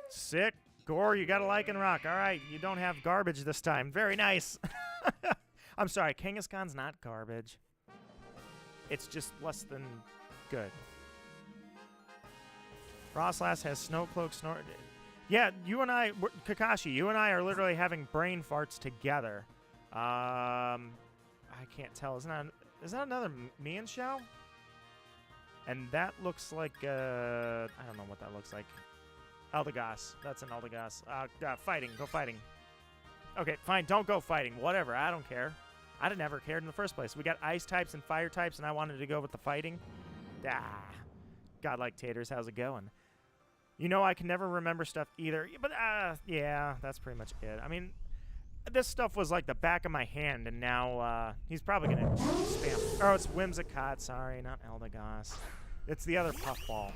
Sick. Gore, you got a Lycanroc. All right, you don't have garbage this time. Very nice. I'm sorry, Kangaskhan's not garbage. It's just less than good. Frostlass has Snowcloak, Snort. Yeah, you and I, Kakashi, you and I are literally having brain farts together. I can't tell. Is that another Meowscowl? And that looks like, I don't know what that looks like. Eldegoss. That's an Eldegoss. Fighting. Go fighting. Okay, fine. Don't go fighting. Whatever. I don't care. I never cared in the first place. We got ice types and fire types, and I wanted to go with the fighting. Godlike taters, how's it going? You know, I can never remember stuff either. But, yeah, that's pretty much it. I mean, this stuff was like the back of my hand, and now, he's probably going to spam. Oh, it's Whimsicott. Sorry, not Eldegoss. It's the other puffball.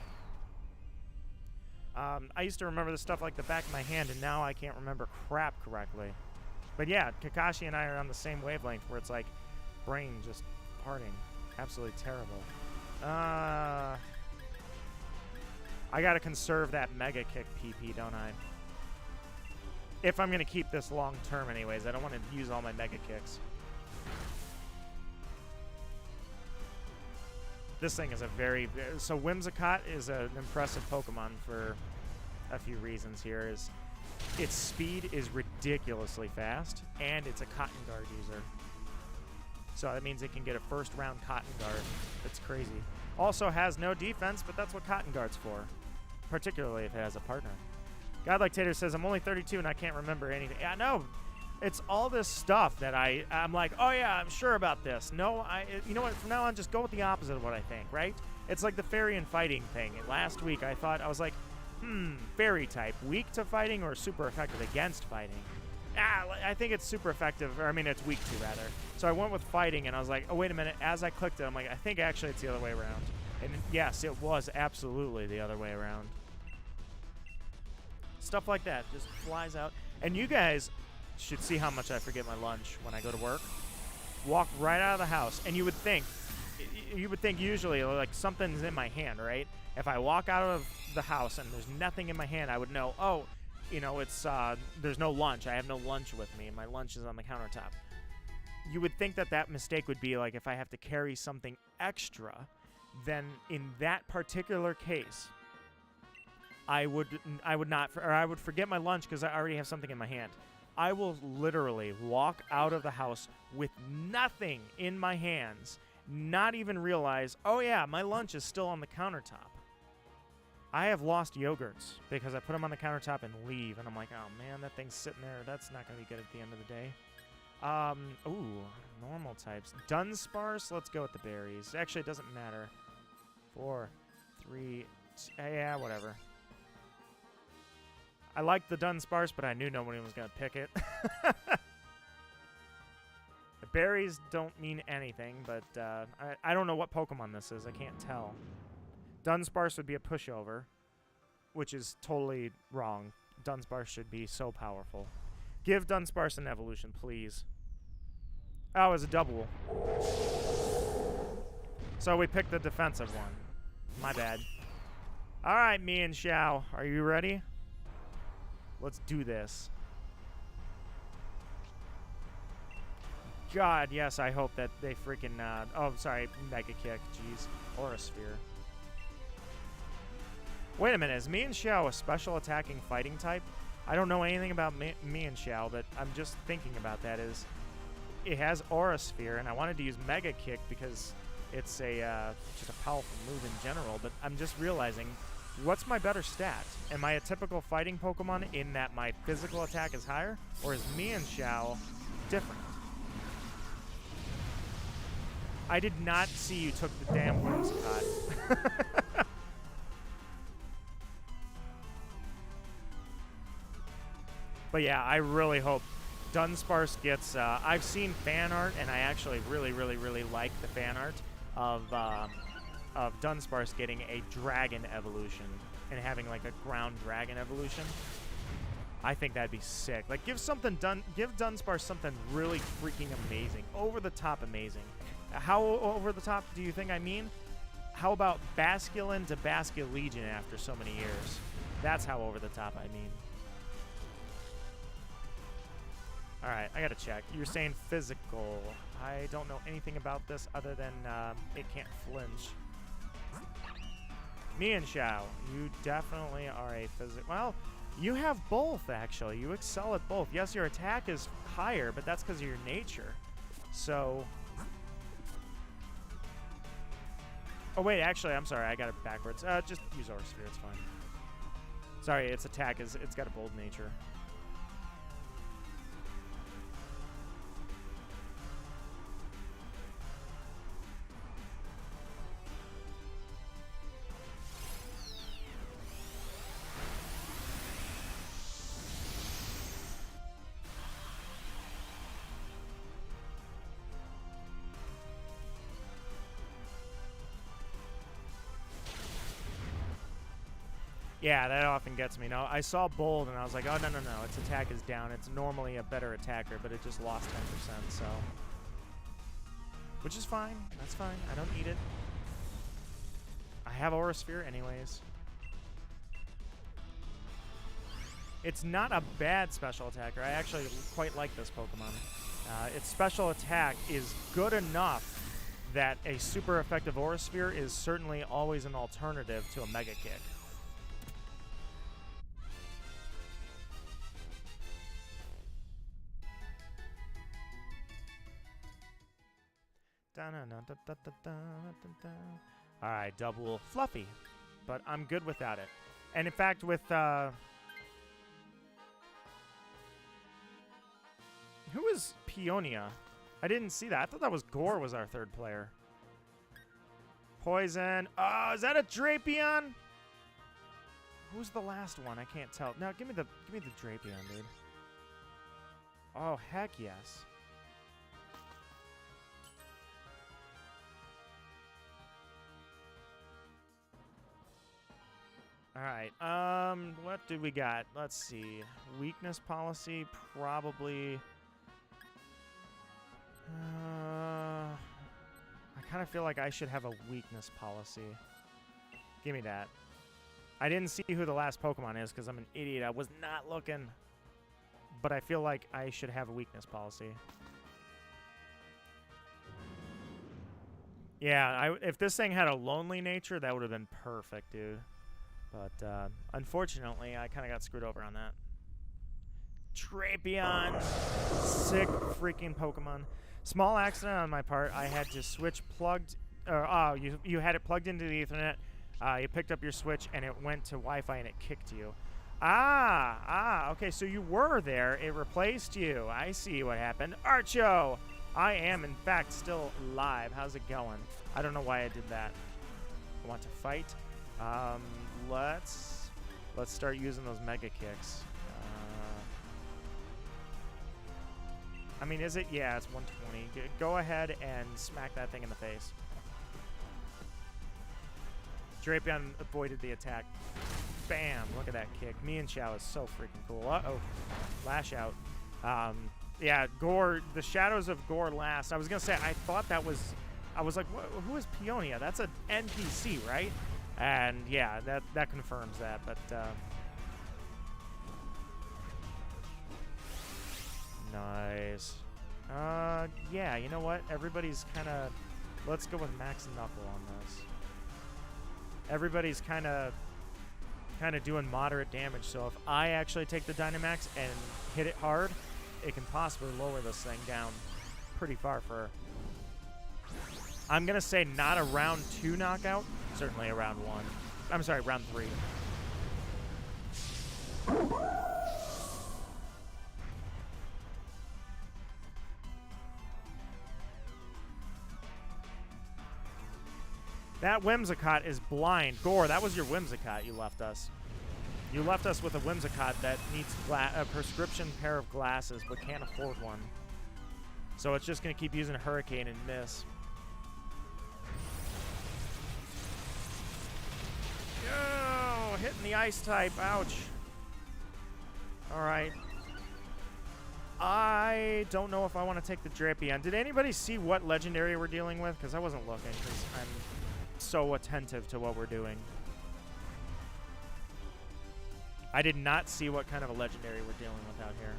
I used to remember this stuff like the back of my hand, and now I can't remember crap correctly. But yeah, Kakashi and I are on the same wavelength where it's like brain just parting. Absolutely terrible. I gotta conserve that Mega Kick PP, don't I? If I'm gonna keep this long term anyways, I don't want to use all my Mega Kicks. This thing is a very... So Whimsicott is an impressive Pokemon for a few reasons here. Its speed is ridiculously fast, and it's a Cotton Guard user. So that means it can get a first-round Cotton Guard. That's crazy. Also has no defense, but that's what Cotton Guard's for. Particularly if it has a partner. Godlike Tater says, I'm only 32 and I can't remember anything. Yeah, no. It's all this stuff that I'm like, oh yeah, I'm sure about this. No, you know what? From now on, just go with the opposite of what I think, right? It's like the fairy and fighting thing. Last week, I was like, fairy type, weak to fighting or super effective against fighting? I think it's super effective, or I mean, it's weak to rather. So I went with fighting, and I was like, oh wait a minute. As I clicked it, I'm like, I think actually it's the other way around. And yes, it was absolutely the other way around. Stuff like that just flies out, and you guys should see how much I forget my lunch when I go to work. Walk right out of the house, and you would think usually like something's in my hand, right? If I walk out of the house and there's nothing in my hand, I would know, oh, you know, it's there's no lunch. I have no lunch with me, and my lunch is on the countertop. You would think that mistake would be like if I have to carry something extra, then in that particular case, I would forget my lunch because I already have something in my hand. I will literally walk out of the house with nothing in my hands, not even realize, oh yeah, my lunch is still on the countertop. I have lost yogurts because I put them on the countertop and leave, and I'm like, oh man, that thing's sitting there. That's not going to be good at the end of the day. Ooh, normal types. Dunsparce, let's go with the berries. Actually, it doesn't matter. 4, 3, Yeah, whatever. I like the Dunsparce, but I knew nobody was going to pick it. The berries don't mean anything, but I don't know what Pokemon this is. I can't tell. Dunsparce would be a pushover, which is totally wrong. Dunsparce should be so powerful. Give Dunsparce an evolution, please. Oh, it's a double. So we picked the defensive one. My bad. All right, me and Xiao, are you ready? Let's do this. God, yes, I hope that they freaking... oh, sorry, Mega Kick. Jeez. Aura Sphere. Wait a minute, is me and Xiao a special attacking fighting type? I don't know anything about me and Xiao, but I'm just thinking about that. Is it has Aura Sphere, and I wanted to use Mega Kick because it's a just a powerful move in general, but I'm just realizing, what's my better stat? Am I a typical fighting Pokemon in that my physical attack is higher, or is me and Xiao different? I did not see you took the damn Whimsicott. But yeah, I really hope Dunsparce gets... I've seen fan art, and I actually really, really, really like the fan art of Dunsparce getting a dragon evolution and having like a ground dragon evolution. I think that'd be sick. Like, give Dunsparce something really freaking amazing. Over the top amazing. How over the top do you think I mean? How about Basculin to Basculegion after so many years? That's how over the top I mean. Alright, I gotta check. You're saying physical. I don't know anything about this other than it can't flinch. Me and Xiao, you definitely are a physical... Well, you have both, actually. You excel at both. Yes, your attack is higher, but that's because of your nature. So... Oh, wait, actually, I'm sorry. I got it backwards. Just use Aura Sphere. It's fine. Sorry, its attack is... It's got a bold nature. Yeah, that often gets me. No, I saw bold and I was like, oh, no, no, no. Its attack is down. It's normally a better attacker, but it just lost 10%, so... Which is fine. That's fine. I don't need it. I have Aura Sphere anyways. It's not a bad special attacker. I actually quite like this Pokemon. Its special attack is good enough that a super effective Aura Sphere is certainly always an alternative to a Mega Kick. Alright, double Fluffy. But I'm good without it. And in fact, with... Who is Peonia? I didn't see that. I thought that was Gore was our third player. Poison. Oh, is that a Drapion? Who's the last one? I can't tell. No, give me the Drapion, dude. Oh, heck yes. Alright, what do we got? Let's see. Weakness policy, probably... I kind of feel like I should have a weakness policy. Give me that. I didn't see who the last Pokemon is because I'm an idiot. I was not looking. But I feel like I should have a weakness policy. Yeah, if this thing had a lonely nature, that would have been perfect, dude. But unfortunately, I kind of got screwed over on that. Drapion. Sick freaking Pokemon. Small accident on my part. I had to switch plugged... oh, you had it plugged into the Ethernet. You picked up your Switch, and it went to Wi-Fi, and it kicked you. Okay, so you were there. It replaced you. I see what happened. Archo! I am, in fact, still live. How's it going? I don't know why I did that. I want to fight. Let's start using those mega kicks. I mean, is it? Yeah, it's 120. Go ahead and smack that thing in the face. Drapion avoided the attack. Bam! Look at that kick. Me and Xiao is so freaking cool. Uh-oh. Lash out. Yeah, Gore, the Shadows of Gore last. I was going to say, I thought that was... I was like, who is Peonia? That's an NPC, right? And, yeah, that confirms that, but... Nice. Yeah, you know what? Everybody's kind of... Let's go with Max and Knuckle on this. Everybody's kind of doing moderate damage, so if I actually take the Dynamax and hit it hard, it can possibly lower this thing down pretty far for... I'm going to say not a round 2 knockout, certainly a round 1. I'm sorry, round 3. That Whimsicott is blind. Gore, that was your Whimsicott you left us. You left us with a Whimsicott that needs a prescription pair of glasses but can't afford one. So it's just going to keep using Hurricane and miss. Oh, hitting the Ice type. Ouch. All right. I don't know if I want to take the Drapion. Did anybody see what legendary we're dealing with? Because I wasn't looking, because I'm so attentive to what we're doing. I did not see what kind of a legendary we're dealing with out here.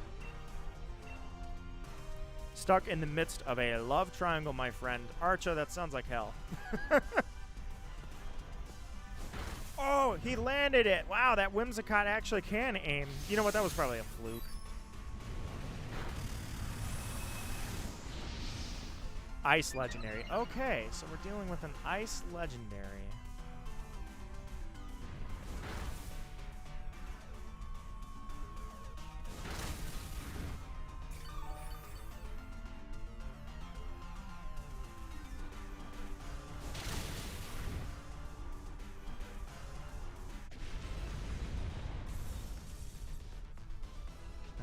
Stuck in the midst of a love triangle, my friend. Archo, that sounds like hell. Oh, he landed it. Wow, that Whimsicott actually can aim. You know what? That was probably a fluke. Ice legendary. Okay, so we're dealing with an ice legendary.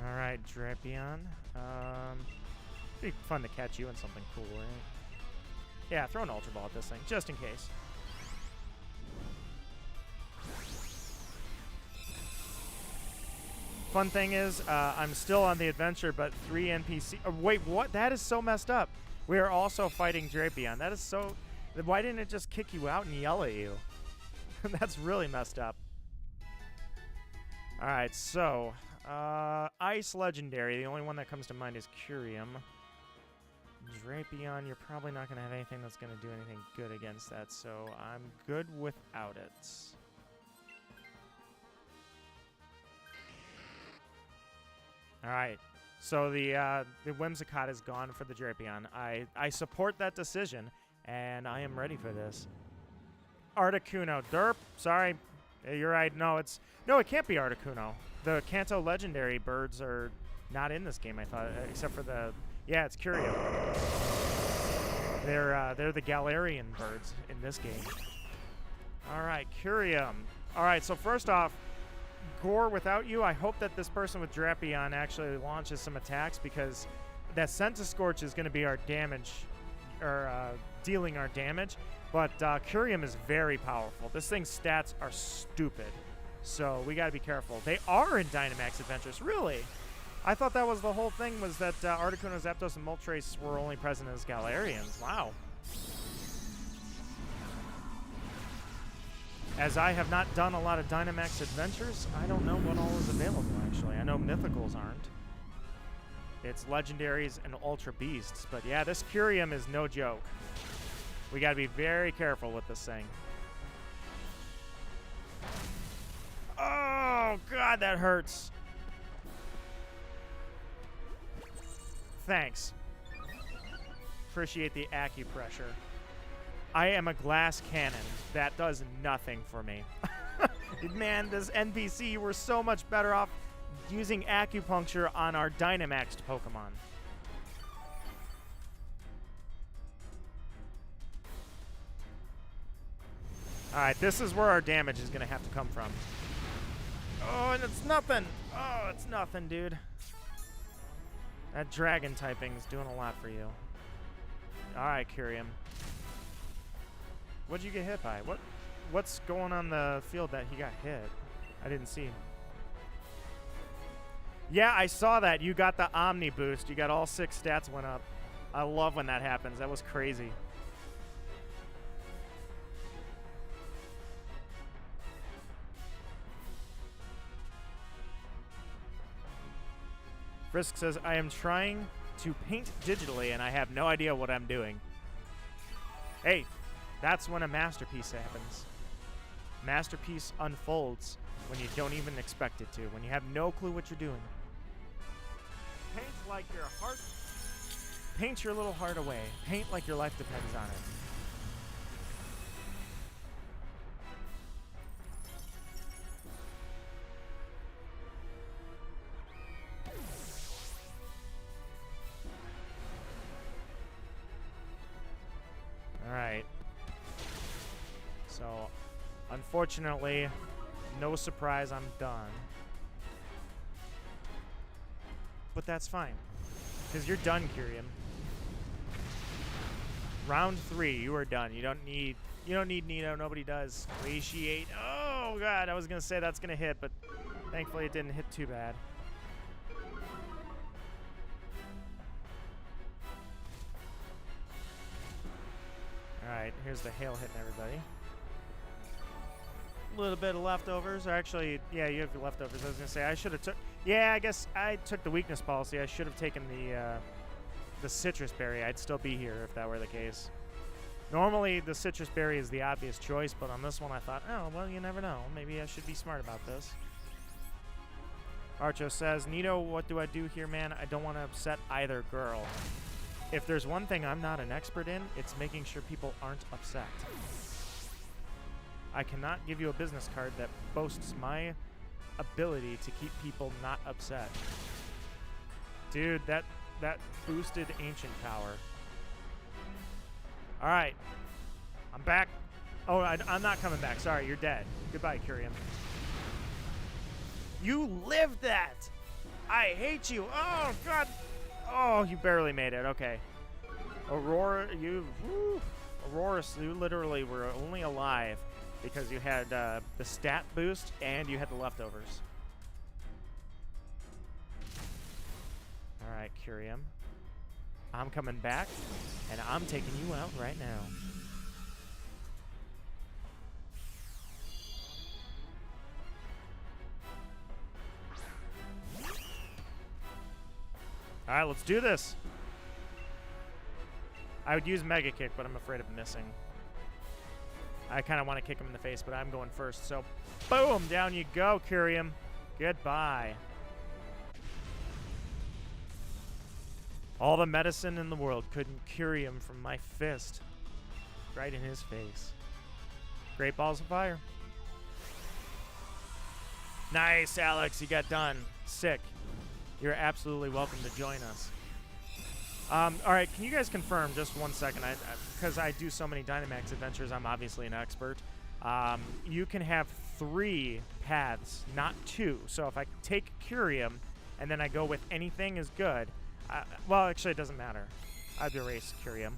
All right, Drapion. Be fun to catch you in something cool, right? Yeah, throw an Ultra Ball at this thing, just in case. Fun thing is, I'm still on the adventure, but 3 NPC... wait, what? That is so messed up. We are also fighting Drapion. That is so... Why didn't it just kick you out and yell at you? That's really messed up. Alright, so... Ice Legendary. The only one that comes to mind is Curium. Drapion, you're probably not going to have anything that's going to do anything good against that, so I'm good without it. Alright, so the Whimsicott is gone for the Drapion. I support that decision, and I am ready for this. Articuno. Derp. Sorry. You're right. No, it can't be Articuno. The Kanto Legendary birds are not in this game, I thought, except for the... Yeah, it's Curio. They're the Galarian birds in this game. All right, Curium. All right, so first off, Gore, without you, I hope that this person with Drapion actually launches some attacks, because that Centiskorch is going to be our damage, or dealing our damage. But Curium is very powerful. This thing's stats are stupid. So we got to be careful. They are in Dynamax Adventures. Really? I thought that was the whole thing, was that Articuno, Zapdos, and Moltres were only present as Galarians. Wow. As I have not done a lot of Dynamax Adventures, I don't know what all is available, actually. I know Mythicals aren't. It's Legendaries and Ultra Beasts. But yeah, this Curium is no joke. We got to be very careful with this thing. Oh, God, that hurts. Thanks. Appreciate the acupressure. I am a glass cannon. That does nothing for me. Man, this NPC, we're so much better off using acupuncture on our Dynamaxed Pokemon. Alright, this is where our damage is going to have to come from. Oh, and it's nothing. Oh, it's nothing, dude. That dragon typing is doing a lot for you. Alright, Kyrium. What'd you get hit by? What's going on the field that he got hit? I didn't see. Yeah, I saw that. You got the Omni boost. You got all 6 stats went up. I love when that happens. That was crazy. Frisk says, I am trying to paint digitally and I have no idea what I'm doing. Hey, that's when a masterpiece happens. Masterpiece unfolds when you don't even expect it to, when you have no clue what you're doing. Paint like your heart. Paint your little heart away. Paint like your life depends on it. Alright. So, unfortunately, no surprise, I'm done. But that's fine. Because you're done, Kyrium. Round 3, you are done. You don't need Nito, nobody does. Appreciate. Oh god, I was gonna say that's gonna hit, but thankfully it didn't hit too bad. Alright, here's the hail hitting everybody. A little bit of leftovers. Or actually, yeah, you have your leftovers. I was gonna say I should have took. Yeah, I guess I took the weakness policy. I should have taken the citrus berry. I'd still be here if that were the case. Normally, the citrus berry is the obvious choice, but on this one, I thought, oh well, you never know. Maybe I should be smart about this. Archo says, Nito, what do I do here, man? I don't want to upset either girl. If there's one thing I'm not an expert in, it's making sure people aren't upset. I cannot give you a business card that boasts my ability to keep people not upset. Dude, that boosted ancient power. Alright. I'm back. Oh, I'm not coming back. Sorry, you're dead. Goodbye, Kyrium. You lived that! I hate you! Oh, God! Oh, you barely made it. Okay. Aurora, you literally were only alive because you had the stat boost and you had the leftovers. Alright, Kyrium. I'm coming back, and I'm taking you out right now. Alright, let's do this. I would use Mega Kick, but I'm afraid of missing. I kind of want to kick him in the face, but I'm going first. So, boom! Down you go, Kyrium. Goodbye. All the medicine in the world couldn't cure him from my fist. Right in his face. Great balls of fire. Nice, Alex. You got done. Sick. You're absolutely welcome to join us. All right, can you guys confirm just 1 second? Because I do so many Dynamax adventures, I'm obviously an expert. You can have 3 paths, not 2. So if I take Kyrium and then I go with anything is good. Well, actually, it doesn't matter. I'd erase Kyrium.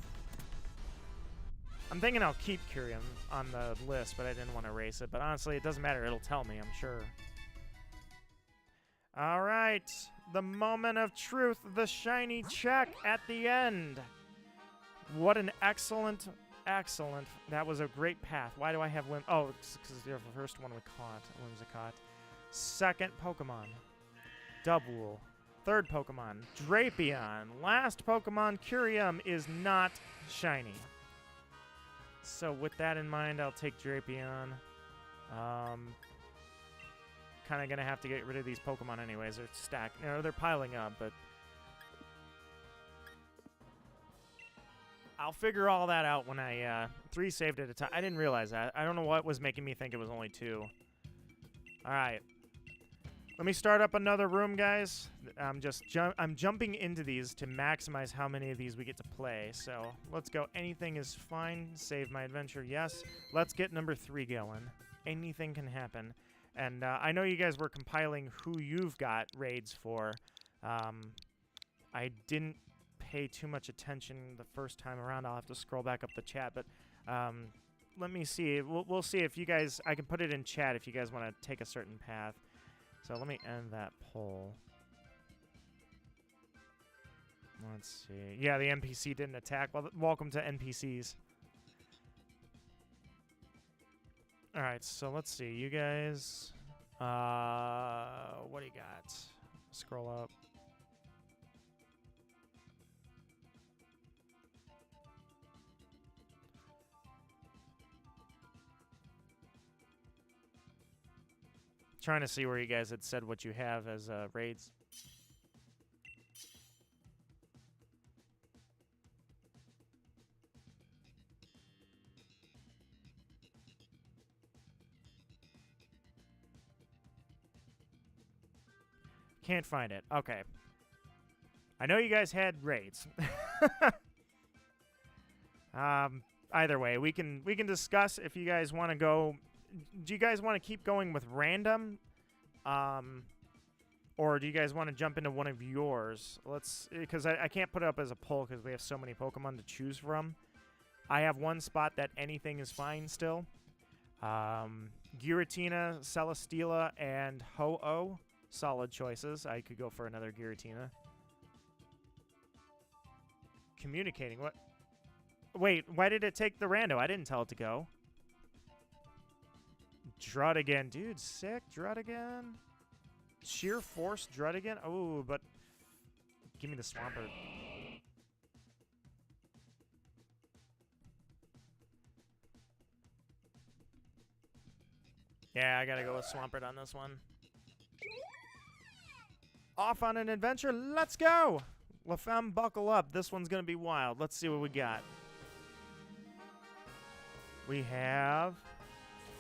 I'm thinking I'll keep Kyrium on the list, but I didn't want to erase it. But honestly, it doesn't matter. It'll tell me, I'm sure. All right. The moment of truth. The shiny check at the end. What an excellent, excellent. That was a great path. Why do I have Whim? Oh, because the first one we caught. Whimsicott. Second Pokemon. Dubwool. Third Pokemon, Drapion. Last Pokemon, Kyrium, is not shiny. So with that in mind, I'll take Drapion. Kind of going to have to get rid of these Pokemon anyways. They're stacked. You know, they're piling up, but I'll figure all that out when I 3 saved at a time. I didn't realize that. I don't know what was making me think it was only 2. All right. Let me start up another room, guys. I'm jumping into these to maximize how many of these we get to play. So let's go. Anything is fine. Save my adventure. Yes. Let's get number 3 going. Anything can happen. And I know you guys were compiling who you've got raids for. I didn't pay too much attention the first time around. I'll have to scroll back up the chat, but let me see. We'll see if you guys. I can put it in chat if you guys want to take a certain path. So let me end that poll. Let's see. Yeah, the NPC didn't attack. Well, welcome to NPCs. All right, so let's see. You guys, what do you got? Scroll up. Trying to see where you guys had said what you have as raids. Can't find it. Okay. I know you guys had raids. Either way, we can discuss if you guys want to go. Do you guys want to keep going with random? Or do you guys want to jump into one of yours? Because I can't put it up as a poll because we have so many Pokemon to choose from. I have one spot that anything is fine still. Giratina, Celesteela, and Ho-Oh. Solid choices. I could go for another Giratina. Communicating. What? Wait, why did it take the rando? I didn't tell it to go. Druddigan. Dude, sick. Druddigan. Sheer Force Druddigan. Oh, but give me the Swampert. Yeah, I gotta go with Swampert on this one. Off on an adventure. Let's go. La Femme, buckle up. This one's gonna be wild. Let's see what we got. We have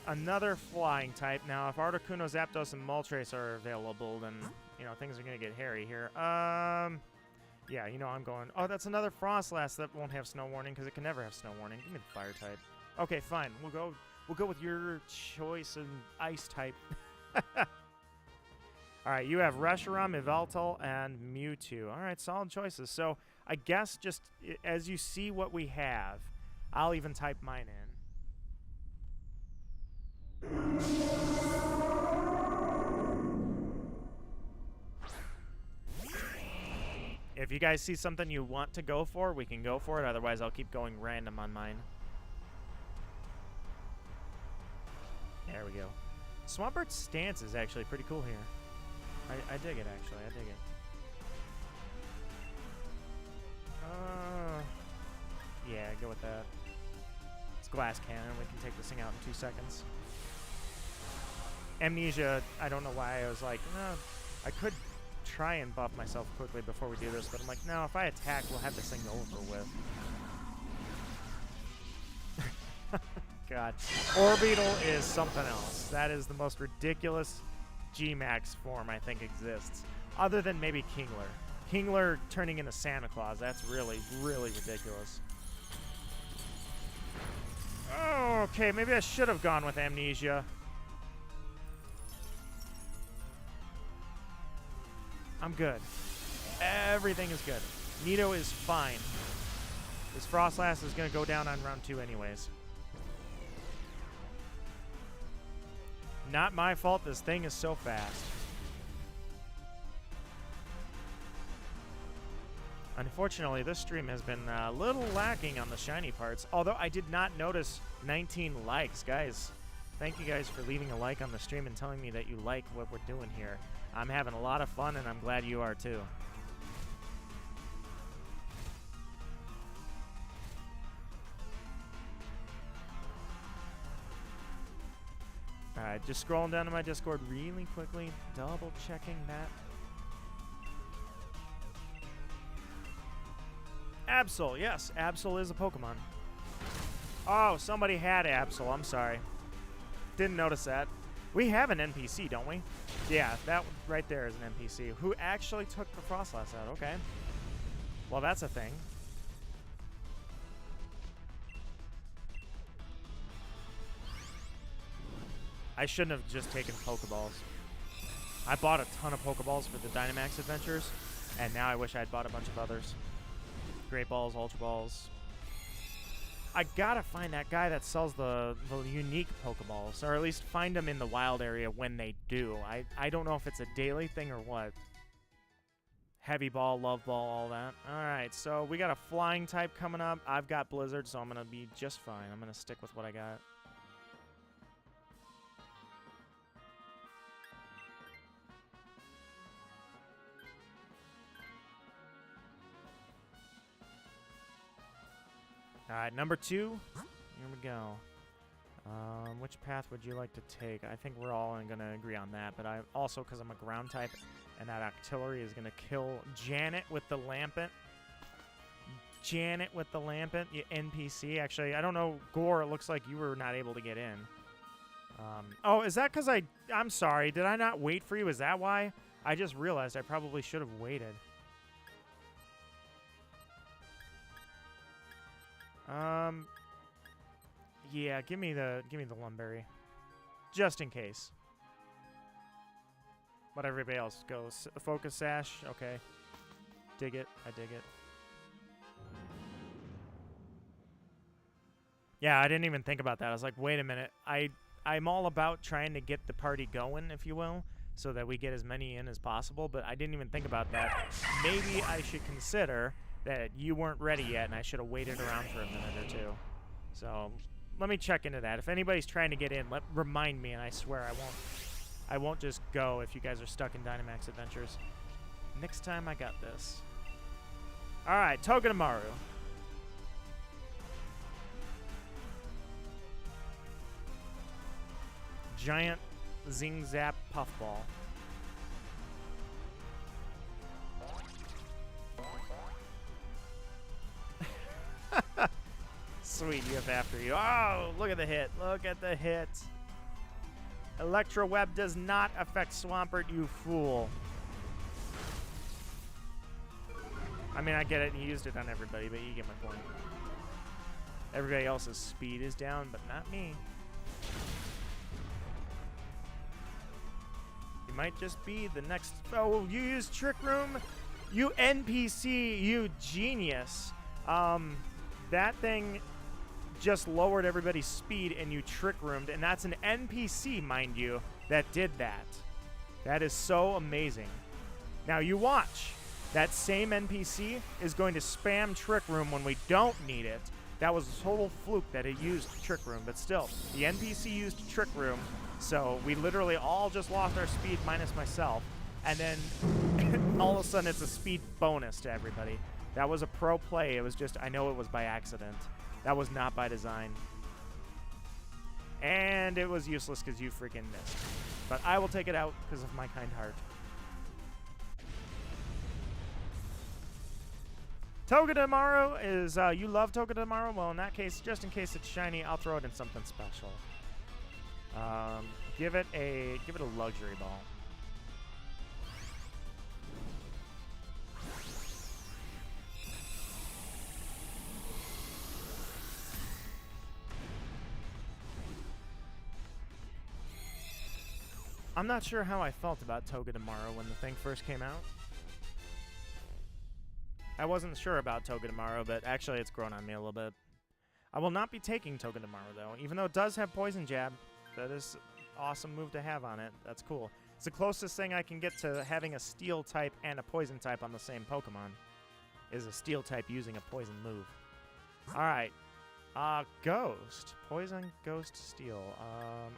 another flying type. Now, if Articuno, Zapdos, and Moltres are available, then, you know, things are going to get hairy here. Yeah, you know I'm going. Oh, that's another Frostlass that won't have Snow Warning because it can never have Snow Warning. Give me the Fire type. Okay, fine. We'll go with your choice of Ice type. All right, you have Reshiram, Yveltal, and Mewtwo. All right, solid choices. So I guess just as you see what we have, I'll even type mine in. If you guys see something you want to go for, we can go for it. Otherwise, I'll keep going random on mine. There we go. Swampert's stance is actually pretty cool here. I dig it, actually. I dig it. Yeah, go with that. It's Glass Cannon. We can take this thing out in 2 seconds. Amnesia, I don't know why I was like, no, I could try and buff myself quickly before we do this, but I'm like, no, if I attack, we'll have this thing over with. God. Orbeetle is something else. That is the most ridiculous G-Max form I think exists. Other than maybe Kingler. Kingler turning into Santa Claus. That's really, really ridiculous. Oh, okay, maybe I should have gone with Amnesia. I'm good. Everything is good. Nido is fine. This Frostlass is going to go down on round 2 anyways. Not my fault. This thing is so fast. Unfortunately, this stream has been a little lacking on the shiny parts. Although I did not notice 19 likes. Guys, thank you guys for leaving a like on the stream and telling me that you like what we're doing here. I'm having a lot of fun, and I'm glad you are too. Alright, just scrolling down to my Discord really quickly, double checking that. Absol, yes, Absol is a Pokemon. Oh, somebody had Absol, I'm sorry. Didn't notice that. We have an NPC, don't we? Yeah, that right there is an NPC who actually took the Frostlass out. Okay. Well, that's a thing. I shouldn't have just taken Pokeballs. I bought a ton of Pokeballs for the Dynamax adventures, and now I wish I had bought a bunch of others. Great Balls, Ultra Balls. I gotta find that guy that sells the unique Pokeballs, or at least find them in the wild area when they do. I don't know if it's a daily thing or what. Heavy Ball, Love Ball, all that. Alright, so we got a Flying type coming up. I've got Blizzard, so I'm gonna be just fine. I'm gonna stick with what I got. Alright, number 2. Here we go. Which path would you like to take? I think we're all going to agree on that, but I also, because I'm a ground type, and that Octillery is going to kill Janet with the Lampent. Janet with the Lampent, you NPC. Actually, I don't know, Gore, it looks like you were not able to get in. Oh, is that because I'm sorry, did I not wait for you? Is that why? I just realized I probably should have waited. Yeah, give me the Lumberry, just in case. What everybody else goes. Focus Sash, okay. Dig it, I dig it. Yeah, I didn't even think about that. I was like, wait a minute. I'm all about trying to get the party going, if you will, so that we get as many in as possible, but I didn't even think about that. Maybe I should consider that you weren't ready yet, and I should have waited around for a minute or two. So let me check into that. If anybody's trying to get in, remind me, and I swear I won't just go if you guys are stuck in Dynamax Adventures. Next time I got this. All right, Togedemaru. Giant Zing Zap Puffball. Sweet, you have after you. Oh, look at the hit. Look at the hit. Electro Web does not affect Swampert, you fool. I mean, I get it. He used it on everybody, but you get my point. Everybody else's speed is down, but not me. You might just be the next... Oh, you use Trick Room? You NPC, you genius. That thing just lowered everybody's speed and you Trick Roomed, and that's an NPC, mind you, that did that. That is so amazing. Now you watch. That same NPC is going to spam Trick Room when we don't need it. That was a total fluke that it used Trick Room, but still, the NPC used Trick Room, so we literally all just lost our speed minus myself, and then all of a sudden it's a speed bonus to everybody. That was a pro play. It was just, I know it was by accident. That was not by design. And it was useless because you freaking missed. But I will take it out because of my kind heart. Togedemaru is, you love Togedemaru? Well, in that case, just in case it's shiny, I'll throw it in something special. Give it a luxury ball. I'm not sure how I felt about Togedemaru when the thing first came out. I wasn't sure about Togedemaru, but actually it's grown on me a little bit. I will not be taking Togedemaru, though, even though it does have Poison Jab. That is an awesome move to have on it. That's cool. It's the closest thing I can get to having a Steel type and a Poison type on the same Pokemon, is a Steel type using a Poison move. All right. Ghost. Poison, Ghost, Steel.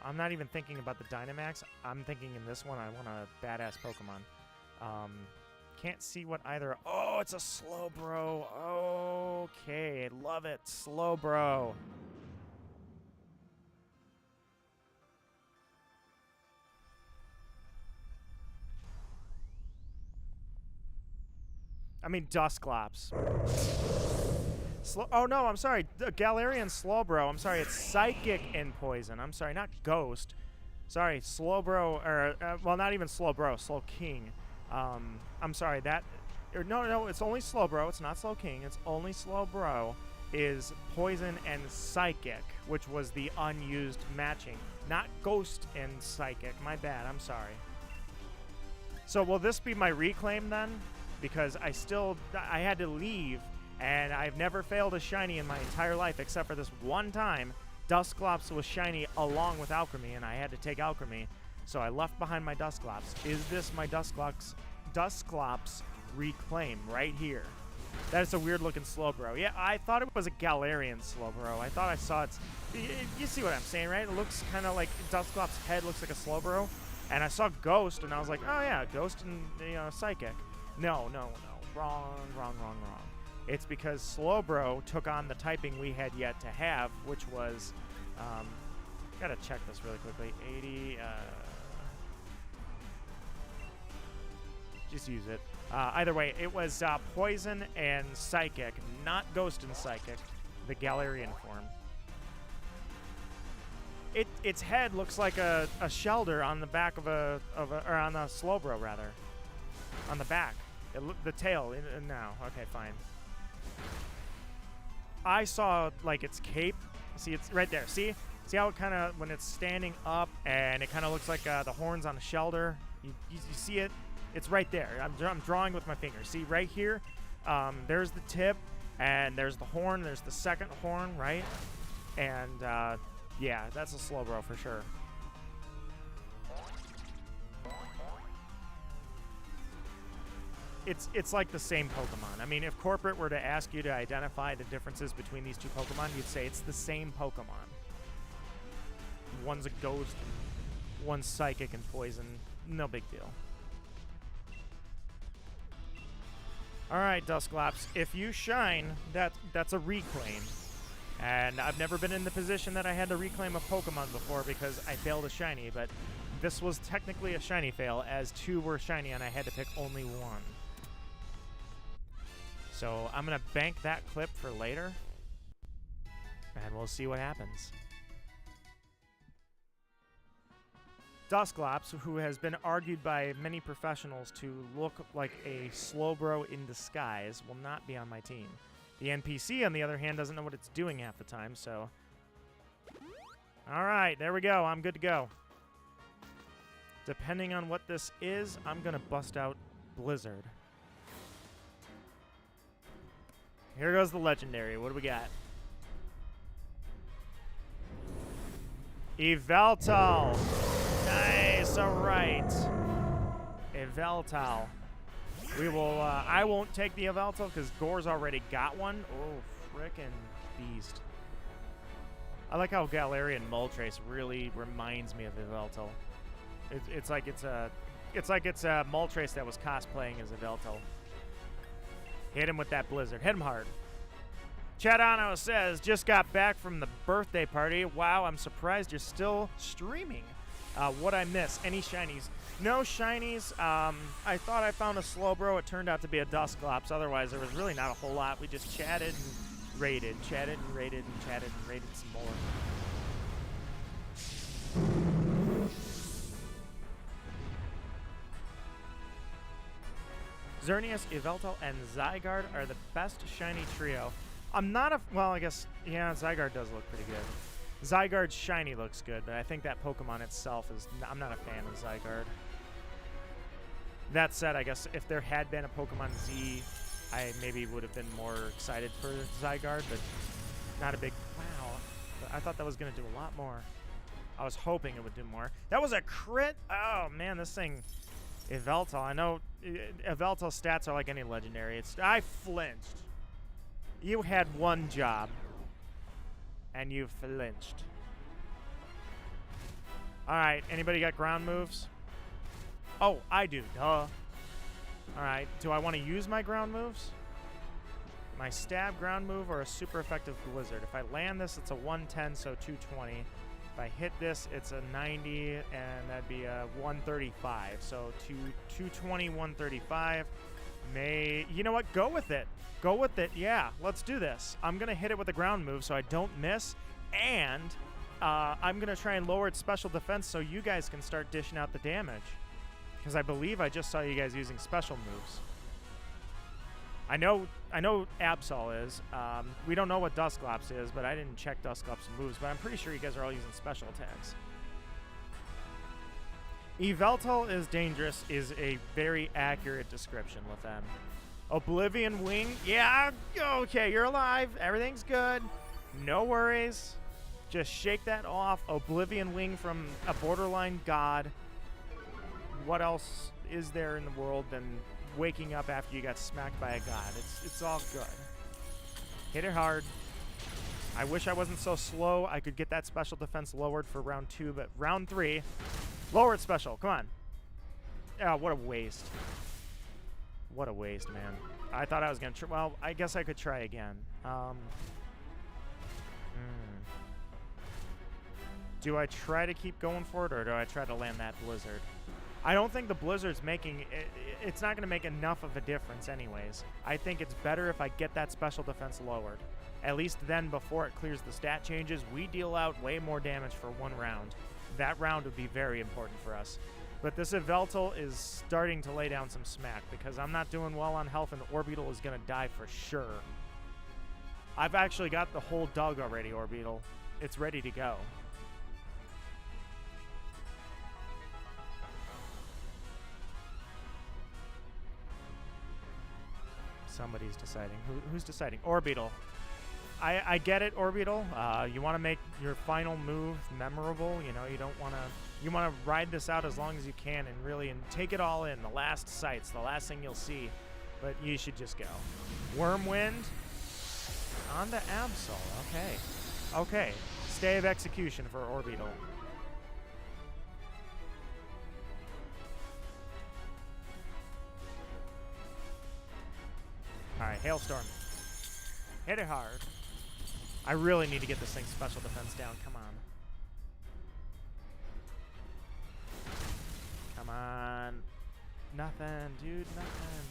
I'm not even thinking about the Dynamax. I'm thinking in this one I want a badass Pokemon. Can't see what either... Oh, it's a Slowbro. Okay, love it. Slowbro. I mean, Dusclops. Oh, no, I'm sorry. The Galarian Slowbro. I'm sorry, it's Psychic and Poison. I'm sorry, not Ghost. Sorry, Slowbro, or, well, not even Slowbro, Slow King. I'm sorry, that, or no, it's only Slowbro, it's not Slow King, it's only Slowbro, is Poison and Psychic, which was the unused matching. Not Ghost and Psychic, my bad, I'm sorry. So will this be my reclaim then? Because I had to leave, and I've never failed a shiny in my entire life except for this one time. Dusclops was shiny along with Alchemy, and I had to take Alchemy, so I left behind my Dusclops. Is this my Dusclops reclaim right here? That is a weird-looking Slowbro. Yeah, I thought it was a Galarian Slowbro. I thought I saw its... You see what I'm saying, right? It looks kind of like... Dusclops' head looks like a Slowbro, and I saw Ghost, and I was like, oh yeah, Ghost and, Psychic. No. Wrong. It's because Slowbro took on the typing we had yet to have, which was, gotta check this really quickly, 80, just use it. Either way, it was Poison and Psychic, not Ghost and Psychic, the Galarian form. Its head looks like a Shelder on the back of or on a Slowbro, rather. On the back. The tail, no, okay, fine. I saw, like, its cape. See, it's right there. See how it kind of, when it's standing up, and it kind of looks like the horns on a Shelder? You see it? It's right there. I'm drawing with my finger. See, right here, there's the tip, and there's the horn. There's the second horn, right? And, yeah, that's a Slowbro for sure. It's like the same Pokemon. I mean, if Corporate were to ask you to identify the differences between these two Pokemon, you'd say it's the same Pokemon. One's a Ghost, one's Psychic and Poison. No big deal. Alright, Dusclops, if you shine, that's a reclaim. And I've never been in the position that I had to reclaim a Pokemon before because I failed a shiny, but this was technically a shiny fail, as 2 were shiny and I had to pick only 1. So I'm going to bank that clip for later, and we'll see what happens. Dusclops, who has been argued by many professionals to look like a Slowbro in disguise, will not be on my team. The NPC, on the other hand, doesn't know what it's doing half the time, so... Alright, there we go. I'm good to go. Depending on what this is, I'm going to bust out Blizzard. Here goes the legendary. What do we got? Yveltal. Nice. All right. Yveltal. We will, I won't take the Yveltal because Gore's already got one. Oh, frickin' beast. I like how Galarian Moltres really reminds me of Yveltal. It's like it's a Moltres that was cosplaying as Yveltal. Hit him with that Blizzard. Hit him hard. Chadano says, just got back from the birthday party. Wow, I'm surprised you're still streaming. What'd I miss? Any shinies? No shinies. I thought I found a Slowbro. It turned out to be a Dusclops. Otherwise, there was really not a whole lot. We just chatted and raided. Chatted and raided and chatted and raided some more. Xerneas, Yveltal, and Zygarde are the best shiny trio. I'm not a... Well, I guess... Yeah, Zygarde does look pretty good. Zygarde's shiny looks good, but I think that Pokemon itself is... I'm not a fan of Zygarde. That said, I guess if there had been a Pokemon Z, I maybe would have been more excited for Zygarde, but not a big... Wow. I thought that was going to do a lot more. I was hoping it would do more. That was a crit? Oh, man, this thing... Yveltal, I know Yveltal stats are like any legendary. I flinched. You had one job, and you flinched. Alright, anybody got ground moves? Oh, I do, duh. Alright, do I want to use my ground moves? My stab ground move or a super effective Blizzard? If I land this, it's a 110, so 220. If I hit this, it's a 90, and that'd be a 135. So 220, 135. You know what? Go with it. Go with it. Yeah, let's do this. I'm going to hit it with a ground move so I don't miss, and I'm going to try and lower its special defense so you guys can start dishing out the damage. Because I believe I just saw you guys using special moves. I know Absol is. We don't know what Dusclops is, but I didn't check Dusclops' moves. But I'm pretty sure you guys are all using special attacks. Yveltal is dangerous is a very accurate description with them. Oblivion Wing. Yeah, okay, you're alive. Everything's good. No worries. Just shake that off. Oblivion Wing from a borderline god. What else is there in the world than waking up after you got smacked by a god? It's all good. Hit it hard. I wish I wasn't so slow. I could get that special defense lowered for round 2, but round 3, lowered special. Come on. Yeah, what a waste. What a waste, man. I thought I was going to try. Well, I guess I could try again. Do I try to keep going for it, or do I try to land that blizzard? I don't think the blizzard's making it's not going to make enough of a difference anyways. I think it's better if I get that special defense lowered. At least then, before it clears the stat changes, we deal out way more damage for 1 round. That round would be very important for us. But this Yveltal is starting to lay down some smack because I'm not doing well on health, and Orbital is going to die for sure. I've actually got the whole dug already, Orbital. It's ready to go. Somebody's deciding. Who's deciding? Orbital. I get it, Orbital. You want to make your final move memorable. You know, you don't want to. You want to ride this out as long as you can and really take it all in. The last sights, the last thing you'll see. But you should just go. Wormwind. On to Absol. Okay. Okay. Stay of execution for Orbital. Alright, Hailstorm. Hit it hard. I really need to get this thing's special defense down. Come on. Come on. Nothing, dude. Nothing.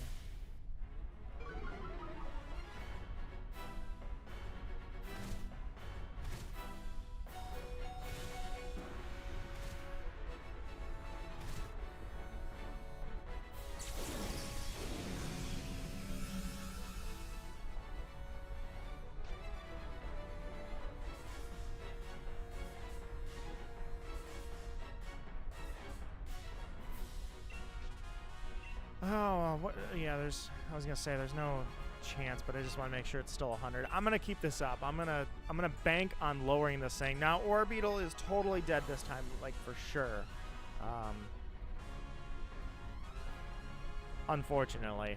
Oh, what? Yeah, I was gonna say there's no chance, but I just want to make sure it's still 100. I'm gonna keep this up. I'm gonna bank on lowering this thing. Now Orbital is totally dead this time, like for sure. Unfortunately,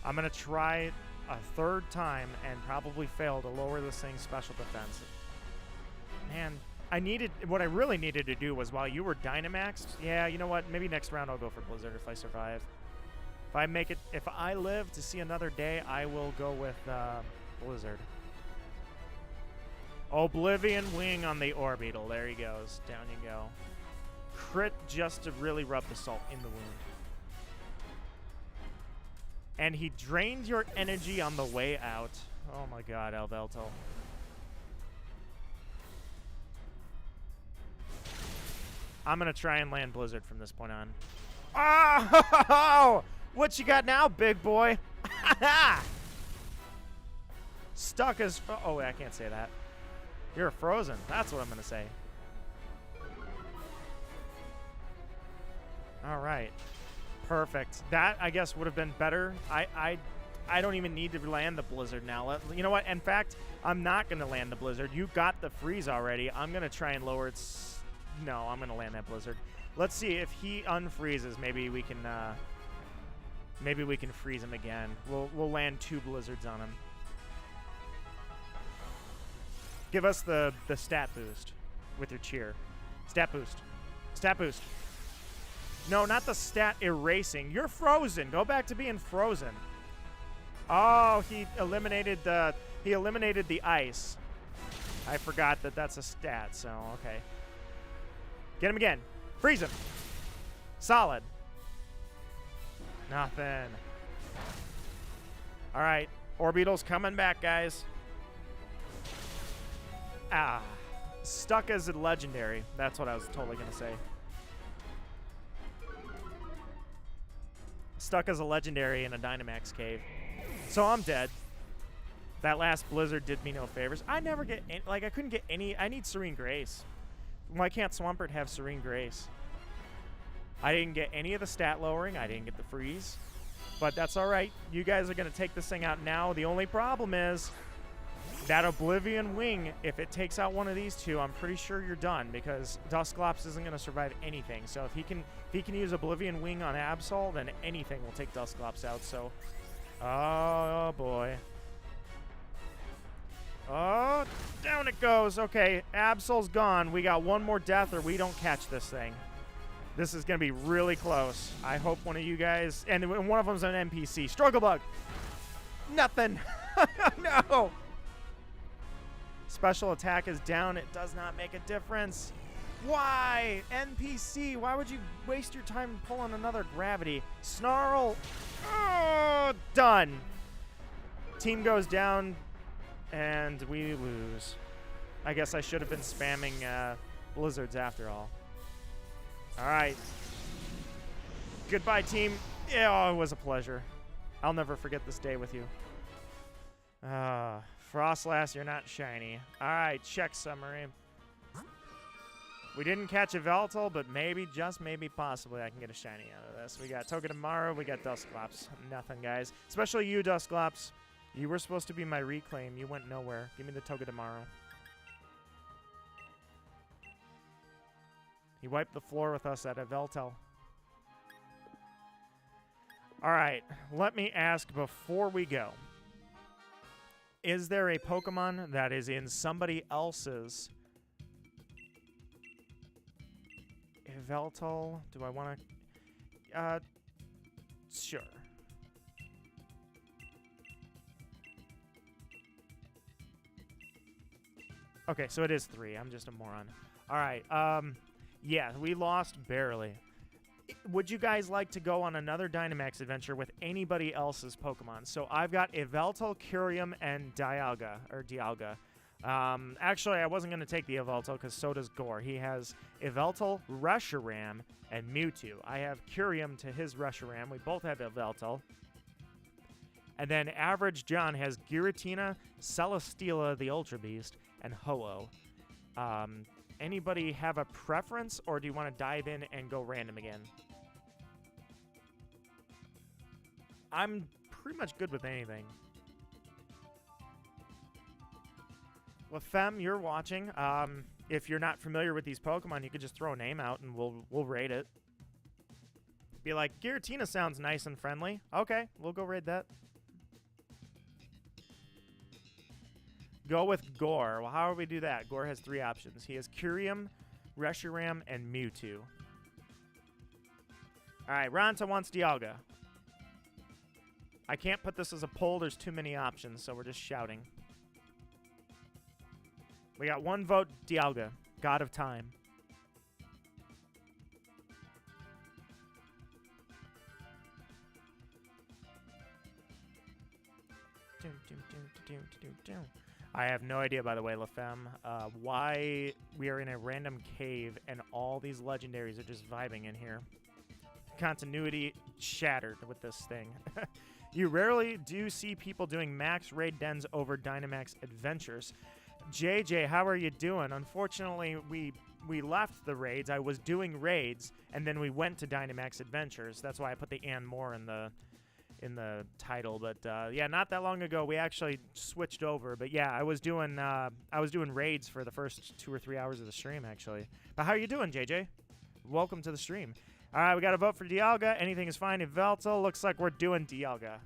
I'm gonna try a 3rd time and probably fail to lower this thing's special defense. Man. What I really needed to do was while you were Dynamaxed, yeah, you know what? Maybe next round I'll go for Blizzard if I survive. If I live to see another day, I will go with Blizzard. Oblivion Wing on the Orbital. There he goes. Down you go. Crit just to really rub the salt in the wound. And he drained your energy on the way out. Oh my god, Yveltal. I'm going to try and land Blizzard from this point on. Oh! What you got now, big boy? Stuck as... Oh, wait, I can't say that. You're frozen. That's what I'm going to say. All right. Perfect. That, I guess, would have been better. I don't even need to land the Blizzard now. You know what? In fact, I'm not going to land the Blizzard. You got the freeze already. I'm going to try and lower its... No, I'm gonna land that Blizzard. Let's see if he unfreezes. Maybe we can freeze him again. We'll land 2 blizzards on him. Give us the stat boost with your cheer. Stat boost. Stat boost. No, not the stat erasing. You're frozen. Go back to being frozen. Oh, he eliminated the ice. I forgot that that's a stat. So okay. Get him again. Freeze him. Solid. Nothing. All right. Orbital's coming back, guys. Ah. Stuck as a legendary. That's what I was totally going to say. Stuck as a legendary in a Dynamax cave. So I'm dead. That last blizzard did me no favors. I never get any, like, I couldn't get any. I need Serene Grace. Why can't Swampert have Serene Grace? I didn't get any of the stat lowering. I didn't get the freeze. But that's all right. You guys are going to take this thing out now. The only problem is that Oblivion Wing, if it takes out one of these two, I'm pretty sure you're done because Dusclops isn't going to survive anything. So if he can use Oblivion Wing on Absol, then anything will take Dusclops out. So, oh boy. Oh, down it goes. Okay, Absol's gone. We got one more death or we don't catch this thing. This is going to be really close. I hope one of you guys... And one of them's an NPC. Struggle Bug. Nothing. No. Special attack is down. It does not make a difference. Why? NPC. Why would you waste your time pulling another gravity? Snarl. Oh, done. Team goes down. And we lose. I guess I should have been spamming blizzards after all. All right. Goodbye, team. Yeah, it was a pleasure. I'll never forget this day with you. Frostlass, you're not shiny. All right, check summary. We didn't catch a Veltal, but maybe, just maybe, possibly, I can get a shiny out of this. We got Togedemaru, we got Dusclops. Nothing, guys. Especially you, Dusclops. You were supposed to be my reclaim. You went nowhere. Give me the Togedemaru. He wiped the floor with us at a Veltal. All right. Let me ask before we go. Is there a Pokemon that is in somebody else's Veltal? Do I want to... sure. Okay, so it is 3. I'm just a moron. All right. Yeah, we lost barely. Would you guys like to go on another Dynamax adventure with anybody else's Pokemon? So I've got Yveltal, Curium, and Dialga. Actually, I wasn't going to take the Yveltal because so does Gore. He has Yveltal, Reshiram, and Mewtwo. I have Curium to his Reshiram. We both have Yveltal. And then Average John has Giratina, Celesteela, the Ultra Beast, and Ho-Oh. Anybody have a preference, or do you want to dive in and go random again? I'm pretty much good with anything. LaFemme, you're watching. If you're not familiar with these Pokemon, you could just throw a name out and we'll rate it. Be like, Giratina sounds nice and friendly. Okay, we'll go raid that. Go with Gore. Well, how do we do that? Gore has 3 options. He has Curium, Reshiram, and Mewtwo. All right, Ranta wants Dialga. I can't put this as a poll. There's too many options, so we're just shouting. We got 1 vote, Dialga, God of Time. I have no idea, by the way, LaFemme, why we are in a random cave and all these legendaries are just vibing in here. Continuity shattered with this thing. You rarely do see people doing max raid dens over Dynamax adventures. JJ, how are you doing? Unfortunately, we left the raids. I was doing raids, and then we went to Dynamax adventures. That's why I put the and more in the title, but yeah, not that long ago we actually switched over. But yeah, I was doing raids for the first 2 or 3 hours of the stream actually. But how are you doing, JJ? Welcome to the stream. All right, we got to vote for Dialga. Anything is fine. Yveltal, looks like we're doing Dialga.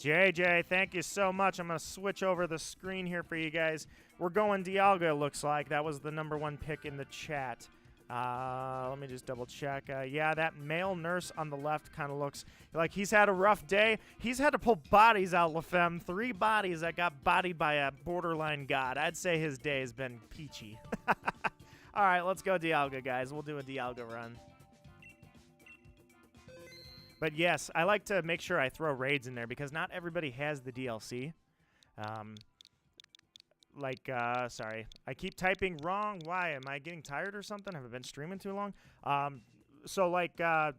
JJ, thank you so much. I'm going to switch over the screen here for you guys. We're going Dialga, looks like. That was the #1 pick in the chat. Let me just double check. Yeah, that male nurse on the left kind of looks like he's had a rough day. He's had to pull bodies out, LaFemme. 3 bodies that got bodied by a borderline god. I'd say his day has been peachy. All right, let's go Dialga, guys. We'll do a Dialga run. But yes, I like to make sure I throw raids in there because not everybody has the DLC. Sorry, I keep typing wrong. Why? Am I getting tired or something? Have I been streaming too long?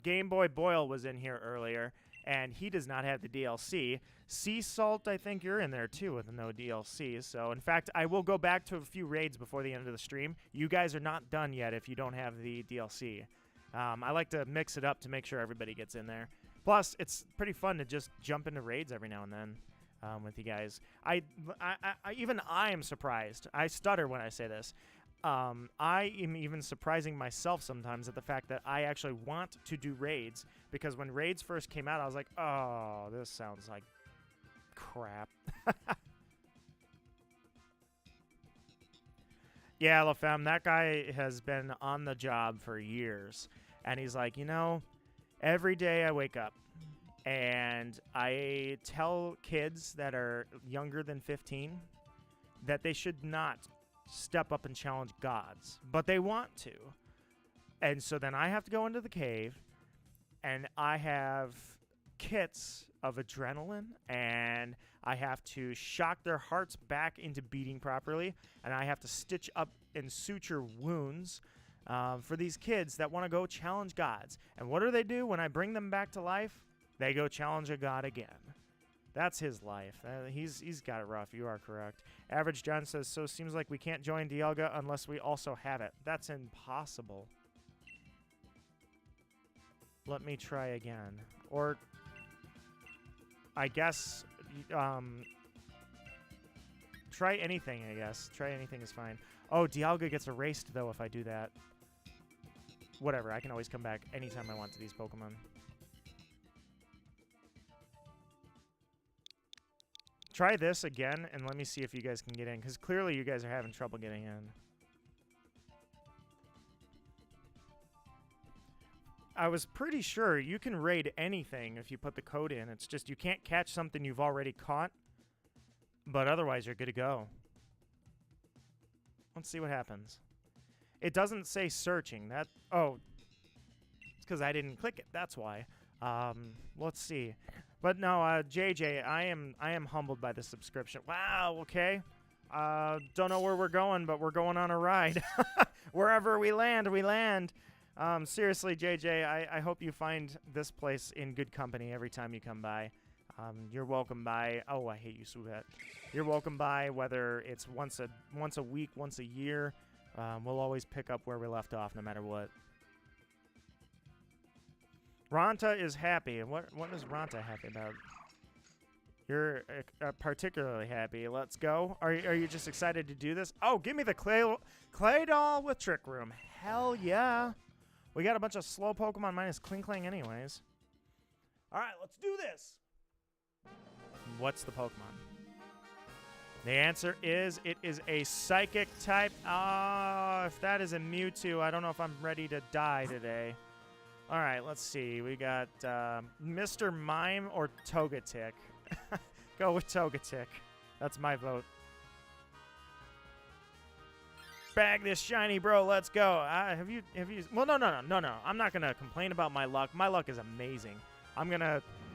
Game Boy Boyle was in here earlier, and he does not have the DLC. Sea Salt, I think you're in there too with no DLC. So, in fact, I will go back to a few raids before the end of the stream. You guys are not done yet if you don't have the DLC. I like to mix it up to make sure everybody gets in there. Plus, it's pretty fun to just jump into raids every now and then with you guys. Even I am surprised. I stutter when I say this. I am even surprising myself sometimes at the fact that I actually want to do raids, because when raids first came out, I was like, oh, this sounds like crap. Yeah, LaFemme, that guy has been on the job for years, and he's like, you know, every day I wake up and I tell kids that are younger than 15 that they should not step up and challenge gods, but they want to. And so then I have to go into the cave, and I have kits of adrenaline, and I have to shock their hearts back into beating properly, and I have to stitch up and suture wounds for these kids that want to go challenge gods. And what do they do when I bring them back to life? They go challenge a god again. That's his life. He's got it rough. You are correct. Average John says, so seems like we can't join Dialga unless we also have it. That's impossible. Let me try again. Or, I guess, try anything, I guess. Try anything is fine. Oh, Dialga gets erased, though, if I do that. Whatever, I can always come back anytime I want to these Pokemon. Try this again, and let me see if you guys can get in, because clearly you guys are having trouble getting in. I was pretty sure you can raid anything if you put the code in. It's just you can't catch something you've already caught, but otherwise you're good to go. Let's see what happens. It doesn't say searching. Oh, it's because I didn't click it. That's why. Let's see. But no, JJ, I am humbled by the subscription. Wow, okay. Don't know where we're going, but we're going on a ride. Wherever we land, we land. Seriously, JJ, I hope you find this place in good company every time you come by. You're welcome by. Oh, I hate you, Suvet. You're welcome by, whether it's once a week, once a year. We'll always pick up where we left off, no matter what. Ranta is happy. What is Ranta happy about? You're particularly happy. Let's go. Are you just excited to do this? Oh, give me the clay doll with Trick Room. Hell yeah. We got a bunch of slow Pokemon minus Klinklang anyways. All right, let's do this. What's the Pokemon? The answer is it is a Psychic type. If that is a Mewtwo, I don't know if I'm ready to die today. All right, let's see. We got Mr. Mime or Togetic. Go with Togetic. That's my vote. Bag this shiny, bro. Let's go. Have you? Well, no. I'm not gonna complain about my luck. My luck is amazing.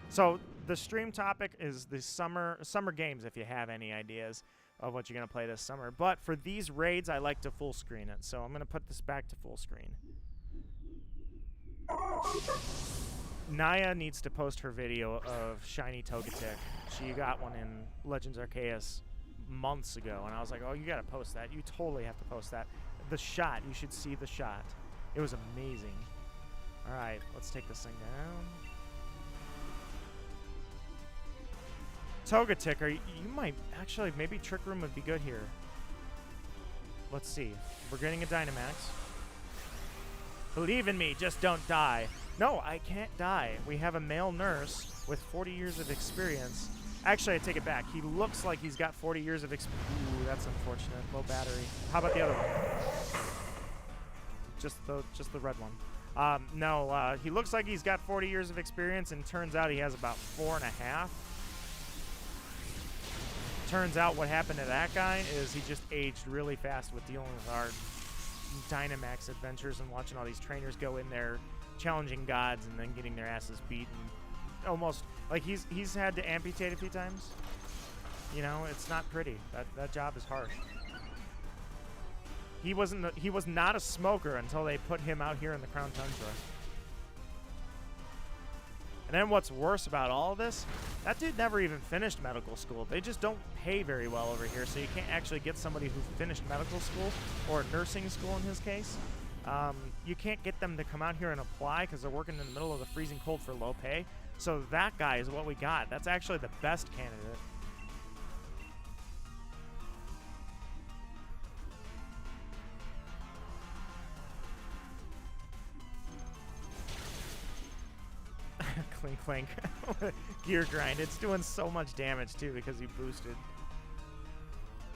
So the stream topic is the summer games. If you have any ideas of what you're gonna play this summer, but for these raids, I like to full screen it. So I'm gonna put this back to full screen. Naya needs to post her video of shiny Togetic. She got one in Legends Arceus months ago, and I was like, oh, you gotta post that. You totally have to post that. The shot, you should see the shot. It was amazing. All right, let's take this thing down. Togetic, you might actually, maybe Trick Room would be good here. Let's see. We're getting a Dynamax. Believe in me, just don't die. No, I can't die. We have a male nurse with 40 years of experience. Actually, I take it back. He looks like he's got 40 years of experience. Ooh, that's unfortunate. Low battery. How about the other one? Just the red one. No, he looks like he's got 40 years of experience, and turns out he has about 4.5. Turns out what happened to that guy is he just aged really fast with dealing with our Dynamax adventures and watching all these trainers go in there challenging gods and then getting their asses beaten. Almost like he's had to amputate a few times. You know, it's not pretty. That job is harsh. He was not a smoker until they put him out here in the Crown Tundra. And then what's worse about all of this, that dude never even finished medical school. They just don't pay very well over here, so you can't actually get somebody who finished medical school, or nursing school in his case. You can't get them to come out here and apply because they're working in the middle of the freezing cold for low pay. So that guy is what we got. That's actually the best candidate. Clink clink. Gear grind. It's doing so much damage too because he boosted.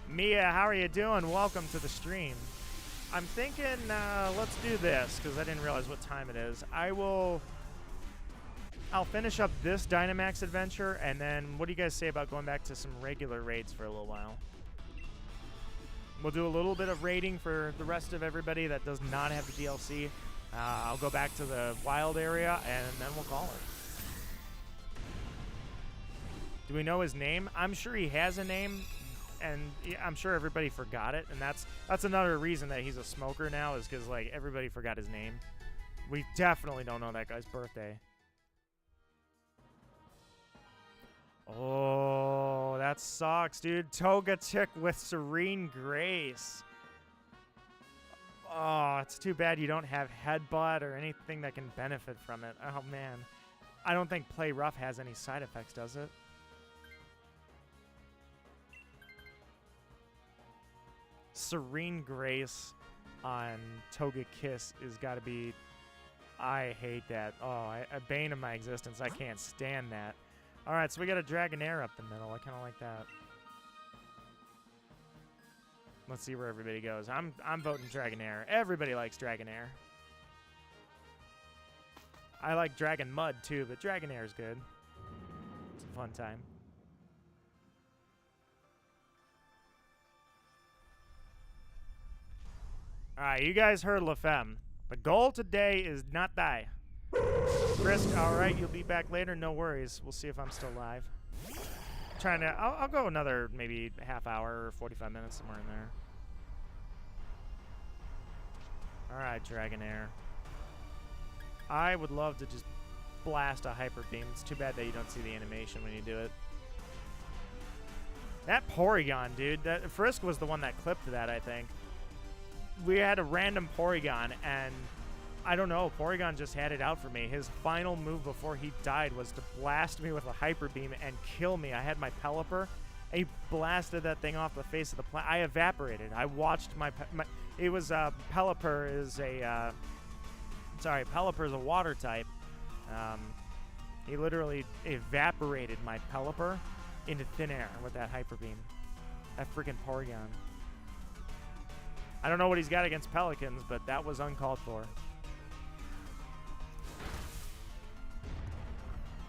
Mia, how are you doing? Welcome to the stream. I'm thinking let's do this because I didn't realize what time it is. I'll finish up this Dynamax adventure, and then what do you guys say about going back to some regular raids for a little while? We'll do a little bit of raiding for the rest of everybody that does not have the DLC. I'll go back to the wild area, and then we'll call it. Do we know his name? I'm sure he has a name, and I'm sure everybody forgot it, and that's another reason that he's a smoker now, is because, like, everybody forgot his name. We definitely don't know that guy's birthday. Oh, that sucks, dude. Togetic with Serene Grace. Oh, it's too bad you don't have Headbutt or anything that can benefit from it. Oh, man. I don't think Play Rough has any side effects, does it? Serene Grace on Togekiss is got to be... I hate that. Oh, a bane of my existence. I can't stand that. All right, so we got a Dragonair up the middle. I kind of like that. Let's see where everybody goes. I'm voting Dragonair. Everybody likes Dragonair. I like Dragon Mud too, but Dragonair is good. It's a fun time. All right, you guys heard LaFemme. The goal today is not die. Chris, all right, you'll be back later. No worries. We'll see if I'm still live. I'll go another maybe half hour or 45 minutes, somewhere in there. All right, Dragonair. I would love to just blast a Hyper Beam. It's too bad that you don't see the animation when you do it. That Porygon, dude. That Frisk was the one that clipped that, I think. We had a random Porygon, and I don't know, Porygon just had it out for me. His final move before he died was to blast me with a Hyper Beam and kill me. I had my Pelipper. He blasted that thing off the face of the planet. I evaporated. I watched it was Pelipper is a Pelipper is a water type. He literally evaporated my Pelipper into thin air with that Hyper Beam. That freaking Porygon. I don't know what he's got against Pelicans, but that was uncalled for.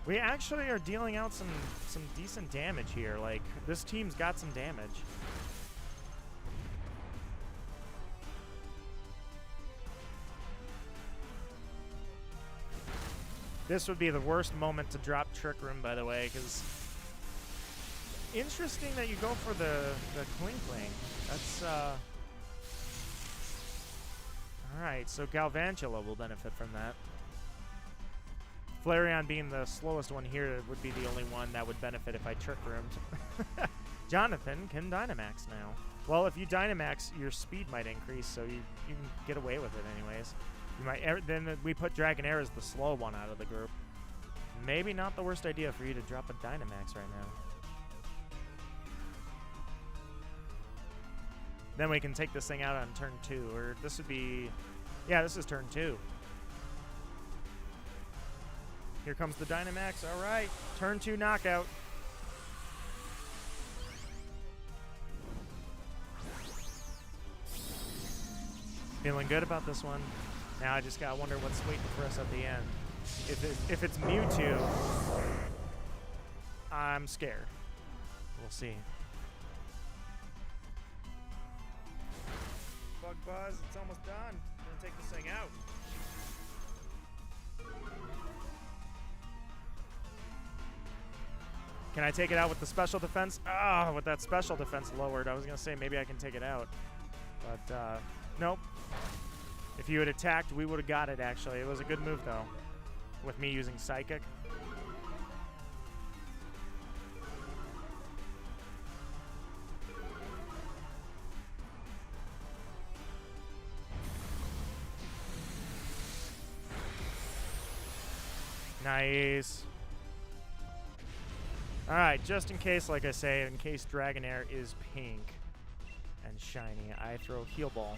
We actually are dealing out some decent damage here. Like, this team's got some damage. This would be the worst moment to drop Trick Room, by the way, because... Interesting that you go for the Klinkling. That's, Alright, so Galvantula will benefit from that. Flareon being the slowest one here would be the only one that would benefit if I Trick Roomed. Jonathan can Dynamax now. Well, if you Dynamax, your speed might increase, so you can get away with it anyways. You might then we put Dragonair as the slow one out of the group. Maybe not the worst idea for you to drop a Dynamax right now. Then we can take this thing out on turn 2, or this would be... Yeah, this is turn 2. Here comes the Dynamax. All right, turn 2 knockout. Feeling good about this one. Now I just gotta wonder what's waiting for us at the end. If it's Mewtwo, I'm scared. We'll see. Bug Buzz, it's almost done. I'm gonna take this thing out. Can I take it out with the special defense? Ah, with that special defense lowered. I was going to say maybe I can take it out. But, nope. If you had attacked, we would have got it, actually. It was a good move, though, with me using Psychic. Nice. Alright, just in case, like I say, in case Dragonair is pink and shiny, I throw Heal Ball.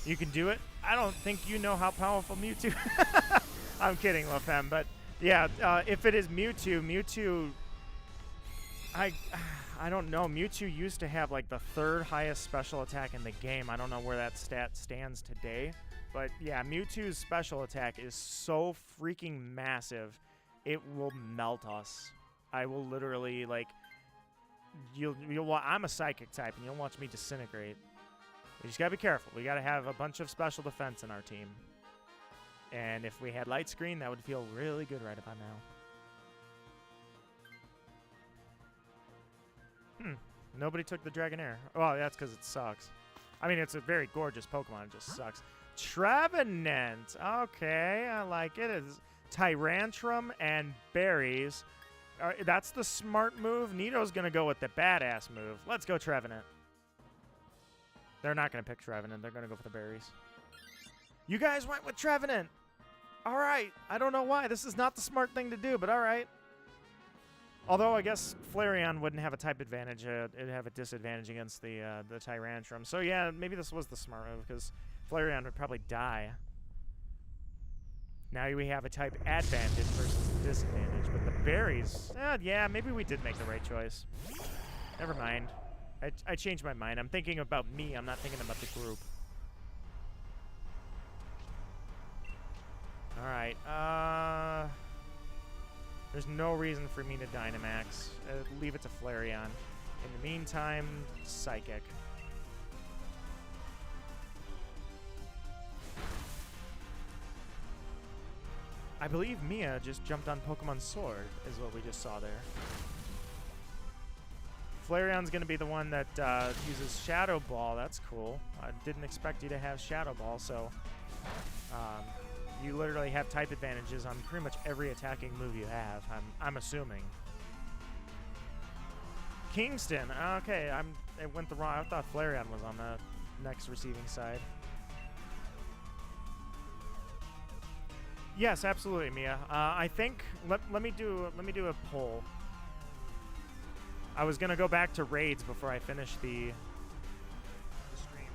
You can do it? I don't think you know how powerful Mewtwo... I'm kidding, LaFemme, but yeah, if it is Mewtwo... I don't know. Mewtwo used to have like the 3rd highest special attack in the game. I don't know where that stat stands today. But yeah, Mewtwo's special attack is so freaking massive, it will melt us. I will literally, like, I'm a Psychic type, and you'll watch me disintegrate. We just gotta be careful. We gotta have a bunch of special defense in our team. And if we had Light Screen, that would feel really good right about now. Nobody took the Dragonair. Oh, that's because it sucks. I mean, it's a very gorgeous Pokemon. It just sucks. Trevenant. Okay, I like it. It's Tyrantrum and Berries. That's the smart move. Nito's going to go with the badass move. Let's go Trevenant. They're not going to pick Trevenant. They're going to go for the Berries. You guys went with Trevenant. All right. I don't know why. This is not the smart thing to do, but all right. Although I guess Flareon wouldn't have a type advantage. It'd have a disadvantage against the Tyrantrum. So yeah, maybe this was the smart move because Flareon would probably die. Now we have a type advantage versus disadvantage. But the Berries, yeah, maybe we did make the right choice. Never mind. I changed my mind. I'm thinking about me. I'm not thinking about the group. All right. There's no reason for me to Dynamax. Leave it to Flareon. In the meantime, Psychic. I believe Mia just jumped on Pokemon Sword, is what we just saw there. Flareon's going to be the one that uses Shadow Ball. That's cool. I didn't expect you to have Shadow Ball, so... you literally have type advantages on pretty much every attacking move you have, I'm assuming. Kingston. Okay, it went the wrong... I thought Flareon was on the next receiving side. Yes, absolutely, Mia. I think... Let me do a poll. I was going to go back to raids before I finish the stream.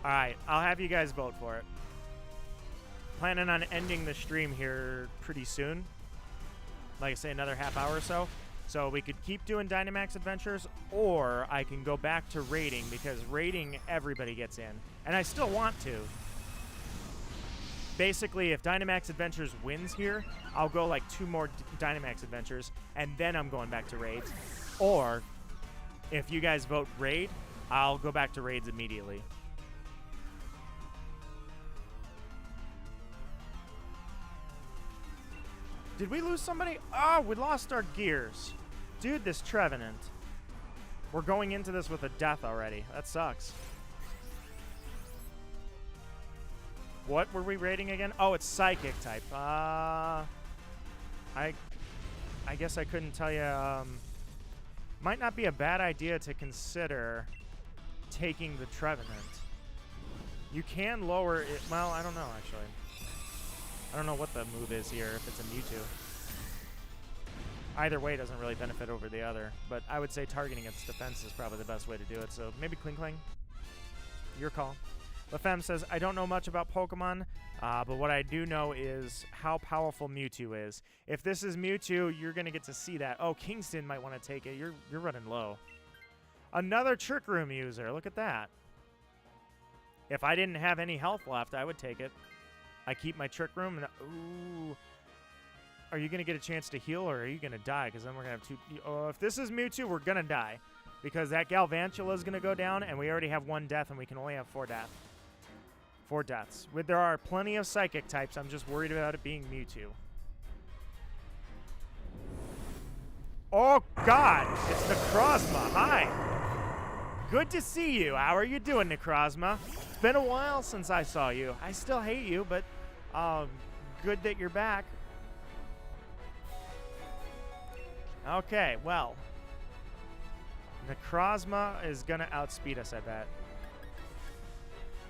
Alright, I'll have you guys vote for it. Planning on ending the stream here pretty soon. Like I say, another half hour or so. So we could keep doing Dynamax Adventures, or I can go back to raiding, because raiding, everybody gets in. And I still want to. Basically, if Dynamax Adventures wins here, I'll go like 2 more Dynamax Adventures, and then I'm going back to raids. Or, if you guys vote raid, I'll go back to raids immediately. Did we lose somebody? Oh, we lost our gears. Dude, this Trevenant. We're going into this with a death already. That sucks. What were we rating again? Oh, it's Psychic type. I guess I couldn't tell you. Might not be a bad idea to consider taking the Trevenant. You can lower it. Well, I don't know, actually. I don't know what the move is here, if it's a Mewtwo. Either way doesn't really benefit over the other, but I would say targeting its defense is probably the best way to do it, so maybe Kling. Your call. LaFemme says, I don't know much about Pokemon, but what I do know is how powerful Mewtwo is. If this is Mewtwo, you're going to get to see that. Oh, Kingston might want to take it. You're running low. Another Trick Room user. Look at that. If I didn't have any health left, I would take it. I keep my Trick Room. And, ooh. Are you going to get a chance to heal, or are you going to die? Because then we're going to have two... Oh, if this is Mewtwo, we're going to die. Because that Galvantula is going to go down, and we already have 1 death, and we can only have 4 deaths. 4 deaths. There are plenty of Psychic types. I'm just worried about it being Mewtwo. Oh, God! It's Necrozma. Hi! Good to see you. How are you doing, Necrozma? It's been a while since I saw you. I still hate you, but good that you're back. Okay, well. Necrozma is going to outspeed us, I bet.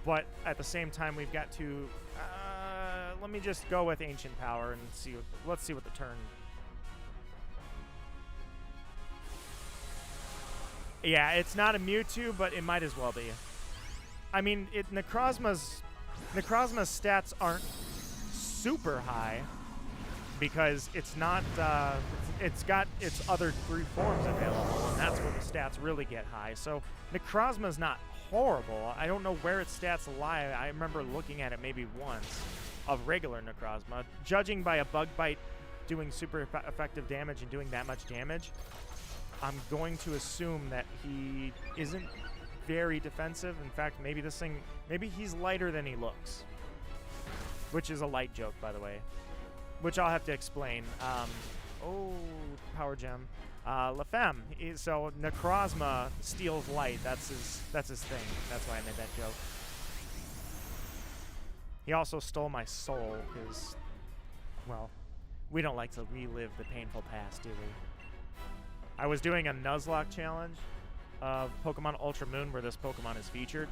But at the same time, we've got to... let me just go with Ancient Power and see. Let's see what the turn... Yeah, it's not a Mewtwo, but it might as well be. I mean, Necrozma's stats aren't super high because it's not. It's got its other 3 forms available, and that's where the stats really get high. So Necrozma's not horrible. I don't know where its stats lie. I remember looking at it maybe once of regular Necrozma, judging by a Bug Bite doing super effective damage and doing that much damage. I'm going to assume that he isn't very defensive. In fact, maybe he's lighter than he looks. Which is a light joke, by the way. Which I'll have to explain. Oh, Power Gem. LaFemme. So Necrozma steals light. That's his thing. That's why I made that joke. He also stole my soul because, well, we don't like to relive the painful past, do we? I was doing a Nuzlocke challenge of Pokemon Ultra Moon where this Pokemon is featured.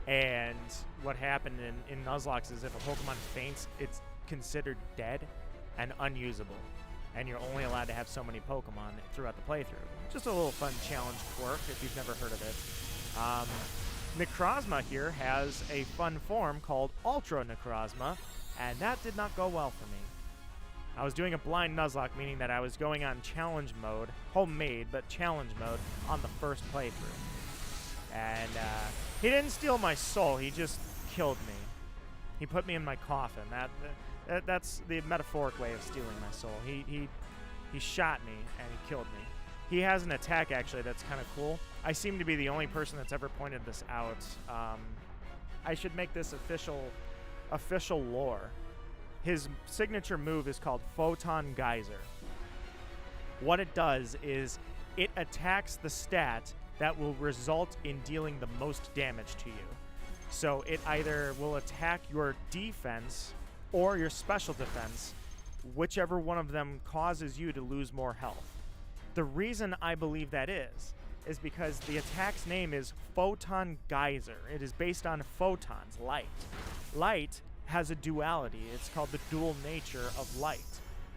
And what happened in Nuzlocke is if a Pokemon faints, it's considered dead and unusable. And you're only allowed to have so many Pokemon throughout the playthrough. Just a little fun challenge quirk if you've never heard of it. Necrozma here has a fun form called Ultra Necrozma, and that did not go well for me. I was doing a blind Nuzlocke, meaning that I was going on challenge mode, homemade, but challenge mode, on the first playthrough. And he didn't steal my soul, he just killed me. He put me in my coffin. That's the metaphoric way of stealing my soul. He shot me, and he killed me. He has an attack, actually, that's kind of cool. I seem to be the only person that's ever pointed this out. I should make this official lore. His signature move is called Photon Geyser. What it does is it attacks the stat that will result in dealing the most damage to you. So it either will attack your defense or your special defense, whichever one of them causes you to lose more health. The reason I believe that is because the attack's name is Photon Geyser. It is based on photons, light. Light has a duality. It's called the dual nature of light,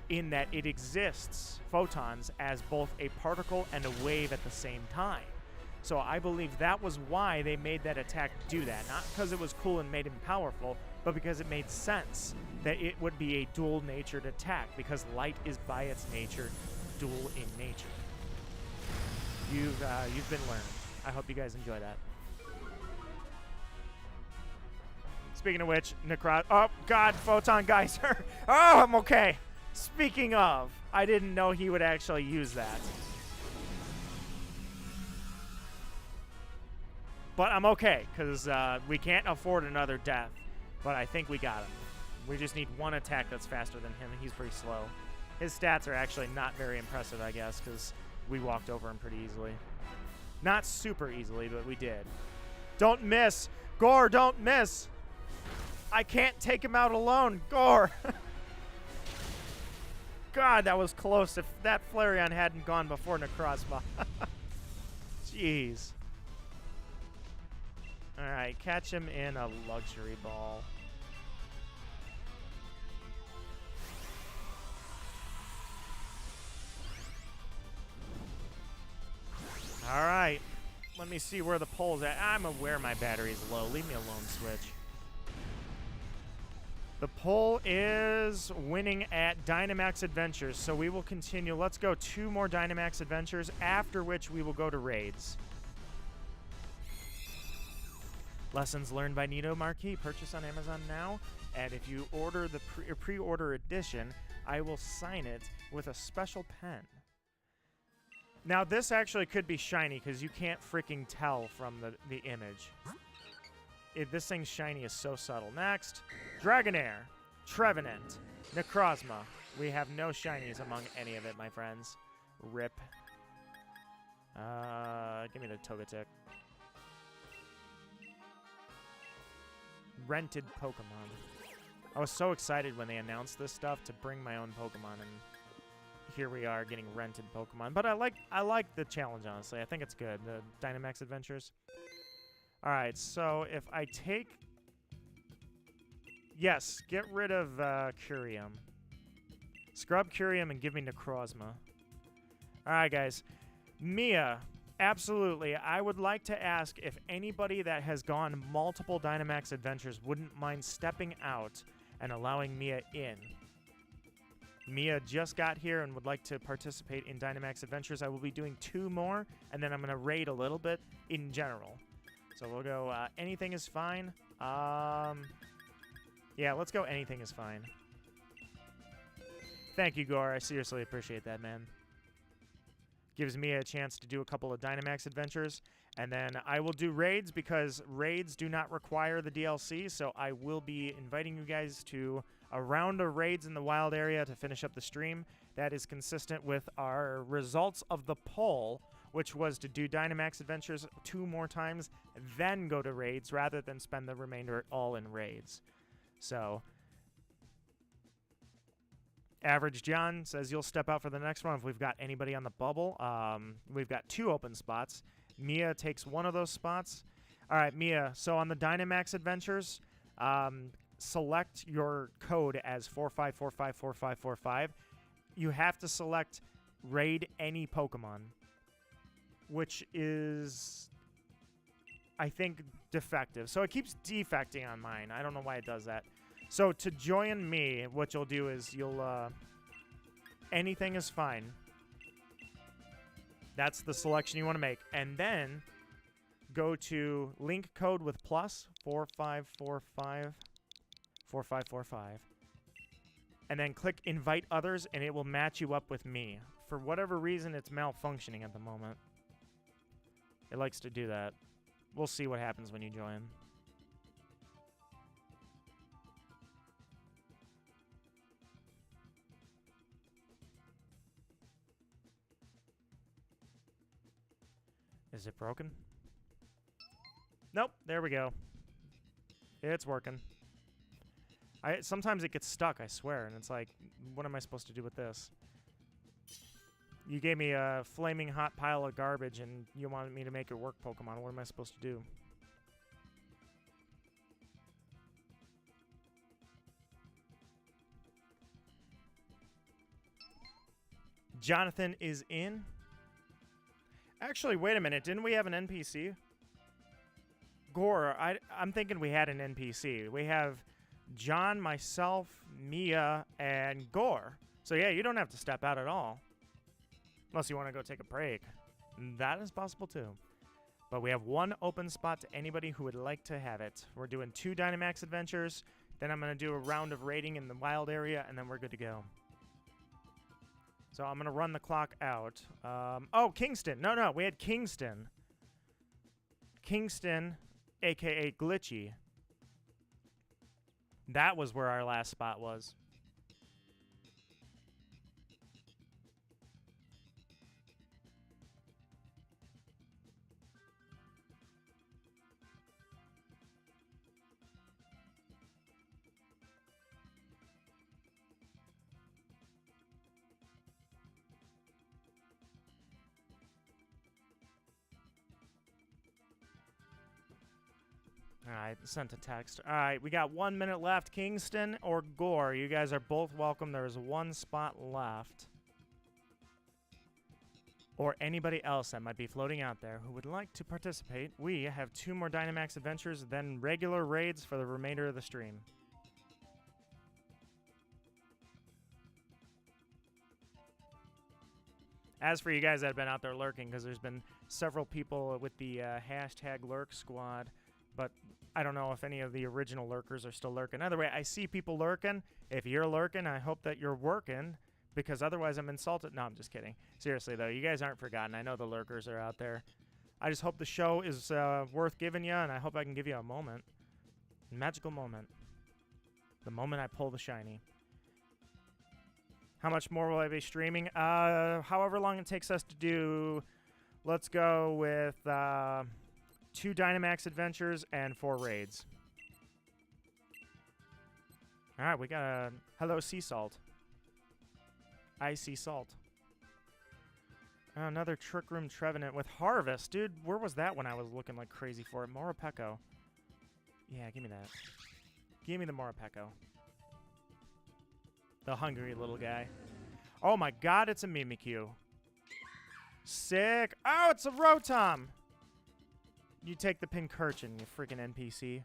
in that it exists, photons, as both a particle and a wave at the same time. So I believe that was why they made that attack do that. Not because it was cool and made him powerful, but because it made sense that it would be a dual-natured attack, because light is by its nature dual in nature. You've been learning. I hope you guys enjoy that. Speaking of which, oh, God, Photon Geyser. Oh, I'm okay. Speaking of, I didn't know he would actually use that. But I'm okay, because we can't afford another death. But I think we got him. We just need one attack that's faster than him, and he's pretty slow. His stats are actually not very impressive, I guess, because we walked over him pretty easily. Not super easily, but we did. Don't miss! Gore, don't miss! I can't take him out alone. Gore. God, that was close. If that Flareon hadn't gone before Necrozma. Jeez. Alright, catch him in a luxury ball. Alright. Let me see where the pole's at. I'm aware my battery's low. Leave me alone, Switch. The poll is winning at Dynamax Adventures, so we will continue. Let's go 2 more Dynamax Adventures, after which we will go to raids. Lessons Learned by Nito Marquis. Purchase on Amazon now. And if you order the pre-order edition, I will sign it with a special pen. Now, this actually could be shiny because you can't freaking tell from the image. This thing's shiny is so subtle. Next, Dragonair, Trevenant, Necrozma. We have no shinies among any of it, my friends. Rip. Give me the Togetic. Rented Pokemon. I was so excited when they announced this stuff to bring my own Pokemon, and here we are getting rented Pokemon. But I like the challenge, honestly. I think it's good. The Dynamax Adventures. All right, so if I take... Yes, get rid of Curium. Scrub Curium and give me Necrozma. All right, guys. Mia, absolutely. I would like to ask if anybody that has gone multiple Dynamax Adventures wouldn't mind stepping out and allowing Mia in. Mia just got here and would like to participate in Dynamax Adventures. I will be doing 2 more, and then I'm going to raid a little bit in general. So we'll go anything is fine. Yeah, let's go anything is fine. Thank you, Gore. I seriously appreciate that, man. Gives me a chance to do a couple of Dynamax Adventures. And then I will do raids because raids do not require the DLC. So I will be inviting you guys to a round of raids in the wild area to finish up the stream. That is consistent with our results of the poll, which was to do Dynamax Adventures 2 more times, then go to raids, rather than spend the remainder all in raids. So, Average John says you'll step out for the next one if we've got anybody on the bubble. We've got 2 open spots. Mia takes 1 of those spots. All right, Mia, so on the Dynamax Adventures, select your code as 45454545. You have to select raid any Pokemon, which is, I think, defective. So it keeps defecting on mine. I don't know why it does that. So to join me, what you'll do is you'll, anything is fine. That's the selection you want to make. And then go to link code with plus 45454545. And then click invite others, and it will match you up with me. For whatever reason, it's malfunctioning at the moment. It likes to do that. We'll see what happens when you join. Is it broken? Nope, there we go. It's working. Sometimes it gets stuck, I swear, and it's like, what am I supposed to do with this? You gave me a flaming hot pile of garbage, and you wanted me to make it work, Pokemon. What am I supposed to do? Jonathan is in. Actually, wait a minute. Didn't we have an NPC? Gore, I'm thinking we had an NPC. We have John, myself, Mia, and Gore. So yeah, you don't have to step out at all. Unless you want to go take a break. That is possible too. But we have 1 open spot to anybody who would like to have it. We're doing 2 Dynamax Adventures. Then I'm going to do a round of raiding in the wild area, and then we're good to go. So I'm going to run the clock out. Oh, Kingston. No, we had Kingston. Kingston, a.k.a. Glitchy. That was where our last spot was. All right, sent a text. All right, we got 1 minute left. Kingston or Gore, you guys are both welcome. There is 1 spot left. Or anybody else that might be floating out there who would like to participate. We have 2 more Dynamax Adventures, then regular raids for the remainder of the stream. As for you guys that have been out there lurking, because there's been several people with the hashtag lurk squad, but I don't know if any of the original lurkers are still lurking. Either way, I see people lurking. If you're lurking, I hope that you're working, because otherwise I'm insulted. No, I'm just kidding. Seriously, though, you guys aren't forgotten. I know the lurkers are out there. I just hope the show is worth giving you, and I hope I can give you a moment. A magical moment. The moment I pull the shiny. How much more will I be streaming? However long it takes us to do... Let's go with 2 Dynamax adventures and 4 raids. Alright, we got a... Hello, Sea Salt. I see salt. Another Trick Room Trevenant with Harvest. Dude, where was that when I was looking like crazy for it? Morapeko. Yeah, give me that. Give me the Morapeko. The hungry little guy. Oh my god, it's a Mimikyu. Sick. Oh, it's a Rotom. You take the Pincurchin, you freaking NPC.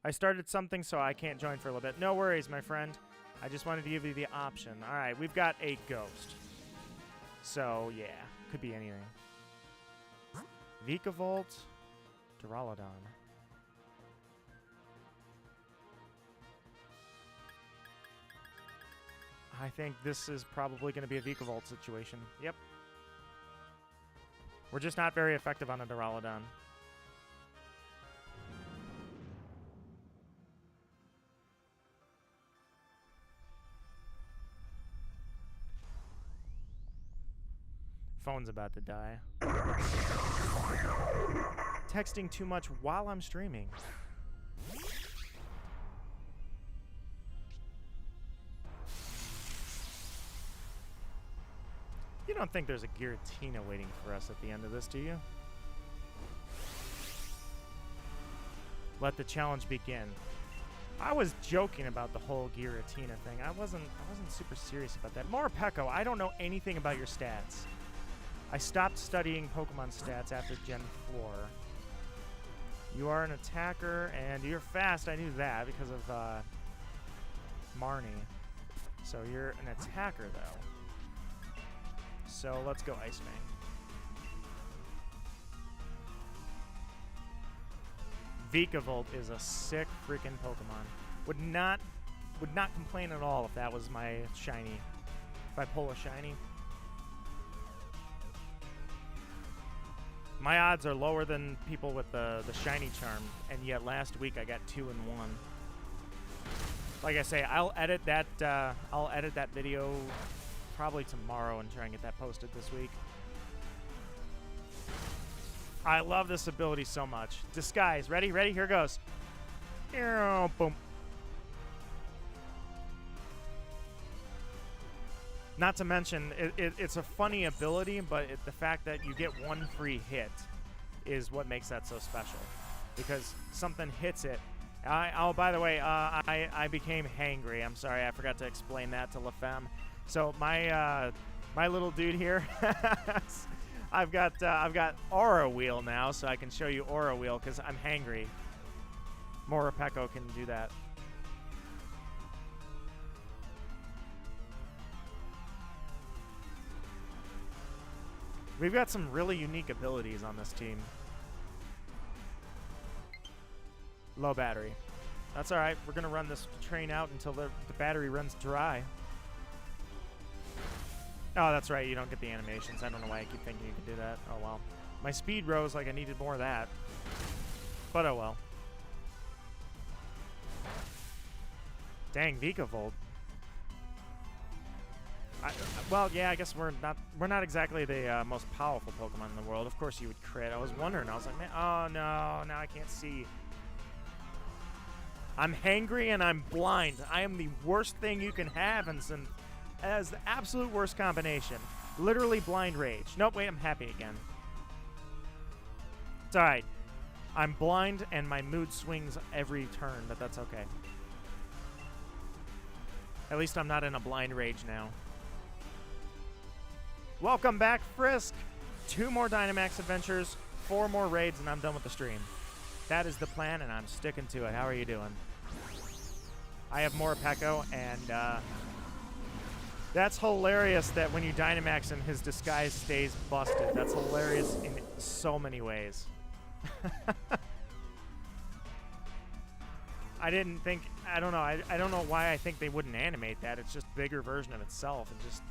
I started something, so I can't join for a little bit. No worries, my friend. I just wanted to give you the option. All right, we've got a Ghost. So, yeah, could be anything. Vikavolt, Duraludon. I think this is probably going to be a Vikavolt situation. Yep. We're just not very effective on a Duraludon. Phone's about to die. Texting too much while I'm streaming. You don't think there's a Giratina waiting for us at the end of this, do you? Let the challenge begin. I was joking about the whole Giratina thing. I wasn't super serious about that. Morapeko, I don't know anything about your stats. I stopped studying Pokemon stats after Gen 4. You are an attacker, and you're fast. I knew that because of Marnie. So you're an attacker, though. So let's go Ice Fang. Vikavolt is a sick freaking Pokemon. Would not complain at all if that was my shiny. If I pull a shiny. My odds are lower than people with the shiny charm, and yet last week I got 2 and 1. Like I say, I'll edit that video probably tomorrow and try and get that posted this week. I love this ability so much. Disguise. Ready? Ready? Here goes. Boom. Not to mention, it's a funny ability, but the fact that you get 1 free hit is what makes that so special. Because something hits it. Oh, by the way, I became hangry. I'm sorry, I forgot to explain that to LaFemme. So my little dude here, I've got Aura Wheel now, so I can show you Aura Wheel because I'm hangry. Morapeko can do that. We've got some really unique abilities on this team. Low battery. That's all right. We're going to run this train out until the battery runs dry. Oh, that's right. You don't get the animations. I don't know why I keep thinking you could do that. Oh, well. My speed rose like I needed more of that. But oh, well. Dang, Vikavolt. Well, yeah, I guess we're not exactly the most powerful Pokemon in the world. Of course you would crit. I was wondering. I was like, man, oh no, now I can't see. I'm hangry and I'm blind. I am the worst thing you can have, and as the absolute worst combination. Literally blind rage. Nope, wait, I'm happy again. It's all right. I'm blind and my mood swings every turn, but that's okay. At least I'm not in a blind rage now. Welcome back, Frisk. 2 more Dynamax adventures, 4 more raids, and I'm done with the stream. That is the plan, and I'm sticking to it. How are you doing? I have Morapeko, and that's hilarious that when you Dynamax him, his disguise stays busted. That's hilarious in so many ways. I didn't think, I don't know, I don't know why I think they wouldn't animate that. It's just a bigger version of itself. And just,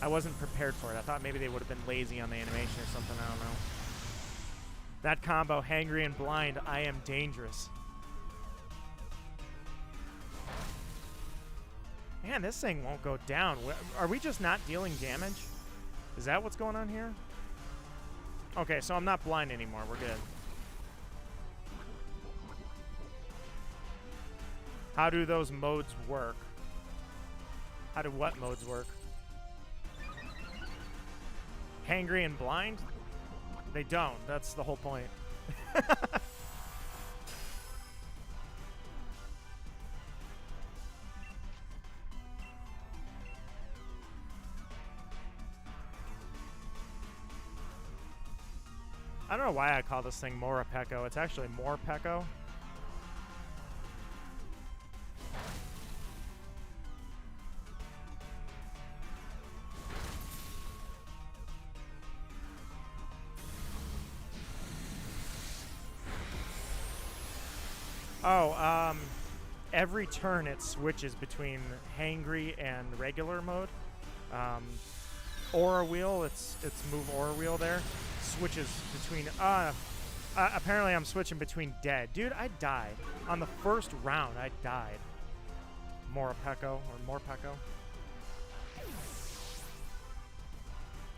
I wasn't prepared for it. I thought maybe they would have been lazy on the animation or something. I don't know. That combo, hangry and blind, I am dangerous. Man, this thing won't go down. Are we just not dealing damage? Is that what's going on here? Okay, so I'm not blind anymore. We're good. How do those modes work? How do what modes work? Hangry and blind? They don't. That's the whole point. I don't know why I call this thing Morapeko. It's actually Morpeko. Oh, every turn it switches between hangry and regular mode. Aura wheel, it's move aura wheel there. Switches between, apparently I'm switching between dead. Dude, I died. On the first round, I died. Morapeko, or Morpeko.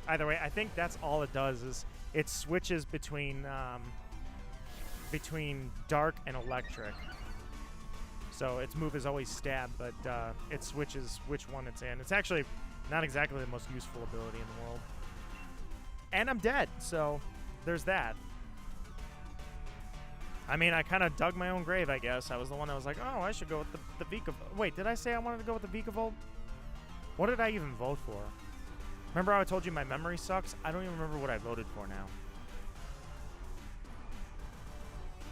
Either way, I think that's all it does is it switches between dark and electric. So its move is always stab, but it switches which one it's in. It's actually not exactly the most useful ability in the world. And I'm dead, so there's that. I mean, I kind of dug my own grave, I guess. I was the one that was like, oh, I should go with the Vikavolt. Wait, did I say I wanted to go with the Vikavolt? What did I even vote for? Remember how I told you my memory sucks? I don't even remember what I voted for now.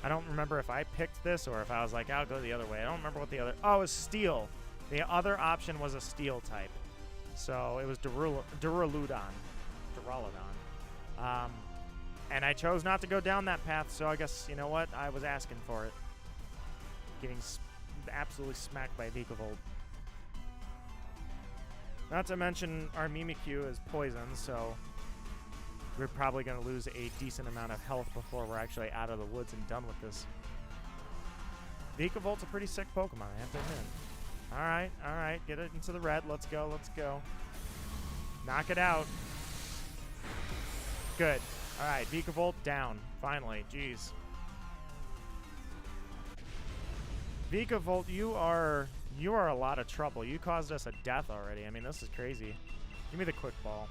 I don't remember if I picked this or if I was like, I'll go the other way. I don't remember what the other... Oh, it was Steel. The other option was a Steel type. So it was Duraludon. And I chose not to go down that path, so I guess, you know what? I was asking for it. Getting absolutely smacked by Vikavolt. Not to mention, our Mimikyu is poison, so we're probably going to lose a decent amount of health before we're actually out of the woods and done with this. Vikavolt's a pretty sick Pokemon, I have to admit. Alright, get it into the red. Let's go, let's go. Knock it out. Good. Alright, Vikavolt down. Finally. Jeez. Vikavolt, you are a lot of trouble. You caused us a death already. I mean, this is crazy. Give me the quick ball.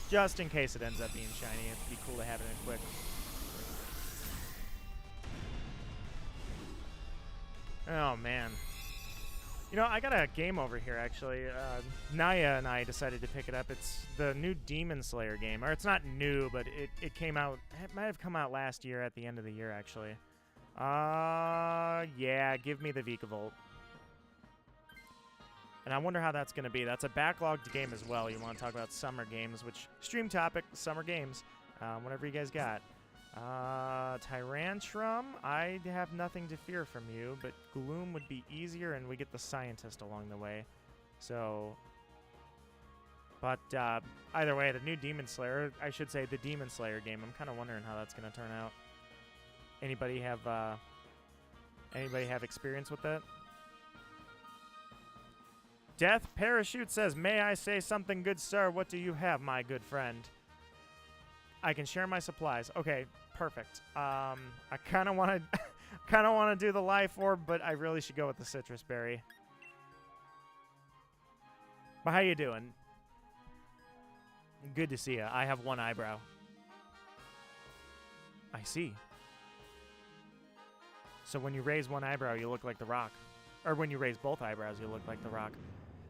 Just in case it ends up being shiny. It'd be cool to have it in quick. Oh, man. You know, I got a game over here, actually. Naya and I decided to pick it up. It's the new Demon Slayer game. Or it's not new, but it came out... It might have come out last year at the end of the year, actually. Yeah, give me the Vikavolt. And I wonder how that's going to be. That's a backlogged game as well. You want to talk about summer games, which... Stream topic, summer games. Whatever you guys got. Tyrantrum, I have nothing to fear from you, but Gloom would be easier, and we get the Scientist along the way. So, but either way, the new Demon Slayer, I should say the Demon Slayer game, I'm kind of wondering how that's going to turn out. Anybody have experience with that? Death Parachute says, may I say something, good sir? What do you have, my good friend? I can share my supplies. Okay, perfect. I kind of want to do the life orb, but I really should go with the citrus berry. But how you doing? Good to see you. I have one eyebrow. I see. So when you raise one eyebrow, you look like The Rock. Or when you raise both eyebrows, you look like The Rock.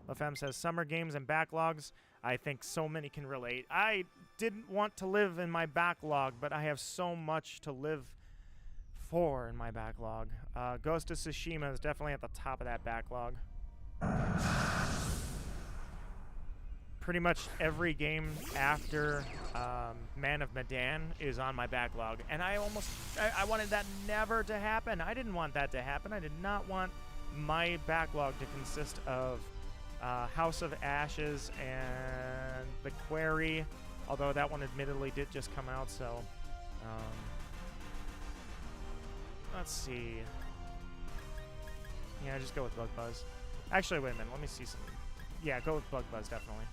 LaFemme says, summer games and backlogs. I think so many can relate. I didn't want to live in my backlog, but I have so much to live for in my backlog. Ghost of Tsushima is definitely at the top of that backlog. pretty much every game after Man of Medan is on my backlog, and I wanted that never to happen. I didn't want that to happen. I did not want my backlog to consist of House of Ashes and The Quarry, although that one admittedly did just come out, so let's see. Yeah, just go with Bug Buzz. Actually, wait a minute, let me see some. Yeah, go with Bug Buzz, definitely.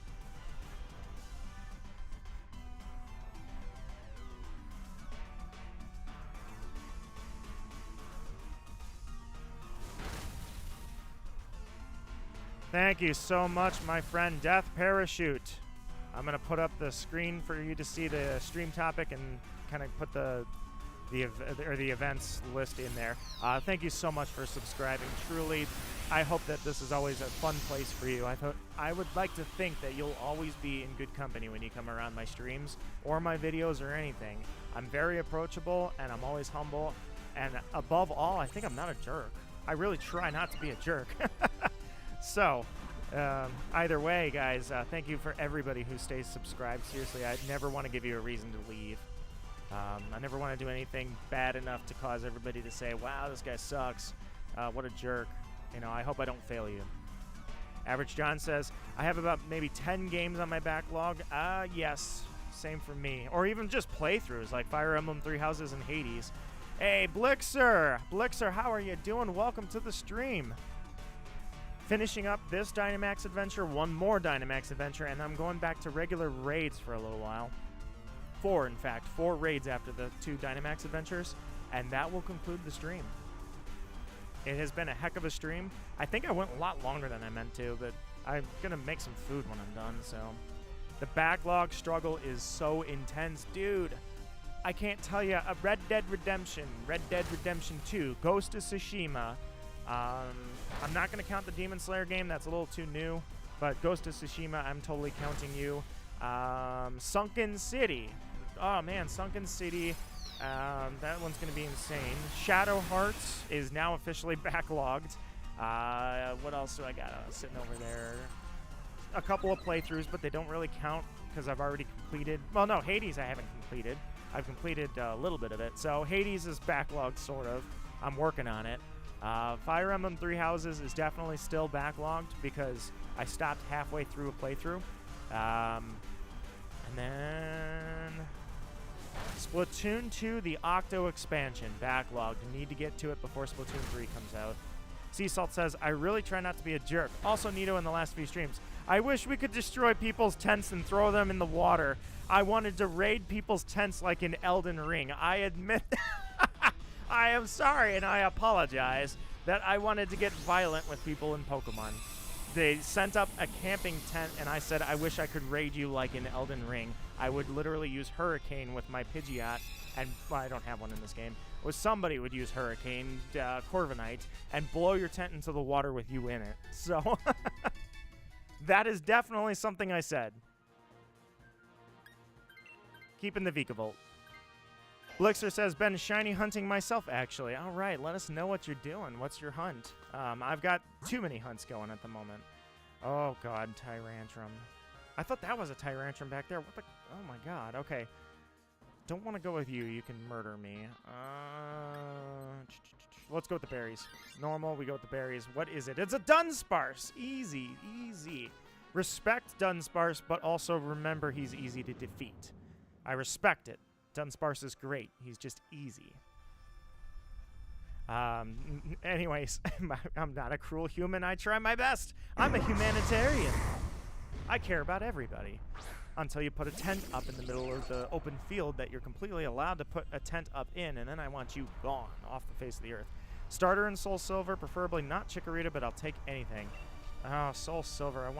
Thank you so much, my friend Death Parachute. I'm gonna put up the screen for you to see the stream topic and kind of put the events list in there. Thank you so much for subscribing. Truly, I hope that this is always a fun place for you. I would like to think that you'll always be in good company when you come around my streams or my videos or anything. I'm very approachable and I'm always humble, and above all, I think I'm not a jerk. I really try not to be a jerk. So, either way, guys, thank you for everybody who stays subscribed. Seriously, I never want to give you a reason to leave. I never want to do anything bad enough to cause everybody to say, wow, this guy sucks. What a jerk. You know, I hope I don't fail you. Average John says, I have about maybe 10 games on my backlog. Yes, same for me. Or even just playthroughs like Fire Emblem Three Houses and Hades. Hey, Blixer! Blixer, how are you doing? Welcome to the stream. Finishing up this Dynamax adventure, one more Dynamax adventure, and I'm going back to regular raids for a little while. 4, in fact. 4 raids after the 2 Dynamax adventures, and that will conclude the stream. It has been a heck of a stream. I think I went a lot longer than I meant to, but I'm going to make some food when I'm done, so. The backlog struggle is so intense. Dude, I can't tell you. Red Dead Redemption 2, Ghost of Tsushima. I'm not going to count the Demon Slayer game. That's a little too new. But Ghost of Tsushima, I'm totally counting you. Sunken City. Oh, man, Sunken City. That one's going to be insane. Shadow Hearts is now officially backlogged. What else do I got sitting over there? A couple of playthroughs, but they don't really count because I've already completed. Well, no, Hades I haven't completed. I've completed a little bit of it. So Hades is backlogged, sort of. I'm working on it. Fire Emblem Three Houses is definitely still backlogged because I stopped halfway through a playthrough. And then Splatoon 2, the Octo expansion, backlogged. Need to get to it before Splatoon 3 comes out. Sea Salt says, I really try not to be a jerk. Also, Nito in the last few streams. I wish we could destroy people's tents and throw them in the water. I wanted to raid people's tents like in Elden Ring. I admit... I am sorry, and I apologize, that I wanted to get violent with people in Pokemon. They sent up a camping tent, and I said, I wish I could raid you like in Elden Ring. I would literally use Hurricane with my Pidgeot, and well, I don't have one in this game. Or somebody would use Hurricane, Corviknight, and blow your tent into the water with you in it. So, that is definitely something I said. Keeping the Vikavolt. Blixer says, been shiny hunting myself, actually. All right, let us know what you're doing. What's your hunt? I've got too many hunts going at the moment. Oh, God, Tyrantrum. I thought that was a Tyrantrum back there. What the? Oh, my God. Okay. Don't want to go with you. You can murder me. Let's go with the berries. Normal, we go with the berries. What is it? It's a Dunsparce. Easy, easy. Respect Dunsparce, but also remember he's easy to defeat. I respect it. Dunsparce is great. He's just easy. Anyways, I'm not a cruel human. I try my best. I'm a humanitarian. I care about everybody. Until you put a tent up in the middle of the open field that you're completely allowed to put a tent up in, and then I want you gone off the face of the earth. Starter and Soul Silver, preferably not Chikorita, but I'll take anything. Oh, Soul Silver. I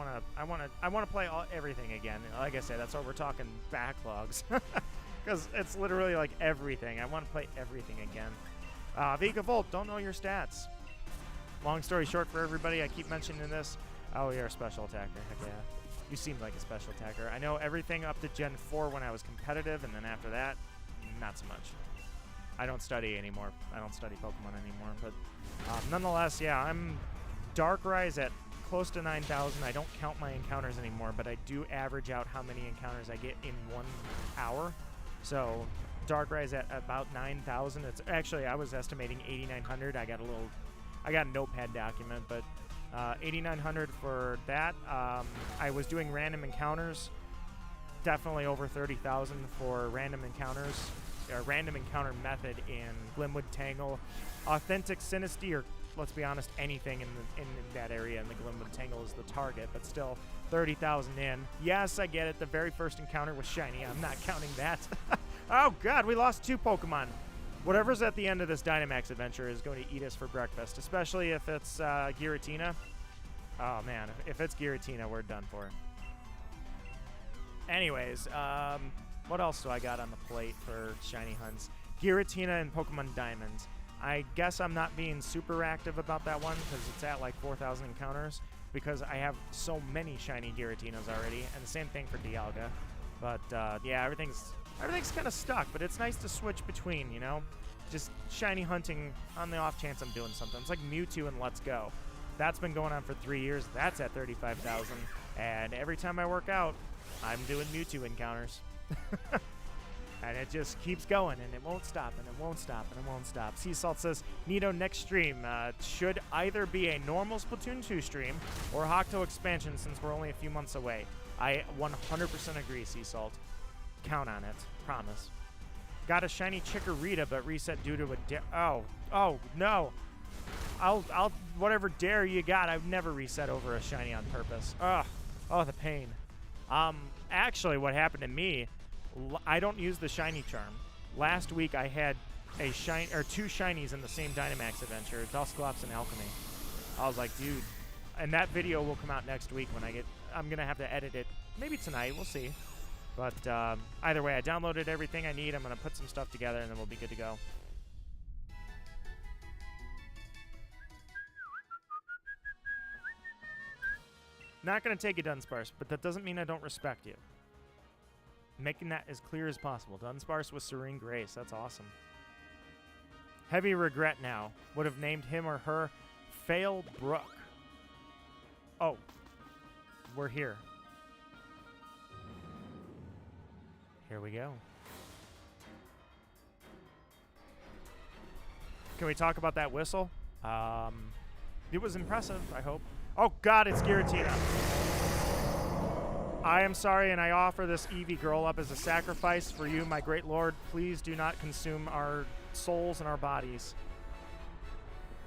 want to play everything again. Like I said, that's why we're talking backlogs. Because it's literally like everything. I want to play everything again. Vikavolt, don't know your stats. Long story short for everybody, I keep mentioning this. Oh, you're a special attacker. Heck yeah. You seem like a special attacker. I know everything up to Gen 4 when I was competitive, and then after that, not so much. I don't study anymore. I don't study Pokemon anymore. But nonetheless, yeah, I'm Darkrai at close to 9,000. I don't count my encounters anymore, but I do average out how many encounters I get in 1 hour. So Darkrai's at about 9,000. It's actually, I was estimating 8,900. I got a notepad document, but 8,900 for that. I was doing random encounters. Definitely over 30,000 for random encounters. A random encounter method in Glimwood Tangle. Authentic Sinisty, or let's be honest, anything in that area in the Glimwood Tangle is the target, but still 30,000 in. Yes, I get it. The very first encounter was shiny. I'm not counting that. Oh, God, we lost 2 Pokemon. Whatever's at the end of this Dynamax adventure is going to eat us for breakfast, especially if it's Giratina. Oh, man, if it's Giratina, we're done for. Anyways, what else do I got on the plate for shiny hunts? Giratina and Pokemon Diamond. I guess I'm not being super active about that one because it's at like 4,000 encounters because I have so many shiny Giratinas already, and the same thing for Dialga. But yeah, everything's kind of stuck, but it's nice to switch between, you know? Just shiny hunting on the off chance I'm doing something. It's like Mewtwo and Let's Go. That's been going on for 3 years. That's at 35,000. And every time I work out, I'm doing Mewtwo encounters. And it just keeps going, and it won't stop, and it won't stop, and it won't stop. Sea Salt says, Nito, next stream should either be a normal Splatoon 2 stream or Hokuto expansion since we're only a few months away. I 100% agree, Sea Salt. Count on it. Promise. Got a shiny Chikorita, but reset due to a dare. Oh, no. I'll whatever dare you got, I've never reset over a shiny on purpose. Ugh. Oh, the pain. Actually, what happened to me, I don't use the shiny charm. Last week, I had a 2 shinies in the same Dynamax adventure, Dusclops and Alchemy. I was like, dude, and that video will come out next week when I'm going to have to edit it. Maybe tonight, we'll see. But either way, I downloaded everything I need. I'm going to put some stuff together, and then we'll be good to go. Not going to take you, Dunsparce, but that doesn't mean I don't respect you. Making that as clear as possible. Dunsparce with Serene Grace. That's awesome. Heavy regret now. Would have named him or her Fail Brook. Oh. We're here. Here we go. Can we talk about that whistle? It was impressive, I hope. Oh, God, it's Giratina. I am sorry, and I offer this Eevee girl up as a sacrifice for you, my great lord. Please do not consume our souls and our bodies.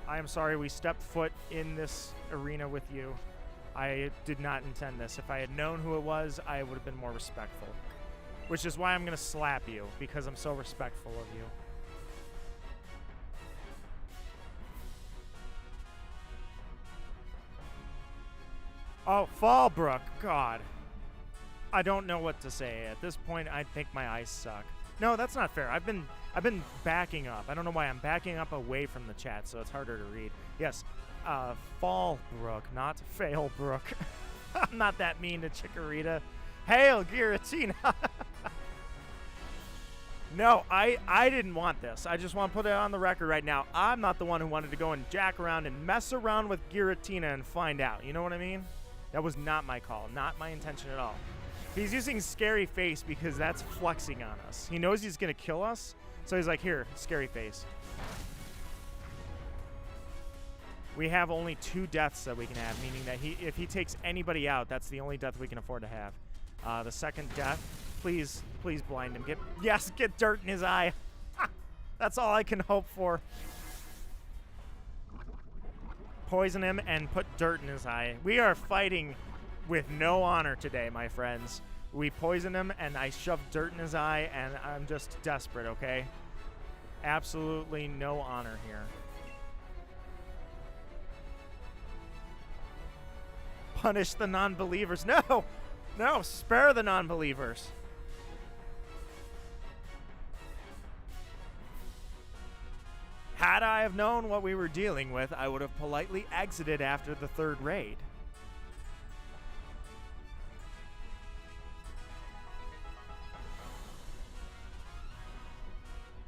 I am sorry we stepped foot in this arena with you. I did not intend this. If I had known who it was, I would have been more respectful. Which is why I'm going to slap you, because I'm so respectful of you. Oh, Fallbrook. God. I don't know what to say. At this point, I think my eyes suck. No, that's not fair. I've been backing up. I don't know why. I'm backing up away from the chat, so it's harder to read. Yes, Fallbrook, not Failbrook. I'm not that mean to Chikorita. Hail, Giratina! No, I didn't want this. I just want to put it on the record right now. I'm not the one who wanted to go and jack around and mess around with Giratina and find out. You know what I mean? That was not my call. Not my intention at all. He's using Scary Face because that's flexing on us. He knows he's going to kill us, so he's like, here, Scary Face. We have only 2 deaths that we can have, meaning that if he takes anybody out, that's the only death we can afford to have. The second death, please blind him. Get dirt in his eye. That's all I can hope for. Poison him and put dirt in his eye. We are fighting with no honor today, my friends. We poison him, and I shove dirt in his eye, and I'm just desperate, okay? Absolutely no honor here. Punish the non-believers. No! No, spare the non-believers. Had I have known what we were dealing with, I would have politely exited after the 3rd raid.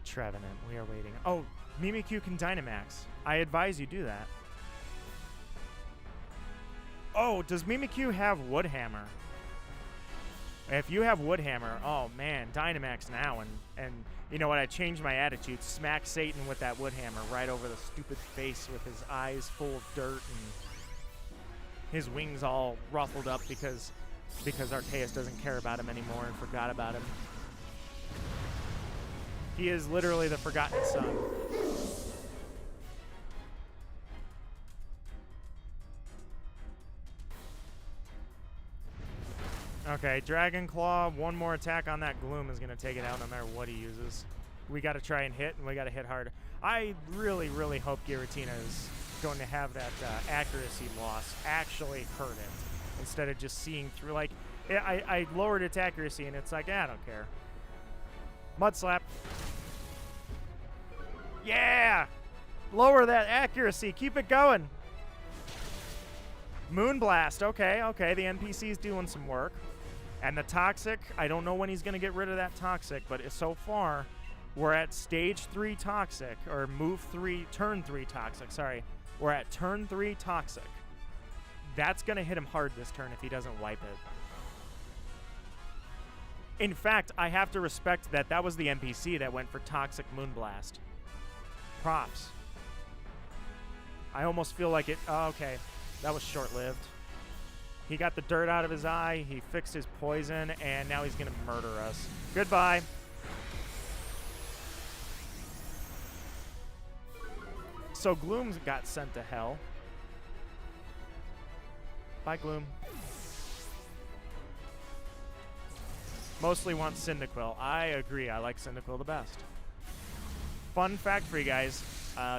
Trevenant, we are waiting. Oh, Mimikyu can Dynamax. I advise you do that. Oh, does Mimikyu have Woodhammer? If you have Woodhammer, oh man, Dynamax now, and you know what? I changed my attitude. Smack Satan with that Woodhammer right over the stupid face with his eyes full of dirt and his wings all ruffled up because Arceus doesn't care about him anymore and forgot about him. He is literally the forgotten son. Okay, Dragon Claw, one more attack on that Gloom is going to take it out no matter what he uses. We got to try and hit, and we got to hit hard. I really, really hope Giratina is going to have that accuracy loss actually hurt it instead of just seeing through. Like, I lowered its accuracy, and it's like, I don't care. Mud Slap. Yeah! Lower that accuracy. Keep it going. Moonblast. Okay, okay. The NPC's doing some work. And the Toxic, I don't know when he's going to get rid of that Toxic, but so far, we're at Stage 3 Toxic, or Turn 3 Toxic, sorry. We're at Turn 3 Toxic. That's going to hit him hard this turn if he doesn't wipe it. In fact, I have to respect that that was the NPC that went for Toxic Moonblast. Props. I almost feel like it... Oh, okay. That was short-lived. He got the dirt out of his eye, he fixed his poison, and now he's going to murder us. Goodbye. So Gloom got sent to hell. Bye, Gloom. Mostly wants Cyndaquil. I agree. I like Cyndaquil the best. Fun fact for you guys.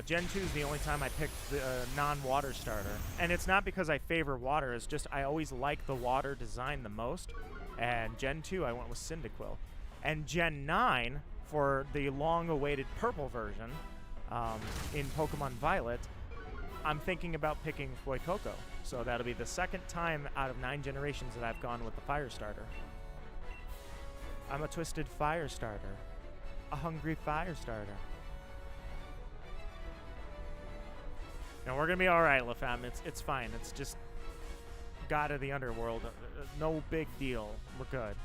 Gen 2 is the only time I picked the non-water starter. And it's not because I favor water. It's just I always like the water design the most. And Gen 2, I went with Cyndaquil. And Gen 9, for the long-awaited purple version, in Pokemon Violet, I'm thinking about picking Fuecoco. So that'll be the second time out of 9 generations that I've gone with the fire starter. I'm a twisted fire starter. A hungry fire starter. Now we're gonna be all right, LaFemme. It's fine. It's just God of the Underworld. No big deal. We're good.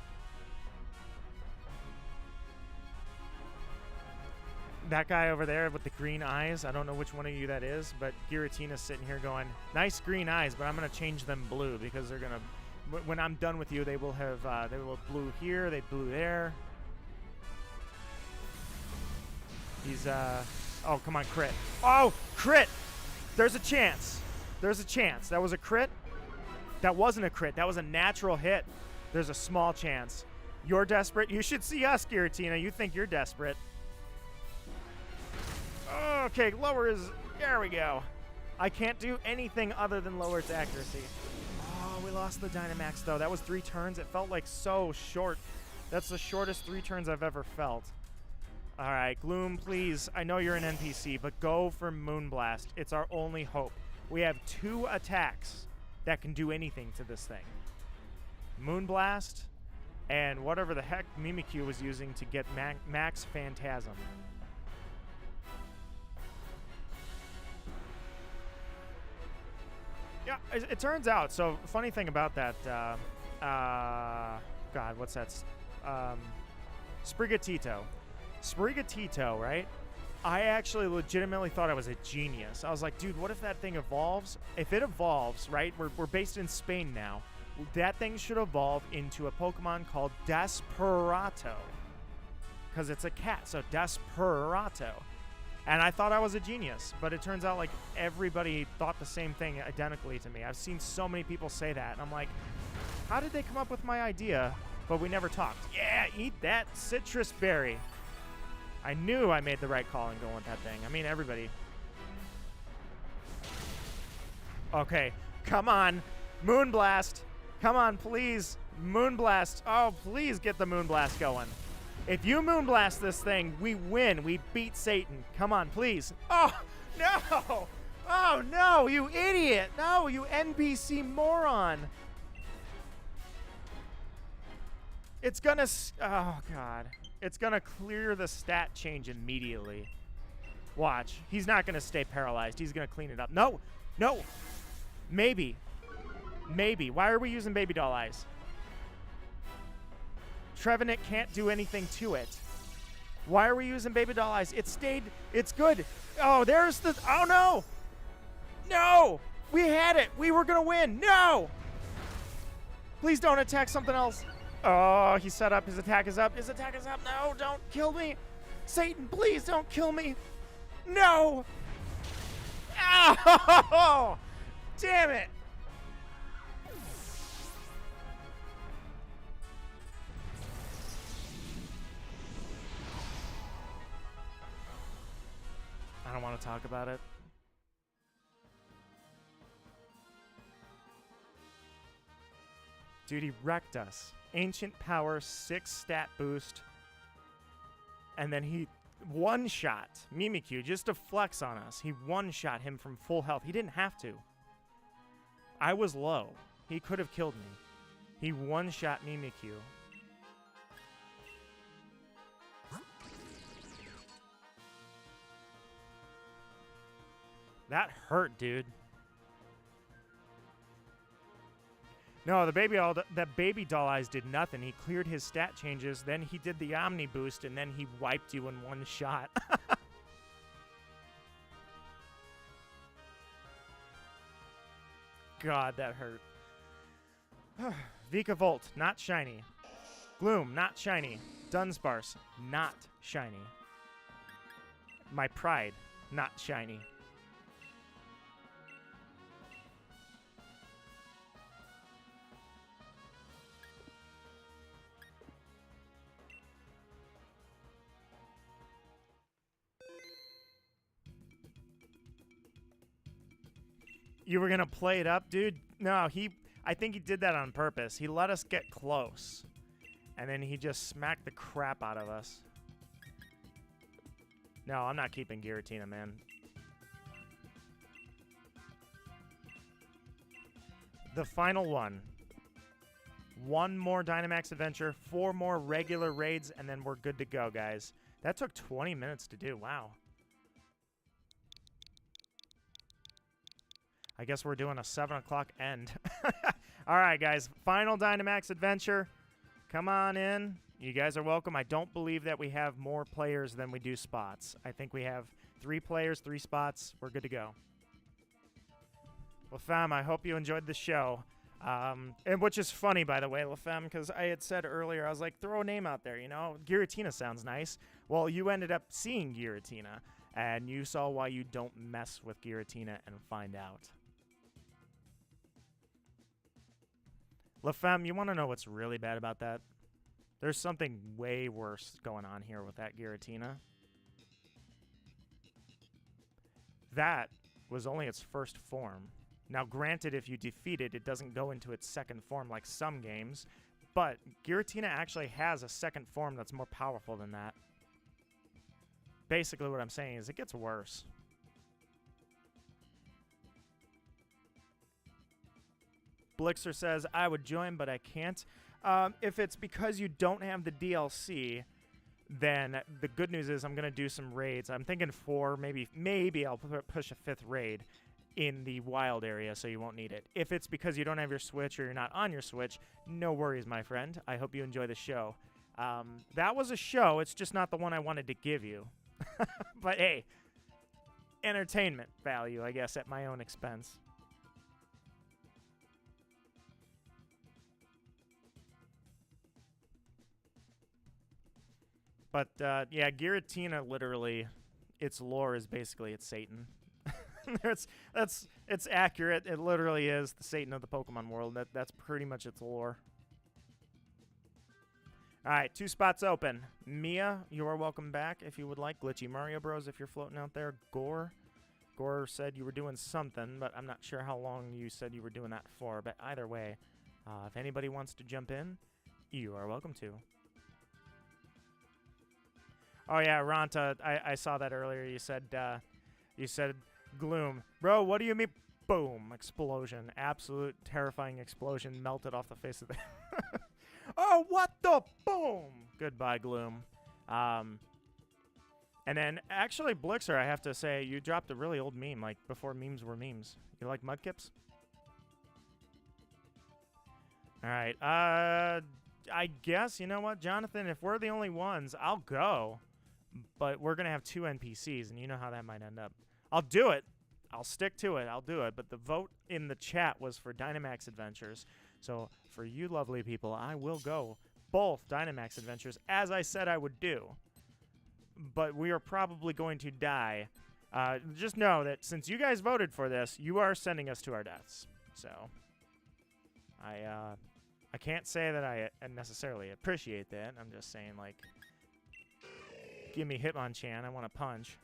That guy over there with the green eyes, I don't know which one of you that is, but Giratina's sitting here going, nice green eyes, but I'm gonna change them blue because they're gonna, when I'm done with you, they will have blue here, they blue there. He's oh, come on, crit. Oh, crit! There's a chance. There's a chance. That was a crit. That wasn't a crit. That was a natural hit. There's a small chance. You're desperate. You should see us, Giratina. You think you're desperate. Okay, lower his... There we go. I can't do anything other than lower its accuracy. Oh, we lost the Dynamax, though. That was 3 turns. It felt like so short. That's the shortest 3 turns I've ever felt. All right, Gloom, please. I know you're an NPC, but go for Moonblast. It's our only hope. We have 2 attacks that can do anything to this thing. Moonblast and whatever the heck Mimikyu was using to get Max Phantasm. Yeah, it turns out. So, funny thing about that, God, what's that? Sprigatito. Sprigatito, right? I actually legitimately thought I was a genius. I was like, dude, what if that thing evolves? If it evolves, right? We're based in Spain now. That thing should evolve into a Pokemon called Desperado. Because it's a cat, so Desperado. And I thought I was a genius, but it turns out like everybody thought the same thing identically to me. I've seen so many people say that, and I'm like, how did they come up with my idea, but we never talked? Yeah, eat that citrus berry. I knew I made the right call in going with that thing. I mean, everybody. Okay, come on. Moonblast. Come on, please. Moonblast. Oh, please get the Moonblast going. If you Moonblast this thing, we win. We beat Satan. Come on, please. Oh, no. Oh, no, you idiot. No, you NPC moron. It's gonna... Oh, God. It's gonna clear the stat change immediately. Watch. He's not gonna stay paralyzed. He's gonna clean it up. No. No. Maybe. Maybe. Why are we using baby doll eyes? Trevenant can't do anything to it. Why are we using baby doll eyes? It stayed. It's good. Oh, there's the. Oh, no. No. We had it. We were going to win. No. Please don't attack something else. Oh, he set up. His attack is up. His attack is up. No, don't kill me. Satan, please don't kill me. No. Oh, damn it. I don't want to talk about it. Dude, he wrecked us. Ancient power, 6 stat boost. And then he one-shot Mimikyu just to flex on us. He one-shot him from full health. He didn't have to. I was low. He could have killed me. He one-shot Mimikyu. That hurt, dude. No, the baby doll eyes did nothing. He cleared his stat changes, then he did the Omni boost, and then he wiped you in one shot. God, that hurt. Vika Volt, not shiny. Gloom, not shiny. Dunsparce, not shiny. My Pride, not shiny. You were going to play it up, dude? No, I think he did that on purpose. He let us get close. And then he just smacked the crap out of us. No, I'm not keeping Giratina, man. The final one. 1 more Dynamax Adventure, 4 more regular raids, and then we're good to go, guys. That took 20 minutes to do. Wow. I guess we're doing a 7 o'clock end. All right, guys. Final Dynamax Adventure. Come on in. You guys are welcome. I don't believe that we have more players than we do spots. I think we have 3 players, 3 spots. We're good to go. Well, fam, I hope you enjoyed the show. And which is funny, by the way, LaFemme, because I had said earlier, I was like, throw a name out there, you know? Giratina sounds nice. Well, you ended up seeing Giratina, and you saw why you don't mess with Giratina and find out. LaFemme, you want to know what's really bad about that? There's something way worse going on here with that Giratina. That was only its first form. Now, granted, if you defeat it, it doesn't go into its second form like some games, but Giratina actually has a second form that's more powerful than that. Basically, what I'm saying is it gets worse. Blixer says, I would join, but I can't. If it's because you don't have the DLC, then the good news is I'm going to do some raids. I'm thinking 4, maybe I'll push a 5th raid in the wild area so you won't need it. If it's because you don't have your Switch or you're not on your Switch, no worries, my friend. I hope you enjoy the show. That was a show. It's just not the one I wanted to give you. But hey, entertainment value, I guess, at my own expense. But, yeah, Giratina literally, its lore is basically it's Satan. It's accurate. It literally is the Satan of the Pokemon world. That's pretty much its lore. All right, 2 spots open. Mia, you are welcome back if you would like. Glitchy Mario Bros, if you're floating out there. Gore said you were doing something, but I'm not sure how long you said you were doing that for. But either way, if anybody wants to jump in, you are welcome to. Oh yeah, Ranta, I saw that earlier. You said Gloom. Bro, what do you mean? Boom, explosion. Absolute terrifying explosion melted off the face of the... Oh, what the boom? Goodbye, Gloom. And then, actually, Blixer, I have to say, you dropped a really old meme, like before memes were memes. You like Mudkips? All right. I guess, you know what, Jonathan, if we're the only ones, I'll go. But we're going to have 2 NPCs, and you know how that might end up. I'll do it. I'll stick to it. I'll do it. But the vote in the chat was for Dynamax Adventures. So for you lovely people, I will go both Dynamax Adventures, as I said I would do. But we are probably going to die. Just know that since you guys voted for this, you are sending us to our deaths. So I can't say that I necessarily appreciate that. I'm just saying, like, give me Hitmonchan. I want to punch.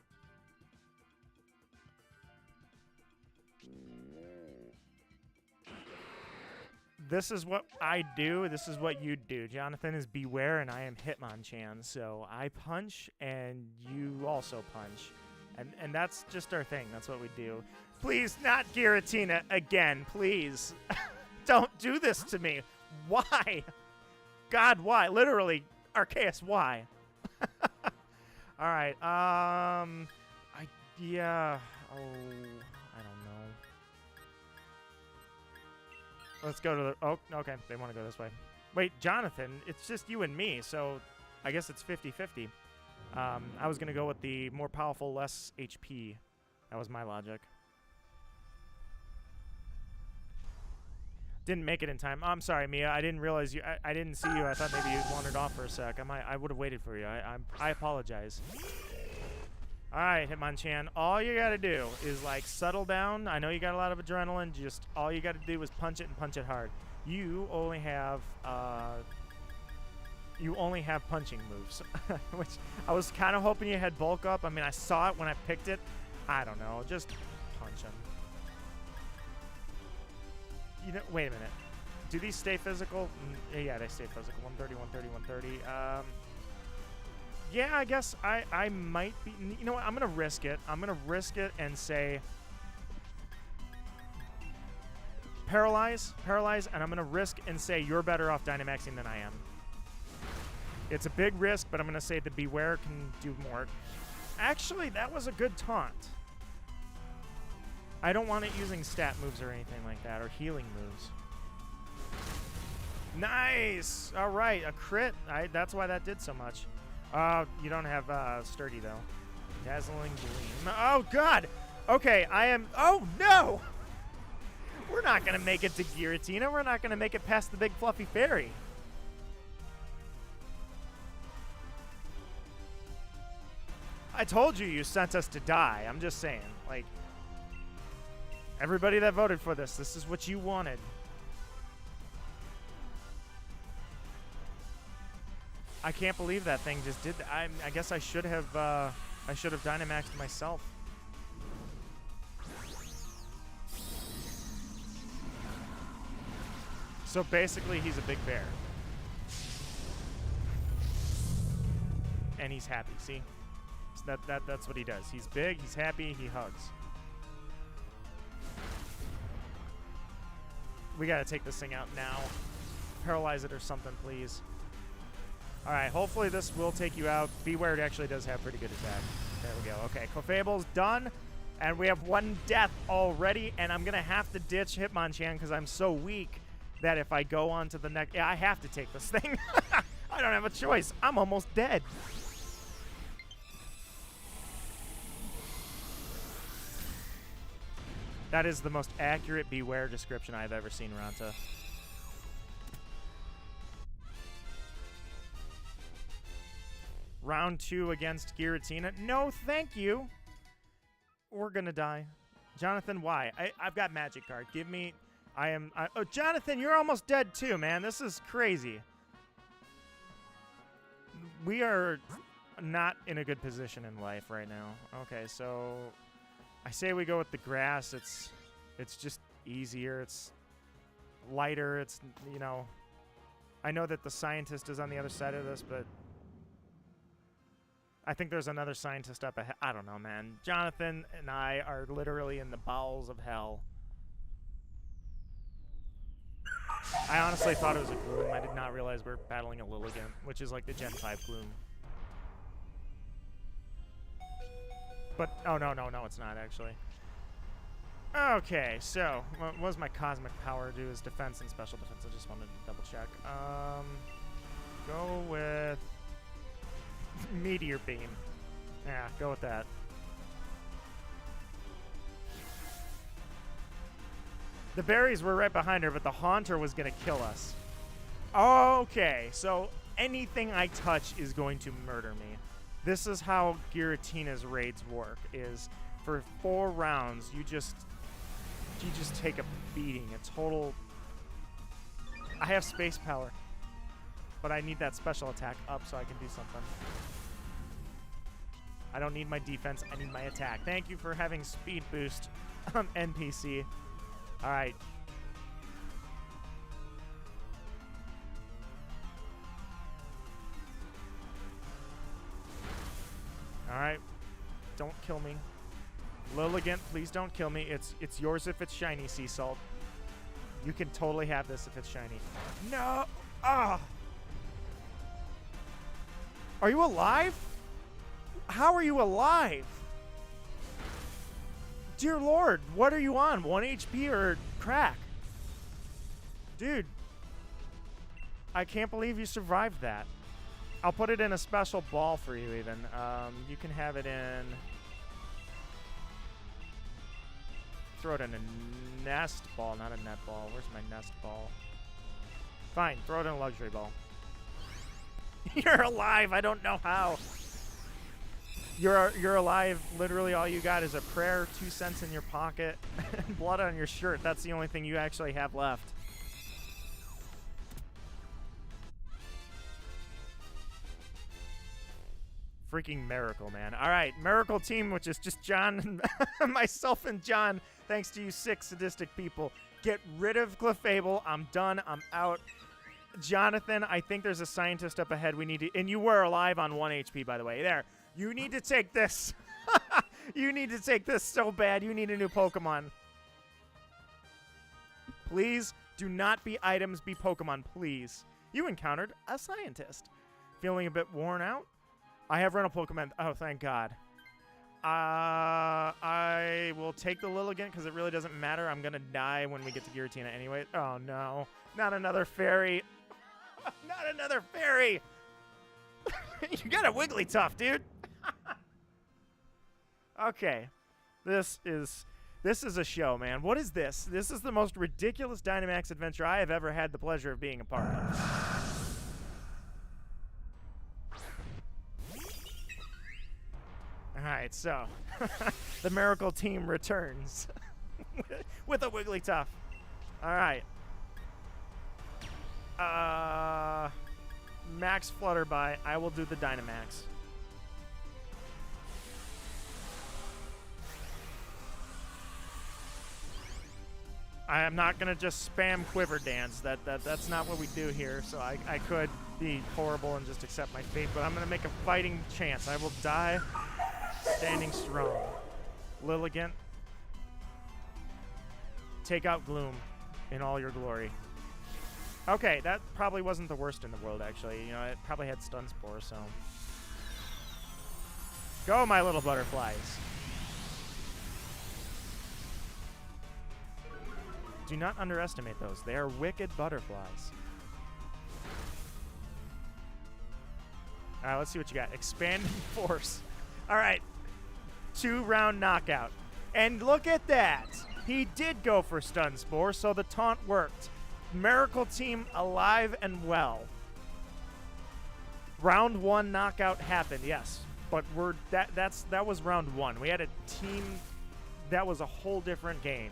This is what I do. This is what you do. Jonathan is Beware, and I am Hitmonchan. So I punch, and you also punch. And that's just our thing. That's what we do. Please, not Giratina again. Please. Don't do this to me. Why? God, why? Literally, Arceus, why? All right. Yeah. Oh, I don't know. Let's go to the... Oh, okay. They want to go this way. Wait, Jonathan, it's just you and me, so I guess it's 50-50. I was going to go with the more powerful, less HP. That was my logic. Didn't make it in time. I'm sorry, Mia. I didn't realize you... I didn't see you. I thought maybe you wandered off for a sec. I would have waited for you. I apologize. All right, Hitmonchan. All you got to do is, like, settle down. I know you got a lot of adrenaline. Just all you got to do is punch it and punch it hard. You only have punching moves, which I was kind of hoping you had bulk up. I mean, I saw it when I picked it. I don't know. Just punch him. You know, wait a minute. Do these stay physical? Yeah, they stay physical. 130, 130, 130. Yeah, I guess I might be... You know what? I'm going to risk it. I'm going to risk it and say... Paralyze, and I'm going to risk and say you're better off Dynamaxing than I am. It's a big risk, but I'm going to say the Beware can do more. Actually, that was a good taunt. I don't want it using stat moves or anything like that, or healing moves. Nice! All right, a crit. That's why that did so much. You don't have Sturdy, though. Dazzling Gleam. Oh, God! Okay, I am... Oh, no! We're not going to make it to Giratina. We're not going to make it past the big fluffy fairy. I told you you sent us to die. I'm just saying. Like, everybody that voted for this is what you wanted. I can't believe that thing just did that. I guess I should have Dynamaxed myself. So basically, he's a big bear. And he's happy, see? So that's what he does. He's big, he's happy, he hugs. We gotta take this thing out now. Paralyze it or something, please. Alright, hopefully this will take you out. Beware actually does have pretty good attack. There we go. Okay, Clefable's done. And we have 1 death already. And I'm gonna have to ditch Hitmonchan because I'm so weak that if I go on to the next... Yeah, I have to take this thing. I don't have a choice. I'm almost dead. That is the most accurate Beware description I've ever seen, Ranta. Round 2 against Giratina. No, thank you. We're going to die. Jonathan, why? I've got Magic Card. Give me... oh, Jonathan, you're almost dead too, man. This is crazy. We are not in a good position in life right now. Okay, so... I say we go with the grass. It's just easier. It's lighter. It's, you know... I know that the scientist is on the other side of this, but... I think there's another scientist up ahead. I don't know, man. Jonathan and I are literally in the bowels of hell. I honestly thought it was a Gloom. I did not realize we're battling a Lilligant, which is like the Gen 5 Gloom. But, oh, no, it's not, actually. Okay, so what does my cosmic power do? Is defense and special defense? I just wanted to double check. Go with meteor beam. Yeah, go with that. The berries were right behind her, but the Haunter was gonna kill us. Okay, so anything I touch is going to murder me. This is how Giratina's raids work, is for 4 rounds, you just take a beating. A total... I have space power, but I need that special attack up so I can do something. I don't need my defense, I need my attack. Thank you for having speed boost, NPC. All right. All right. Don't kill me. Lilligant, please don't kill me. It's yours if it's shiny, sea salt. You can totally have this if it's shiny. No! Ah! Are you alive? How are you alive? Dear Lord, what are you on? 1 HP or crack? Dude. I can't believe you survived that. I'll put it in a special ball for you even. You can have it in... Throw it in a nest ball, not a net ball. Where's my nest ball? Fine, throw it in a luxury ball. You're alive, I don't know how. You're alive. Literally all you got is a prayer, 2 cents in your pocket, and blood on your shirt. That's the only thing you actually have left. Freaking miracle, man. All right, miracle team, which is just John and myself and John. Thanks to you 6 sadistic people. Get rid of Clefable. I'm done. I'm out. Jonathan, I think there's a scientist up ahead. We need to... And you were alive on 1 HP, by the way. There. You need to take this. You need to take this so bad. You need a new Pokemon. Please do not be items, be Pokemon, please. You encountered a scientist. Feeling a bit worn out? I have rental Pokemon. Oh, thank God. I will take the Lilligant because it really doesn't matter. I'm going to die when we get to Giratina anyway. Oh, no. Not another fairy. Not another fairy. You got a Wigglytuff, dude. Okay. This is a show, man. What is this? This is the most ridiculous Dynamax adventure I have ever had the pleasure of being a part of. Alright, so the Miracle Team returns with a Wigglytuff. Alright. Max Flutterby. I will do the Dynamax. I am not going to just spam Quiver Dance. That's not what we do here, so I could be horrible and just accept my fate, but I'm going to make a fighting chance. I will die standing strong. Lilligant, take out Gloom in all your glory. Okay, that probably wasn't the worst in the world, actually. You know, it probably had Stun Spore, so... Go, my little butterflies. Do not underestimate those. They are wicked butterflies. All right, let's see what you got. Expanding Force. All right. 2-round knockout. And look at that. He did go for Stun Spore, so the taunt worked. Miracle Team alive and well. Round 1 knockout happened, yes. But that was round 1. We had a team that was a whole different game.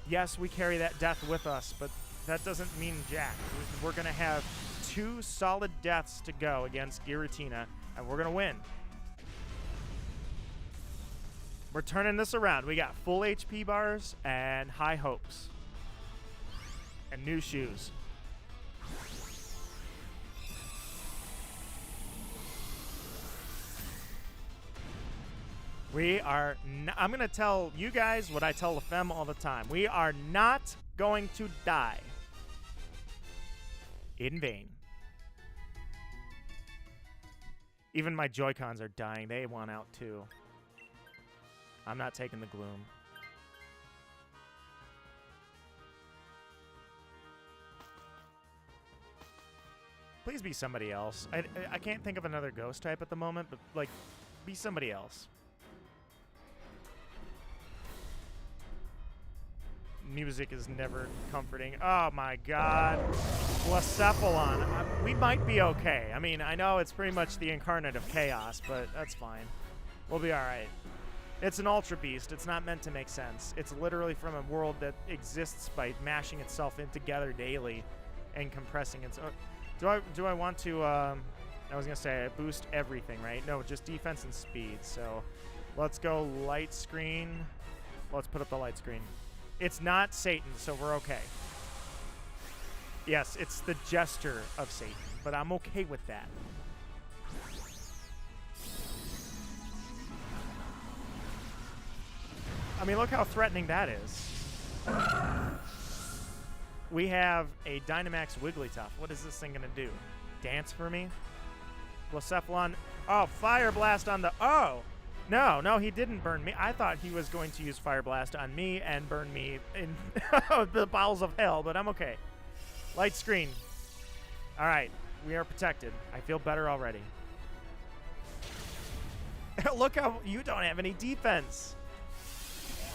Yes, we carry that death with us, but that doesn't mean jack. We're going to have 2 solid deaths to go against Giratina, and we're going to win. We're turning this around. We got full HP bars and high hopes. And new shoes. We are I'm going to tell you guys what I tell LaFemme all the time. We are not going to die in vain. Even my Joy-Cons are dying. They want out too. I'm not taking the Gloom. Please be somebody else. I can't think of another ghost type at the moment, but, like, be somebody else. Music is never comforting. Oh, my God. Blacephalon. We might be okay. I mean, I know it's pretty much the incarnate of chaos, but that's fine. We'll be all right. It's an ultra beast. It's not meant to make sense. It's literally from a world that exists by mashing itself in together daily and compressing its... Do I want to... I was going to say boost everything, right? No, just defense and speed. So let's go light screen. Let's put up the light screen. It's not Satan, so we're okay. Yes, it's the gesture of Satan, but I'm okay with that. I mean, look how threatening that is. We have a Dynamax Wigglytuff. What is this thing going to do? Dance for me? Blacephalon. Oh, Fire Blast on the... Oh! No, he didn't burn me. I thought he was going to use Fire Blast on me and burn me in the bowels of hell, but I'm okay. Light screen. All right, we are protected. I feel better already. Look how you don't have any defense.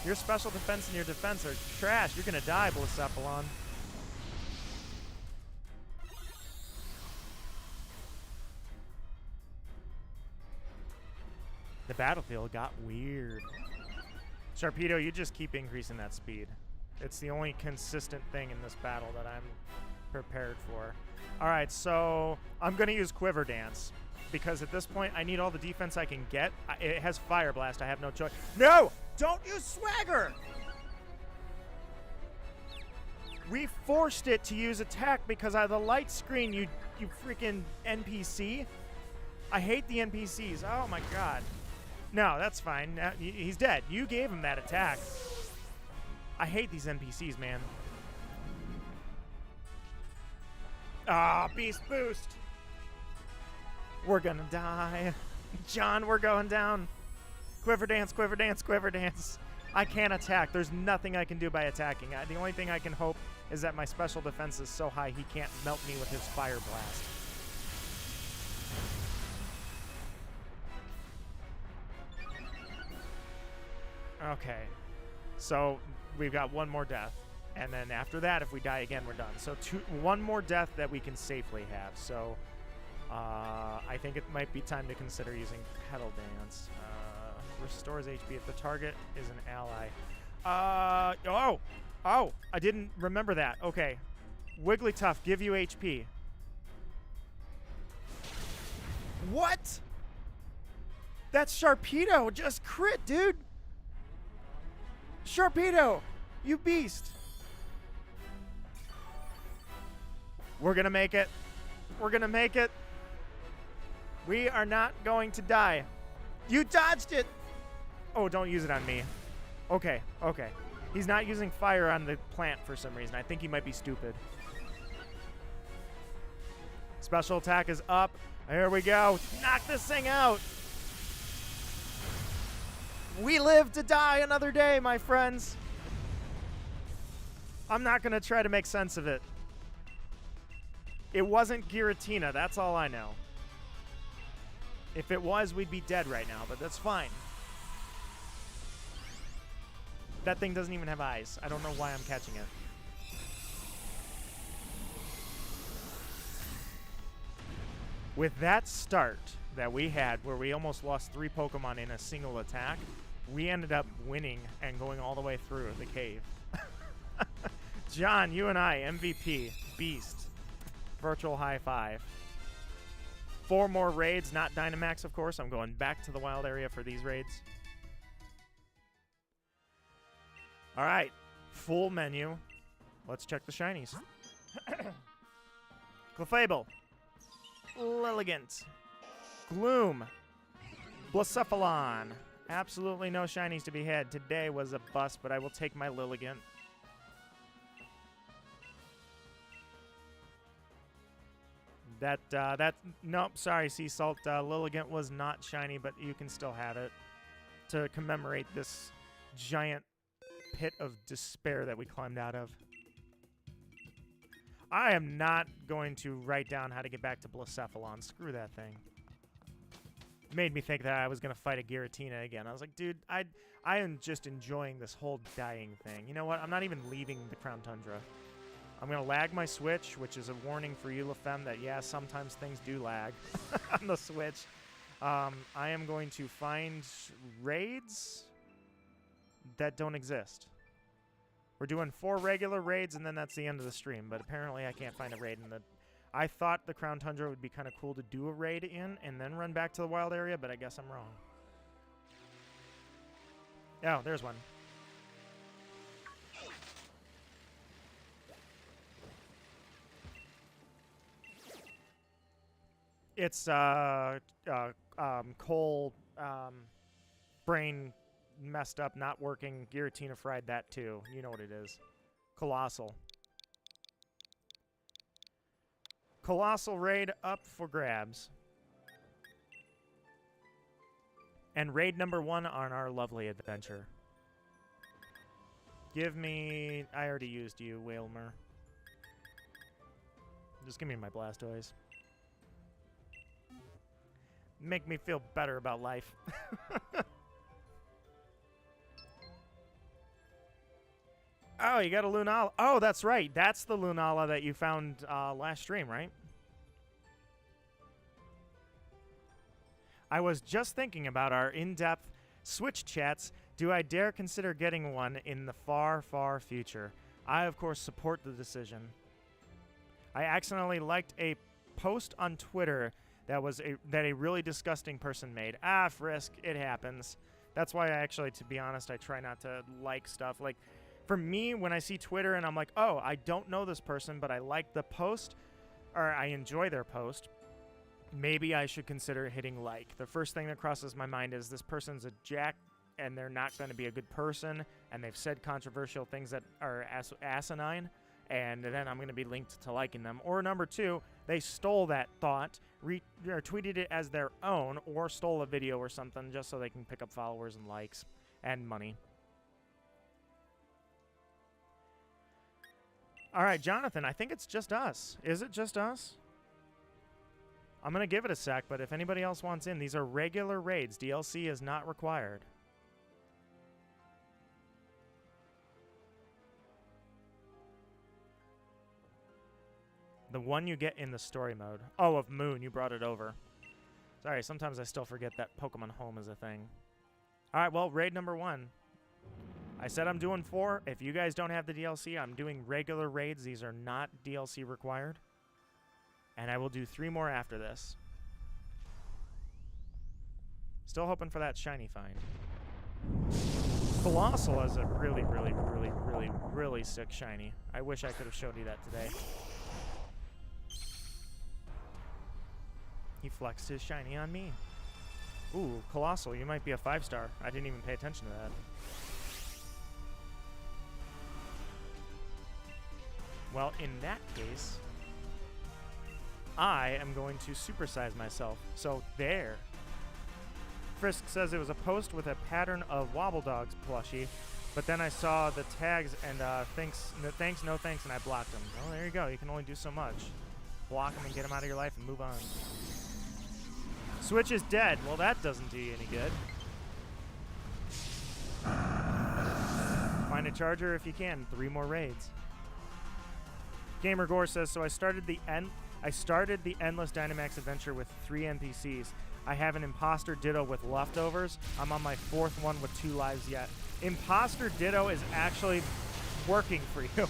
Your special defense and your defense are trash. You're going to die, Blacephalon. The battlefield got weird. Sharpedo, you just keep increasing that speed. It's the only consistent thing in this battle that I'm prepared for. All right, so I'm going to use Quiver Dance because at this point I need all the defense I can get. It has Fire Blast. I have no choice. No! Don't use Swagger! We forced it to use attack because of the light screen, you freaking NPC. I hate the NPCs. Oh, my God. No, that's fine. He's dead. You gave him that attack. I hate these NPCs, man. Ah, Beast Boost. We're gonna die. John, we're going down. Quiver Dance, Quiver Dance, Quiver Dance. I can't attack. There's nothing I can do by attacking. The only thing I can hope is that my special defense is so high he can't melt me with his Fire Blast. Okay, so we've got one more death, and then after that, if we die again, we're done. So one more death that we can safely have. So I think it might be time to consider using Petal Dance. Restores HP if the target is an ally. Oh, I didn't remember that. Okay, Wigglytuff, give you HP. What? That's Sharpedo, just crit, dude. Sharpedo, you beast. We're going to make it. We're going to make it. We are not going to die. You dodged it. Oh, don't use it on me. Okay. He's not using fire on the plant for some reason. I think he might be stupid. Special attack is up. Here we go. Knock this thing out. We live to die another day, my friends. I'm not going to try to make sense of it. It wasn't Giratina, that's all I know. If it was, we'd be dead right now, but that's fine. That thing doesn't even have eyes. I don't know why I'm catching it. With that start that we had, where we almost lost 3 Pokemon in a single attack, we ended up winning and going all the way through the cave. John, you and I, MVP, Beast, virtual high five. 4 more raids, not Dynamax, of course. I'm going back to the wild area for these raids. All right, full menu. Let's check the shinies. Clefable, Lilligant, Gloom, Blacephalon. Absolutely no shinies to be had. Today was a bust, but I will take my Lilligant. Nope, sorry, Sea Salt. Lilligant was not shiny, but you can still have it to commemorate this giant pit of despair that we climbed out of. I am not going to write down how to get back to Blacephalon. Screw that thing. It made me think that I was going to fight a Giratina again. I was like, dude, I am just enjoying this whole dying thing. You know what? I'm not even leaving the Crown Tundra. I'm going to lag my Switch, which is a warning for you, LaFemme, that, yeah, sometimes things do lag on the Switch. I am going to find raids that don't exist. We're doing 4 regular raids, and then that's the end of the stream. But apparently I can't find a raid in the... I thought the Crown Tundra would be kind of cool to do a raid in and then run back to the wild area, but I guess I'm wrong. Oh, there's one. It's coal brain messed up, not working. Giratina fried that too. You know what it is. Colossal. Colossal raid up for grabs. And raid number 1 on our lovely adventure. Give me... I already used you, Whalmer. Just give me my Blastoise. Make me feel better about life. Oh, you got a Lunala. Oh, that's right. That's the Lunala that you found last stream, right? I was just thinking about our in-depth Switch chats. Do I dare consider getting one in the far, far future? I, of course, support the decision. I accidentally liked a post on Twitter that a really disgusting person made. Ah, Frisk, it happens. That's why I actually, to be honest, I try not to like stuff. Like, for me, when I see Twitter and I'm like, oh, I don't know this person, but I like the post, or I enjoy their post, maybe I should consider hitting like. The first thing that crosses my mind is this person's a jack, and they're not going to be a good person, and they've said controversial things that are asinine, and then I'm going to be linked to liking them. Or number 2, they stole that thought, or tweeted it as their own, or stole a video or something just so they can pick up followers and likes and money. All right, Jonathan, I think it's just us. Is it just us? I'm going to give it a sec, but if anybody else wants in, these are regular raids. DLC is not required. The one you get in the story mode. Oh, of Moon, you brought it over. Sorry, sometimes I still forget that Pokemon Home is a thing. All right, well, raid number 1. I said I'm doing 4. If you guys don't have the DLC, I'm doing regular raids. These are not DLC required. And I will do 3 more after this. Still hoping for that shiny find. Colossal is a really, really, really, really, really sick shiny. I wish I could have showed you that today. He flexed his shiny on me. Ooh, Colossal, you might be a 5-star. I didn't even pay attention to that. Well, in that case, I am going to supersize myself. So there. Frisk says it was a post with a pattern of Wobble Dogs plushie, but then I saw the tags and thanks, no thanks, and I blocked them. Well, there you go. You can only do so much. Block them and get them out of your life and move on. Switch is dead. Well, that doesn't do you any good. Find a charger if you can. 3 more raids. Gamer Gore says, so I started the endless Dynamax adventure with 3 NPCs. I have an Imposter Ditto with leftovers. I'm on my 4th one with 2 lives yet. Imposter Ditto is actually working for you.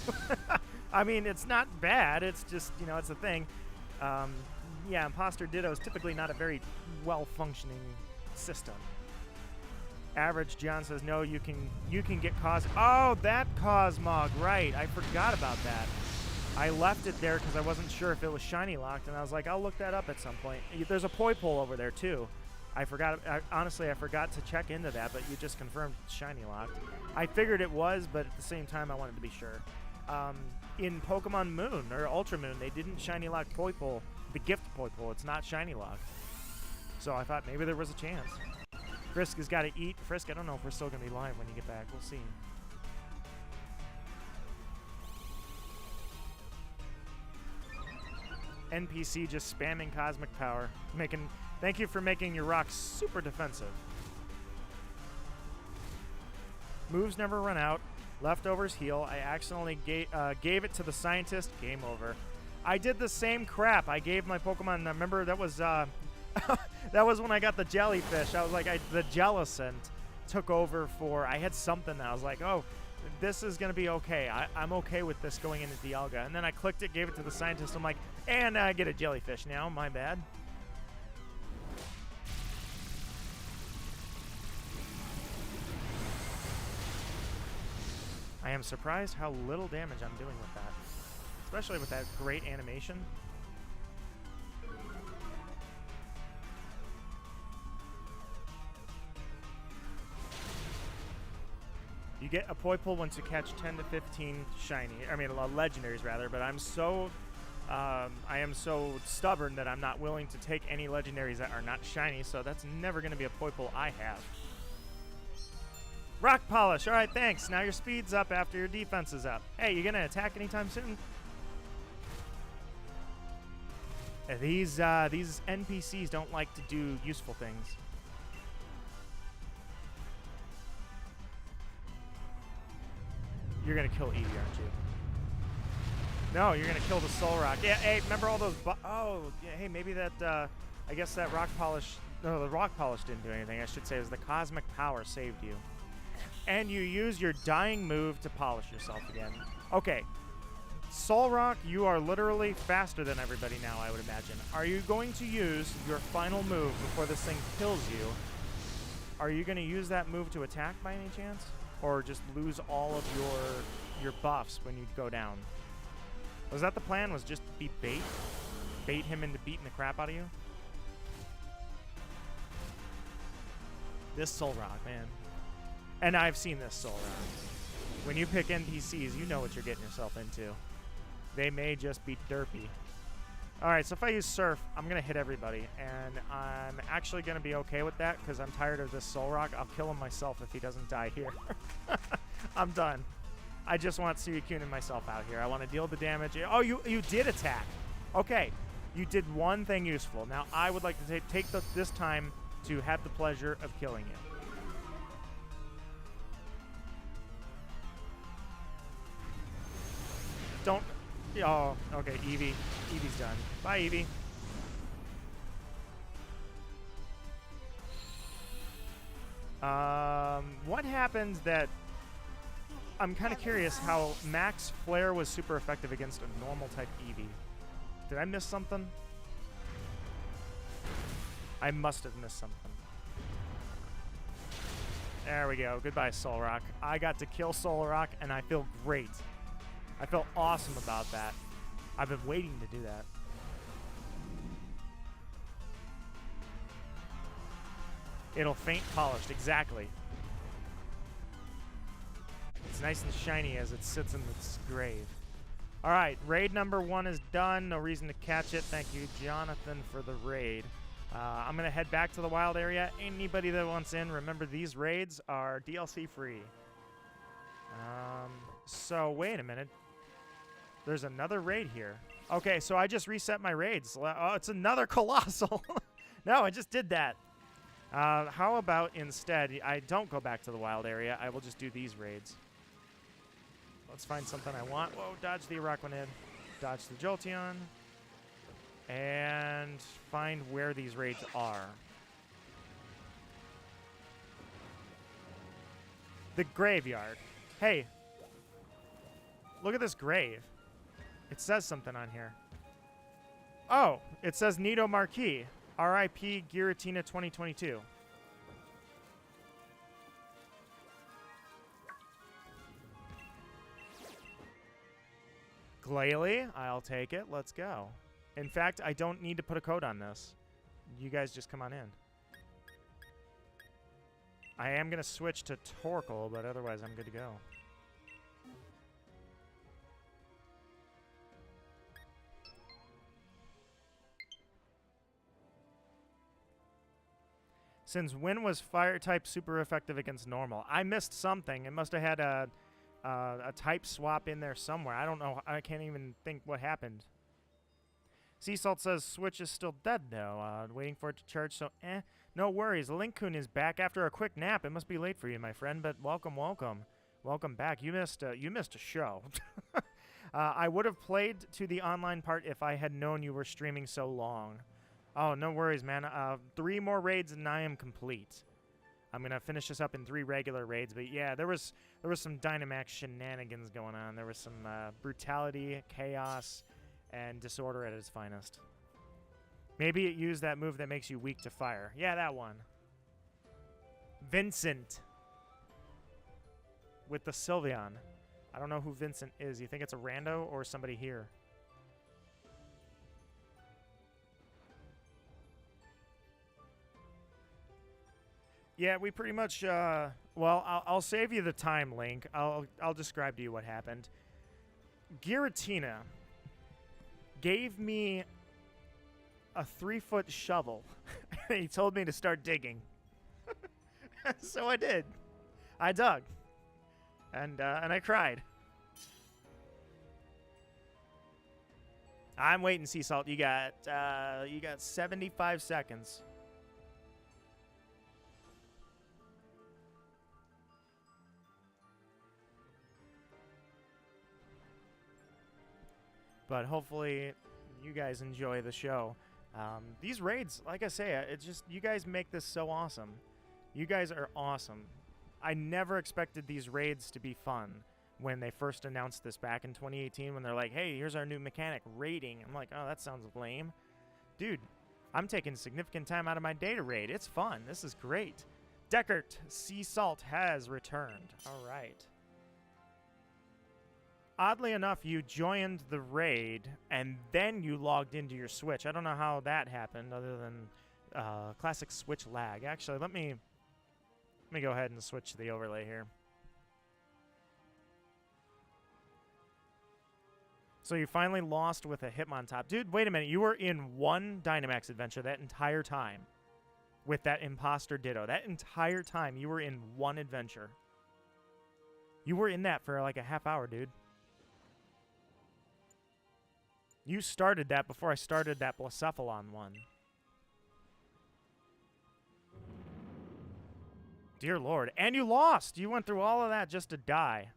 I mean, it's not bad. It's just, you know, it's a thing. Yeah, Imposter Ditto is typically not a very well-functioning system. Average John says, no, you can get Cos... Oh, that Cosmog, right. I forgot about that. I left it there because I wasn't sure if it was shiny locked, and I was like, I'll look that up at some point. There's a Poipole over there, too. Honestly, I forgot to check into that, but you just confirmed it's shiny locked. I figured it was, but at the same time, I wanted to be sure. In Pokemon Moon, or Ultra Moon, they didn't shiny lock Poipole, the gift Poipole. It's not shiny locked. So I thought maybe there was a chance. Frisk has got to eat. Frisk, I don't know if we're still going to be live when you get back. We'll see. NPC just spamming cosmic power. Thank you for making your rocks super defensive. Moves never run out. Leftovers heal. I accidentally gave it to the scientist. Game over. I did the same crap. I gave my Pokemon. Remember that was that was when I got the jellyfish. I was like, the Jellicent took over for. I had something that I was like, oh, this is gonna be okay. I'm okay with this going into Dialga. And then I clicked it, gave it to the scientist. I'm like, and I get a jellyfish now. My bad. I am surprised how little damage I'm doing with that. Especially with that great animation. You get a Poipole once you catch 10 to 15 legendaries rather, but I am so stubborn that I'm not willing to take any legendaries that are not shiny, so that's never going to be a Poipole I have. Rock Polish. All right, thanks. Now your speed's up after your defense is up. Hey, you gonna attack anytime soon? These NPCs don't like to do useful things. You're gonna kill Eevee, aren't you? No, you're gonna kill the Soul Rock. Yeah. Hey, remember all those? Oh, yeah. Hey, maybe that. I guess that Rock Polish. No, the Rock Polish didn't do anything. I should say it was the Cosmic Power saved you. And you use your dying move to polish yourself again. Okay. Soul Rock, you are literally faster than everybody now, I would imagine. Are you going to use your final move before this thing kills you? Are you going to use that move to attack by any chance? Or just lose all of your buffs when you go down? Was that the plan? Was just be bait? Bait him into beating the crap out of you? This Soul Rock, man. And I've seen this Soul Rock. When you pick NPCs, you know what you're getting yourself into. They may just be derpy. Alright, so if I use Surf, I'm going to hit everybody. And I'm actually going to be okay with that because I'm tired of this Soul Rock. I'll kill him myself if he doesn't die here. I'm done. I just want Suicune and myself out here. I want to deal the damage. Oh, you did attack. Okay. You did one thing useful. Now, I would like to take this time to have the pleasure of killing you. Don't. Oh, okay, Eevee. Eevee's done. Bye, Eevee. What happens that... I'm kind of curious how Max Flare was super effective against a normal type Eevee. Did I miss something? I must have missed something. There we go. Goodbye, Soul Rock. I got to kill Soul Rock, and I feel great. I felt awesome about that. I've been waiting to do that. It'll faint polished, exactly. It's nice and shiny as it sits in its grave. All right, raid number 1 is done. No reason to catch it. Thank you, Jonathan, for the raid. I'm going to head back to the wild area. Anybody that wants in, remember these raids are DLC free. So wait a minute. There's another raid here. Okay, so I just reset my raids. Oh, it's another Colossal. No, I just did that. How about instead, I don't go back to the wild area. I will just do these raids. Let's find something I want. Whoa, dodge the Araquanid. Dodge the Jolteon. And find where these raids are. The graveyard. Hey. Look at this grave. It says something on here. Oh, it says Nido Marquis. R.I.P. Giratina 2022. Glalie, I'll take it. Let's go. In fact, I don't need to put a code on this. You guys just come on in. I am going to switch to Torkoal, but otherwise I'm good to go. Since when was fire type super effective against normal? I missed something. It must have had a type swap in there somewhere. I don't know. I can't even think what happened. Sea Salt says Switch is still dead, though. Waiting for it to charge, so no worries. Link-kun is back after a quick nap. It must be late for you, my friend, but welcome, welcome. Welcome back. You missed a show. I would have played to the online part if I had known you were streaming so long. Oh, no worries, man. 3 more raids and I am complete. I'm going to finish this up in 3 regular raids, but yeah, there was some Dynamax shenanigans going on. There was some brutality, chaos, and disorder at its finest. Maybe it used that move that makes you weak to fire. Yeah, that one. Vincent. With the Sylveon. I don't know who Vincent is. You think it's a rando or somebody here? Yeah, we pretty much, well, I'll save you the time, Link. I'll describe to you what happened. Giratina gave me a 3-foot shovel. He told me to start digging. So I did. I dug. And I cried. I'm waiting, Sea Salt. You got 75 seconds. But hopefully you guys enjoy the show. These raids, like I say, it's just, you guys make this so awesome. You guys are awesome. I never expected these raids to be fun when they first announced this back in 2018 when they're like, hey, here's our new mechanic, raiding. I'm like, oh, that sounds lame. Dude, I'm taking significant time out of my day to raid. It's fun. This is great. Deckert, Sea Salt has returned. All right. Oddly enough, you joined the raid, and then you logged into your Switch. I don't know how that happened, other than classic Switch lag. Actually, let me go ahead and switch to the overlay here. So you finally lost with a Hitmontop. Dude, wait a minute. You were in one Dynamax adventure that entire time with that Imposter Ditto. That entire time, you were in one adventure. You were in that for like a half hour, dude. You started that before I started that Blacephalon one. Dear Lord. And you lost! You went through all of that just to die.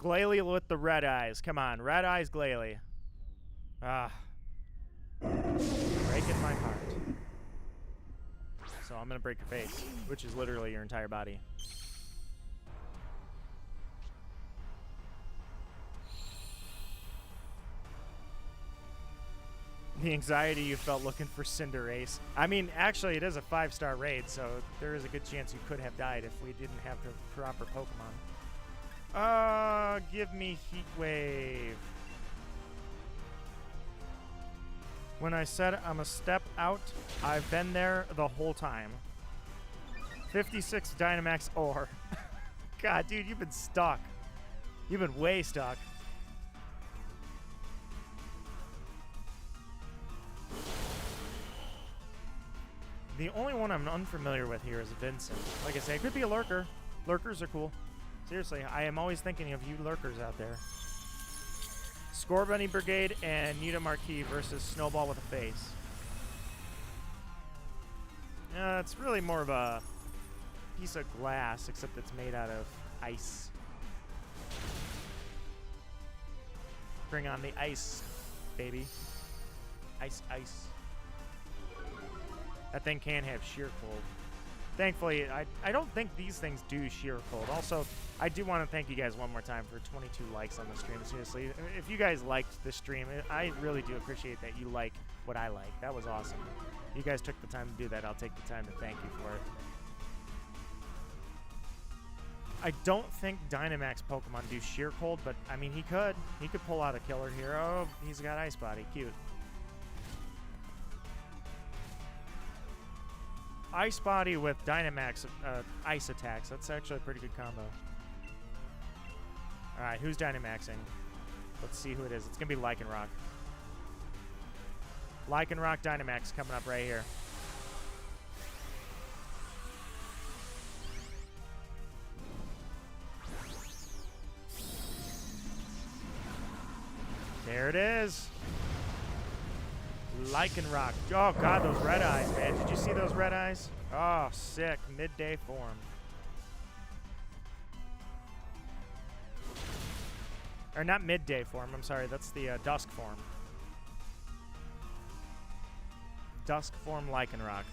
Glalie with the red eyes. Come on, red eyes Glalie. Ah. Breaking my heart. So I'm going to break your face, which is literally your entire body. The anxiety you felt looking for Cinderace. I mean, actually, it is a 5-star raid, so there is a good chance you could have died if we didn't have the proper Pokemon. Give me Heat Wave. When I said I'm a step out, I've been there the whole time. 56 Dynamax ore. God, dude, you've been stuck. You've been way stuck. The only one I'm unfamiliar with here is Vincent. Like I say, it could be a lurker. Lurkers are cool. Seriously, I am always thinking of you lurkers out there. Scorbunny Brigade and Nita Marquis versus Snowball with a face. It's really more of a piece of glass, except it's made out of ice. Bring on the ice, baby. Ice, ice. That thing can have sheer cold. Thankfully, I don't think these things do sheer cold. Also, I do want to thank you guys one more time for 22 likes on the stream. Seriously, if you guys liked the stream, I really do appreciate that you like what I like. That was awesome. You guys took the time to do that. I'll take the time to thank you for it. I don't think Dynamax Pokemon do sheer cold, but I mean, he could. He could pull out a killer here. Oh, he's got Ice Body. Cute. Ice Body with Dynamax Ice attacks. That's actually a pretty good combo. Alright, who's Dynamaxing? Let's see who it is. It's going to be Lycanroc. Lycanroc Dynamax coming up right here. Here it is. Lycanroc. Oh, God, those red eyes, man. Did you see those red eyes? Oh, sick. Midday form. Or not midday form. I'm sorry. That's the dusk form. Dusk form Lycanroc.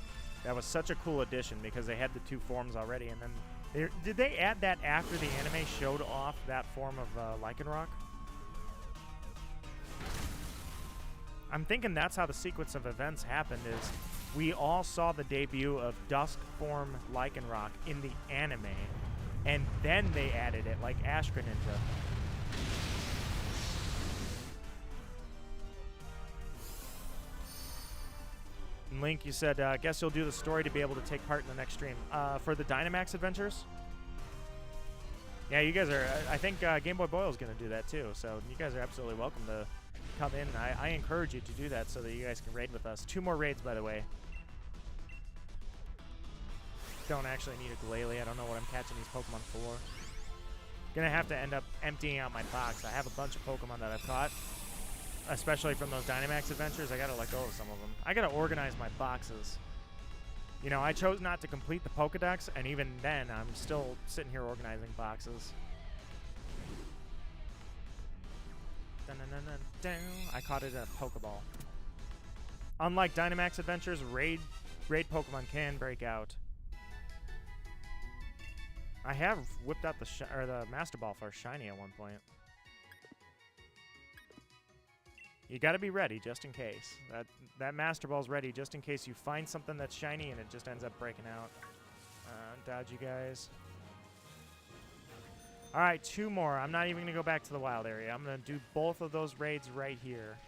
That was such a cool addition because they had the two forms already. And then, did they add that after the anime showed off that form of Lycanroc? I'm thinking that's how the sequence of events happened, is we all saw the debut of Dusk form Lycanroc in the anime, and then they added it, like Ash Greninja. And Link, you said, guess you'll do the story to be able to take part in the next stream. For the Dynamax adventures? Yeah, you guys are, I think Game Boy Boyle's going to do that too, so you guys are absolutely welcome to come in. I encourage you to do that so that you guys can raid with us. 2 more raids, by the way. Don't actually need a Glalie. I don't know what I'm catching these Pokemon for. Gonna have to end up emptying out my box. I have a bunch of Pokemon that I've caught, especially from those Dynamax adventures. I gotta let go of some of them. I gotta organize my boxes. You know, I chose not to complete the Pokedex, and even then, I'm still sitting here organizing boxes. I caught it in a Pokeball. Unlike Dynamax adventures, raid Pokemon can break out. I have whipped out the Master Ball for shiny at one point. You got to be ready just in case. That Master Ball's ready just in case you find something that's shiny and it just ends up breaking out. Dodge you guys. All right, 2 more. I'm not even going to go back to the wild area. I'm going to do both of those raids right here.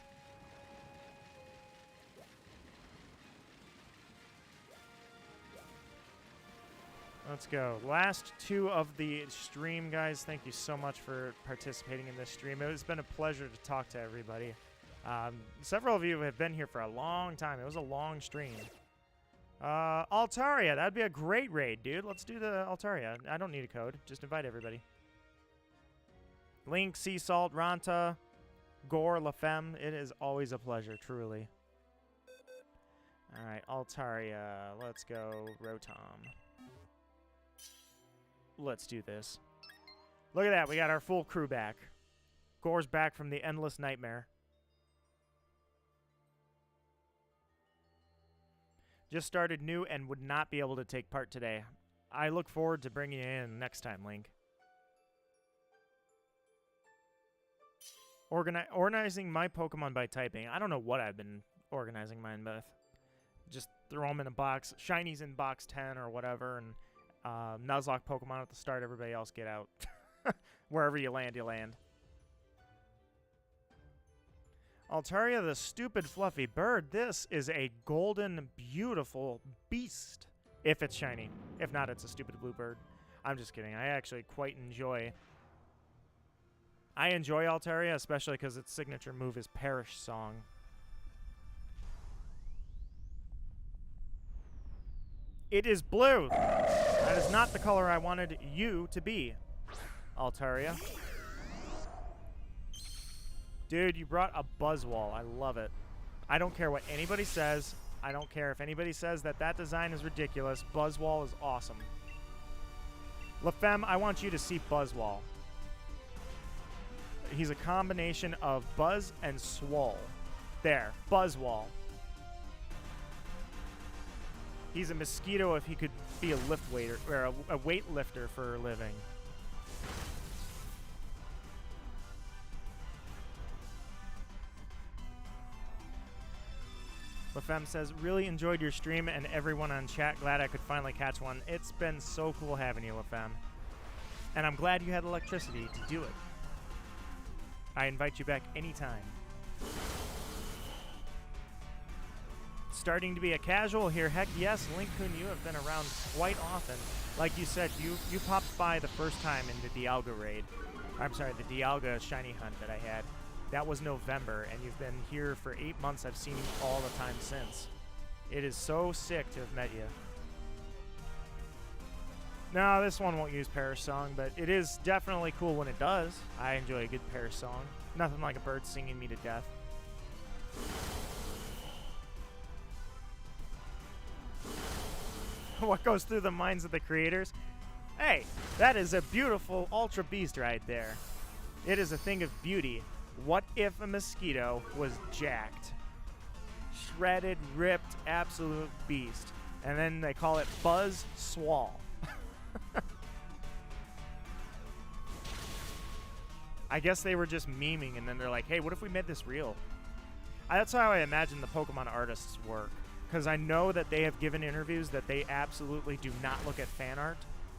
Let's go. Last 2 of the stream, guys. Thank you so much for participating in this stream. It's been a pleasure to talk to everybody. Several of you have been here for a long time. It was a long stream. Altaria. That'd be a great raid, dude. Let's do the Altaria. I don't need a code. Just invite everybody. Link, Sea Salt, Ranta, Gore, LaFemme. It is always a pleasure, truly. All right, Altaria. Let's go, Rotom. Let's do this. Look at that. We got our full crew back. Gore's back from the endless nightmare. Just started new and would not be able to take part today. I look forward to bringing you in next time, Link. Organizing my Pokemon by typing. I don't know what I've been organizing mine with. Just throw them in a box. Shinies in box 10 or whatever, and Nuzlocke Pokemon at the start. Everybody else get out. Wherever you land, you land. Altaria, the stupid fluffy bird. This is a golden, beautiful beast. If it's shiny. If not, it's a stupid blue bird. I'm just kidding. I actually quite enjoy... I enjoy Altaria, especially because its signature move is Perish Song. It is blue. That is not the color I wanted you to be, Altaria. Dude, you brought a Buzzwole. I love it. I don't care what anybody says. I don't care if anybody says that that design is ridiculous. Buzzwole is awesome. LaFemme, I want you to see Buzzwole. He's a combination of Buzz and Swole. There, Buzzwole. He's a mosquito if he could be a lift waiter or a weightlifter for a living. LaFemme says, really enjoyed your stream and everyone on chat. Glad I could finally catch one. It's been so cool having you, LaFemme. And I'm glad you had electricity to do it. I invite you back anytime. Starting to be a casual here. Heck yes, Link-kun, you have been around quite often. Like you said, you popped by the first time in the Dialga raid. I'm sorry, the Dialga shiny hunt that I had. That was November, and you've been here for 8 months. I've seen you all the time since. It is so sick to have met you. No, this one won't use Perish Song, but it is definitely cool when it does. I enjoy a good Perish Song. Nothing like a bird singing me to death. What goes through the minds of the creators? Hey, that is a beautiful Ultra Beast right there. It is a thing of beauty. What if a mosquito was jacked? Shredded, ripped, absolute beast. And then they call it Buzz Swall. I guess they were just memeing, and then they're like, hey, what if we made this real? That's how I imagine the Pokemon artists work. Because I know that they have given interviews that they absolutely do not look at fan art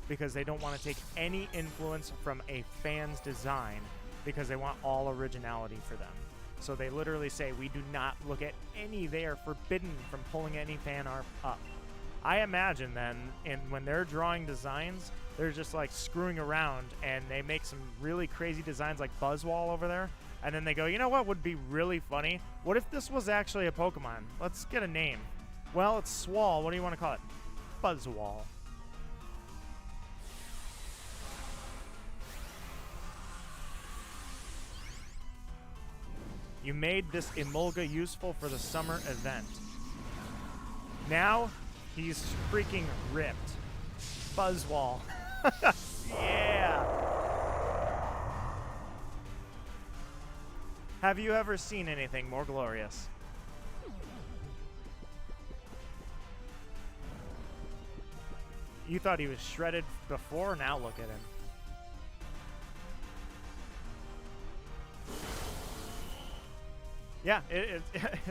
because they don't want to take any influence from a fan's design because they want all originality for them. So they literally say, we do not look at any, they are forbidden from pulling any fan art up. I imagine then, when they're drawing designs, they're just like screwing around and they make some really crazy designs like Buzzwall over there. And then they go, you know what would be really funny? What if this was actually a Pokemon? Let's get a name. Well, it's Swall. What do you want to call it? Buzzwall. You made this Emolga useful for the summer event. Now, he's freaking ripped. Buzzwall. Yeah! Have you ever seen anything more glorious? You thought he was shredded before? Now look at him. Yeah,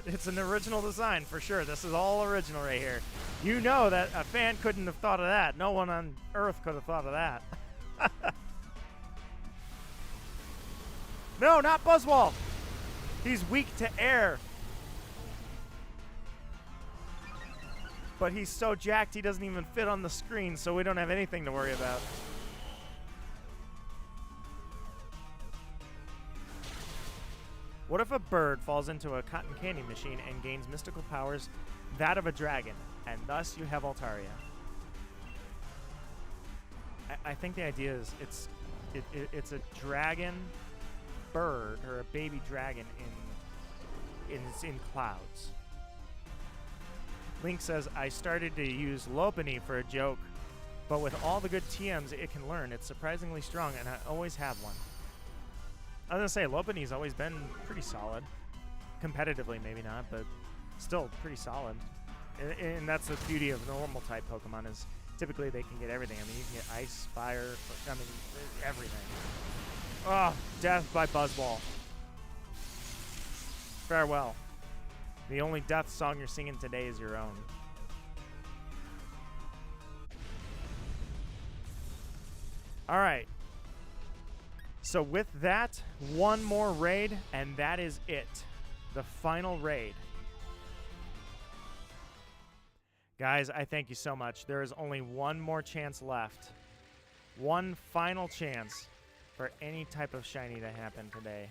it's an original design for sure. This is all original right here. You know that a fan couldn't have thought of that. No one on Earth could have thought of that. No, not Buzzwall. He's weak to air. But he's so jacked he doesn't even fit on the screen, so we don't have anything to worry about. What if a bird falls into a cotton candy machine and gains mystical powers, that of a dragon, and thus you have Altaria? I think the idea is it's a dragon bird, or a baby dragon in clouds. Link says, I started to use Lopunny for a joke, but with all the good TMs it can learn, it's surprisingly strong, and I always have one. I was going to say, Lopunny's always been pretty solid. Competitively, maybe not, but still pretty solid. And that's the beauty of normal type Pokemon, is typically they can get everything. I mean, you can get Ice, Fire, I mean, everything. Oh, death by Buzzwall. Farewell. The only death song you're singing today is your own. All right. So with that, one more raid, and that is it. The final raid. Guys, I thank you so much. There is only one more chance left. One final chance for any type of shiny to happen today.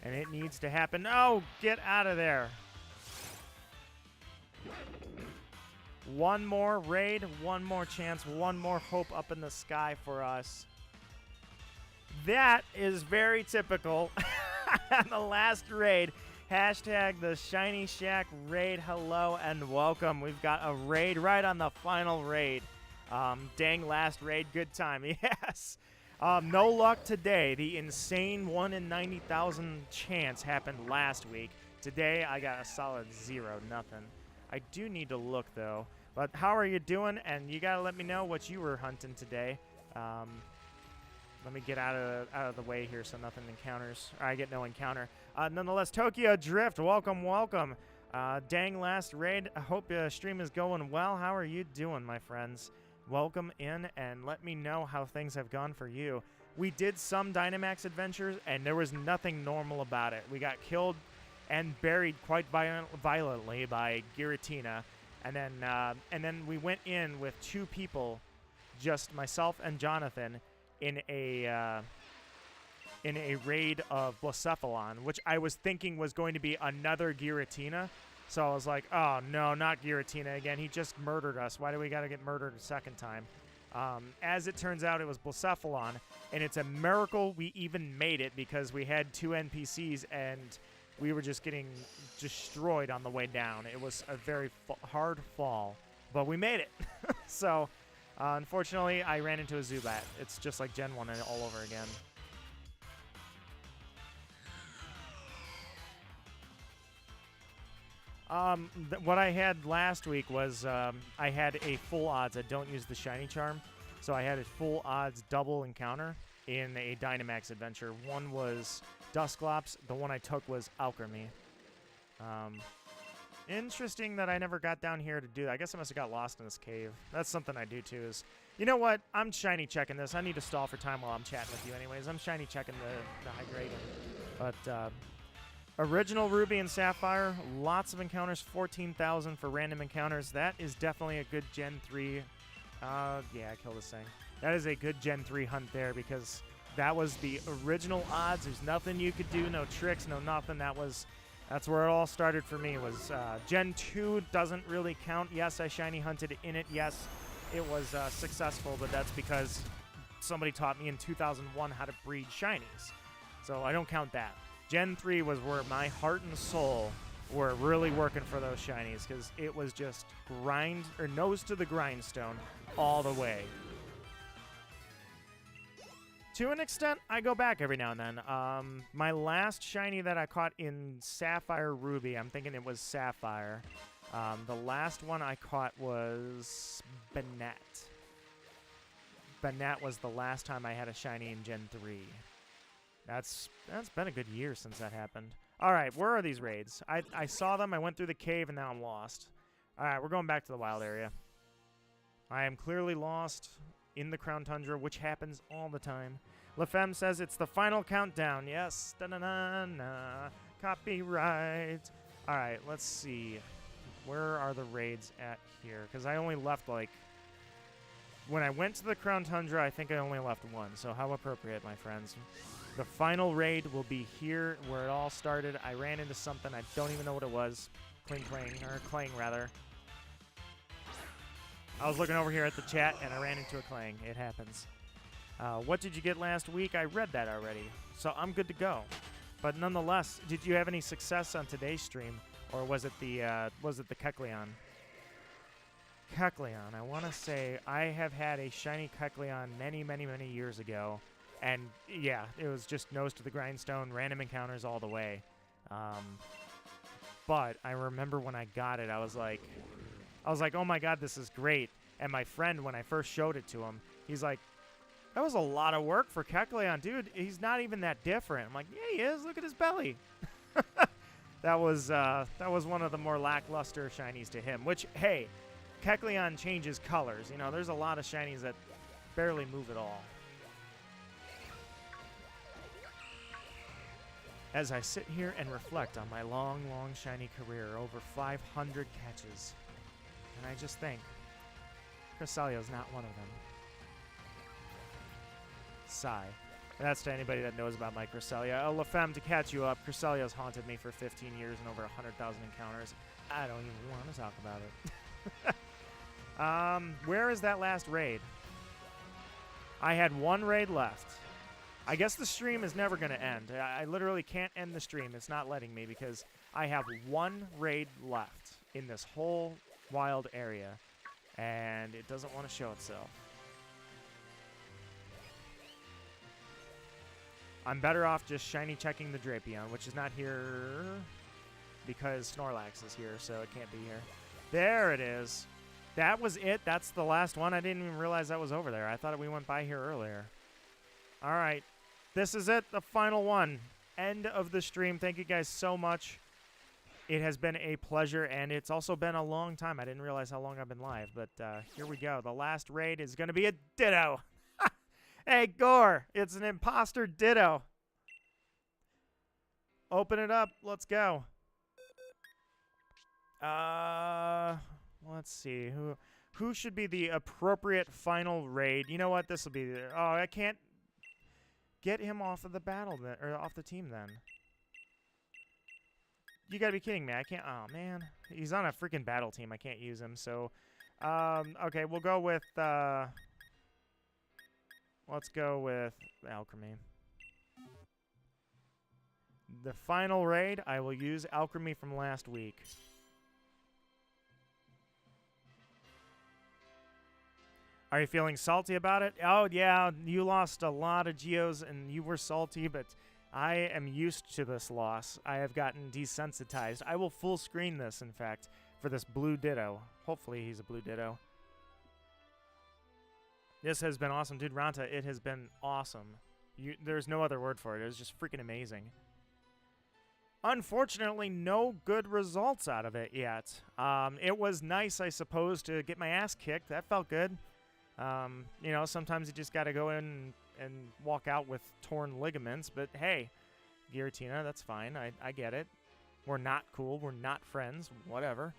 And it needs to happen. Oh, get out of there. One more raid, one more chance, one more hope up in the sky for us. That is very typical. On the last raid, hashtag the Shiny Shack raid. Hello and welcome. We've got a raid right on the final raid. Dang last raid, good time. Yes. No luck today. The insane 1 in 90,000 chance happened last week. Today, I got a solid 0, nothing. I do need to look, though. But how are you doing? And you got to let me know what you were hunting today. Let me get out of the way here so nothing encounters. Or I get no encounter. Nonetheless, Tokyo Drift, welcome, welcome. Dang last raid. I hope your stream is going well. How are you doing, my friends? Welcome in and let me know how things have gone for you. We did some Dynamax adventures, and there was nothing normal about it. We got killed and buried quite violently by Giratina. And then we went in with 2 people, just myself and Jonathan, in a raid of Blacephalon, which I was thinking was going to be another Giratina. So I was like, oh no, not Giratina again. He just murdered us. Why do we gotta get murdered a second time? As it turns out, it was Blacephalon, and it's a miracle we even made it because we had 2 NPCs and we were just getting destroyed on the way down. It was a very hard fall, but we made it. So, unfortunately, I ran into a Zubat. It's just like Gen 1 all over again. What I had last week was I had a full odds. I don't use the shiny charm. So I had a full odds double encounter in a Dynamax adventure. One was Dusclops. The one I took was Alchemy. Interesting that I never got down here to do that. I guess I must have got lost in this cave. That's something I do too is, you know what? I'm shiny checking this. I need to stall for time while I'm chatting with you anyways. I'm shiny checking the hydrating. But, original Ruby and Sapphire, lots of encounters, 14,000 for random encounters. That is definitely a good Gen 3. Yeah, I killed this thing. That is a good Gen 3 hunt there because that was the original odds. There's nothing you could do, no tricks, no nothing. That's where it all started for me was Gen 2 doesn't really count. Yes, I shiny hunted in it. Yes, it was successful, but that's because somebody taught me in 2001 how to breed shinies. So I don't count that. Gen 3 was where my heart and soul were really working for those shinies because it was just grind or nose to the grindstone all the way. To an extent, I go back every now and then. My last shiny that I caught in Sapphire Ruby, I'm thinking it was Sapphire. The last one I caught was Banette. Banette was the last time I had a shiny in Gen 3. That's been a good year since that happened. All right, where are these raids? I saw them, I went through the cave, and now I'm lost. All right, we're going back to the wild area. I am clearly lost in the Crown Tundra, which happens all the time. LaFemme says it's the final countdown. Yes. Da-na-na-na. Copyright. All right, let's see. Where are the raids at here? Because I only left, like... When I went to the Crown Tundra, I think I only left one. So how appropriate, my friends. The final raid will be here where it all started. I ran into something. I don't even know what it was. Clang, or Clang, rather. I was looking over here at the chat, and I ran into a Clang. It happens. What did you get last week? I read that already, so I'm good to go. But nonetheless, did you have any success on today's stream, or was it the Kecleon? Kecleon. I want to say I have had a shiny Kecleon many, many, many years ago, and yeah, it was just nose to the grindstone, random encounters all the way. But I remember when I got it, I was like, oh my god, this is great. And my friend, when I first showed it to him, he's like, that was a lot of work for Kecleon, dude. He's not even that different. I'm like, yeah, he is. Look at his belly. That was one of the more lackluster shinies to him. Which, hey, Kecleon changes colors. You know, there's a lot of shinies that barely move at all. As I sit here and reflect on my long, long shiny career, over 500 catches, and I just think, Crysalia's not one of them. Sigh. And that's to anybody that knows about my Cresselia. LaFemme, to catch you up, Cresselia's haunted me for 15 years and over 100,000 encounters. I don't even want to talk about it. Where is that last raid? I had one raid left. I guess the stream is never going to end. I literally can't end the stream. It's not letting me because I have one raid left in this whole wild area, and it doesn't want to show itself. I'm better off just shiny checking the Drapion, which is not here because Snorlax is here, so it can't be here. There it is. That was it. That's the last one. I didn't even realize that was over there. I thought we went by here earlier. All right. This is it, the final one. End of the stream. Thank you guys so much. It has been a pleasure, and it's also been a long time. I didn't realize how long I've been live, but here we go. The last raid is going to be a Ditto. Hey, Gore, it's an imposter Ditto. Open it up. Let's go. Let's see. Who should be the appropriate final raid? You know what? This will be the... Oh, I can't get him off of the battle then, or off the team then. You gotta be kidding me. I can't... Oh, man. He's on a freaking battle team. I can't use him, so... okay, we'll go with... Let's go with Alchemy. The final raid, I will use Alchemy from last week. Are you feeling salty about it? Oh, yeah, you lost a lot of geos and you were salty, but I am used to this loss. I have gotten desensitized. I will full screen this, in fact, for this blue ditto. Hopefully he's a blue ditto. This has been awesome. Dude, Ranta, it has been awesome. There's no other word for it. It was just freaking amazing. Unfortunately, no good results out of it yet. It was nice, I suppose, to get my ass kicked. That felt good. You know, sometimes you just got to go in and walk out with torn ligaments. But hey, Giratina, that's fine. I get it. We're not cool. We're not friends. Whatever.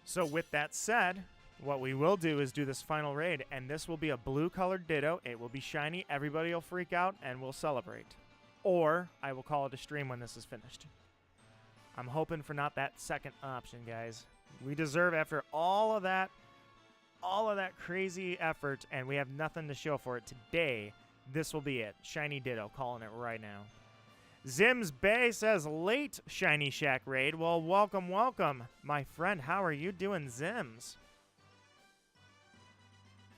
So with that said, what we will do is do this final raid, and this will be a blue-colored Ditto. It will be shiny. Everybody will freak out, and we'll celebrate. Or I will call it a stream when this is finished. I'm hoping for not that second option, guys. We deserve, after all of that crazy effort, and we have nothing to show for it today, this will be it. Shiny Ditto, calling it right now. Zims Bay says, late Shiny Shack raid. Well, welcome, welcome. My friend, how are you doing, Zims?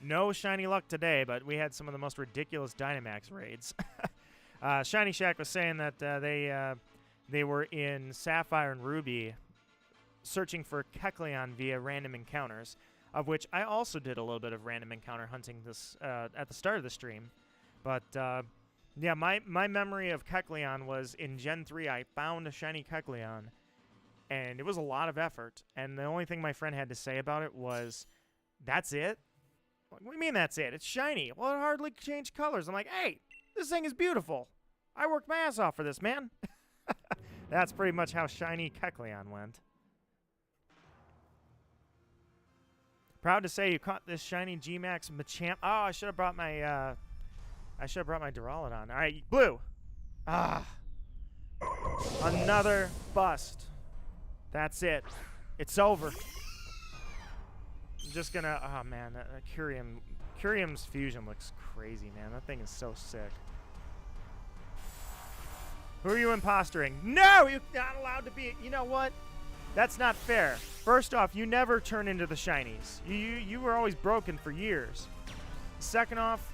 No shiny luck today, but we had some of the most ridiculous Dynamax raids. Shiny Shack was saying that they were in Sapphire and Ruby searching for Kecleon via random encounters, of which I also did a little bit of random encounter hunting this at the start of the stream. But yeah, my memory of Kecleon was in Gen 3, I found a shiny Kecleon, and it was a lot of effort. And the only thing my friend had to say about it was, that's it? Like, what do you mean that's it? It's shiny. Well, it hardly changed colors. I'm like, hey, this thing is beautiful. I worked my ass off for this, man. That's pretty much how shiny Kecleon went. Proud to say you caught this shiny G-Max Machamp. Oh, I should have brought my Duraludon. All right, blue. Ah. Another bust. That's it. It's over. I'm just gonna, oh man, that Curium's fusion looks crazy, man. That thing is so sick. Who are you impostoring? No, you're not allowed to be. You know what? That's not fair. First off, you never turn into the shinies. You were always broken for years. Second off,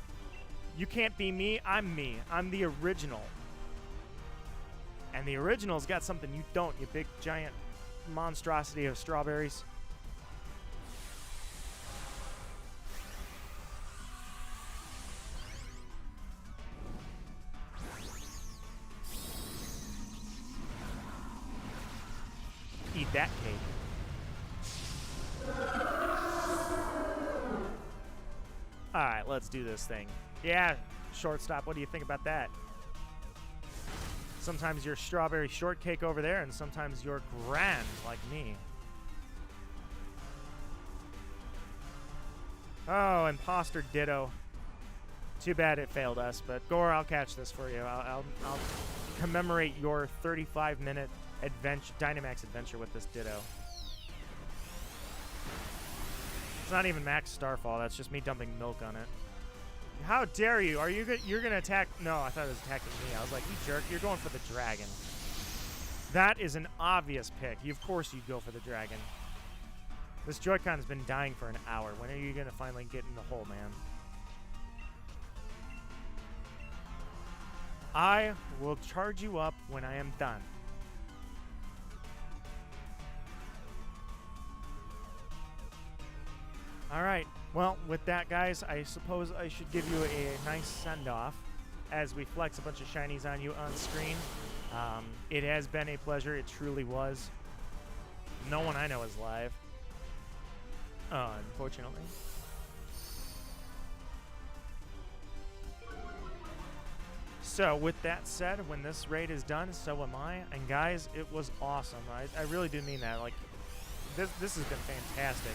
you can't be me. I'm me. I'm the original. And the original's got something you don't, you big giant monstrosity of strawberries. Eat that cake. Alright, let's do this thing. Yeah, shortstop, what do you think about that? Sometimes you're strawberry shortcake over there, and sometimes you're grand like me. Oh, imposter Ditto. Too bad it failed us, but Gore, I'll catch this for you. I'll commemorate your 35-minute adventure, Dynamax adventure with this Ditto. It's not even Max Starfall. That's just me dumping milk on it. How dare you? Are you you're gonna attack? No, I thought it was attacking me. I was like, you jerk! You're going for the dragon. That is an obvious pick. Of course you'd go for the dragon. This Joy-Con's been dying for an hour. When are you gonna finally get in the hole, man? I will charge you up when I am done. All right. Well, with that, guys, I suppose I should give you a nice send-off as we flex a bunch of shinies on you on screen. It has been a pleasure. It truly was. No one I know is live, unfortunately. So, with that said, when this raid is done, so am I. And guys, it was awesome. I really do mean that. Like, this has been fantastic.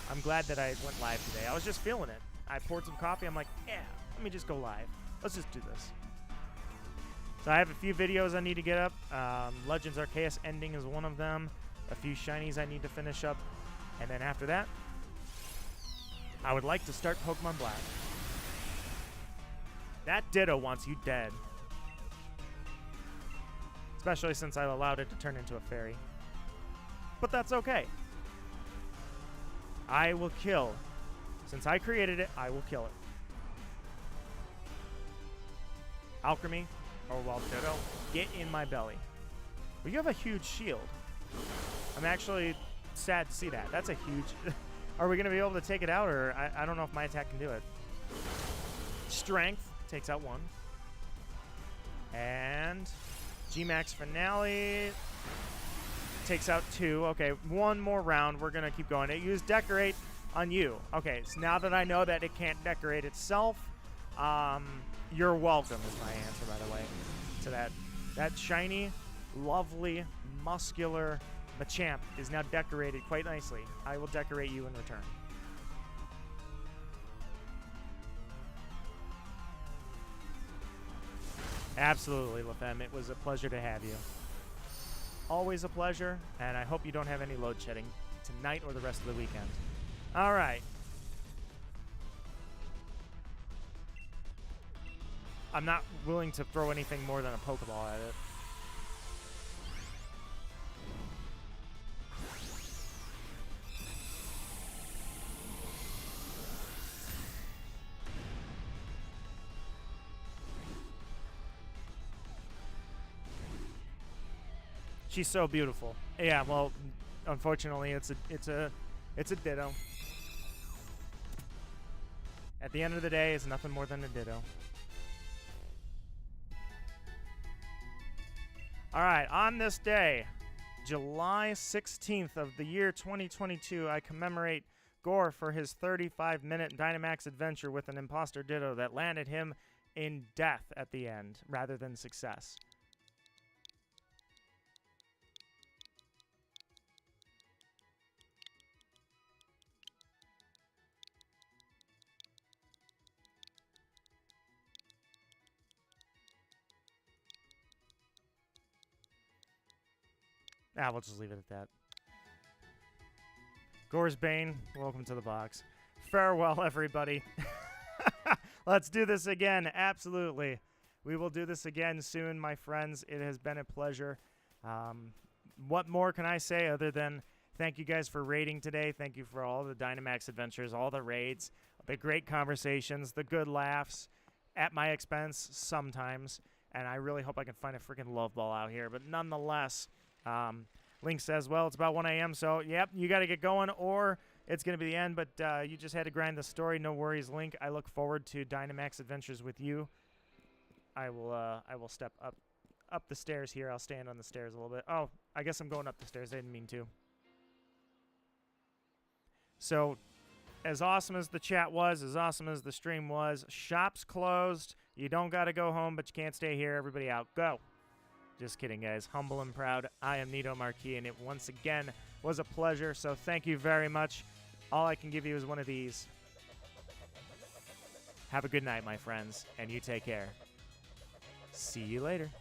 I'm glad that I went live today. I was just feeling it. I poured some coffee. I'm like, yeah, let me just go live. Let's just do this. So I have a few videos I need to get up. Legends Arceus ending is one of them. A few shinies I need to finish up. And then after that, I would like to start Pokemon Black. That Ditto wants you dead. Especially since I allowed it to turn into a fairy. But that's okay. I will kill. Since I created it, I will kill it. Alchemy, or well, Ditto, get in my belly. Well, you have a huge shield. I'm actually sad to see that. That's a huge... Are we going to be able to take it out, or I don't know if my attack can do it. Strength takes out one. And G-Max Finale takes out two. Okay, one more round. We're going to keep going. It used Decorate on you. Okay, so now that I know that it can't decorate itself, you're welcome is my answer, by the way, to that shiny, lovely, muscular Machamp is now decorated quite nicely. I will decorate you in return. Absolutely, LaFemme. It was a pleasure to have you. Always a pleasure, and I hope you don't have any load shedding tonight or the rest of the weekend. All right. I'm not willing to throw anything more than a Pokeball at it. She's so beautiful. Yeah, well, unfortunately, it's a Ditto. At the end of the day, it's nothing more than a Ditto. All right, on this day, July 16th of the year 2022, I commemorate Gore for his 35-minute Dynamax adventure with an imposter Ditto that landed him in death at the end, rather than success. We'll just leave it at that. Gore's Bane, welcome to the box. Farewell, everybody. Let's do this again. Absolutely. We will do this again soon, my friends. It has been a pleasure. What more can I say other than thank you guys for raiding today. Thank you for all the Dynamax adventures, all the raids, the great conversations, the good laughs, at my expense sometimes. And I really hope I can find a freaking love ball out here. But nonetheless... Link says, well, it's about 1 a.m., so, yep, you got to get going, or it's going to be the end, but you just had to grind the story. No worries, Link. I look forward to Dynamax adventures with you. I will step up the stairs here. I'll stand on the stairs a little bit. Oh, I guess I'm going up the stairs. I didn't mean to. So, as awesome as the chat was, as awesome as the stream was, shop's closed. You don't got to go home, but you can't stay here. Everybody out. Go. Just kidding, guys. Humble and proud. I am Nito Marquis, and it once again was a pleasure. So thank you very much. All I can give you is one of these. Have a good night, my friends, and you take care. See you later.